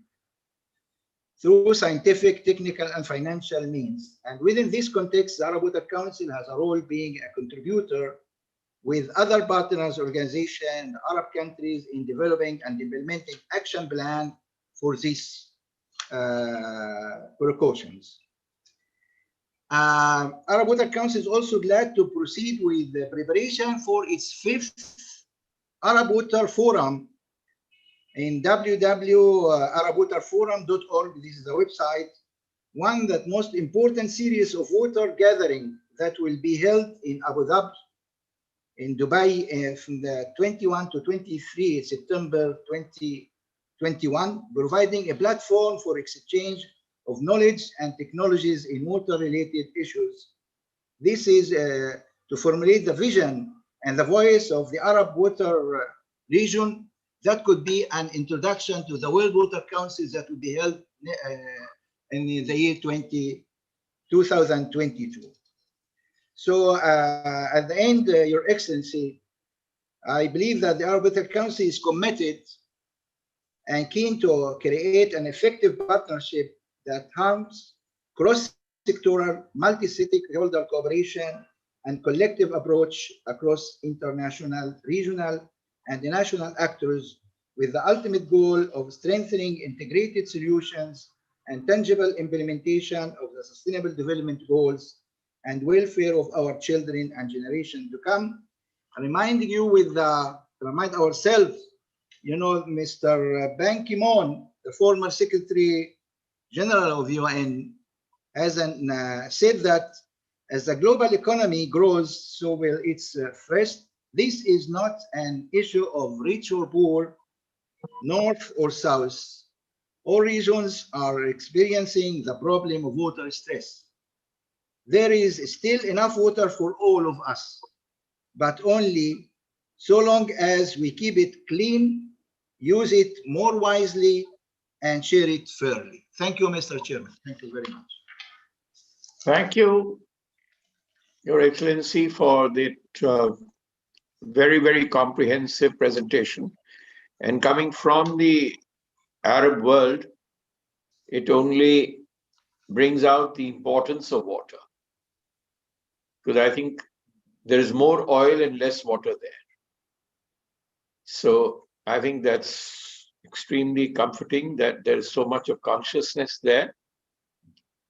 Speaker 19: through scientific, technical, and financial means. And within this context, the Arab Water Council has a role being a contributor with other partners, organizations, Arab countries in developing and implementing action plan for these precautions. Arab Water Council is also glad to proceed with the preparation for its 5th Arab Water Forum in www.arabwaterforum.org. This is the website. One that most important series of water gathering that will be held in Abu Dhabi, in Dubai, from the 21 to 23 September 2021, providing a platform for exchange of knowledge and technologies in water-related issues. This is to formulate the vision and the voice of the Arab water region. That could be an introduction to the World Water Council that will be held in the year 2022. So at the end, Your Excellency, I believe that the Arab Water Council is committed and keen to create an effective partnership that harms cross-sectoral, multi-stakeholder cooperation and collective approach across international, regional, and national actors, with the ultimate goal of strengthening integrated solutions and tangible implementation of the Sustainable Development Goals and welfare of our children and generations to come. Reminding you remind ourselves, you know, Mr. Ban Ki-moon, the former Secretary General of UN, has said that as the global economy grows, so will its threats. This is not an issue of rich or poor, north or south. All regions are experiencing the problem of water stress. There is still enough water for all of us, but only so long as we keep it clean, use it more wisely, and share it fairly. Thank you, Mr. Chairman. Thank you very much.
Speaker 18: Thank you, Your Excellency, for the very, very comprehensive presentation. And coming from the Arab world, it only brings out the importance of water. Because I think there is more oil and less water there. So I think that's extremely comforting that there is so much of consciousness there.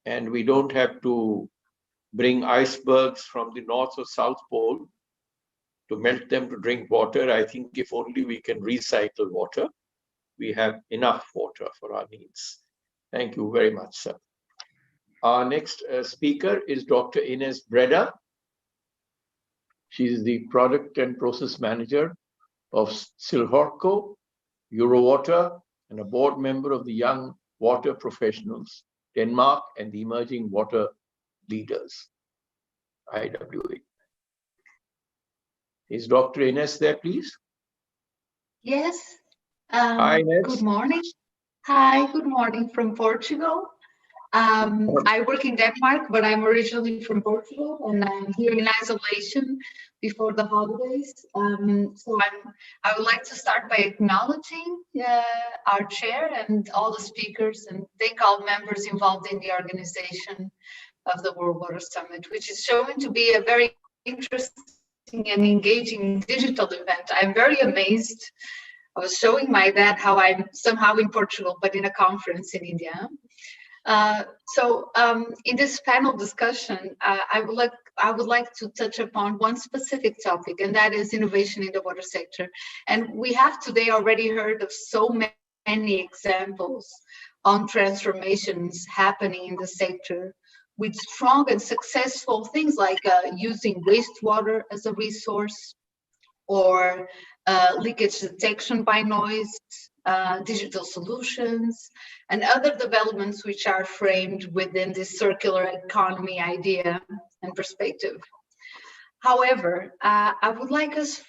Speaker 18: And we don't have to bring icebergs from the North or South Pole to melt them to drink water. I think if only we can recycle water, we have enough water for our needs. Thank you very much, sir. Our next speaker is Dr. Ines Breda. She is the Product and Process Manager of Silhorco, Eurowater, and a board member of the Young Water Professionals, Denmark, and the Emerging Water Leaders, IWA. Is Dr. Ines there, please?
Speaker 20: Yes.
Speaker 18: Hi, Ines.
Speaker 20: Good morning. Hi, good morning from Portugal. I work in Denmark, but I'm originally from Portugal, and I'm here in isolation before the holidays. I would like to start by acknowledging our chair and all the speakers, and thank all members involved in the organization of the World Water Summit, which is showing to be a very interesting and engaging digital event. I'm very amazed. I was showing my dad how I'm somehow in Portugal, but in a conference in India. In this panel discussion, I would like to touch upon one specific topic, and that is innovation in the water sector. And we have today already heard of so many examples on transformations happening in the sector with strong and successful things like using wastewater as a resource, or leakage detection by noise, digital solutions, and other developments which are framed within this circular economy idea and perspective. However, I would like us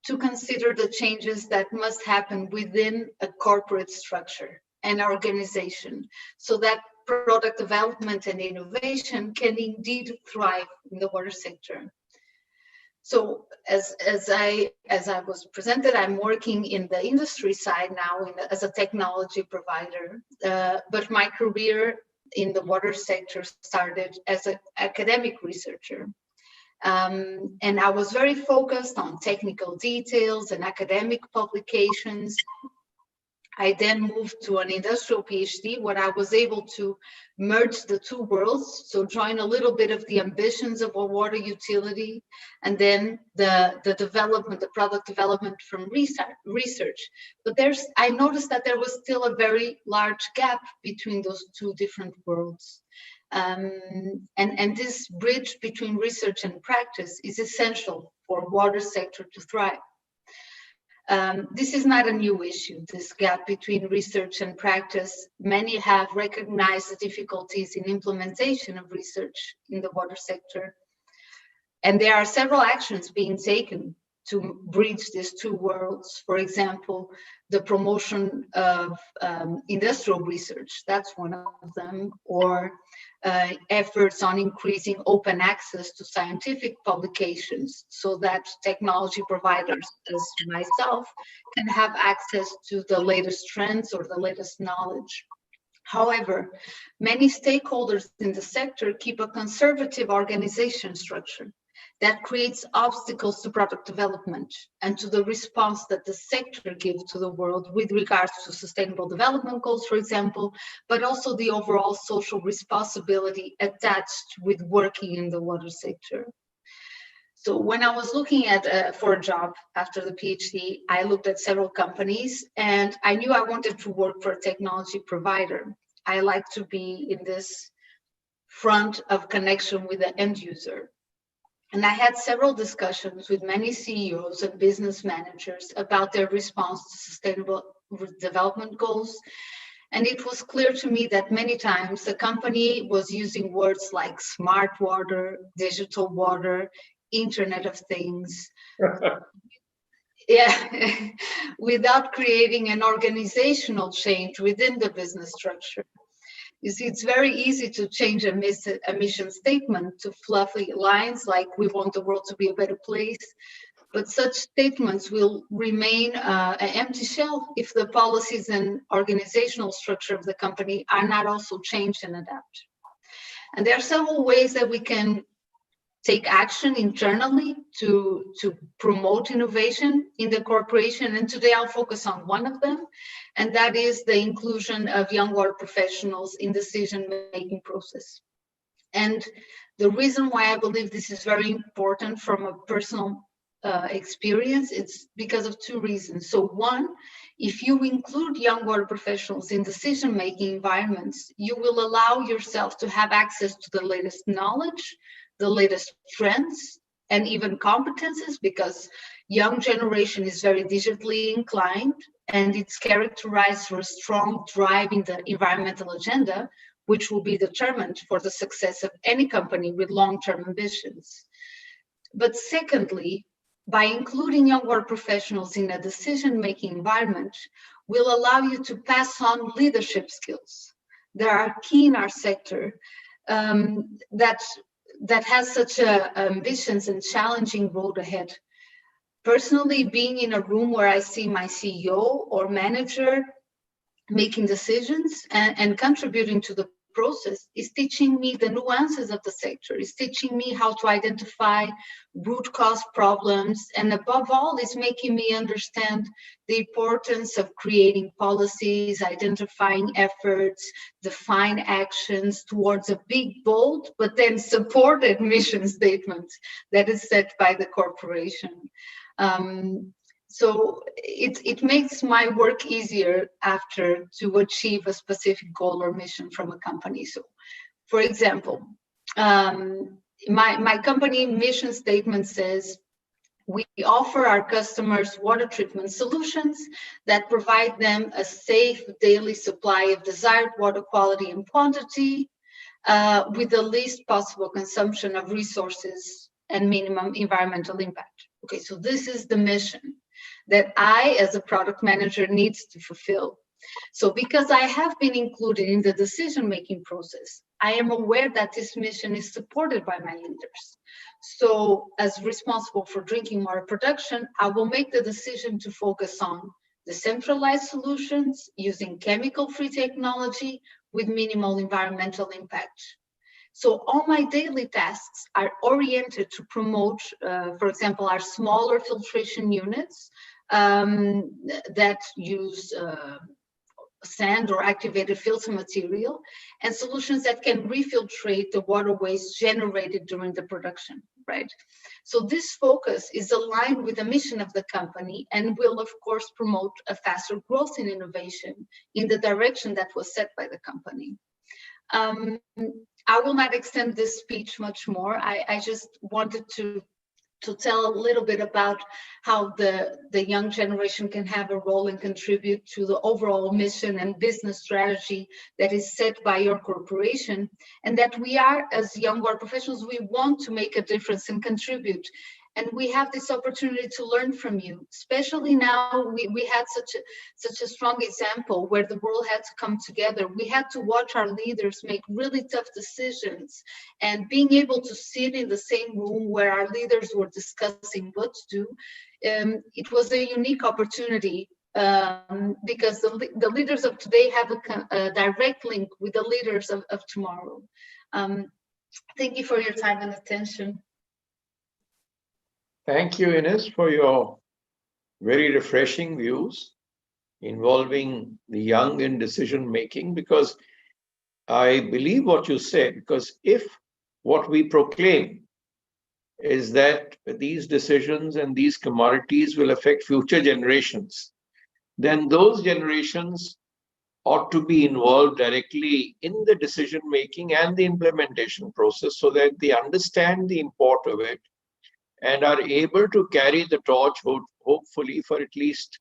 Speaker 20: to consider the changes that must happen within a corporate structure and organization so that product development and innovation can indeed thrive in the water sector. So as I was presented, I'm working in the industry side now as a technology provider, but my career in the water sector started as an academic researcher. And I was very focused on technical details and academic publications. I then moved to an industrial PhD where I was able to merge the two worlds, so join a little bit of the ambitions of a water utility and then the development, the product development from research. But I noticed that there was still a very large gap between those two different worlds. And this bridge between research and practice is essential for water sector to thrive. This is not a new issue, this gap between research and practice. Many have recognized the difficulties in implementation of research in the water sector. And there are several actions being taken to bridge these two worlds. For example, the promotion of industrial research, that's one of them, or efforts on increasing open access to scientific publications so that technology providers, as myself, can have access to the latest trends or the latest knowledge. However, many stakeholders in the sector keep a conservative organization structure that creates obstacles to product development and to the response that the sector gives to the world with regards to sustainable development goals, for example, but also the overall social responsibility attached with working in the water sector. So when I was looking for a job after the PhD, I looked at several companies and I knew I wanted to work for a technology provider. I like to be in this front of connection with the end user. And I had several discussions with many CEOs and business managers about their response to sustainable development goals. And it was clear to me that many times the company was using words like smart water, digital water, Internet of Things, without creating an organizational change within the business structure. You see, it's very easy to change a mission statement to fluffy lines like we want the world to be a better place, but such statements will remain an empty shell if the policies and organizational structure of the company are not also changed and adapted. And there are several ways that we can take action internally to promote innovation in the corporation. And today I'll focus on one of them, and that is the inclusion of young water professionals in decision-making process. And the reason why I believe this is very important from a personal experience, it's because of two reasons. So one If you include young water professionals in decision-making environments, you will allow yourself to have access to the latest knowledge, the latest trends, and even competences, because young generation is very digitally inclined and it's characterized for a strong drive in the environmental agenda, which will be determined for the success of any company with long-term ambitions. But secondly, by including young water professionals in a decision-making environment will allow you to pass on leadership skills that are key in our sector, that has such ambitions and challenging road ahead. Personally, being in a room where I see my CEO or manager making decisions and contributing to the process is teaching me the nuances of the sector, is teaching me how to identify root cause problems, and above all, is making me understand the importance of creating policies, identifying efforts, define actions towards a big, bold, but then supported mission statement that is set by the corporation. So it makes my work easier after to achieve a specific goal or mission from a company. So, for example, my company mission statement says, we offer our customers water treatment solutions that provide them a safe daily supply of desired water quality and quantity with the least possible consumption of resources and minimum environmental impact. Okay, so this is the mission that I, as a product manager, needs to fulfill. So because I have been included in the decision-making process, I am aware that this mission is supported by my leaders. So as responsible for drinking water production, I will make the decision to focus on decentralized solutions using chemical-free technology with minimal environmental impact. So all my daily tasks are oriented to promote, for example, our smaller filtration units that use sand or activated filter material, and solutions that can refiltrate the water waste generated during the production, right? So this focus is aligned with the mission of the company and will, of course, promote a faster growth in innovation in the direction that was set by the company. I will not extend this speech much more. I just wanted to tell a little bit about how the young generation can have a role and contribute to the overall mission and business strategy that is set by your corporation, and that we are, as young water professionals, we want to make a difference and contribute. And we have this opportunity to learn from you, especially now we had such a strong example where the world had to come together. We had to watch our leaders make really tough decisions, and being able to sit in the same room where our leaders were discussing what to do, it was a unique opportunity because the leaders of today have a direct link with the leaders of tomorrow. Thank you for your time and attention.
Speaker 18: Thank you, Ines, for your very refreshing views involving the young in decision making, because I believe what you said, because if what we proclaim is that these decisions and these commodities will affect future generations, then those generations ought to be involved directly in the decision making and the implementation process so that they understand the import of it and are able to carry the torch, hopefully, for at least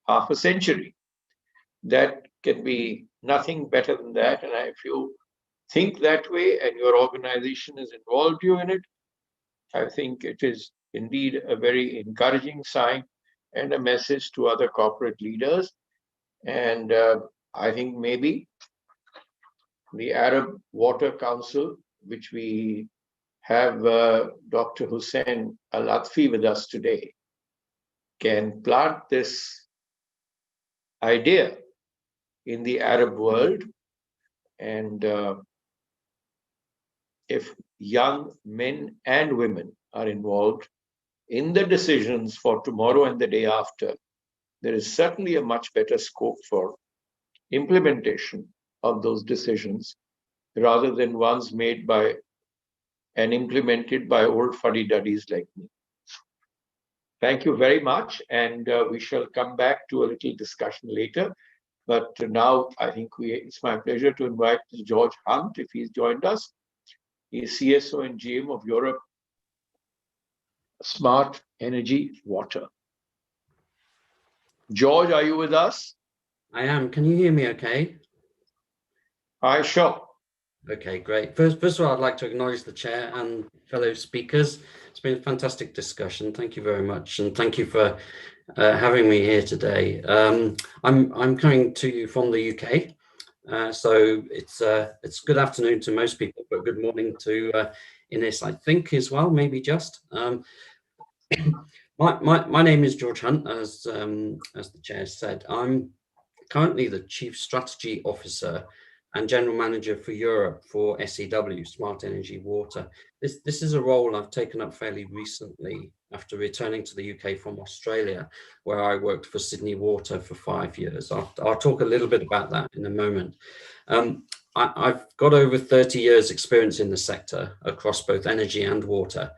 Speaker 18: half a century. That can be nothing better than that. And if you think that way and your organization has involved you in it, I think it is indeed a very encouraging sign and a message to other corporate leaders. And I think maybe the Arab Water Council, which we have Dr. Hussein Al-Atfi with us today, can plant this idea in the Arab world. And if young men and women are involved in the decisions for tomorrow and the day after, there is certainly a much better scope for implementation of those decisions rather than ones made by and implemented by old fuddy-duddies like me. Thank you very much, and we shall come back to a little discussion later. But now I think it's my pleasure to invite George Hunt, if he's joined us. He is CSO and GM of Europe Smart Energy Water. George, are you with us?
Speaker 21: I am. Can you hear me okay?
Speaker 18: Hi, sure.
Speaker 21: Okay, great. First of all, I'd like to acknowledge the chair and fellow speakers. It's been a fantastic discussion. Thank you very much. And thank you for having me here today. I'm coming to you from the UK. So it's good afternoon to most people, but good morning to Ines, I think, as well, maybe just. My name is George Hunt, as the chair said. I'm currently the Chief Strategy Officer and General Manager for Europe for SEW, Smart Energy Water. This is a role I've taken up fairly recently after returning to the UK from Australia, where I worked for Sydney Water for 5 years. I'll talk a little bit about that in a moment. I've got over 30 years experience in the sector across both energy and water.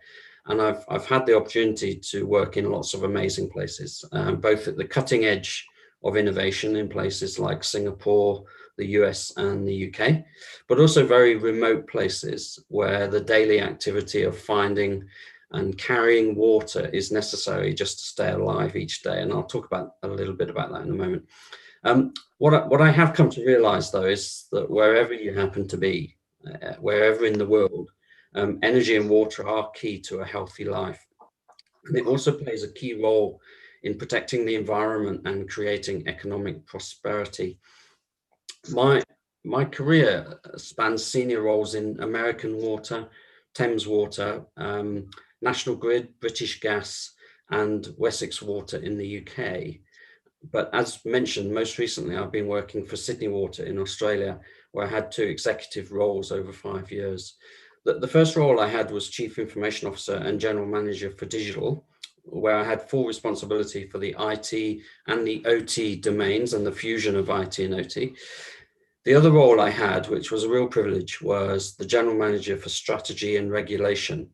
Speaker 21: And I've had the opportunity to work in lots of amazing places, both at the cutting edge of innovation in places like Singapore, the US and the UK, but also very remote places where the daily activity of finding and carrying water is necessary just to stay alive each day. And I'll talk about a little bit about that in a moment. What I have come to realize, though, is that wherever you happen to be, wherever in the world, energy and water are key to a healthy life. And it also plays a key role in protecting the environment and creating economic prosperity. My career spans senior roles in American Water, Thames Water, National Grid, British Gas, and Wessex Water in the UK. But as mentioned, most recently, I've been working for Sydney Water in Australia, where I had 2 executive roles over 5 years. The first role I had was Chief Information Officer and General Manager for Digital, where I had full responsibility for the IT and the OT domains and the fusion of IT and OT. The other role I had, which was a real privilege, was the General Manager for Strategy and Regulation.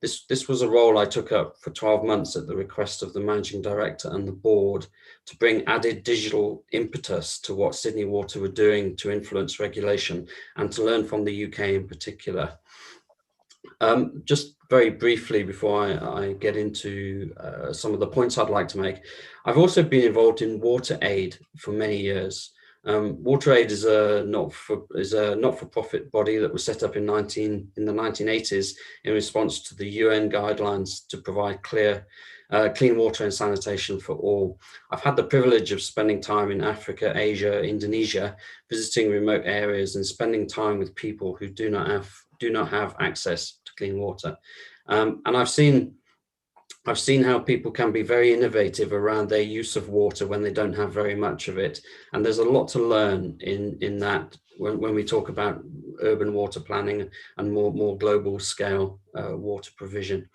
Speaker 21: This was a role I took up for 12 months at the request of the Managing Director and the board to bring added digital impetus to what Sydney Water were doing to influence regulation and to learn from the UK in particular. Just very briefly before I get into some of the points I'd like to make, I've also been involved in water aid for many years. WaterAid is a not-for-profit body that was set up in the 1980s in response to the UN guidelines to provide clean water and sanitation for all. I've had the privilege of spending time in Africa, Asia, Indonesia, visiting remote areas and spending time with people who do not have access to clean water. And I've seen how people can be very innovative around their use of water when they don't have very much of it. And there's a lot to learn in that when we talk about urban water planning and more global scale water provision.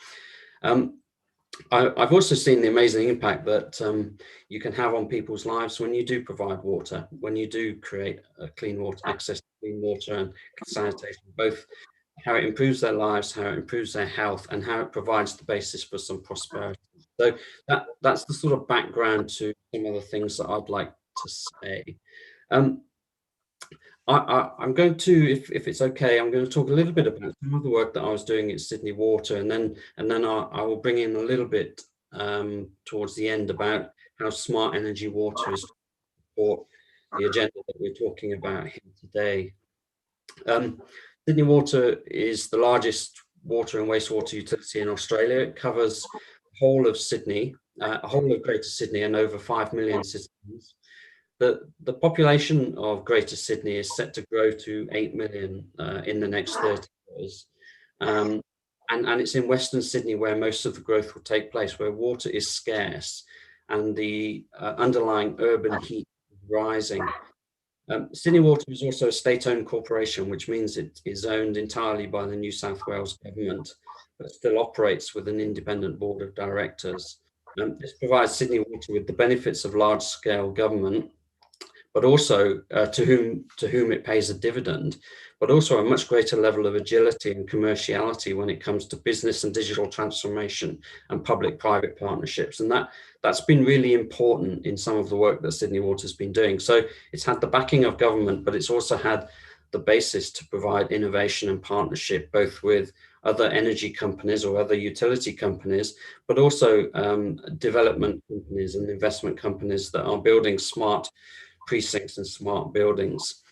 Speaker 21: I've also seen the amazing impact that you can have on people's lives when you do provide water, when you do create clean water, access to clean water and sanitation, both how it improves their lives, how it improves their health, and how it provides the basis for some prosperity. So that's the sort of background to some of the things that I'd like to say. I'm going to, if it's okay, I'm going to talk a little bit about some of the work that I was doing at Sydney Water, and then I will bring in a little bit towards the end about how smart energy water is to support the agenda that we're talking about here today. Sydney Water is the largest water and wastewater utility in Australia. It covers the whole of Sydney, whole of Greater Sydney, and over 5 million citizens. The population of Greater Sydney is set to grow to 8 million in the next 30 years. And it's in Western Sydney where most of the growth will take place, where water is scarce and the underlying urban heat is rising. Sydney Water is also a state-owned corporation, which means it is owned entirely by the New South Wales government, but still operates with an independent board of directors. This provides Sydney Water with the benefits of large-scale government, but also to whom it pays a dividend, but also a much greater level of agility and commerciality when it comes to business and digital transformation and public-private partnerships. And that's been really important in some of the work that Sydney Water's been doing. So it's had the backing of government, but it's also had the basis to provide innovation and partnership, both with other energy companies or other utility companies, but also development companies and investment companies that are building smart precincts and smart buildings.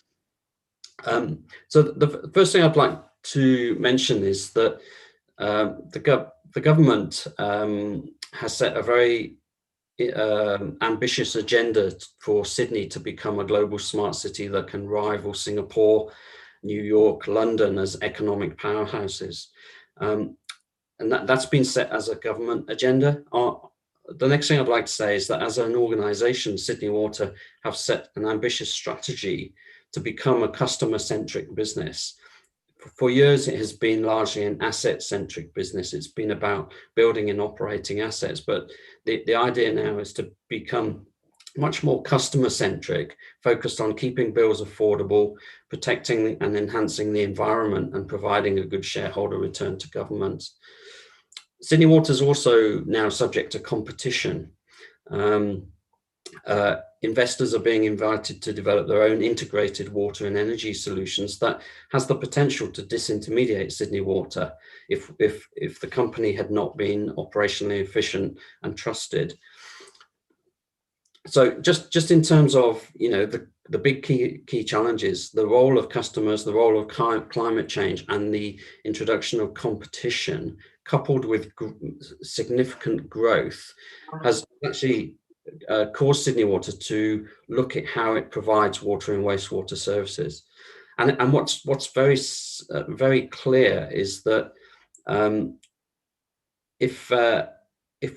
Speaker 21: So the first thing I'd like to mention is that the government has set a very ambitious agenda for Sydney to become a global smart city that can rival Singapore, New York, London as economic powerhouses. And that's been set as a government agenda. The next thing I'd like to say is that as an organization, Sydney Water have set an ambitious strategy to become a customer-centric business. For years, it has been largely an asset-centric business. It's been about building and operating assets, but the idea now is to become much more customer-centric, focused on keeping bills affordable, protecting and enhancing the environment, and providing a good shareholder return to government. Sydney Water is also now subject to competition. Investors are being invited to develop their own integrated water and energy solutions that has the potential to disintermediate Sydney Water if the company had not been operationally efficient and trusted. So just in terms of, you know, the big key challenges, the role of customers, the role of climate change, and the introduction of competition coupled with significant growth has actually caused Sydney Water to look at how it provides water and wastewater services. And what's very clear is that if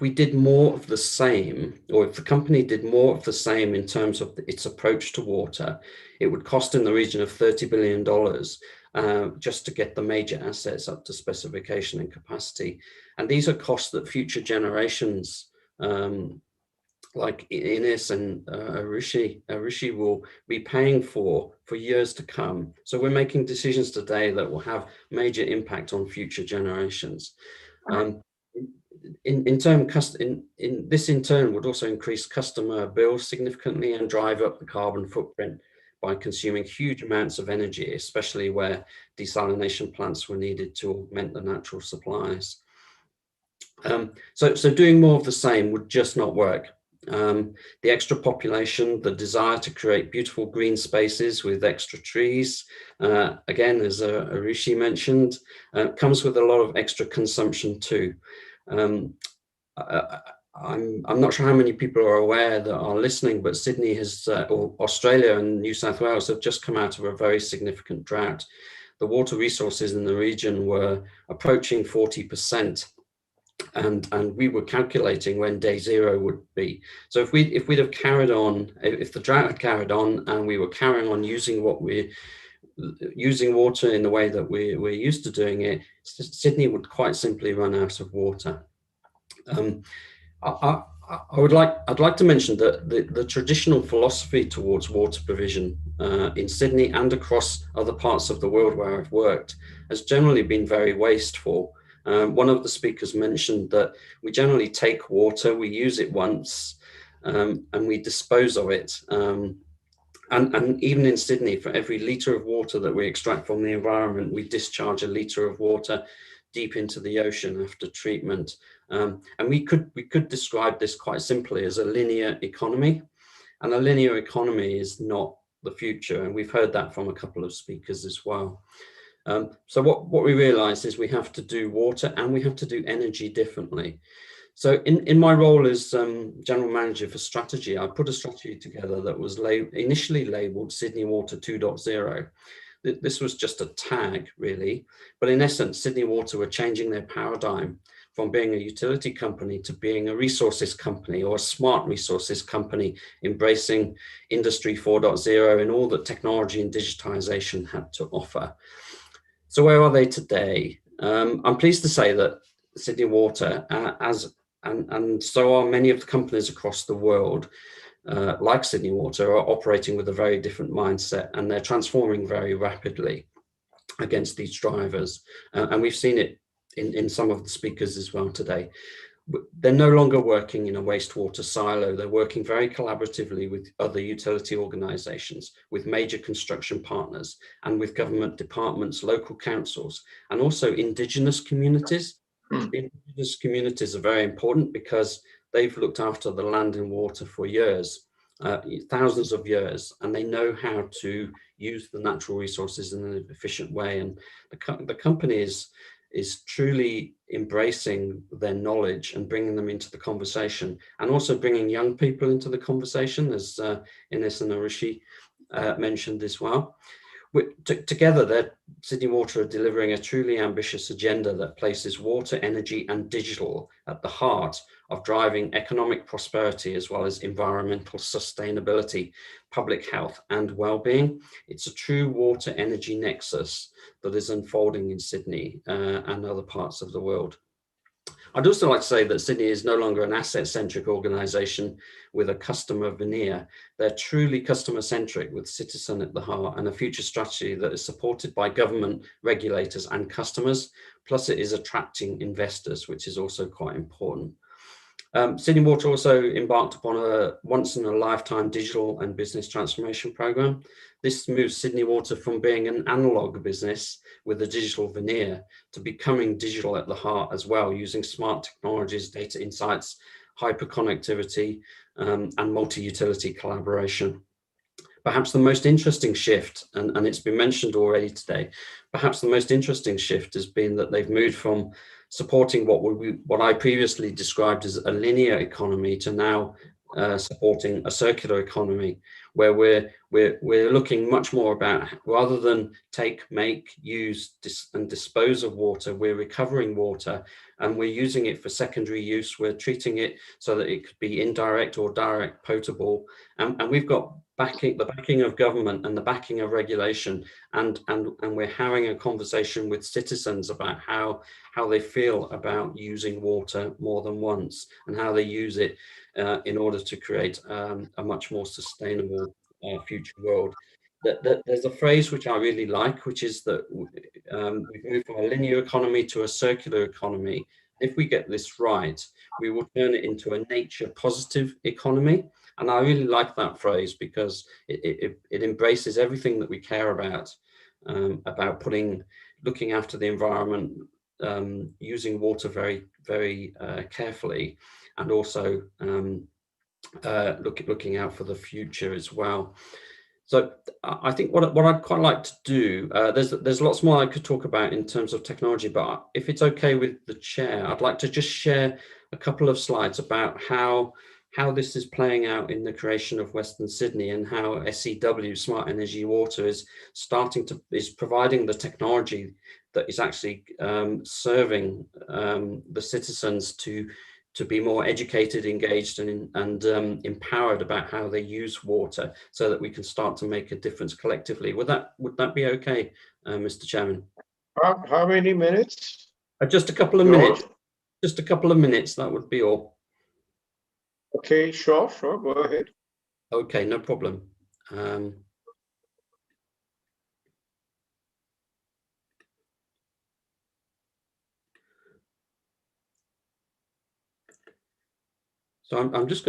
Speaker 21: we did more of the same, or if the company did more of the same in terms of its approach to water, it would cost in the region of $30 billion just to get the major assets up to specification and capacity. And these are costs that future generations like Ines and Rishi will be paying for years to come. So we're making decisions today that will have major impact on future generations. This in turn would also increase customer bills significantly and drive up the carbon footprint by consuming huge amounts of energy, especially where desalination plants were needed to augment the natural supplies. So doing more of the same would just not work. The extra population, the desire to create beautiful green spaces with extra trees, again, as Rishi mentioned, comes with a lot of extra consumption too. I'm not sure how many people are aware that are listening, but Sydney has, or Australia and New South Wales have just come out of a very significant drought. The water resources in the region were approaching 40%. And we were calculating when day zero would be. So if we'd have carried on, if the drought had carried on and we were carrying on using water in the way that we're used to doing it, Sydney would quite simply run out of water. I'd like to mention that the traditional philosophy towards water provision in Sydney and across other parts of the world where I've worked has generally been very wasteful. One of the speakers mentioned that we generally take water, we use it once, and we dispose of it. And even in Sydney, for every litre of water that we extract from the environment, we discharge a litre of water deep into the ocean after treatment. And we could describe this quite simply as a linear economy. And a linear economy is not the future. And we've heard that from a couple of speakers as well. So what we realized is we have to do water and we have to do energy differently. So in my role as General Manager for Strategy, I put a strategy together that was initially labeled Sydney Water 2.0. This was just a tag, really. But in essence, Sydney Water were changing their paradigm from being a utility company to being a resources company, or a smart resources company, embracing Industry 4.0 and all that technology and digitization had to offer. So where are they today? I'm pleased to say that Sydney Water, and so are many of the companies across the world, like Sydney Water, are operating with a very different mindset, and they're transforming very rapidly against these drivers. And we've seen it in some of the speakers as well today. They're no longer working in a wastewater silo. They're working very collaboratively with other utility organizations, with major construction partners, and with government departments, local councils, and also indigenous communities. The indigenous communities are very important because they've looked after the land and water for years, thousands of years, and they know how to use the natural resources in an efficient way. And the company is truly embracing their knowledge and bringing them into the conversation, and also bringing young people into the conversation, as Ines and Arishi mentioned as well. Together, Sydney Water are delivering a truly ambitious agenda that places water, energy and digital at the heart of driving economic prosperity, as well as environmental sustainability, public health and well-being. It's a true water energy nexus that is unfolding in Sydney and other parts of the world. I'd also like to say that Sydney is no longer an asset-centric organisation with a customer veneer. They're truly customer-centric, with citizen at the heart, and a future strategy that is supported by government, regulators and customers. Plus it is attracting investors, which is also quite important. Sydney Water also embarked upon a once-in-a-lifetime digital and business transformation program. This moves Sydney Water from being an analog business with a digital veneer to becoming digital at the heart as well, using smart technologies, data insights, hyperconnectivity, and multi-utility collaboration. Perhaps the most interesting shift, and it's been mentioned already today, perhaps the most interesting shift has been that they've moved from supporting what I previously described as a linear economy to now supporting a circular economy, where we're looking much more about, rather than take, make, use, and dispose of water, we're recovering water and we're using it for secondary use. We're treating it so that it could be indirect or direct potable, and we've got the backing of government and the backing of regulation, and we're having a conversation with citizens about how they feel about using water more than once, and how they use it in order to create a much more sustainable future world. There's a phrase which I really like, which is that we've moved from a linear economy to a circular economy. If we get this right, we will turn it into a nature positive economy. And I really like that phrase because it embraces everything that we care about looking after the environment, using water very, very carefully, and also looking out for the future as well. So I think what I'd quite like to do, there's lots more I could talk about in terms of technology, but if it's okay with the chair, I'd like to just share a couple of slides about how this is playing out in the creation of Western Sydney, and how SEW, Smart Energy Water, is providing the technology that is actually serving the citizens to be more educated, engaged, and empowered about how they use water, so that we can start to make a difference collectively. Would that be okay, Mr. Chairman?
Speaker 18: How many minutes?
Speaker 21: Just a couple of minutes. Just a couple of minutes. That would be all.
Speaker 18: Okay, sure, go ahead.
Speaker 21: Okay, no problem. So I'm just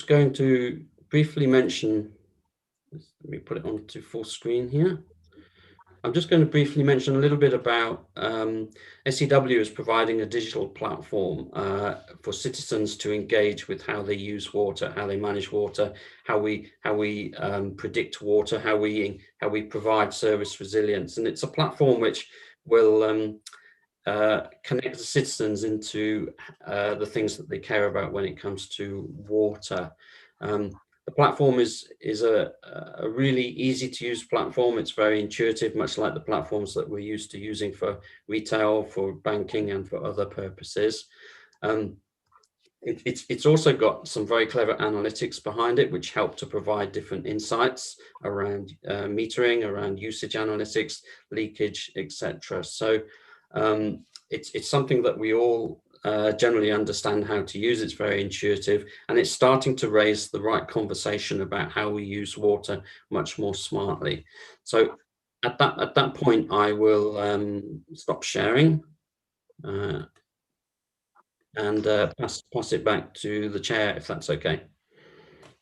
Speaker 21: going to briefly mention, let me put it onto full screen here. I'm just going to briefly mention a little bit about SEW is providing a digital platform for citizens to engage with how they use water, how they manage water, how we predict water, how we provide service resilience. And it's a platform which will connect the citizens into the things that they care about when it comes to water. The platform is a really easy to use platform. It's very intuitive, much like the platforms that we're used to using for retail, for banking, and for other purposes. It's also got some very clever analytics behind it, which help to provide different insights around metering, around usage analytics, leakage, etc. So it's something that we all generally understand how to use. It's very intuitive, and it's starting to raise the right conversation about how we use water much more smartly. So at that point, I will stop sharing and pass it back to the chair, if that's okay.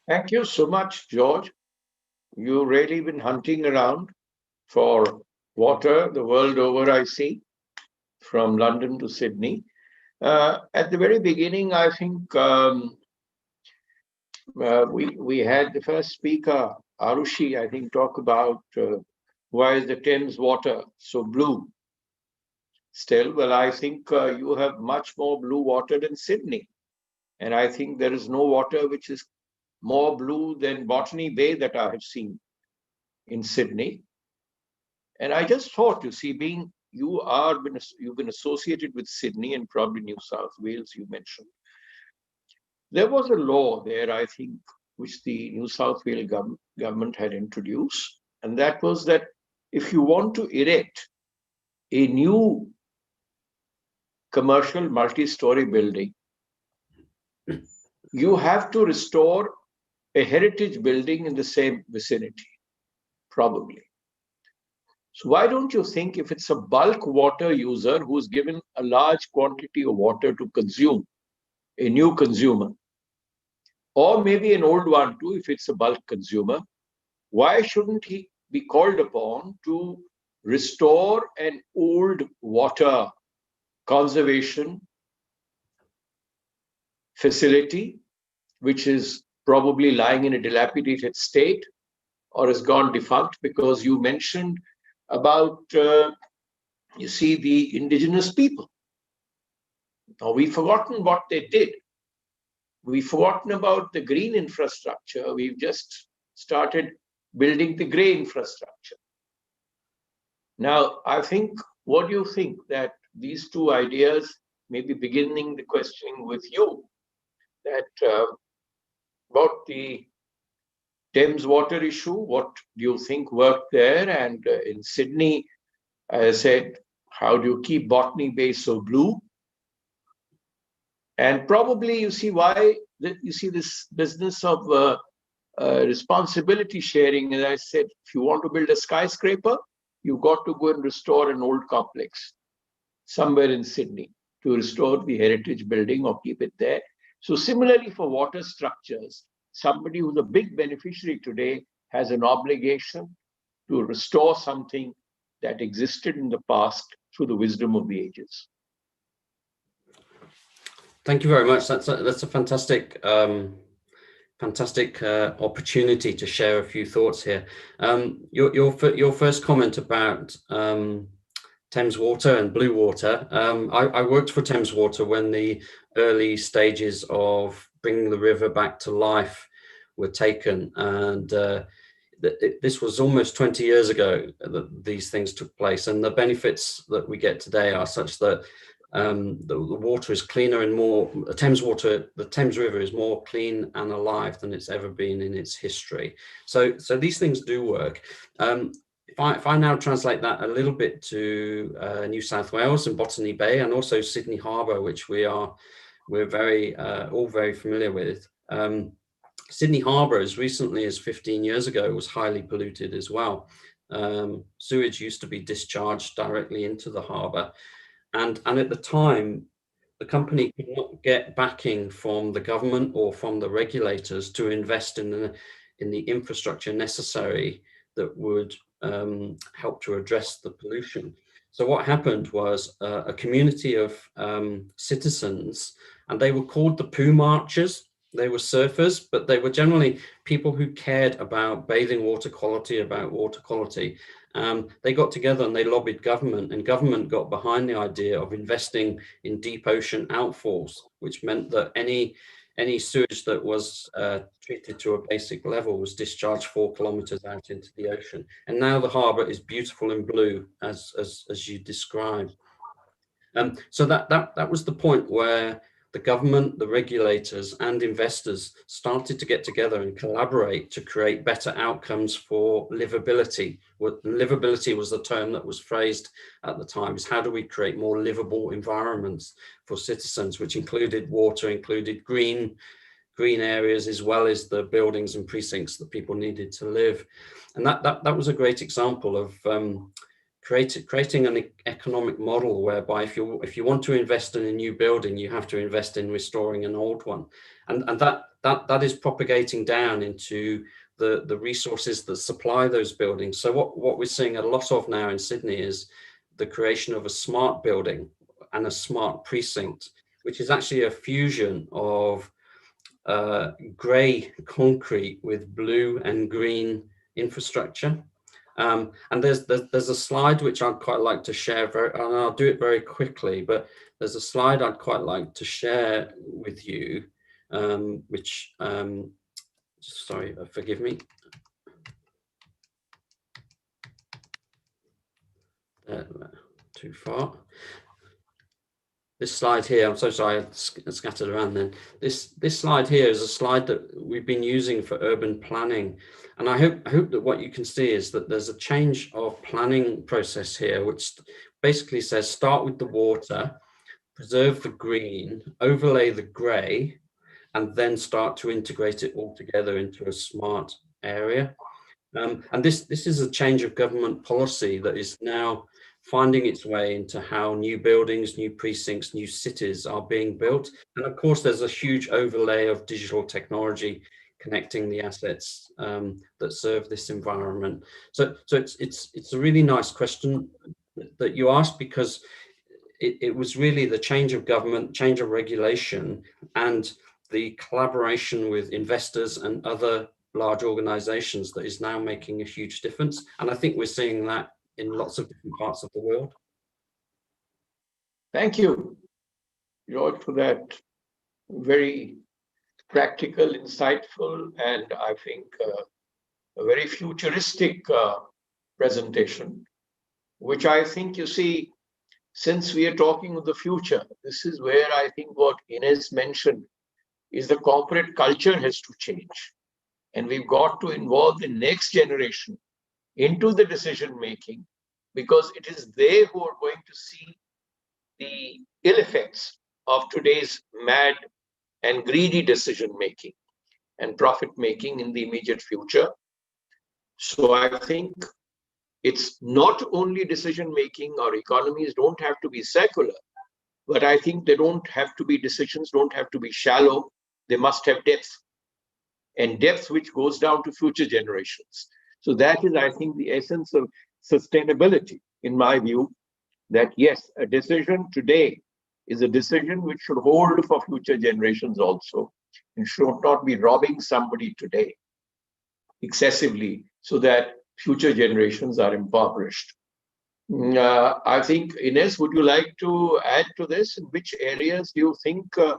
Speaker 18: Thank you so much, George. You've really been hunting around for water the world over, I see, from London to Sydney. At the very beginning, I think we had the first speaker, Arushi, I think, talk about why is the Thames water so blue still? Well, I think you have much more blue water than Sydney. And I think there is no water which is more blue than Botany Bay that I have seen in Sydney. And I just thought, you see, you've been associated with Sydney and probably New South Wales, you mentioned. There was a law there, I think, which the New South Wales government had introduced. And that was that if you want to erect a new commercial multi-story building, you have to restore a heritage building in the same vicinity, probably. So why don't you think, if it's a bulk water user who's given a large quantity of water to consume, a new consumer, or maybe an old one too, if it's a bulk consumer, why shouldn't he be called upon to restore an old water conservation facility, which is probably lying in a dilapidated state or has gone defunct? Because you mentioned about, you see, the indigenous people. Now, we've forgotten what they did. We've forgotten about the green infrastructure. We've just started building the grey infrastructure. Now, I think, what do you think that these two ideas, maybe beginning the questioning with you, that about the Thames water issue, what do you think worked there? And in Sydney, as I said, how do you keep Botany Bay so blue? And probably you see why, you see this business of responsibility sharing. As I said, if you want to build a skyscraper, you've got to go and restore an old complex somewhere in Sydney to restore the heritage building or keep it there. So similarly for water structures, somebody who's a big beneficiary today has an obligation to restore something that existed in the past through the wisdom of the ages.
Speaker 21: Thank you very much. That's a fantastic opportunity to share a few thoughts here. Your first comment about Thames Water and blue water. I worked for Thames Water when the early stages of bringing the river back to life were taken, and this was almost 20 years ago that these things took place, and the benefits that we get today are such that the water is cleaner and more, the Thames River is more clean and alive than it's ever been in its history. So these things do work. If I now translate that a little bit to New South Wales and Botany Bay, and also Sydney Harbour, which we're all very familiar with. Sydney Harbour, as recently as 15 years ago, was highly polluted as well. Sewage used to be discharged directly into the harbour. And at the time, the company could not get backing from the government or from the regulators to invest in the infrastructure necessary that would help to address the pollution. So what happened was a community of citizens, and they were called the Poo Marchers. They were surfers, but they were generally people who cared about bathing water quality, about water quality. They got together and they lobbied government, and government got behind the idea of investing in deep ocean outfalls, which meant that any sewage that was treated to a basic level was discharged 4 kilometers out into the ocean. And now the harbour is beautiful and blue, as you described. So that was the point where the government, the regulators, and investors started to get together and collaborate to create better outcomes for livability. Livability was the term that was phrased at the time, is how do we create more livable environments for citizens, which included water, included green areas, as well as the buildings and precincts that people needed to live. And that was a great example of creating an economic model whereby if you want to invest in a new building, you have to invest in restoring an old one. And that is propagating down into the resources that supply those buildings. So what we're seeing a lot of now in Sydney is the creation of a smart building and a smart precinct, which is actually a fusion of grey concrete with blue and green infrastructure. And there's a slide which I'd quite like to share, and I'll do it very quickly, but there's a slide I'd quite like to share with you, which, sorry, forgive me. Too far. This slide here, I'm so sorry, I scattered around then. This slide here is a slide that we've been using for urban planning. And I hope that what you can see is that there's a change of planning process here, which basically says start with the water, preserve the green, overlay the grey, and then start to integrate it all together into a smart area. And this is a change of government policy that is now finding its way into how new buildings, new precincts, new cities are being built. And of course, there's a huge overlay of digital technology connecting the assets that serve this environment. So it's a really nice question that you asked, because it was really the change of government, change of regulation, and the collaboration with investors and other large organizations that is now making a huge difference. And I think we're seeing that in lots of different parts of the world.
Speaker 18: Thank you, George, for that very practical, insightful, and I think a very futuristic presentation, which I think, you see, since we are talking of the future, this is where I think what Ines mentioned is the corporate culture has to change. And we've got to involve the next generation into the decision making, because it is they who are going to see the ill effects of today's mad and greedy decision making and profit making in the immediate future. So I think it's not only decision making, or economies don't have to be secular, but I think they don't have to be, decisions don't have to be shallow, they must have depth, and depth which goes down to future generations. So that is, I think, the essence of sustainability, in my view, that yes, a decision today is a decision which should hold for future generations also, and should not be robbing somebody today excessively so that future generations are impoverished. I think, Ines, would you like to add to this? In which areas do you think the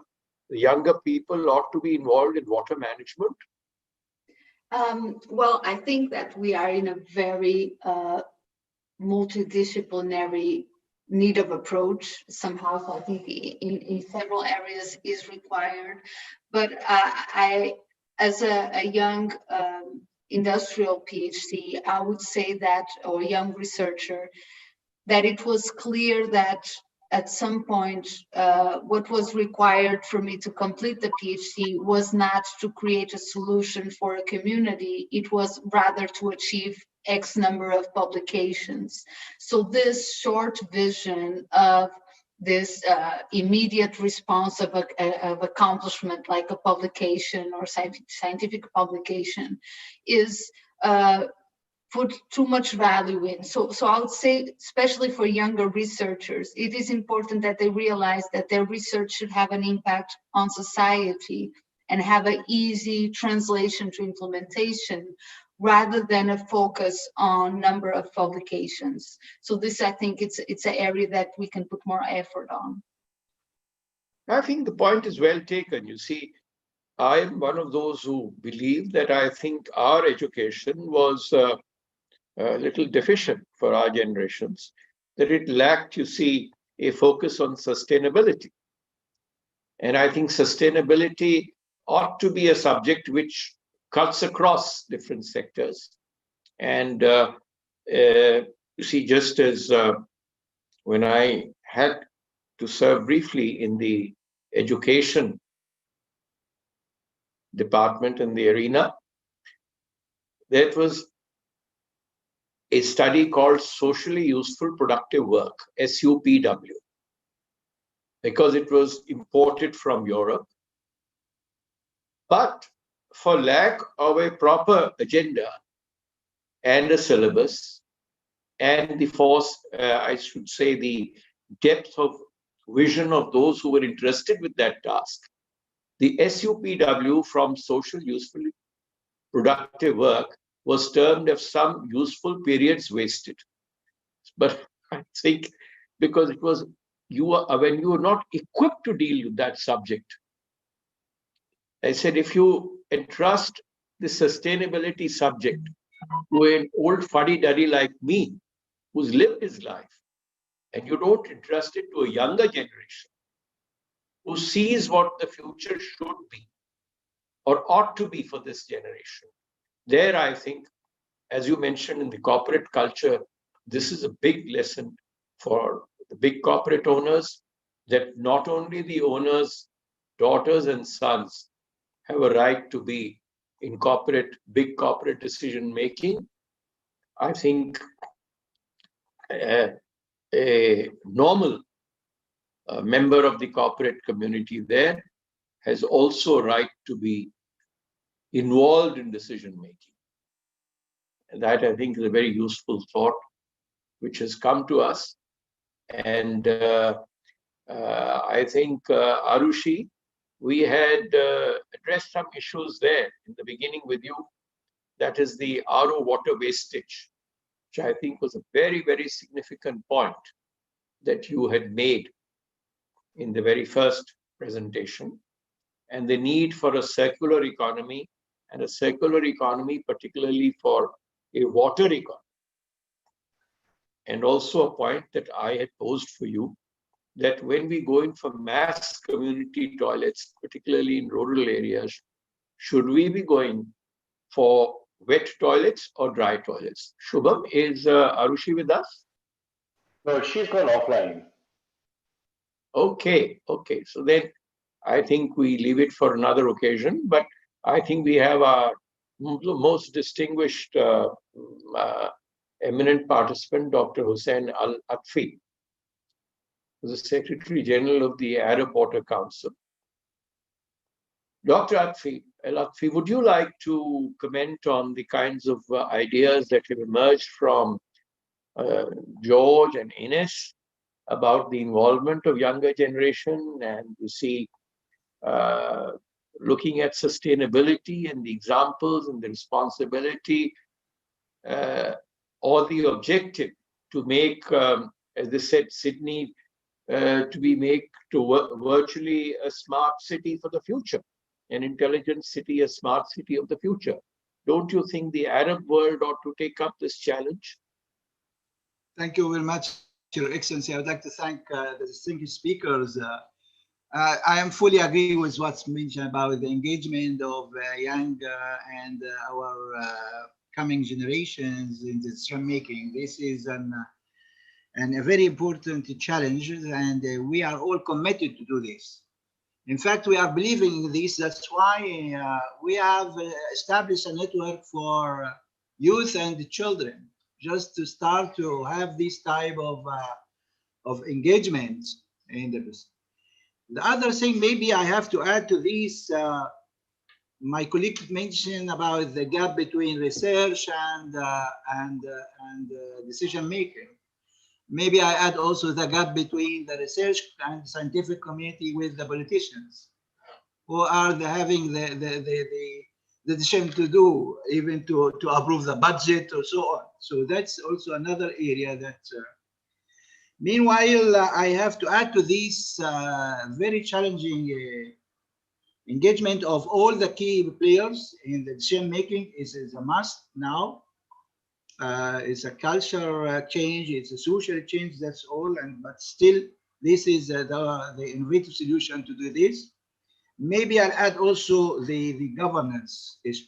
Speaker 18: younger people ought to be involved in water management?
Speaker 20: Well, I think that we are in a very multidisciplinary need of approach. Somehow, I think in several areas is required. But I, as a young industrial PhD, I would say that, or young researcher, that it was clear that at some point, what was required for me to complete the PhD was not to create a solution for a community, it was rather to achieve X number of publications. So this short vision of this immediate response of accomplishment, like a publication or scientific publication, is put too much value in. So I would say, especially for younger researchers, it is important that they realize that their research should have an impact on society and have an easy translation to implementation, rather than a focus on number of publications. So this, I think, it's an area that we can put more effort on.
Speaker 18: I think the point is well taken. You see, I am one of those who believe that I think our education was a little deficient for our generations, that it lacked, you see, a focus on sustainability. And I think sustainability ought to be a subject which cuts across different sectors. And you see, just as when I had to serve briefly in the education department in the arena, there was a study called Socially Useful Productive Work, SUPW, because it was imported from Europe. But for lack of a proper agenda and a syllabus, and the force, I should say, the depth of vision of those who were interested with that task, the SUPW from social useful productive work was termed as some useful periods wasted. But I think because it was when you were not equipped to deal with that subject, I said, if you entrust the sustainability subject to an old fuddy-duddy like me, who's lived his life, and you don't entrust it to a younger generation who sees what the future should be or ought to be for this generation, there I think, as you mentioned in the corporate culture, this is a big lesson for the big corporate owners, that not only the owners' daughters and sons have a right to be in big corporate decision making. I think a normal member of the corporate community there has also a right to be involved in decision making. And that I think is a very useful thought which has come to us. And I think, Arushi, we had addressed some issues there in the beginning with you. That is the RO water wastage, which I think was a very, very significant point that you had made in the very first presentation, and the need for a circular economy, and a circular economy particularly for a water economy. And also a point that I had posed for you, that when we go in for mass community toilets, particularly in rural areas, should we be going for wet toilets or dry toilets? Shubham, is Arushi with us?
Speaker 2: No, she's gone offline.
Speaker 18: Okay. So then I think we leave it for another occasion, but I think we have our most distinguished eminent participant, Dr. Hussain Al-Atfi, who's the Secretary General of the Arab Water Council. Dr. Al-Atfi, would you like to comment on the kinds of ideas that have emerged from George and Ines about the involvement of younger generation, and you see looking at sustainability and the examples and the responsibility or the objective to make, as they said, Sydney to be virtually a smart city for the future, an intelligent city, a smart city of the future. Don't you think the Arab world ought to take up this challenge?
Speaker 19: Thank you very much, Your Excellency. I would like to thank the distinguished speakers. I am fully agree with what's mentioned about the engagement of young and our coming generations in decision making. This is a very important challenge, and we are all committed to do this. In fact, we are believing in this. That's why we have established a network for youth and children, just to start to have this type of engagement in the business. The other thing maybe I have to add to this, my colleague mentioned about the gap between research and decision making. Maybe I add also the gap between the research and scientific community with the politicians, who are having the decision to do, even to approve the budget or so on. So that's also another area that. Meanwhile, I have to add to this very challenging engagement of all the key players in the decision making is a must now. It's a cultural change, it's a social change, that's all. But still, this is the innovative solution to do this. Maybe I'll add also the governance issue,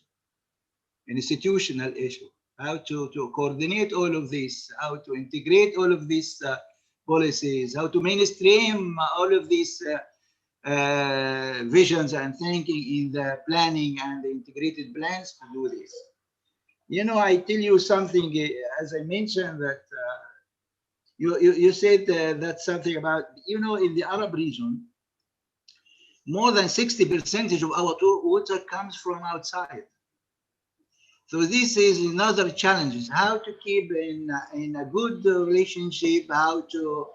Speaker 19: institutional issue, how to coordinate all of this, how to integrate all of these policies, how to mainstream all of these visions and thinking in the planning and the integrated plans to do this. You know, I tell you something, as I mentioned that you said that something about, you know, in the Arab region, more than 60% of our water comes from outside. So this is another challenge, how to keep in a good relationship, how to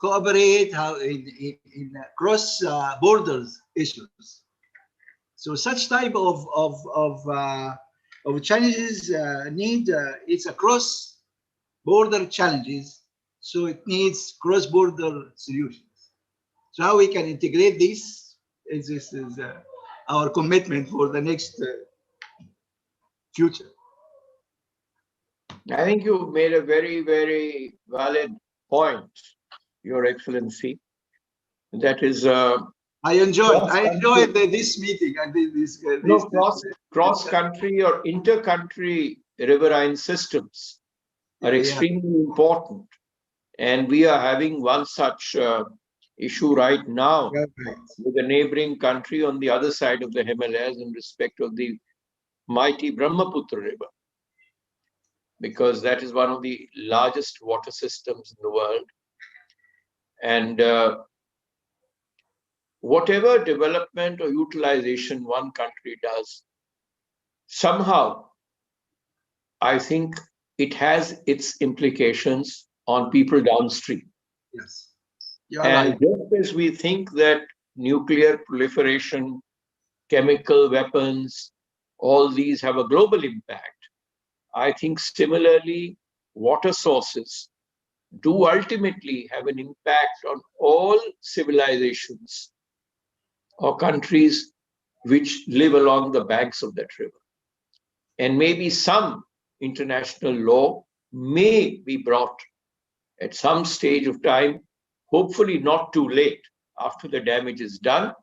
Speaker 19: cooperate, how in cross borders issues. So such type of challenges need it's a cross border challenges, so it needs cross border solutions. So how we can integrate this is our commitment for the next future.
Speaker 18: I think you made a very, very valid point, Your Excellency. That is,
Speaker 19: I enjoyed this meeting. I did this.
Speaker 18: Cross-country or inter-country riverine systems are extremely important, and we are having one such issue right now with a neighboring country on the other side of the Himalayas in respect of the mighty Brahmaputra River, because that is one of the largest water systems in the world. And whatever development or utilization one country does, somehow, I think it has its implications on people downstream.
Speaker 19: Yes.
Speaker 18: And just as we think that nuclear proliferation, chemical weapons, all these have a global impact, I think similarly, water sources do ultimately have an impact on all civilizations or countries which live along the banks of that river. And maybe some international law may be brought at some stage of time, hopefully not too late after the damage is done.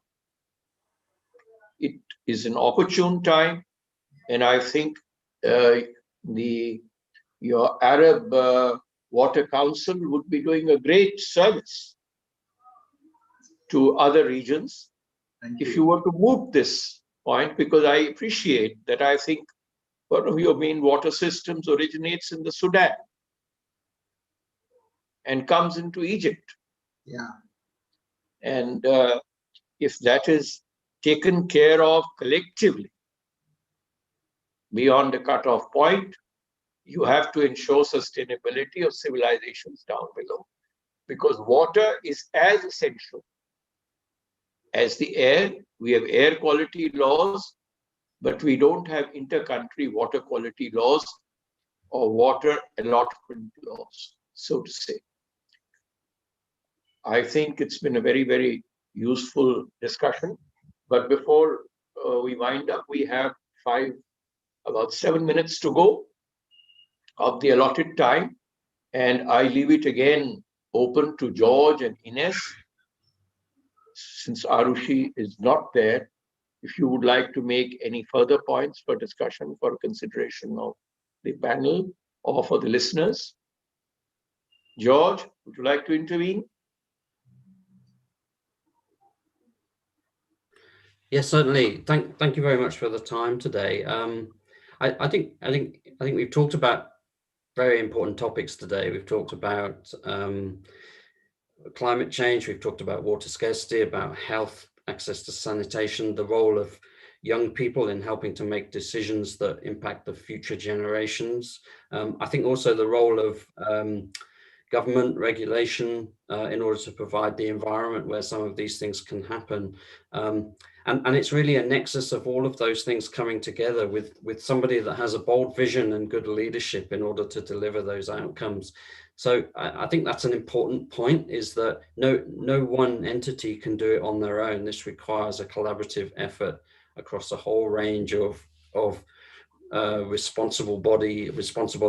Speaker 18: It is an opportune time, and I think your Arab Water Council would be doing a great service to other regions if you were to move this point, because I appreciate that. I think one of your main water systems originates in the Sudan and comes into Egypt.
Speaker 19: Yeah.
Speaker 18: And if that is taken care of collectively beyond the cutoff point, you have to ensure sustainability of civilizations down below, because water is as essential as the air. We have air quality laws, but we don't have inter-country water quality laws or water allotment laws, so to say. I think it's been a very, very useful discussion. But before we wind up, we have about 7 minutes to go of the allotted time. And I leave it again open to George and Ines. Since Arushi is not there, if you would like to make any further points for discussion, for consideration of the panel or for the listeners. George, would you like to intervene?
Speaker 21: Yes, certainly. Thank you very much for the time today. I think we've talked about very important topics today. We've talked about climate change. We've talked about water scarcity, about health, access to sanitation, the role of young people in helping to make decisions that impact the future generations. I think also the role of government regulation in order to provide the environment where some of these things can happen. And it's really a nexus of all of those things coming together with somebody that has a bold vision and good leadership in order to deliver those outcomes. So I think that's an important point, is that no one entity can do it on their own. This requires a collaborative effort across a whole range of responsible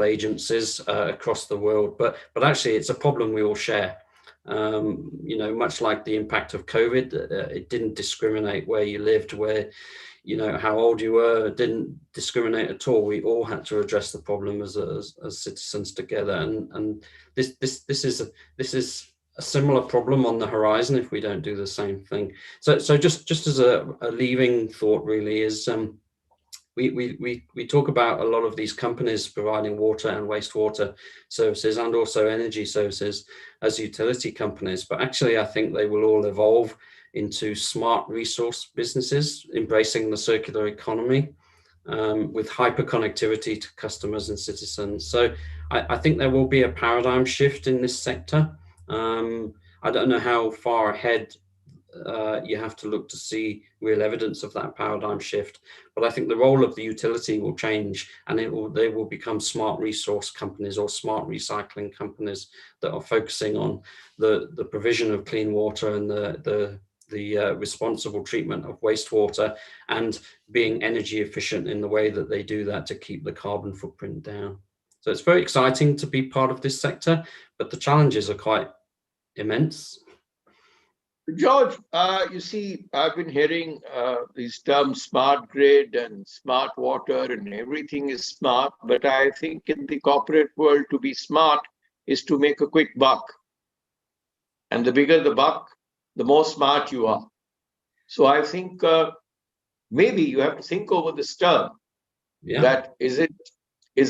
Speaker 21: agencies across the world. But actually, it's a problem we all share. You know, much like the impact of COVID, it didn't discriminate where you lived, where, you know, how old you were, it didn't discriminate at all. We all had to address the problem as citizens together. And this is a similar problem on the horizon if we don't do the same thing. So just as a leaving thought really is, we talk about a lot of these companies providing water and wastewater services and also energy services as utility companies, but actually I think they will all evolve into smart resource businesses, embracing the circular economy with hyper connectivity to customers and citizens. So I think there will be a paradigm shift in this sector. I don't know how far ahead you have to look to see real evidence of that paradigm shift, but I think the role of the utility will change, and they will become smart resource companies or smart recycling companies that are focusing on the provision of clean water and the responsible treatment of wastewater and being energy efficient in the way that they do that to keep the carbon footprint down. So it's very exciting to be part of this sector, but the challenges are quite immense.
Speaker 18: George, you see, I've been hearing these terms smart grid and smart water and everything is smart, but I think in the corporate world to be smart is to make a quick buck. And the bigger the buck, the more smart you are. So I think maybe you have to think over this term. Yeah. That is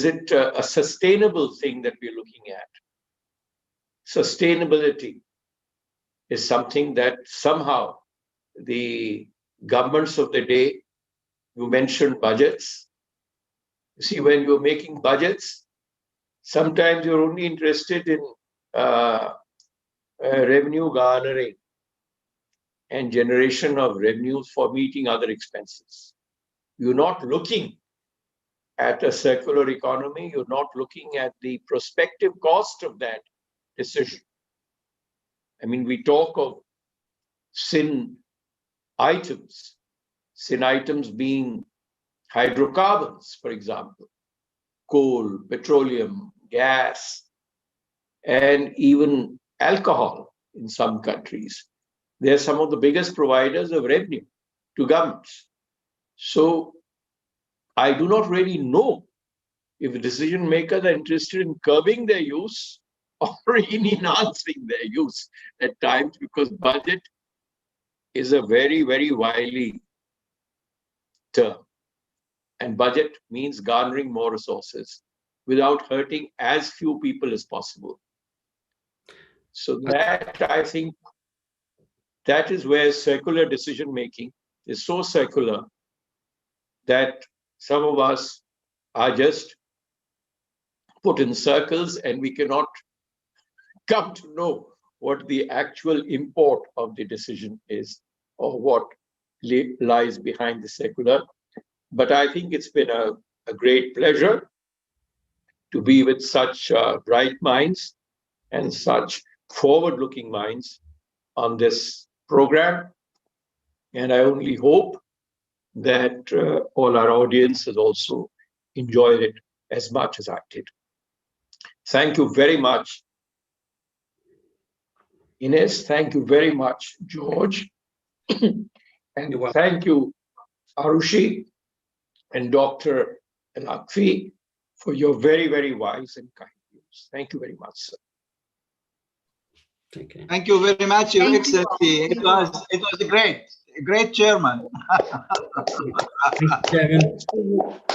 Speaker 18: it a sustainable thing that we're looking at? Sustainability is something that somehow the governments of the day, you mentioned budgets. You see, when you're making budgets, sometimes you're only interested in revenue garnering and generation of revenues for meeting other expenses. You're not looking at a circular economy. You're not looking at the prospective cost of that decision. I mean, we talk of sin items being hydrocarbons, for example, coal, petroleum, gas, and even alcohol in some countries. They're some of the biggest providers of revenue to governments. So I do not really know if decision makers are interested in curbing their use or in enhancing their use at times, because budget is a very, very wily term. And budget means garnering more resources without hurting as few people as possible. So that, I think, that is where circular decision making is so circular that some of us are just put in circles and we cannot come to know what the actual import of the decision is or what lies behind the circular. But I think it's been a great pleasure to be with such bright minds and such forward-looking minds on this program. And I only hope that all our audience has also enjoyed it as much as I did. Thank you very much, Ines. Thank you very much, George. And thank you, Arushi and Dr. Lakfi, for your very, very wise and kind views. Thank you very much, sir.
Speaker 19: Thank you very much, Your Excellency. It was a great chairman.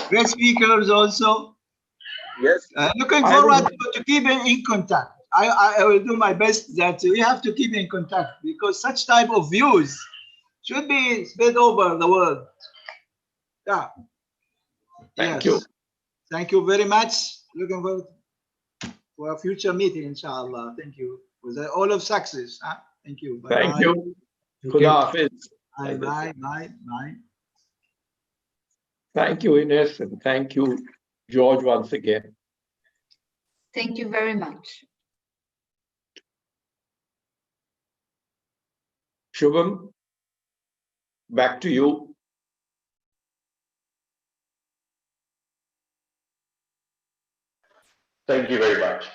Speaker 19: Great speakers also.
Speaker 18: Yes.
Speaker 19: Looking forward to keeping in contact. I will do my best that we have to keep in contact because such type of views should be spread over the world. Yeah.
Speaker 18: Thank you.
Speaker 19: Thank you very much. Looking forward for a future meeting, inshallah. Thank you. With all of success. Thank you. Bye.
Speaker 18: Thank you. Khuda Hafiz.
Speaker 19: Bye.
Speaker 18: Thank you, Ines, and thank you, George, once again.
Speaker 20: Thank you very much.
Speaker 18: Shubham, back to you.
Speaker 2: Thank you very much.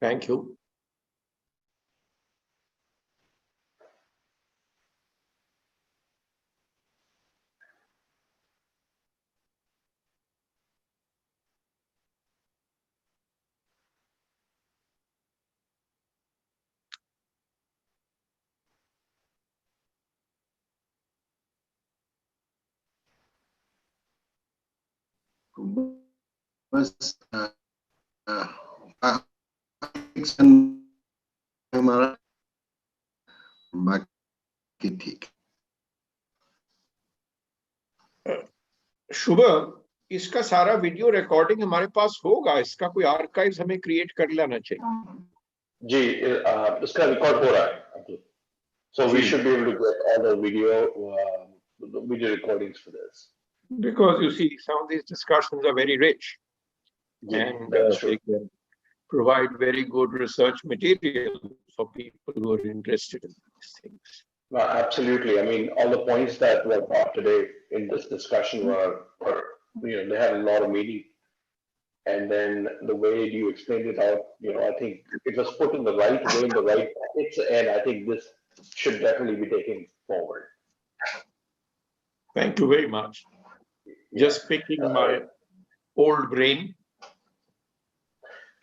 Speaker 18: Thank you.
Speaker 5: बस हमारा बाकी ठीक।
Speaker 18: शुभम, इसका सारा video recording हमारे पास होगा, इसका कोई आर्काइव्स हमें क्रिएट कर लेना चाहिए।
Speaker 2: जी, इसका रिकॉर्ड हो रहा है, so we should be able to get all the video recordings for this.
Speaker 18: Because you see, some of these discussions are very rich, and they can provide very good research material for people who are interested in these things.
Speaker 2: Absolutely. I mean, all the points that were brought today in this discussion were they had a lot of meaning. And then the way you explained it out, I think it was put in the right way, in the right pockets, and I think this should definitely be taken forward.
Speaker 18: Thank you very much. Just picking my old brain.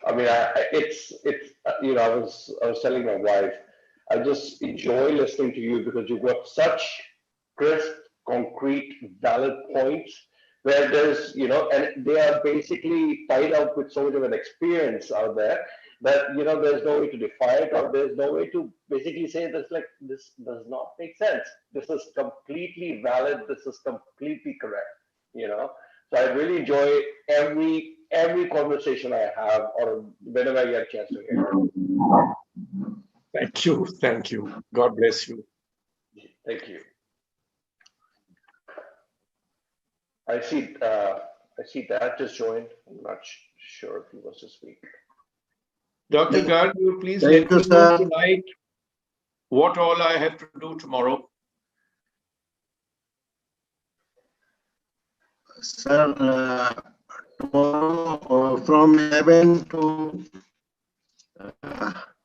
Speaker 2: I mean, I was telling my wife, I just enjoy listening to you because you've got such crisp, concrete, valid points where there's, and they are basically tied up with so much of an experience out there that, there's no way to defy it, or there's no way to basically say this does not make sense. This is completely valid. This is completely correct, So I really enjoy every conversation I have, or whenever I get a chance to hear.
Speaker 18: Thank you. Thank you. God bless you.
Speaker 2: Thank you. I see Dad just joined. I'm not sure if he wants to speak.
Speaker 18: Dr. Garg, you please let me know tonight what all I have to do tomorrow.
Speaker 5: Sir, tomorrow from 11 to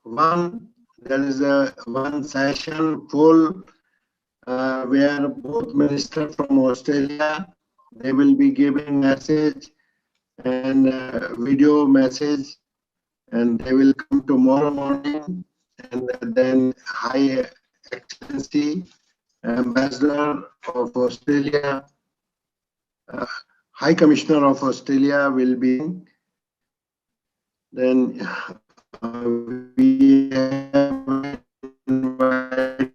Speaker 5: 1, there is one session full where both ministers from Australia, they will be giving message and video message, and they will come tomorrow morning, and then High Excellency Ambassador of Australia, High Commissioner of Australia will be. Then we have invited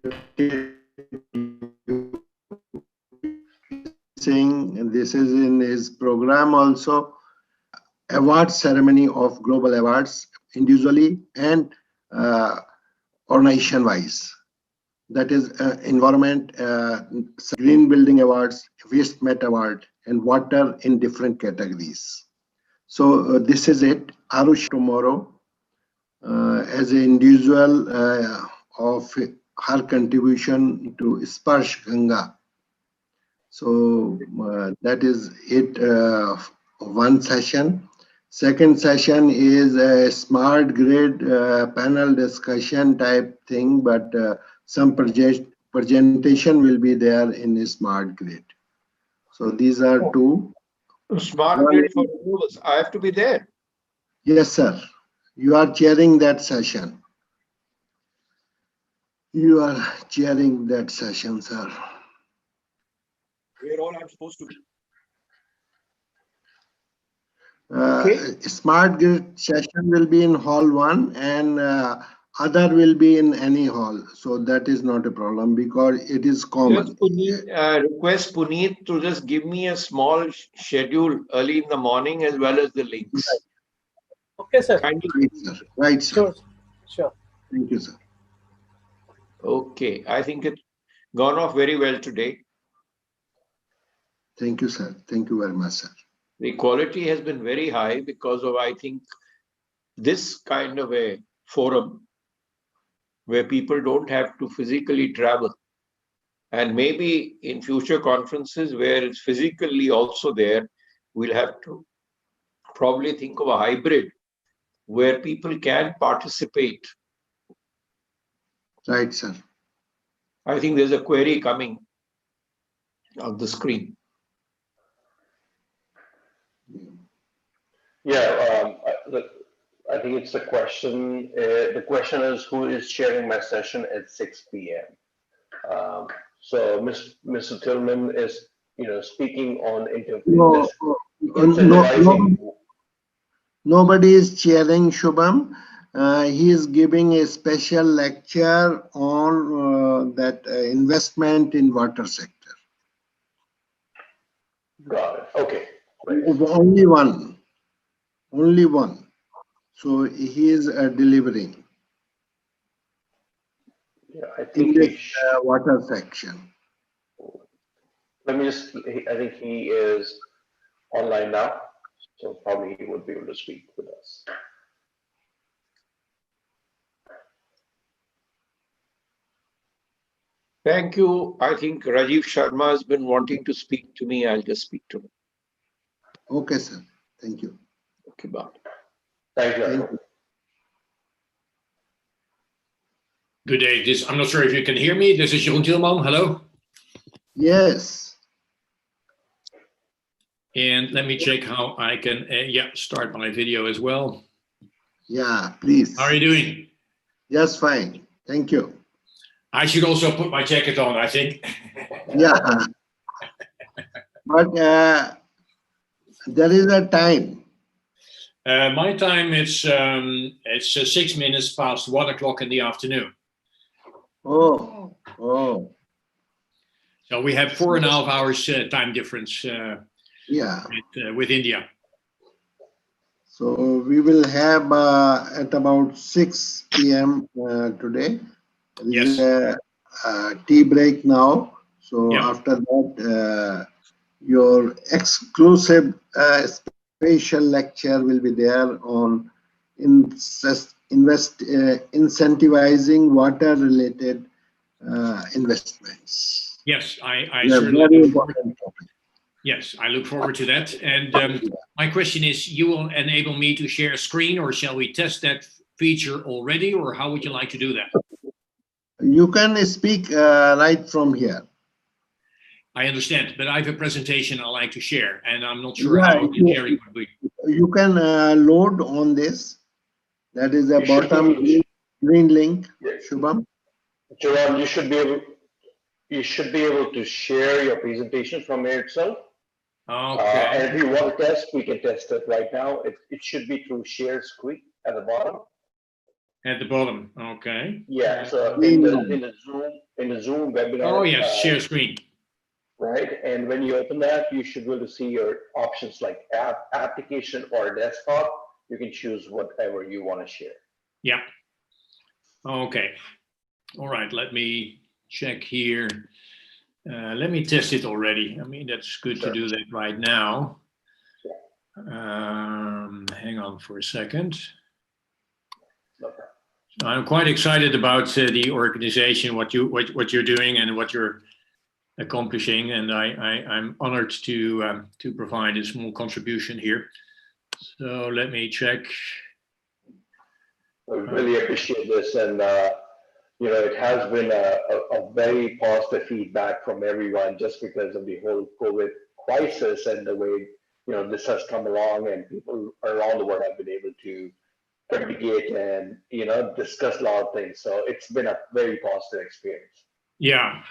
Speaker 5: saying, and this is in his program also, award ceremony of global awards individually and organization wise. That is environment, green building awards, waste met award, and water in different categories. So this is it. Arush tomorrow as an individual of her contribution to Sparsh Ganga. So that is it. One session. Second session is a smart grid panel discussion type thing, but some presentation will be there in a smart grid. So these are two.
Speaker 18: Smart grid for renewables. I have to be there.
Speaker 5: Yes, sir. You are chairing that session. You are chairing that session, sir.
Speaker 18: Where all I'm supposed to be.
Speaker 5: Smart grid session will be in hall 1, and other will be in any hall. So that is not a problem because it is common.
Speaker 18: Just request Puneet to just give me a small schedule early in the morning as well as the links.
Speaker 10: Okay, sir.
Speaker 5: Right, sir. Right, sir.
Speaker 10: Sure.
Speaker 5: Thank you, sir.
Speaker 18: Okay, I think it's gone off very well today.
Speaker 5: Thank you, sir. Thank you very much, sir.
Speaker 18: The quality has been very high because of, I think, this kind of a forum where people don't have to physically travel. And maybe in future conferences where it's physically also there, we'll have to probably think of a hybrid where people can participate.
Speaker 5: Right, sir.
Speaker 18: I think there's a query coming on the screen.
Speaker 2: Yeah, I think it's a question. The question is, who is chairing my session at 6 p.m.? So Mr. Tillman is, speaking on incentivizing.
Speaker 5: Nobody is chairing, Shubham. He is giving a special lecture on that investment in water sector.
Speaker 2: Got it. Okay. Great.
Speaker 5: Only one. Only one. So he is delivering.
Speaker 2: Yeah, I think
Speaker 5: in this water section.
Speaker 2: Let me just, I think he is online now, so probably he would be able to speak with us.
Speaker 18: Thank you. I think Rajiv Sharma has been wanting to speak to me. I'll just speak to him.
Speaker 5: Okay, sir. Thank you.
Speaker 18: Okay, bye.
Speaker 2: Thank you.
Speaker 5: Thank you.
Speaker 6: Good day. I'm not sure if you can hear me. This is Jeroen Tielman. Hello.
Speaker 5: Yes.
Speaker 6: And let me check how I can, start my video as well.
Speaker 5: Yeah, please.
Speaker 6: How are you doing?
Speaker 5: Just fine. Thank you.
Speaker 6: I should also put my jacket on, I think.
Speaker 5: Yeah. But there is a time.
Speaker 6: My time, it's 6 minutes past 1 o'clock in the afternoon.
Speaker 5: Oh.
Speaker 6: So we have 4.5 hours time difference with India.
Speaker 5: So we will have at about 6 p.m. Today. There is a tea break now. So after that, your exclusive special lecture will be there on incentivizing water-related investments.
Speaker 6: Yes, I certainly look forward. Yes, I look forward to that. And my question is, you will enable me to share a screen, or shall we test that feature already, or how would you like to do that?
Speaker 5: You can speak right from here.
Speaker 6: I understand, but I have a presentation I like to share, and I'm not sure how the sharing would be.
Speaker 5: You can load on this. That is the bottom green link, Shubham.
Speaker 2: Jerome, you should be able to share your presentation from here itself.
Speaker 6: Okay.
Speaker 2: And if you want to test, we can test it right now. It should be through share screen at the bottom.
Speaker 6: At the bottom, okay.
Speaker 2: Yeah, so in the Zoom webinar.
Speaker 6: Oh yes, share screen.
Speaker 2: Right, and when you open that, you should be able to see your options like application or desktop. You can choose whatever you want to share.
Speaker 6: Yeah. Okay. All right, let me check here. Let me test it already. I mean, that's good to do that right now. Hang on for a second. I'm quite excited about the organization, what you're doing and what you're accomplishing, and I'm honored to provide a small contribution here. So let me check.
Speaker 2: I really appreciate this, and it has been a very positive feedback from everyone, just because of the whole COVID crisis and the way this has come along, and people around the world have been able to communicate and discuss a lot of things. So it's been a very positive experience.
Speaker 6: Yeah.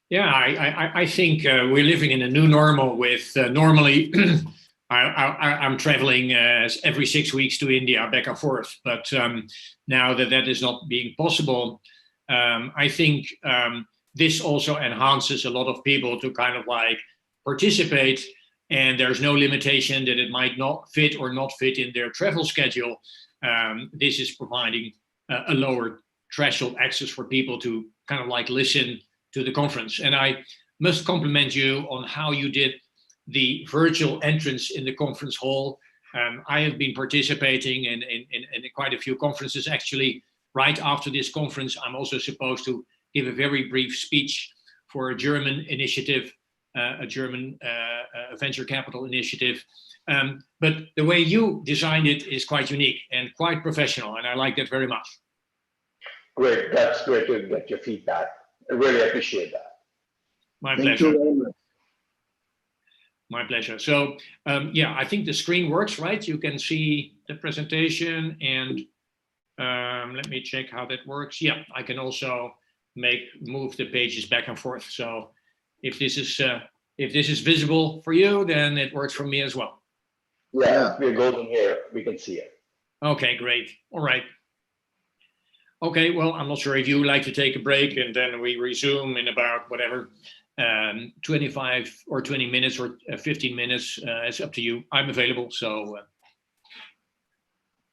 Speaker 6: Yeah, I think we're living in a new normal with normally I'm traveling every 6 weeks to India back and forth. But now that is not being possible, I think this also enhances a lot of people to kind of like participate, and there's no limitation that it might not fit or not fit in their travel schedule. This is providing a lower threshold access for people to kind of like listen to the conference. And I must compliment you on how you did the virtual entrance in the conference hall. I have been participating in quite a few conferences. Actually, right after this conference, I'm also supposed to give a very brief speech for a German initiative, a German venture capital initiative. But the way you designed it is quite unique and quite professional, and I like that very much.
Speaker 2: Great. That's great to get your feedback. I really appreciate that.
Speaker 6: My
Speaker 5: Thank
Speaker 6: pleasure.
Speaker 5: you very much.
Speaker 6: My pleasure. So yeah, I think the screen works, right? You can see the presentation, and let me check how that works. Yeah, I can also move the pages back and forth. So if this is visible for you, then it works for me as well.
Speaker 2: Yeah, we're golden here. We can see it.
Speaker 6: Okay, great. All right. Okay, well, I'm not sure if you would like to take a break, and then we resume in about whatever, 25 or 20 minutes or 15 minutes. It's up to you. I'm available. So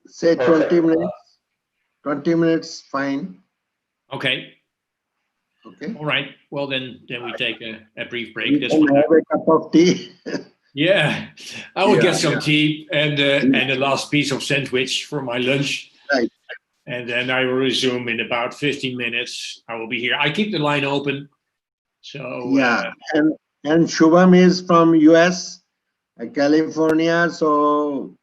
Speaker 5: say 20 minutes. 20 minutes, fine.
Speaker 6: Okay.
Speaker 5: Okay.
Speaker 6: All right. Well, then we take a brief break.
Speaker 5: We
Speaker 6: That's
Speaker 5: can
Speaker 6: fine.
Speaker 5: have a cup of tea.
Speaker 6: Yeah, I will get some
Speaker 5: Yeah.
Speaker 6: tea and a last piece of sandwich for my lunch.
Speaker 5: Right.
Speaker 6: And then I will resume in about 15 minutes. I will be here. I keep the line open. So
Speaker 5: Yeah, and Shubham is from US, California. So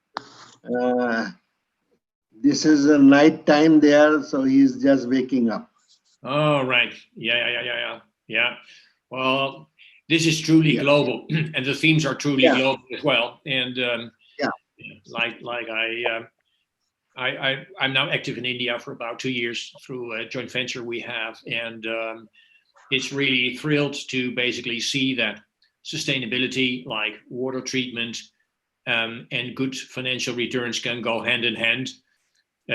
Speaker 5: this is a night time there, so he's just waking up.
Speaker 6: Oh, right. Yeah. Well, this is truly global, and the themes are truly global as well. And I'm now active in India for about 2 years through a joint venture we have, and it's really thrilled to basically see that sustainability, like water treatment, and good financial returns can go hand in hand.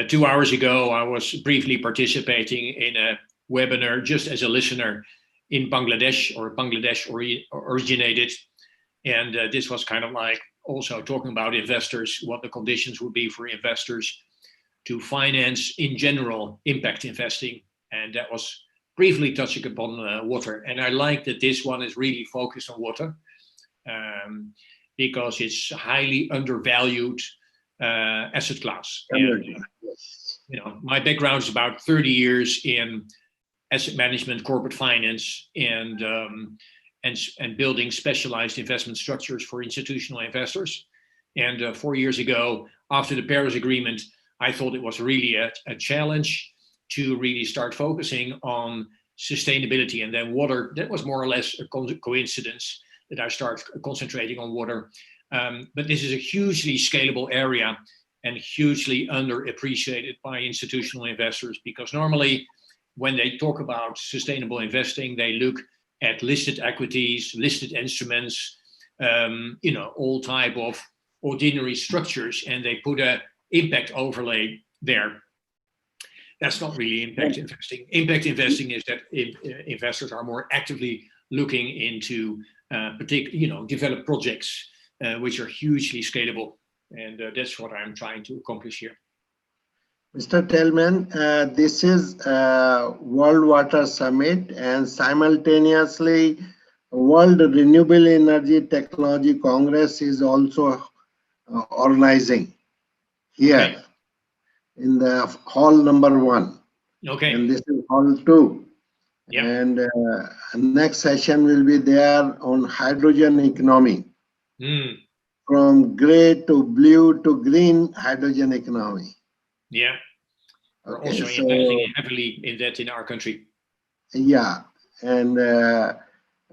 Speaker 6: 2 hours ago, I was briefly participating in a webinar just as a listener in Bangladesh, or Bangladesh originated. And this was kind of like also talking about investors, what the conditions would be for investors to finance in general impact investing. And that was briefly touching upon water. And I like that this one is really focused on water, because it's highly undervalued asset class. And, you know, my background is about 30 years in asset management, corporate finance, and building specialized investment structures for institutional investors. And 4 years ago, after the Paris Agreement, I thought it was really a challenge to really start focusing on sustainability. And then water, that was more or less a coincidence that I started concentrating on water. But this is a hugely scalable area and hugely underappreciated by institutional investors, because normally when they talk about sustainable investing, they look at listed equities, listed instruments, you know, all type of ordinary structures, and they put a impact overlay there. That's not really impact investing. Impact investing is that investors are more actively looking into develop projects which are hugely scalable, and that's what I'm trying to accomplish here.
Speaker 5: Mr. Tellman, this is World Water Summit, and simultaneously World Renewable Energy Technology Congress is also organizing here in the hall number 1.
Speaker 6: Okay.
Speaker 5: And this is hall 2.
Speaker 6: Yeah.
Speaker 5: And next session will be there on hydrogen economy. From gray to blue to green hydrogen economy.
Speaker 6: Yeah. We're
Speaker 5: Okay,
Speaker 6: also
Speaker 5: so,
Speaker 6: investing heavily in that in our country.
Speaker 5: Yeah, and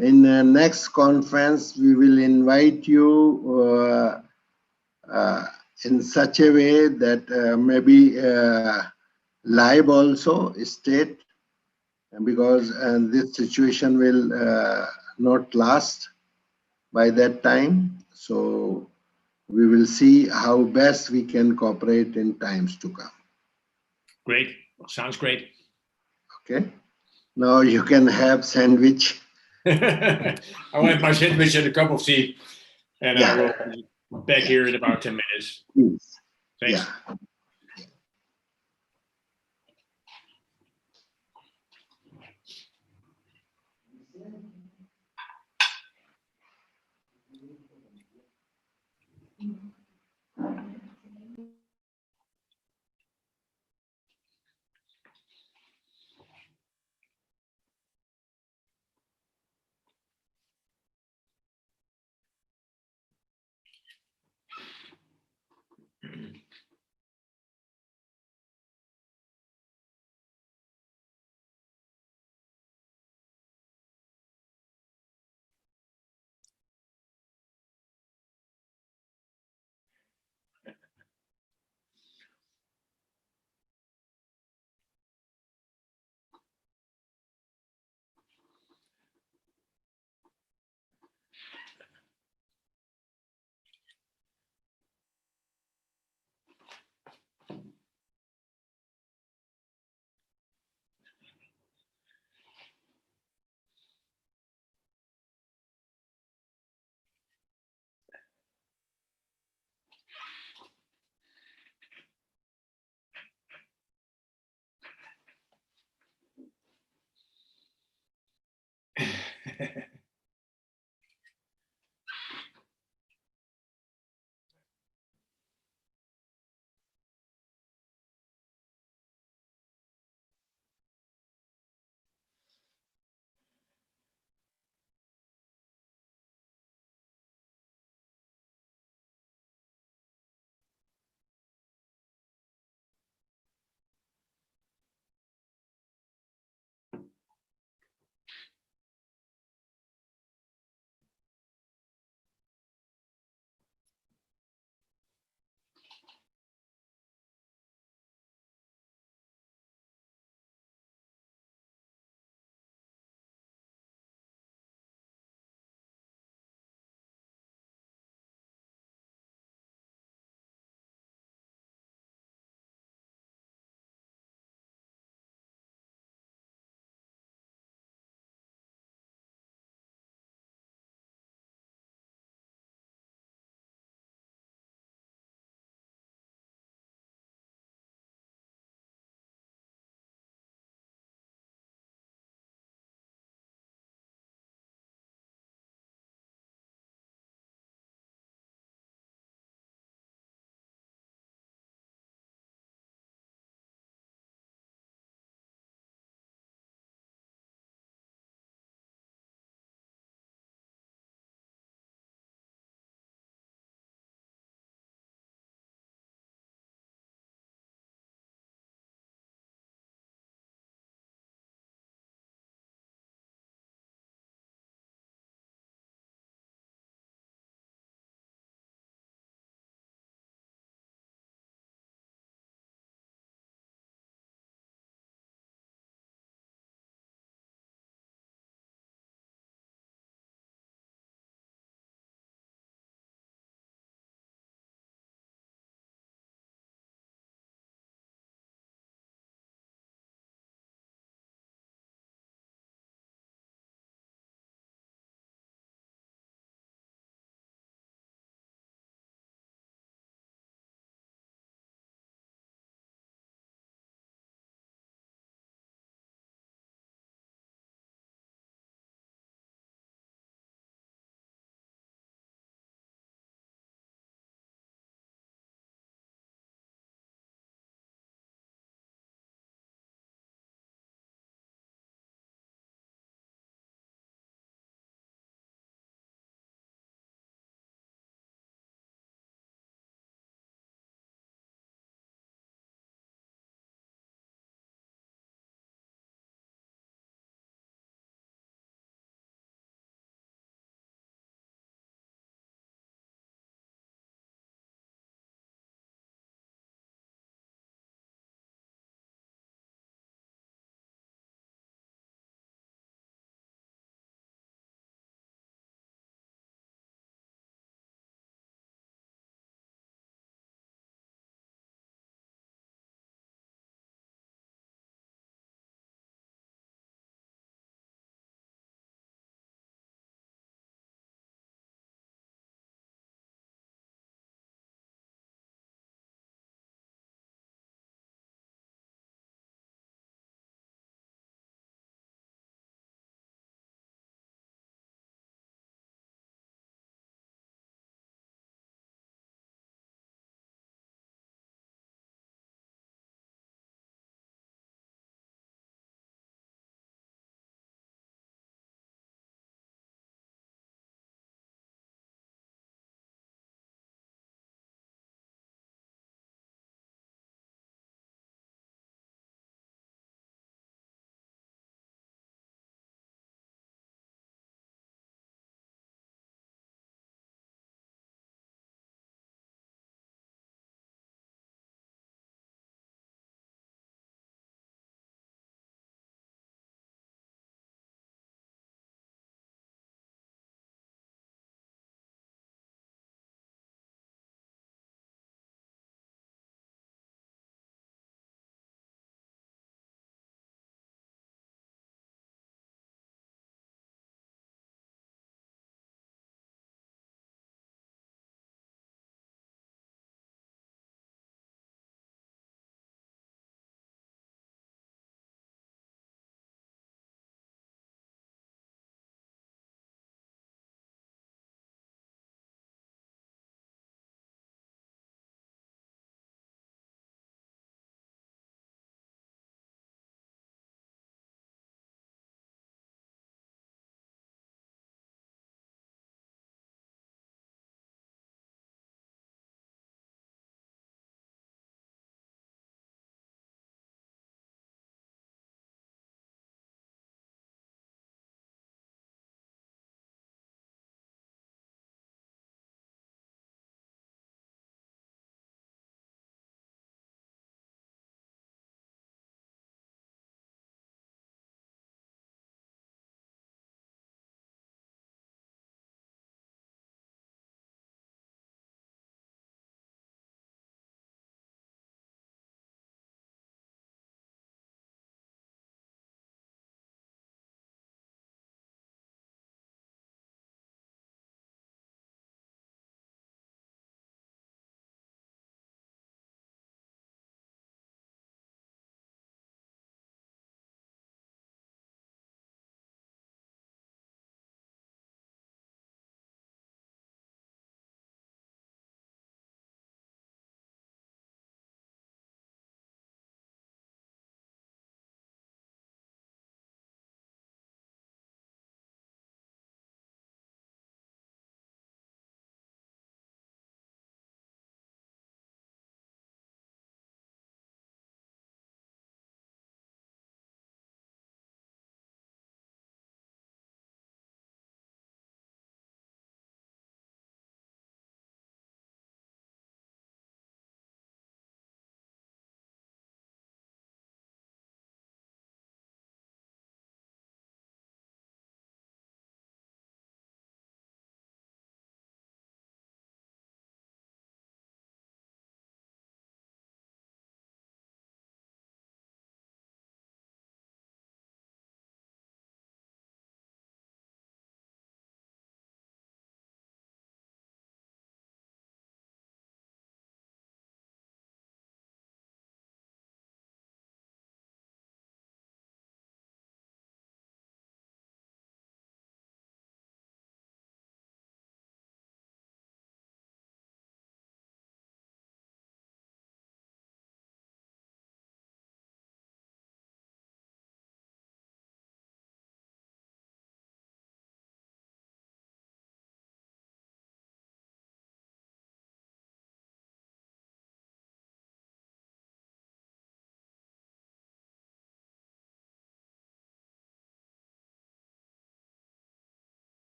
Speaker 5: in the next conference, we will invite you in such a way that maybe live also state, because this situation will not last by that time. So we will see how best we can cooperate in times to come.
Speaker 6: Great. Sounds great.
Speaker 5: Okay. Now you can have sandwich.
Speaker 6: I will have my sandwich and a cup of tea, and I will be back here in about 10 minutes.
Speaker 5: Please.
Speaker 6: Thanks.
Speaker 5: Yeah.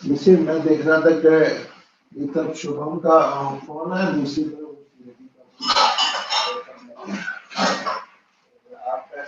Speaker 5: Misir मैं देख रहा था कि ये तब शुभम का phone है मिसिर आपका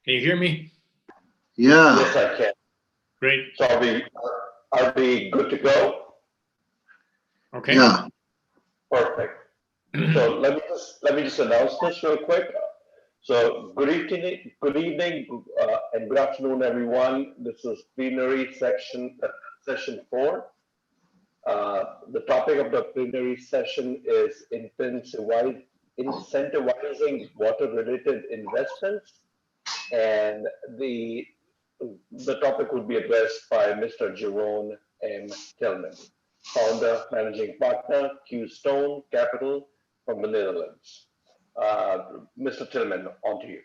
Speaker 6: Can you hear me?
Speaker 5: Yeah.
Speaker 2: Yes, I can.
Speaker 6: Great.
Speaker 2: So are we good to go?
Speaker 6: Okay.
Speaker 5: Yeah.
Speaker 2: Perfect. So let me just announce this real quick. So good evening, and good afternoon, everyone. This is Plenary Session 4. The topic of the plenary session is incentivizing water-related investments, and the topic would be addressed by Mr. Jerome M. Tillman, founder, managing partner, Keystone Capital from the Netherlands. Mr. Tillman, on to you.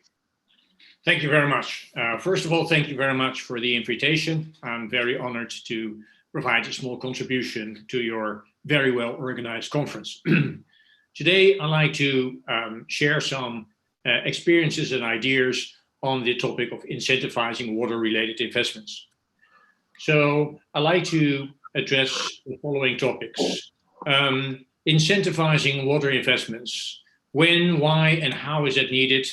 Speaker 6: Thank you very much. First of all, thank you very much for the invitation. I'm very honored to provide a small contribution to your very well organized conference. Today, I'd like to share some experiences and ideas on the topic of incentivizing water-related investments. So I'd like to address the following topics. Incentivizing water investments. When, why, and how is it needed?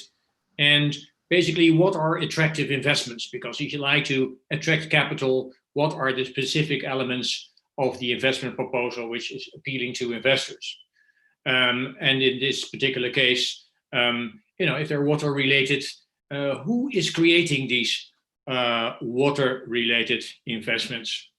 Speaker 6: And basically, what are attractive investments? Because if you like to attract capital, what are the specific elements of the investment proposal which is appealing to investors? And in this particular case, if they're water related, who is creating these water related investments?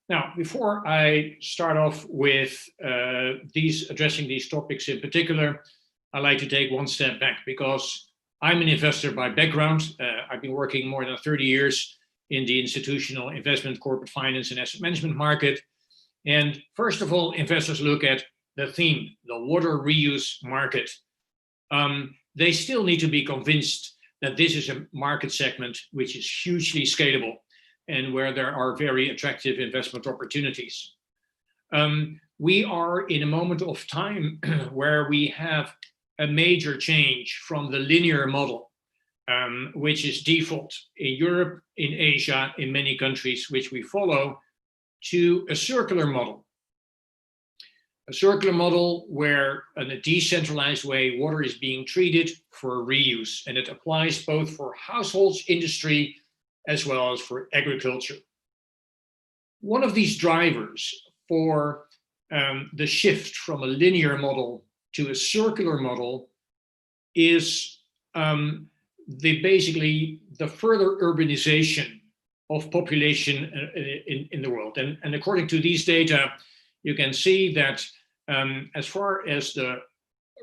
Speaker 6: Now, before I start off with addressing these topics in particular, I'd like to take one step back because I'm an investor by background. I've been working more than 30 years in the institutional investment, corporate finance, and asset management market. And first of all, investors look at the theme, the water reuse market. They still need to be convinced that this is a market segment which is hugely scalable and where there are very attractive investment opportunities. We are in a moment of time where we have a major change from the linear model, which is default in Europe, in Asia, in many countries which we follow, to a circular model. A circular model where in a decentralized way, water is being treated for reuse, and it applies both for households, industry, as well as for agriculture. One of these drivers for the shift from a linear model to a circular model is basically the further urbanization of population in the world. And according to these data, you can see that as far as the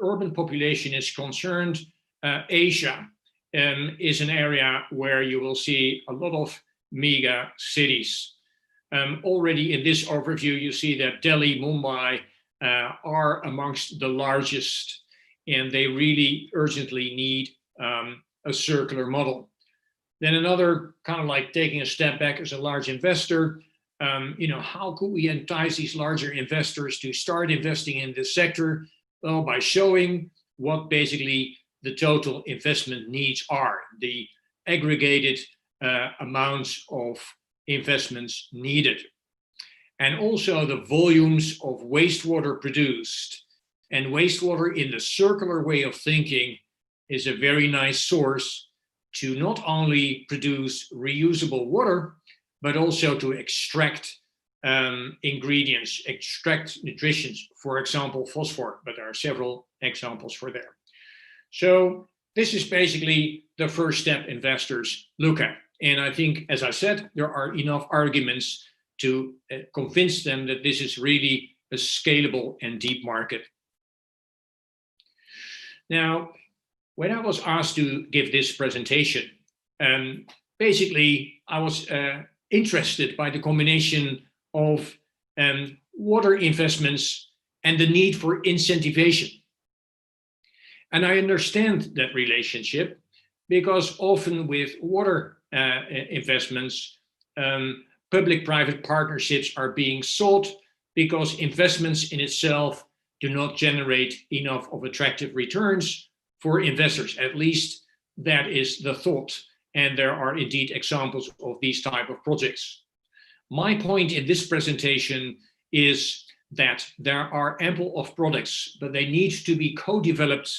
Speaker 6: urban population is concerned, Asia is an area where you will see a lot of mega cities. Already in this overview, you see that Delhi, Mumbai are amongst the largest, and they really urgently need a circular model. Then another kind of like taking a step back as a large investor, how could we entice these larger investors to start investing in this sector? Well, by showing what basically the total investment needs are, the aggregated amounts of investments needed. And also the volumes of wastewater produced. And wastewater in the circular way of thinking is a very nice source to not only produce reusable water, but also to extract ingredients, extract nutrients, for example, phosphor, but there are several examples for there. So this is basically the first step investors look at. And I think, as I said, there are enough arguments to convince them that this is really a scalable and deep market. Now, when I was asked to give this presentation, basically I was interested by the combination of water investments and the need for incentivization. And I understand that relationship because often with water investments, public-private partnerships are being sought because investments in itself do not generate enough of attractive returns for investors. At least that is the thought. And there are indeed examples of these type of projects. My point in this presentation is that there are ample of products, but they need to be co-developed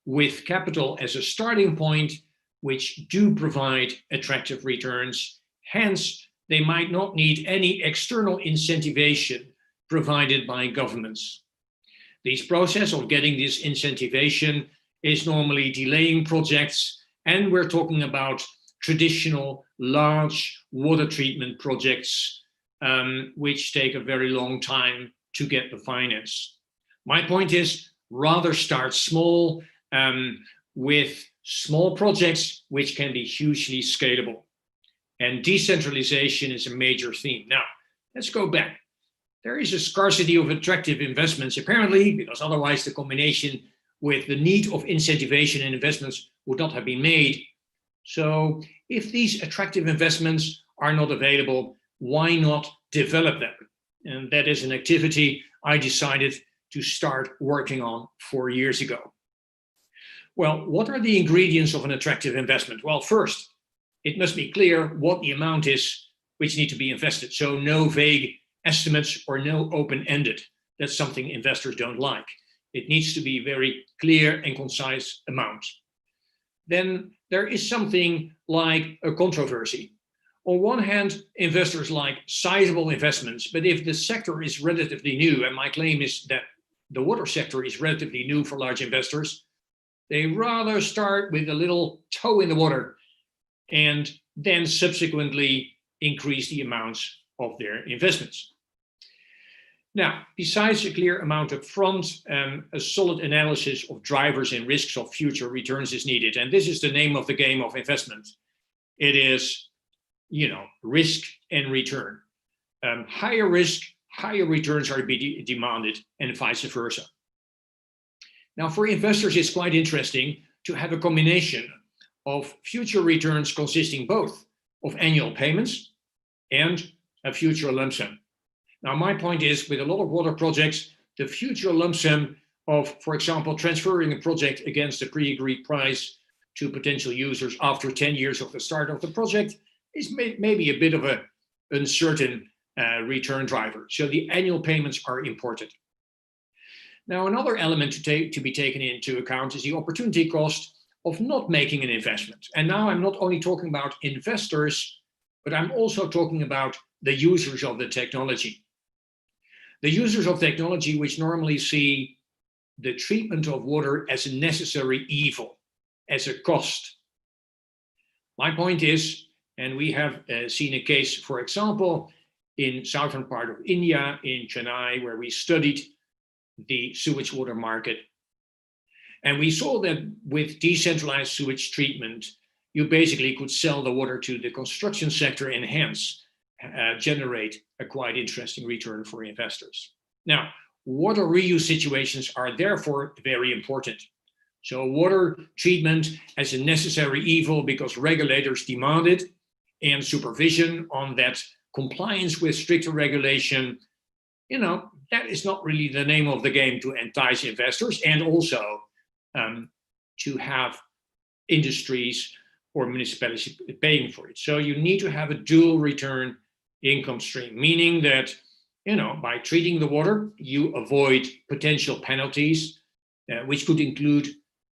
Speaker 6: with capital as a starting point which do provide attractive returns. Hence, they might not need any external incentivation provided by governments. This process of getting this incentivation is normally delaying projects, and we're talking about traditional large water treatment projects, which take a very long time to get the finance. My point is, rather start small with small projects which can be hugely scalable. And decentralization is a major theme. Now, let's go back. There is a scarcity of attractive investments, apparently, because otherwise the combination with the need of incentivation and investments would not have been made. So if these attractive investments are not available, why not develop them? And that is an activity I decided to start working on 4 years ago. Well, what are the ingredients of an attractive investment? Well, first, it must be clear what the amount is which need to be invested. So no vague estimates or no open-ended. That's something investors don't like. It needs to be very clear and concise amount. Then there is something like a controversy. On one hand, investors like sizable investments, but if the sector is relatively new, and my claim is that the water sector is relatively new for large investors, they rather start with a little toe in the water and then subsequently increase the amounts of their investments. Now, besides a clear amount up front, a solid analysis of drivers and risks of future returns is needed. And this is the name of the game of investment. It is, risk and return. Higher risk, higher returns are demanded, and vice versa. Now, for investors, it's quite interesting to have a combination of future returns consisting both of annual payments and a future lump sum. Now, my point is, with a lot of water projects, the future lump sum of, for example, transferring a project against a pre-agreed price to potential users after 10 years of the start of the project is maybe a bit of an uncertain return driver. So the annual payments are important. Now, another element to be taken into account is the opportunity cost of not making an investment. And now I'm not only talking about investors, but I'm also talking about the users of the technology. The users of technology, which normally see the treatment of water as a necessary evil, as a cost. My point is, and we have seen a case, for example, in southern part of India, in Chennai, where we studied the sewage water market. And we saw that with decentralized sewage treatment, you basically could sell the water to the construction sector and hence generate a quite interesting return for investors. Now, water reuse situations are therefore very important. So water treatment as a necessary evil because regulators demand it, and supervision on that compliance with stricter regulation, that is not really the name of the game to entice investors, and also to have industries or municipalities paying for it. So you need to have a dual return income stream, meaning that, by treating the water, you avoid potential penalties, which could include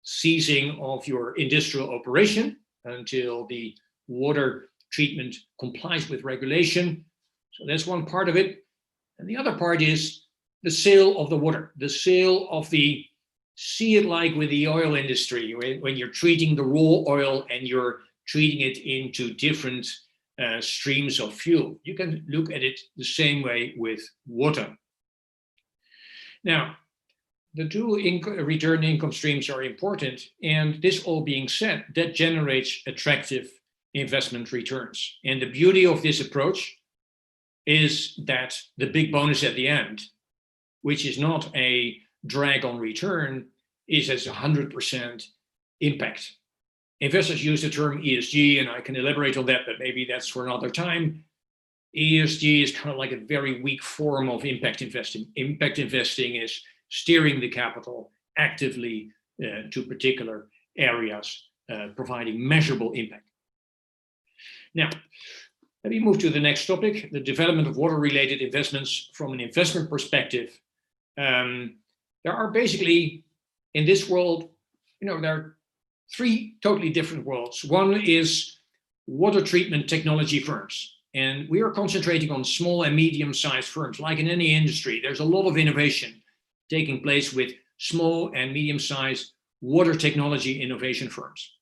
Speaker 6: ceasing of your industrial operation until the water treatment complies with regulation. So that's one part of it. And the other part is the sale of the water, the sale of the, see it like with the oil industry, when you're treating the raw oil and you're treating it into different streams of fuel. You can look at it the same way with water. Now, the dual return income streams are important, and this all being said, that generates attractive investment returns. And the beauty of this approach is that the big bonus at the end, which is not a drag on return, is as 100% impact. Investors use the term ESG, and I can elaborate on that, but maybe that's for another time. ESG is kind of like a very weak form of impact investing. Impact investing is steering the capital actively to particular areas, providing measurable impact. Now, let me move to the next topic, the development of water-related investments from an investment perspective. There are basically, in this world, there are three totally different worlds. One is water treatment technology firms. And we are concentrating on small and medium-sized firms. Like in any industry, there's a lot of innovation taking place with small and medium-sized water technology innovation firms.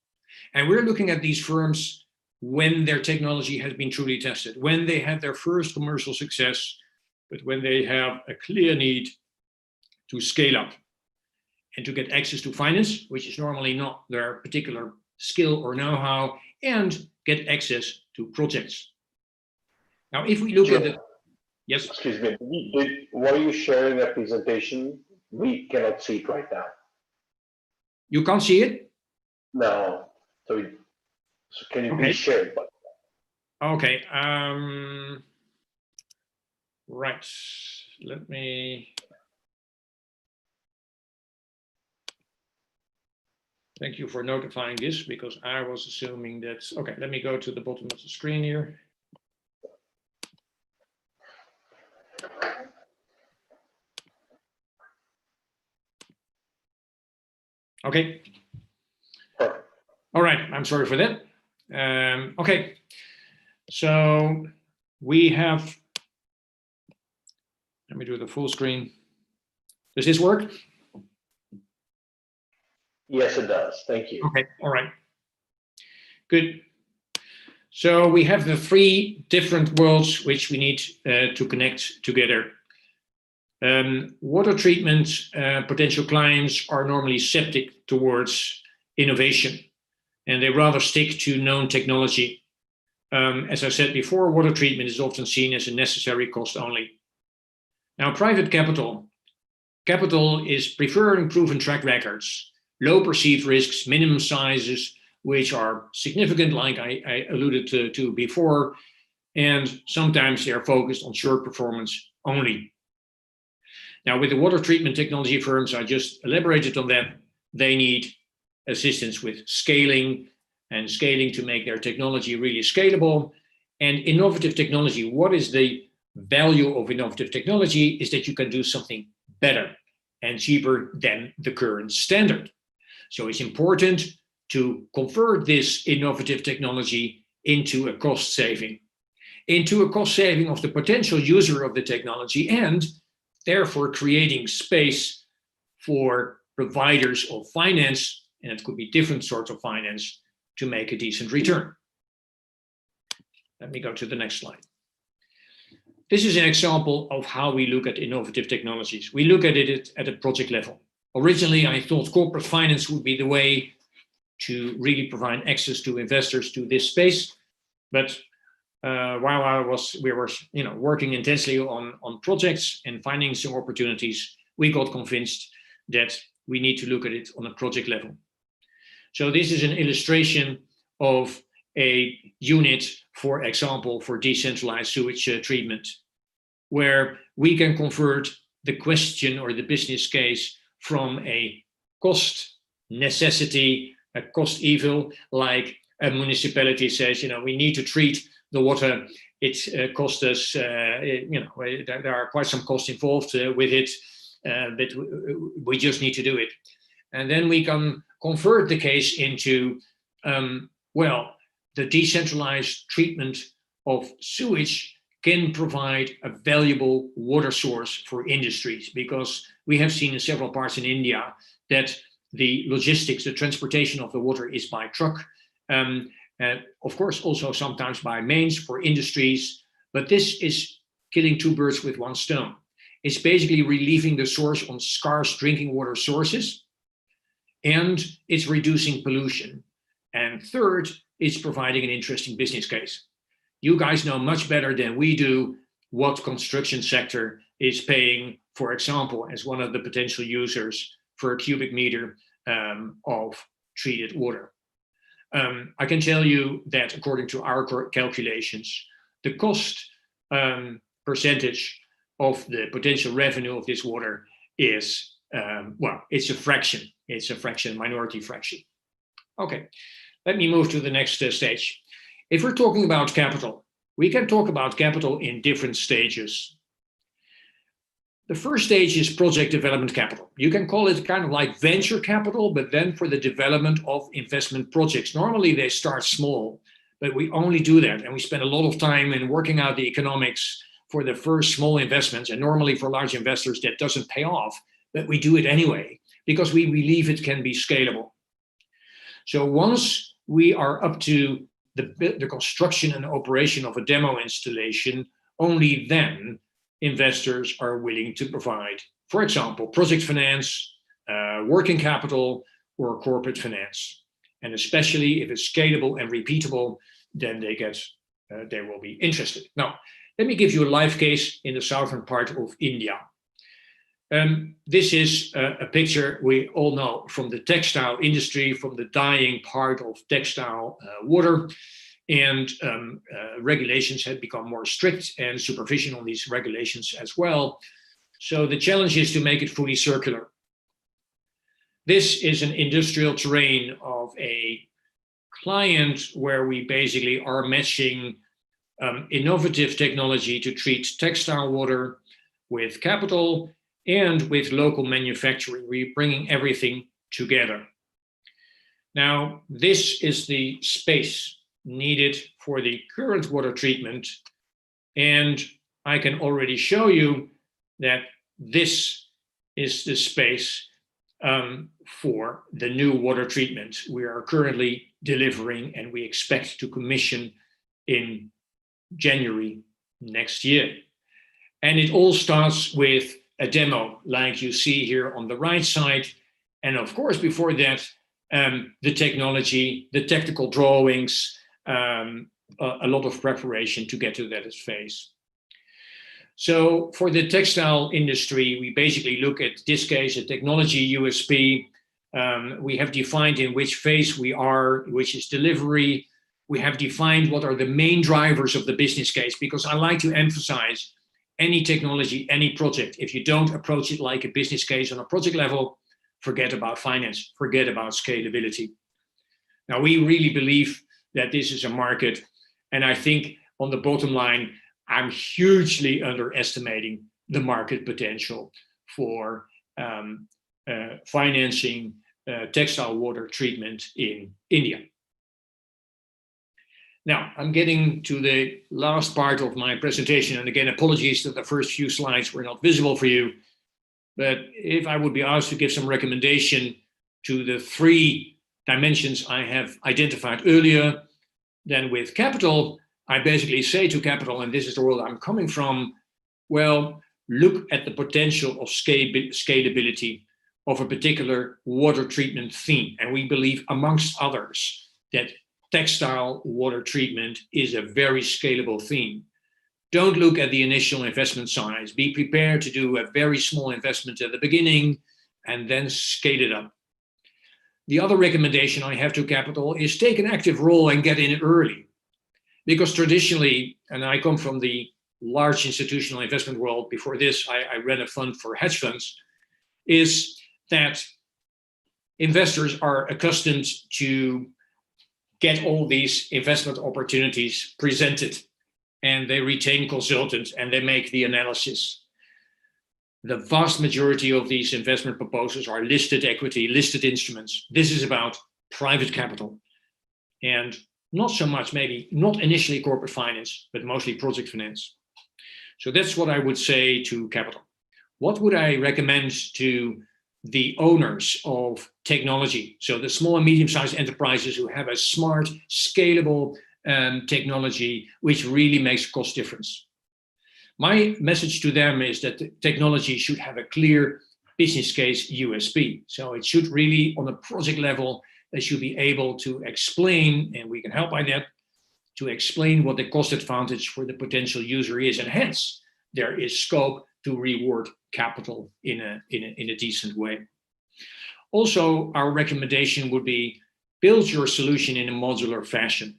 Speaker 6: And we're looking at these firms when their technology has been truly tested, when they have their first commercial success, but when they have a clear need to scale up and to get access to finance, which is normally not their particular skill or know-how, and get access to projects. Now, if we look at the, yes?
Speaker 2: Excuse me, were you sharing a presentation? We cannot see it right now.
Speaker 6: You can't see it?
Speaker 2: No. So can you please share it?
Speaker 6: Okay. Right. Let me. Thank you for notifying this, because I was assuming that. Okay, let me go to the bottom of the screen here. Okay. All right, I'm sorry for that. Okay, so we have, let me do the full screen. Does this work?
Speaker 2: Yes, it does. Thank you.
Speaker 6: Okay, all right. Good. So we have the three different worlds which we need to connect together. Water treatment potential clients are normally skeptic towards innovation, and they rather stick to known technology. As I said before, water treatment is often seen as a necessary cost only. Now, private capital is preferring proven track records, low perceived risks, minimum sizes, which are significant, like I alluded to before, and sometimes they are focused on short performance only. Now, with the water treatment technology firms, I just elaborated on that, they need assistance with scaling to make their technology really scalable. And innovative technology, what is the value of innovative technology? Is that you can do something better and cheaper than the current standard. So it's important to convert this innovative technology into a cost saving of the potential user of the technology, and therefore creating space for providers of finance, and it could be different sorts of finance, to make a decent return. Let me go to the next slide. This is an example of how we look at innovative technologies. We look at it at a project level. Originally, I thought corporate finance would be the way to really provide access to investors to this space, but while we were working intensely on projects and finding some opportunities, we got convinced that we need to look at it on a project level. So this is an illustration of a unit, for example, for decentralized sewage treatment, where we can convert the question or the business case from a cost necessity, a cost evil, like a municipality says, we need to treat the water. It costs us, there are quite some costs involved with it, but we just need to do it. And then we can convert the case into, the decentralized treatment of sewage can provide a valuable water source for industries, because we have seen in several parts in India that the logistics, the transportation of the water is by truck, of course also sometimes by mains for industries, but this is killing two birds with one stone. It's basically relieving the source on scarce drinking water sources, and it's reducing pollution. And third, it's providing an interesting business case. You guys know much better than we do what construction sector is paying, for example, as one of the potential users for a cubic meter of treated water. I can tell you that according to our calculations, the cost percentage of the potential revenue of this water is, it's a fraction. It's a fraction, minority fraction. Okay, let me move to the next stage. If we're talking about capital, we can talk about capital in different stages. The first stage is project development capital. You can call it kind of like venture capital, but then for the development of investment projects. Normally they start small, but we only do that. And we spend a lot of time in working out the economics for the first small investments. And normally for large investors, that doesn't pay off, but we do it anyway, because we believe it can be scalable. So once we are up to the construction and operation of a demo installation, only then investors are willing to provide, for example, project finance, working capital, or corporate finance. And especially if it's scalable and repeatable, then they will be interested. Now, let me give you a live case in the southern part of India. This is a picture we all know from the textile industry, from the dyeing part of textile water. And regulations have become more strict and supervision on these regulations as well. So the challenge is to make it fully circular. This is an industrial terrain of a client where we basically are matching innovative technology to treat textile water with capital and with local manufacturing. We're bringing everything together. Now, this is the space needed for the current water treatment. And I can already show you that this is the space for the new water treatment we are currently delivering, and we expect to commission in January next year. And it all starts with a demo like you see here on the right side. And of course, before that, the technology, the technical drawings, a lot of preparation to get to that phase. So for the textile industry, we basically look at this case, a technology USP. We have defined in which phase we are, which is delivery. We have defined what are the main drivers of the business case, because I like to emphasize any technology, any project, if you don't approach it like a business case on a project level, forget about finance, forget about scalability. Now, we really believe that this is a market, and I think on the bottom line, I'm hugely underestimating the market potential for financing textile water treatment in India. Now, I'm getting to the last part of my presentation, and again, apologies that the first few slides were not visible for you, but if I would be asked to give some recommendation to the 3 dimensions I have identified earlier, then with capital, I basically say to capital, and this is the world I'm coming from, well, look at the potential of scalability of a particular water treatment theme. And we believe, amongst others, that textile water treatment is a very scalable theme. Don't look at the initial investment size. Be prepared to do a very small investment at the beginning and then scale it up. The other recommendation I have to capital is take an active role and get in early. Because traditionally, and I come from the large institutional investment world, before this I ran a fund for hedge funds, is that investors are accustomed to get all these investment opportunities presented, and they retain consultants and they make the analysis. The vast majority of these investment proposals are listed equity, listed instruments. This is about private capital, and not so much, maybe not initially corporate finance, but mostly project finance. So that's what I would say to capital. What would I recommend to the owners of technology? So the small and medium-sized enterprises who have a smart, scalable technology, which really makes cost difference. My message to them is that the technology should have a clear business case USP. So it should really, on a project level, they should be able to explain, and we can help by that, to explain what the cost advantage for the potential user is, and hence there is scope to reward capital in a decent way. Also, our recommendation would be build your solution in a modular fashion.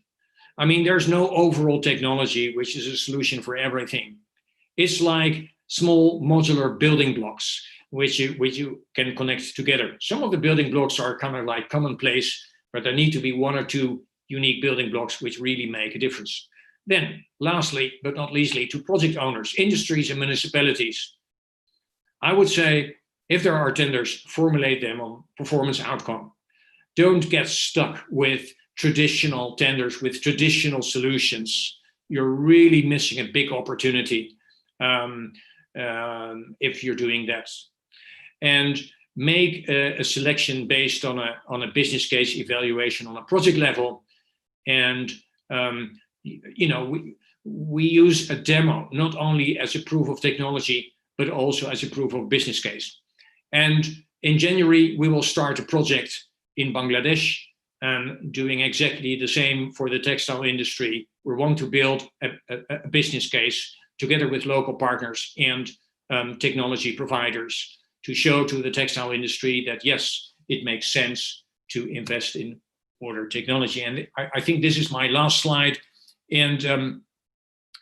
Speaker 6: I mean, there's no overall technology which is a solution for everything. It's like small modular building blocks which you can connect together. Some of the building blocks are kind of like commonplace, but there need to be 1 or 2 unique building blocks which really make a difference. Then, lastly, but not leastly, to project owners, industries and municipalities. I would say, if there are tenders, formulate them on performance outcome. Don't get stuck with traditional tenders, with traditional solutions. You're really missing a big opportunity if you're doing that. And make a selection based on a business case evaluation on a project level. And we use a demo not only as a proof of technology, but also as a proof of business case. And in January, we will start a project in Bangladesh, doing exactly the same for the textile industry. We want to build a business case together with local partners and technology providers to show to the textile industry that, yes, it makes sense to invest in water technology. And I think this is my last slide. And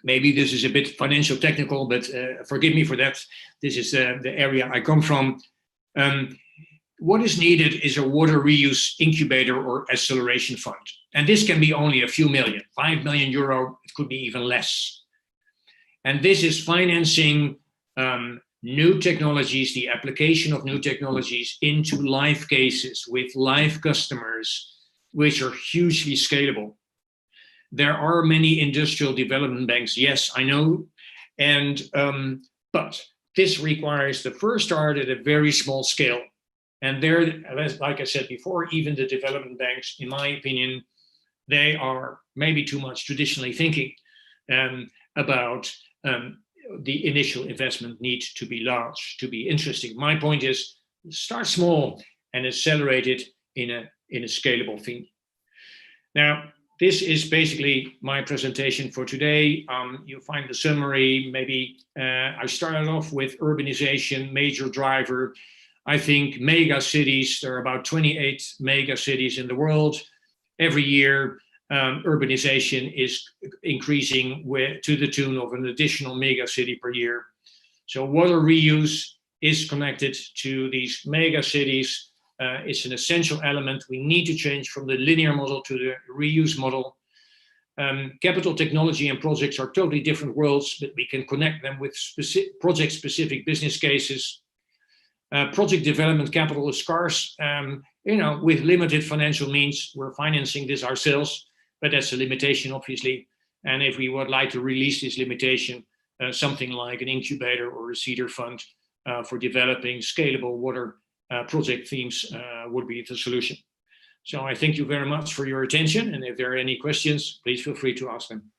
Speaker 6: maybe this is a bit financial technical, but forgive me for that. This is the area I come from. What is needed is a water reuse incubator or acceleration fund. And this can be only a few million, 5 million euro, it could be even less. And this is financing new technologies, the application of new technologies into live cases with live customers, which are hugely scalable. There are many industrial development banks, yes, I know, and but this requires the first start at a very small scale. And there, like I said before, even the development banks, in my opinion, they are maybe too much traditionally thinking about the initial investment needs to be large, to be interesting. My point is, start small and accelerate it in a scalable theme. Now, this is basically my presentation for today. You'll find the summary. Maybe I started off with urbanization, major driver. I think mega cities, there are about 28 mega cities in the world. Every year, urbanization is increasing to the tune of an additional mega city per year. So water reuse is connected to these mega cities. It's an essential element. We need to change from the linear model to the reuse model. Capital technology and projects are totally different worlds, but we can connect them with project-specific business cases. Project development capital is scarce. With limited financial means, we're financing this ourselves, but that's a limitation, obviously. And if we would like to release this limitation, something like an incubator or a seeder fund for developing scalable water project themes would be the solution. So I thank you very much for your attention. And if there are any questions, please feel free to ask them.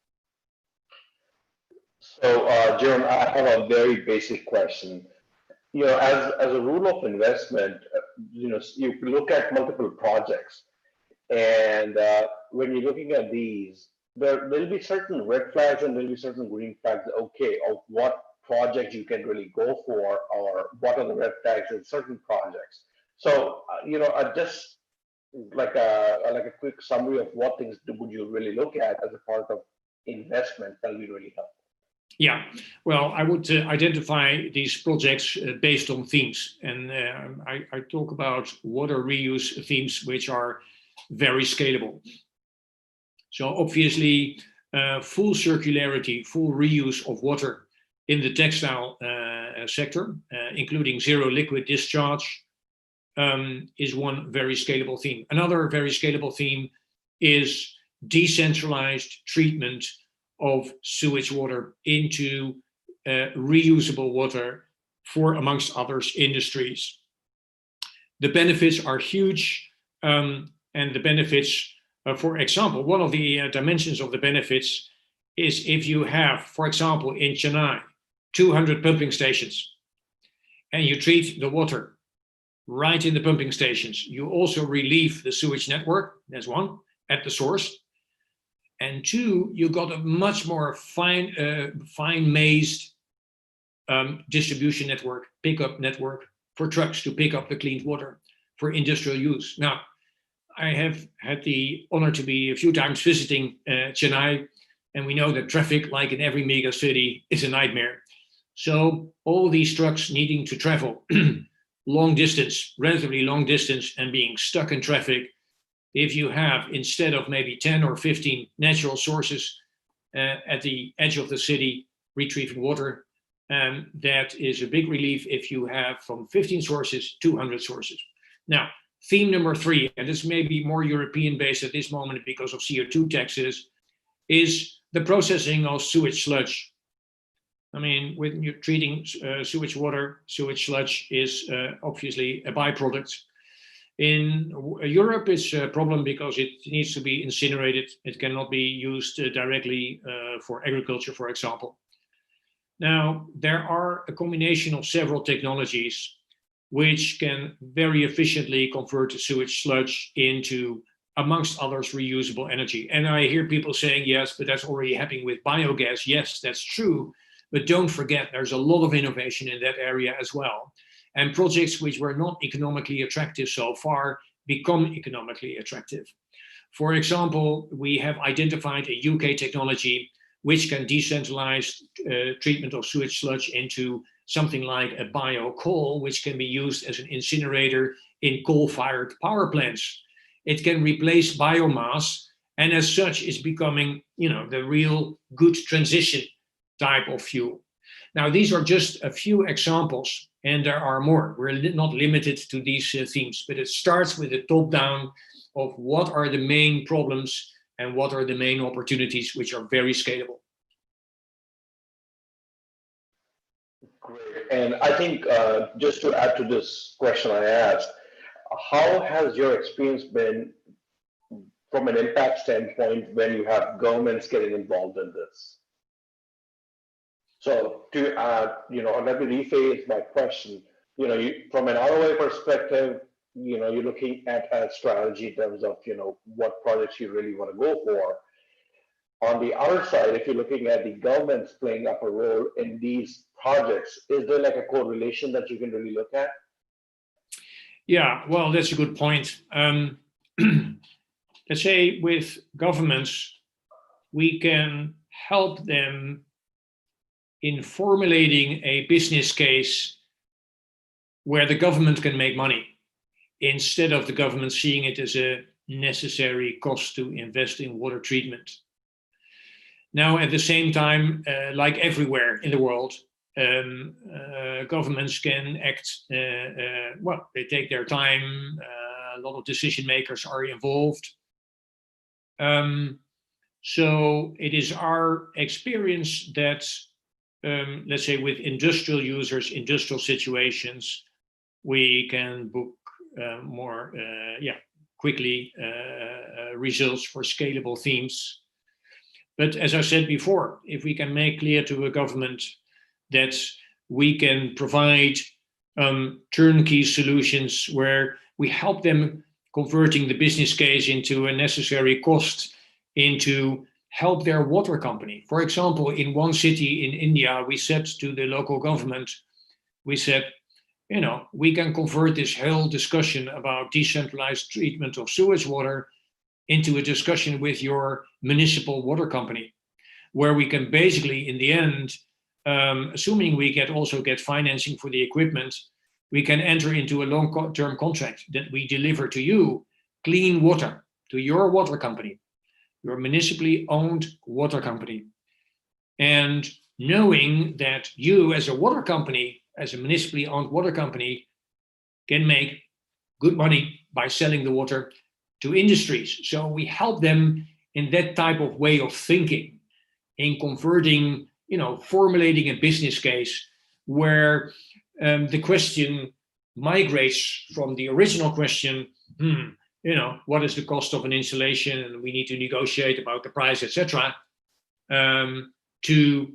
Speaker 2: So, Jerome, I have a very basic question. As a rule of investment, you look at multiple projects, and when you're looking at these, there'll be certain red flags and there'll be certain green flags. Okay, of what project you can really go for, or what are the red flags in certain projects. So, just like a quick summary of what things would you really look at as a part of investment, that'll be really helpful.
Speaker 6: Yeah, well, I would identify these projects based on themes. And I talk about water reuse themes, which are very scalable. So obviously, full circularity, full reuse of water in the textile sector, including zero liquid discharge, is one very scalable theme. Another very scalable theme is decentralized treatment of sewage water into reusable water for, amongst others, industries. The benefits are huge, and the benefits, for example, one of the dimensions of the benefits is if you have, for example, in Chennai, 200 pumping stations, and you treat the water right in the pumping stations. You also relieve the sewage network, that's one, at the source. And two, you got a much more fine-mazed distribution network, pickup network for trucks to pick up the clean water for industrial use. Now, I have had the honor to be a few times visiting Chennai, and we know that traffic, like in every mega city, is a nightmare. So all these trucks needing to travel long distance, relatively long distance, and being stuck in traffic, if you have, instead of maybe 10 or 15 natural sources at the edge of the city retrieving water, that is a big relief if you have from 15 sources, 200 sources. Now, theme number 3, and this may be more European based at this moment because of CO2 taxes, is the processing of sewage sludge. I mean, when you're treating sewage water, sewage sludge is obviously a byproduct. In Europe, it's a problem because it needs to be incinerated. It cannot be used directly for agriculture, for example. Now, there are a combination of several technologies which can very efficiently convert the sewage sludge into, amongst others, reusable energy. And I hear people saying, yes, but that's already happening with biogas. Yes, that's true. But don't forget, there's a lot of innovation in that area as well. And projects which were not economically attractive so far become economically attractive. For example, we have identified a UK technology which can decentralize treatment of sewage sludge into something like a bio-coal, which can be used as an incinerator in coal-fired power plants. It can replace biomass, and as such is becoming, the real good transition type of fuel. Now, these are just a few examples, and there are more. We're not limited to these themes, but it starts with the top-down of what are the main problems and what are the main opportunities, which are very scalable.
Speaker 2: Great. And I think just to add to this question I asked, how has your experience been from an impact standpoint when you have governments getting involved in this? So to let me rephrase my question. From an ROI perspective, you're looking at a strategy in terms of what projects you really want to go for. On the other side, if you're looking at the governments playing up a role in these projects, is there like a correlation that you can really look at?
Speaker 6: Yeah, well, that's a good point. Let's say with governments, we can help them in formulating a business case where the government can make money, instead of the government seeing it as a necessary cost to invest in water treatment. Now, at the same time, like everywhere in the world, governments can act, they take their time, a lot of decision makers are involved. So it is our experience that, let's say with industrial users, industrial situations, we can book more quickly results for scalable themes. But as I said before, if we can make clear to a government that we can provide turnkey solutions where we help them converting the business case into a necessary cost into help their water company. For example, in one city in India, we said to the local government, we said, we can convert this whole discussion about decentralized treatment of sewage water into a discussion with your municipal water company, where we can basically, in the end, assuming we also get financing for the equipment, we can enter into a long-term contract that we deliver to you clean water, to your water company, your municipally owned water company. And knowing that you as a water company, as a municipally owned water company, can make good money by selling the water to industries. So we help them in that type of way of thinking, in converting, formulating a business case where the question migrates from the original question, what is the cost of an installation, and we need to negotiate about the price, etc., to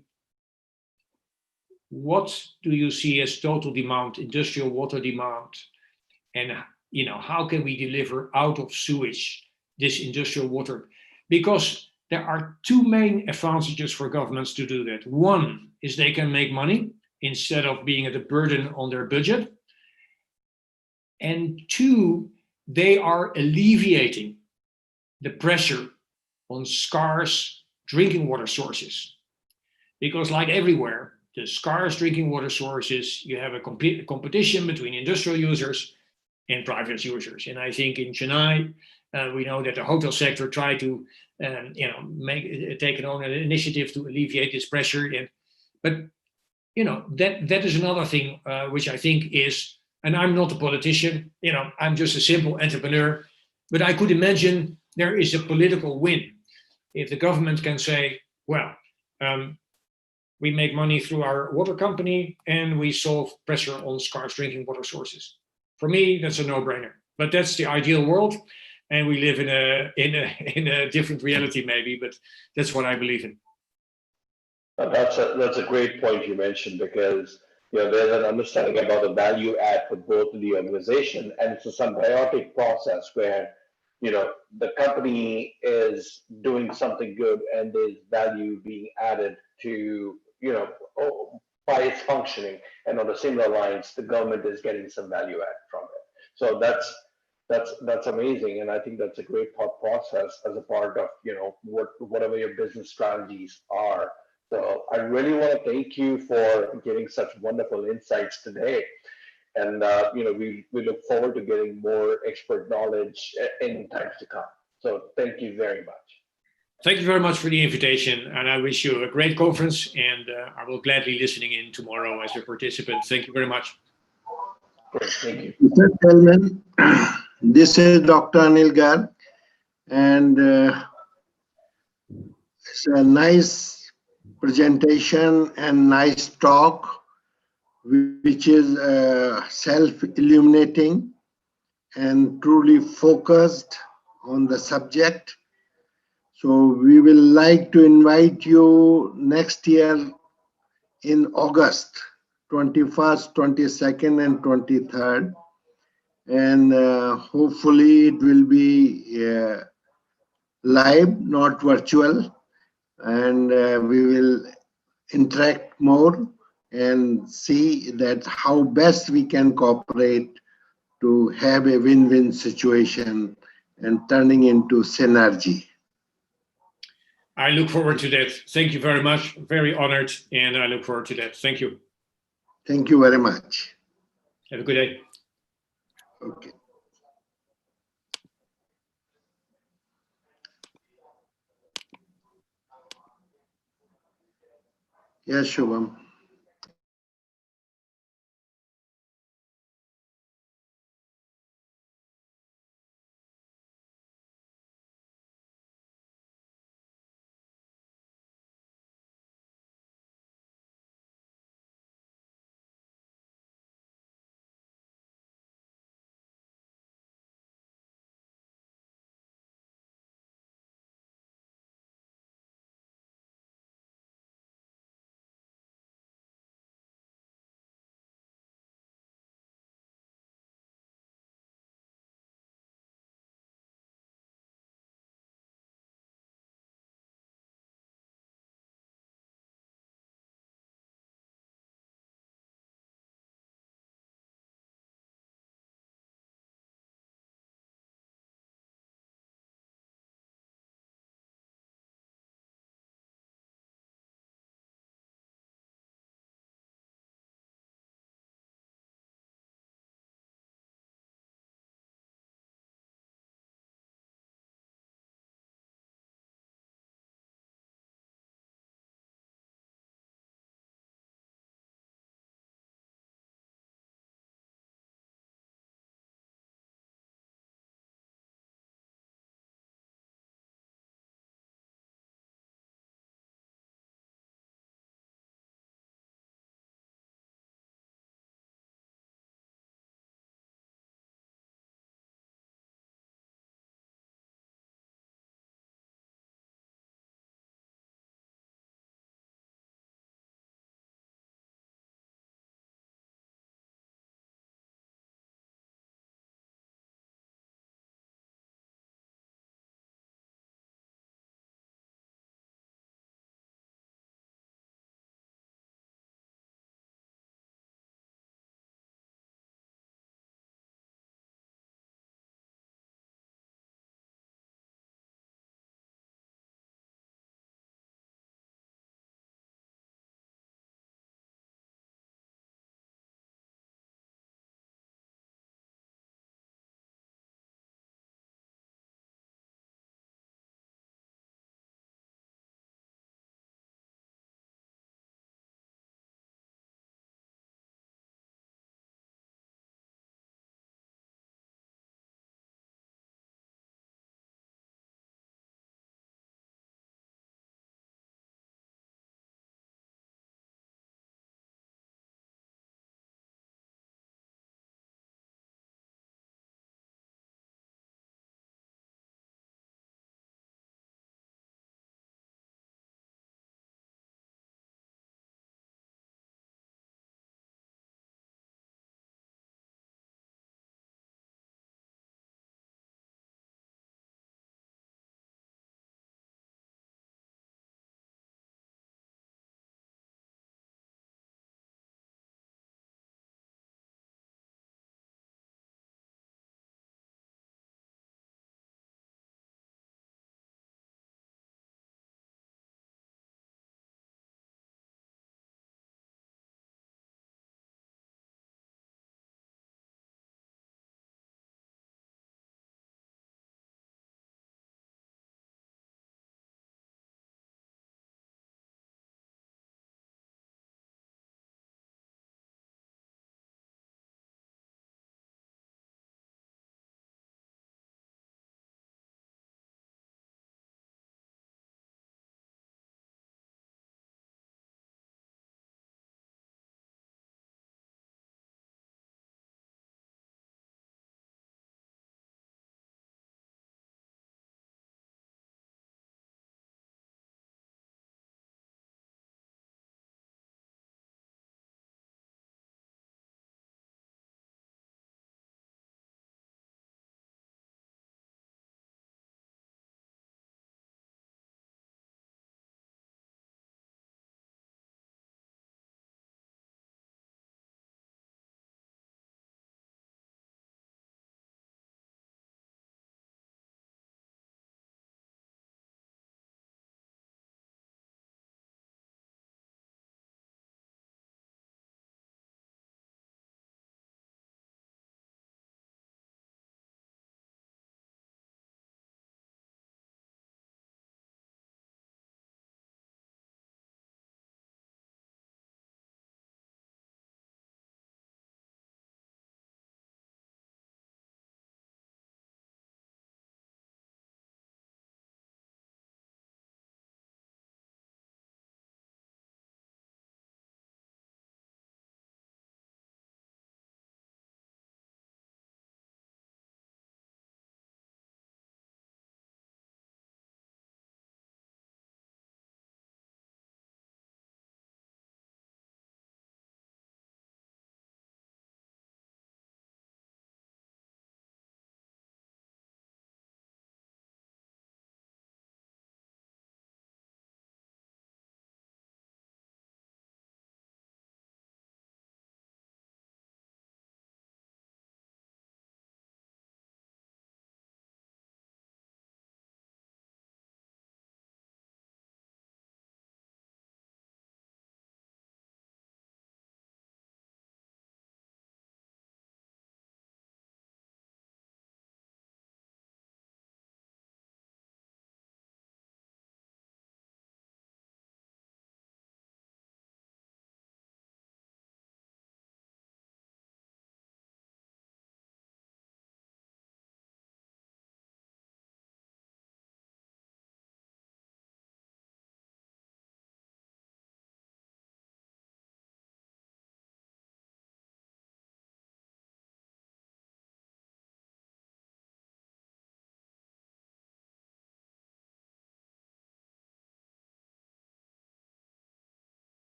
Speaker 6: what do you see as total demand, industrial water demand, and how can we deliver out of sewage this industrial water? Because there are two main advantages for governments to do that. One is they can make money instead of being at a burden on their budget. And two, they are alleviating the pressure on scarce drinking water sources. Because like everywhere, the scarce drinking water sources, you have a competition between industrial users and private users. And I think in Chennai, we know that the hotel sector tried to take on an initiative to alleviate this pressure. But that is another thing which I think is, and I'm not a politician, I'm just a simple entrepreneur, but I could imagine there is a political win if the government can say, well, we make money through our water company and we solve pressure on scarce drinking water sources. For me, that's a no-brainer. But that's the ideal world, and we live in a different reality maybe. But that's what I believe in.
Speaker 2: That's a great point you mentioned, because there's an understanding about the value add for both the organization, and it's a symbiotic process where the company is doing something good and there's value being added to by its functioning, and on the similar lines the government is getting some value add from it. So that's amazing, and I think that's a great thought process as a part of whatever your business strategies are. So I really want to thank you for giving such wonderful insights today. And we look forward to getting more expert knowledge in times to come. So thank you very much.
Speaker 6: Thank you very much for the invitation, and I wish you a great conference, and I will gladly listening in tomorrow as a participant. Thank you very much.
Speaker 2: Great, thank you.
Speaker 5: Mr. Chairman, this is Dr. Anil Garg, and it's a nice presentation and nice talk, which is self-illuminating and truly focused on the subject. So we will like to invite you next year in August 21st, 22nd, and 23rd. And hopefully it will be live, not virtual. And we will interact more and see that how best we can cooperate to have a win-win situation and turning into synergy.
Speaker 6: I look forward to that. Thank you very much. Very honored, and I look forward to that. Thank you.
Speaker 5: Thank you very much.
Speaker 6: Have a good day.
Speaker 5: Okay. Yes, Shubham.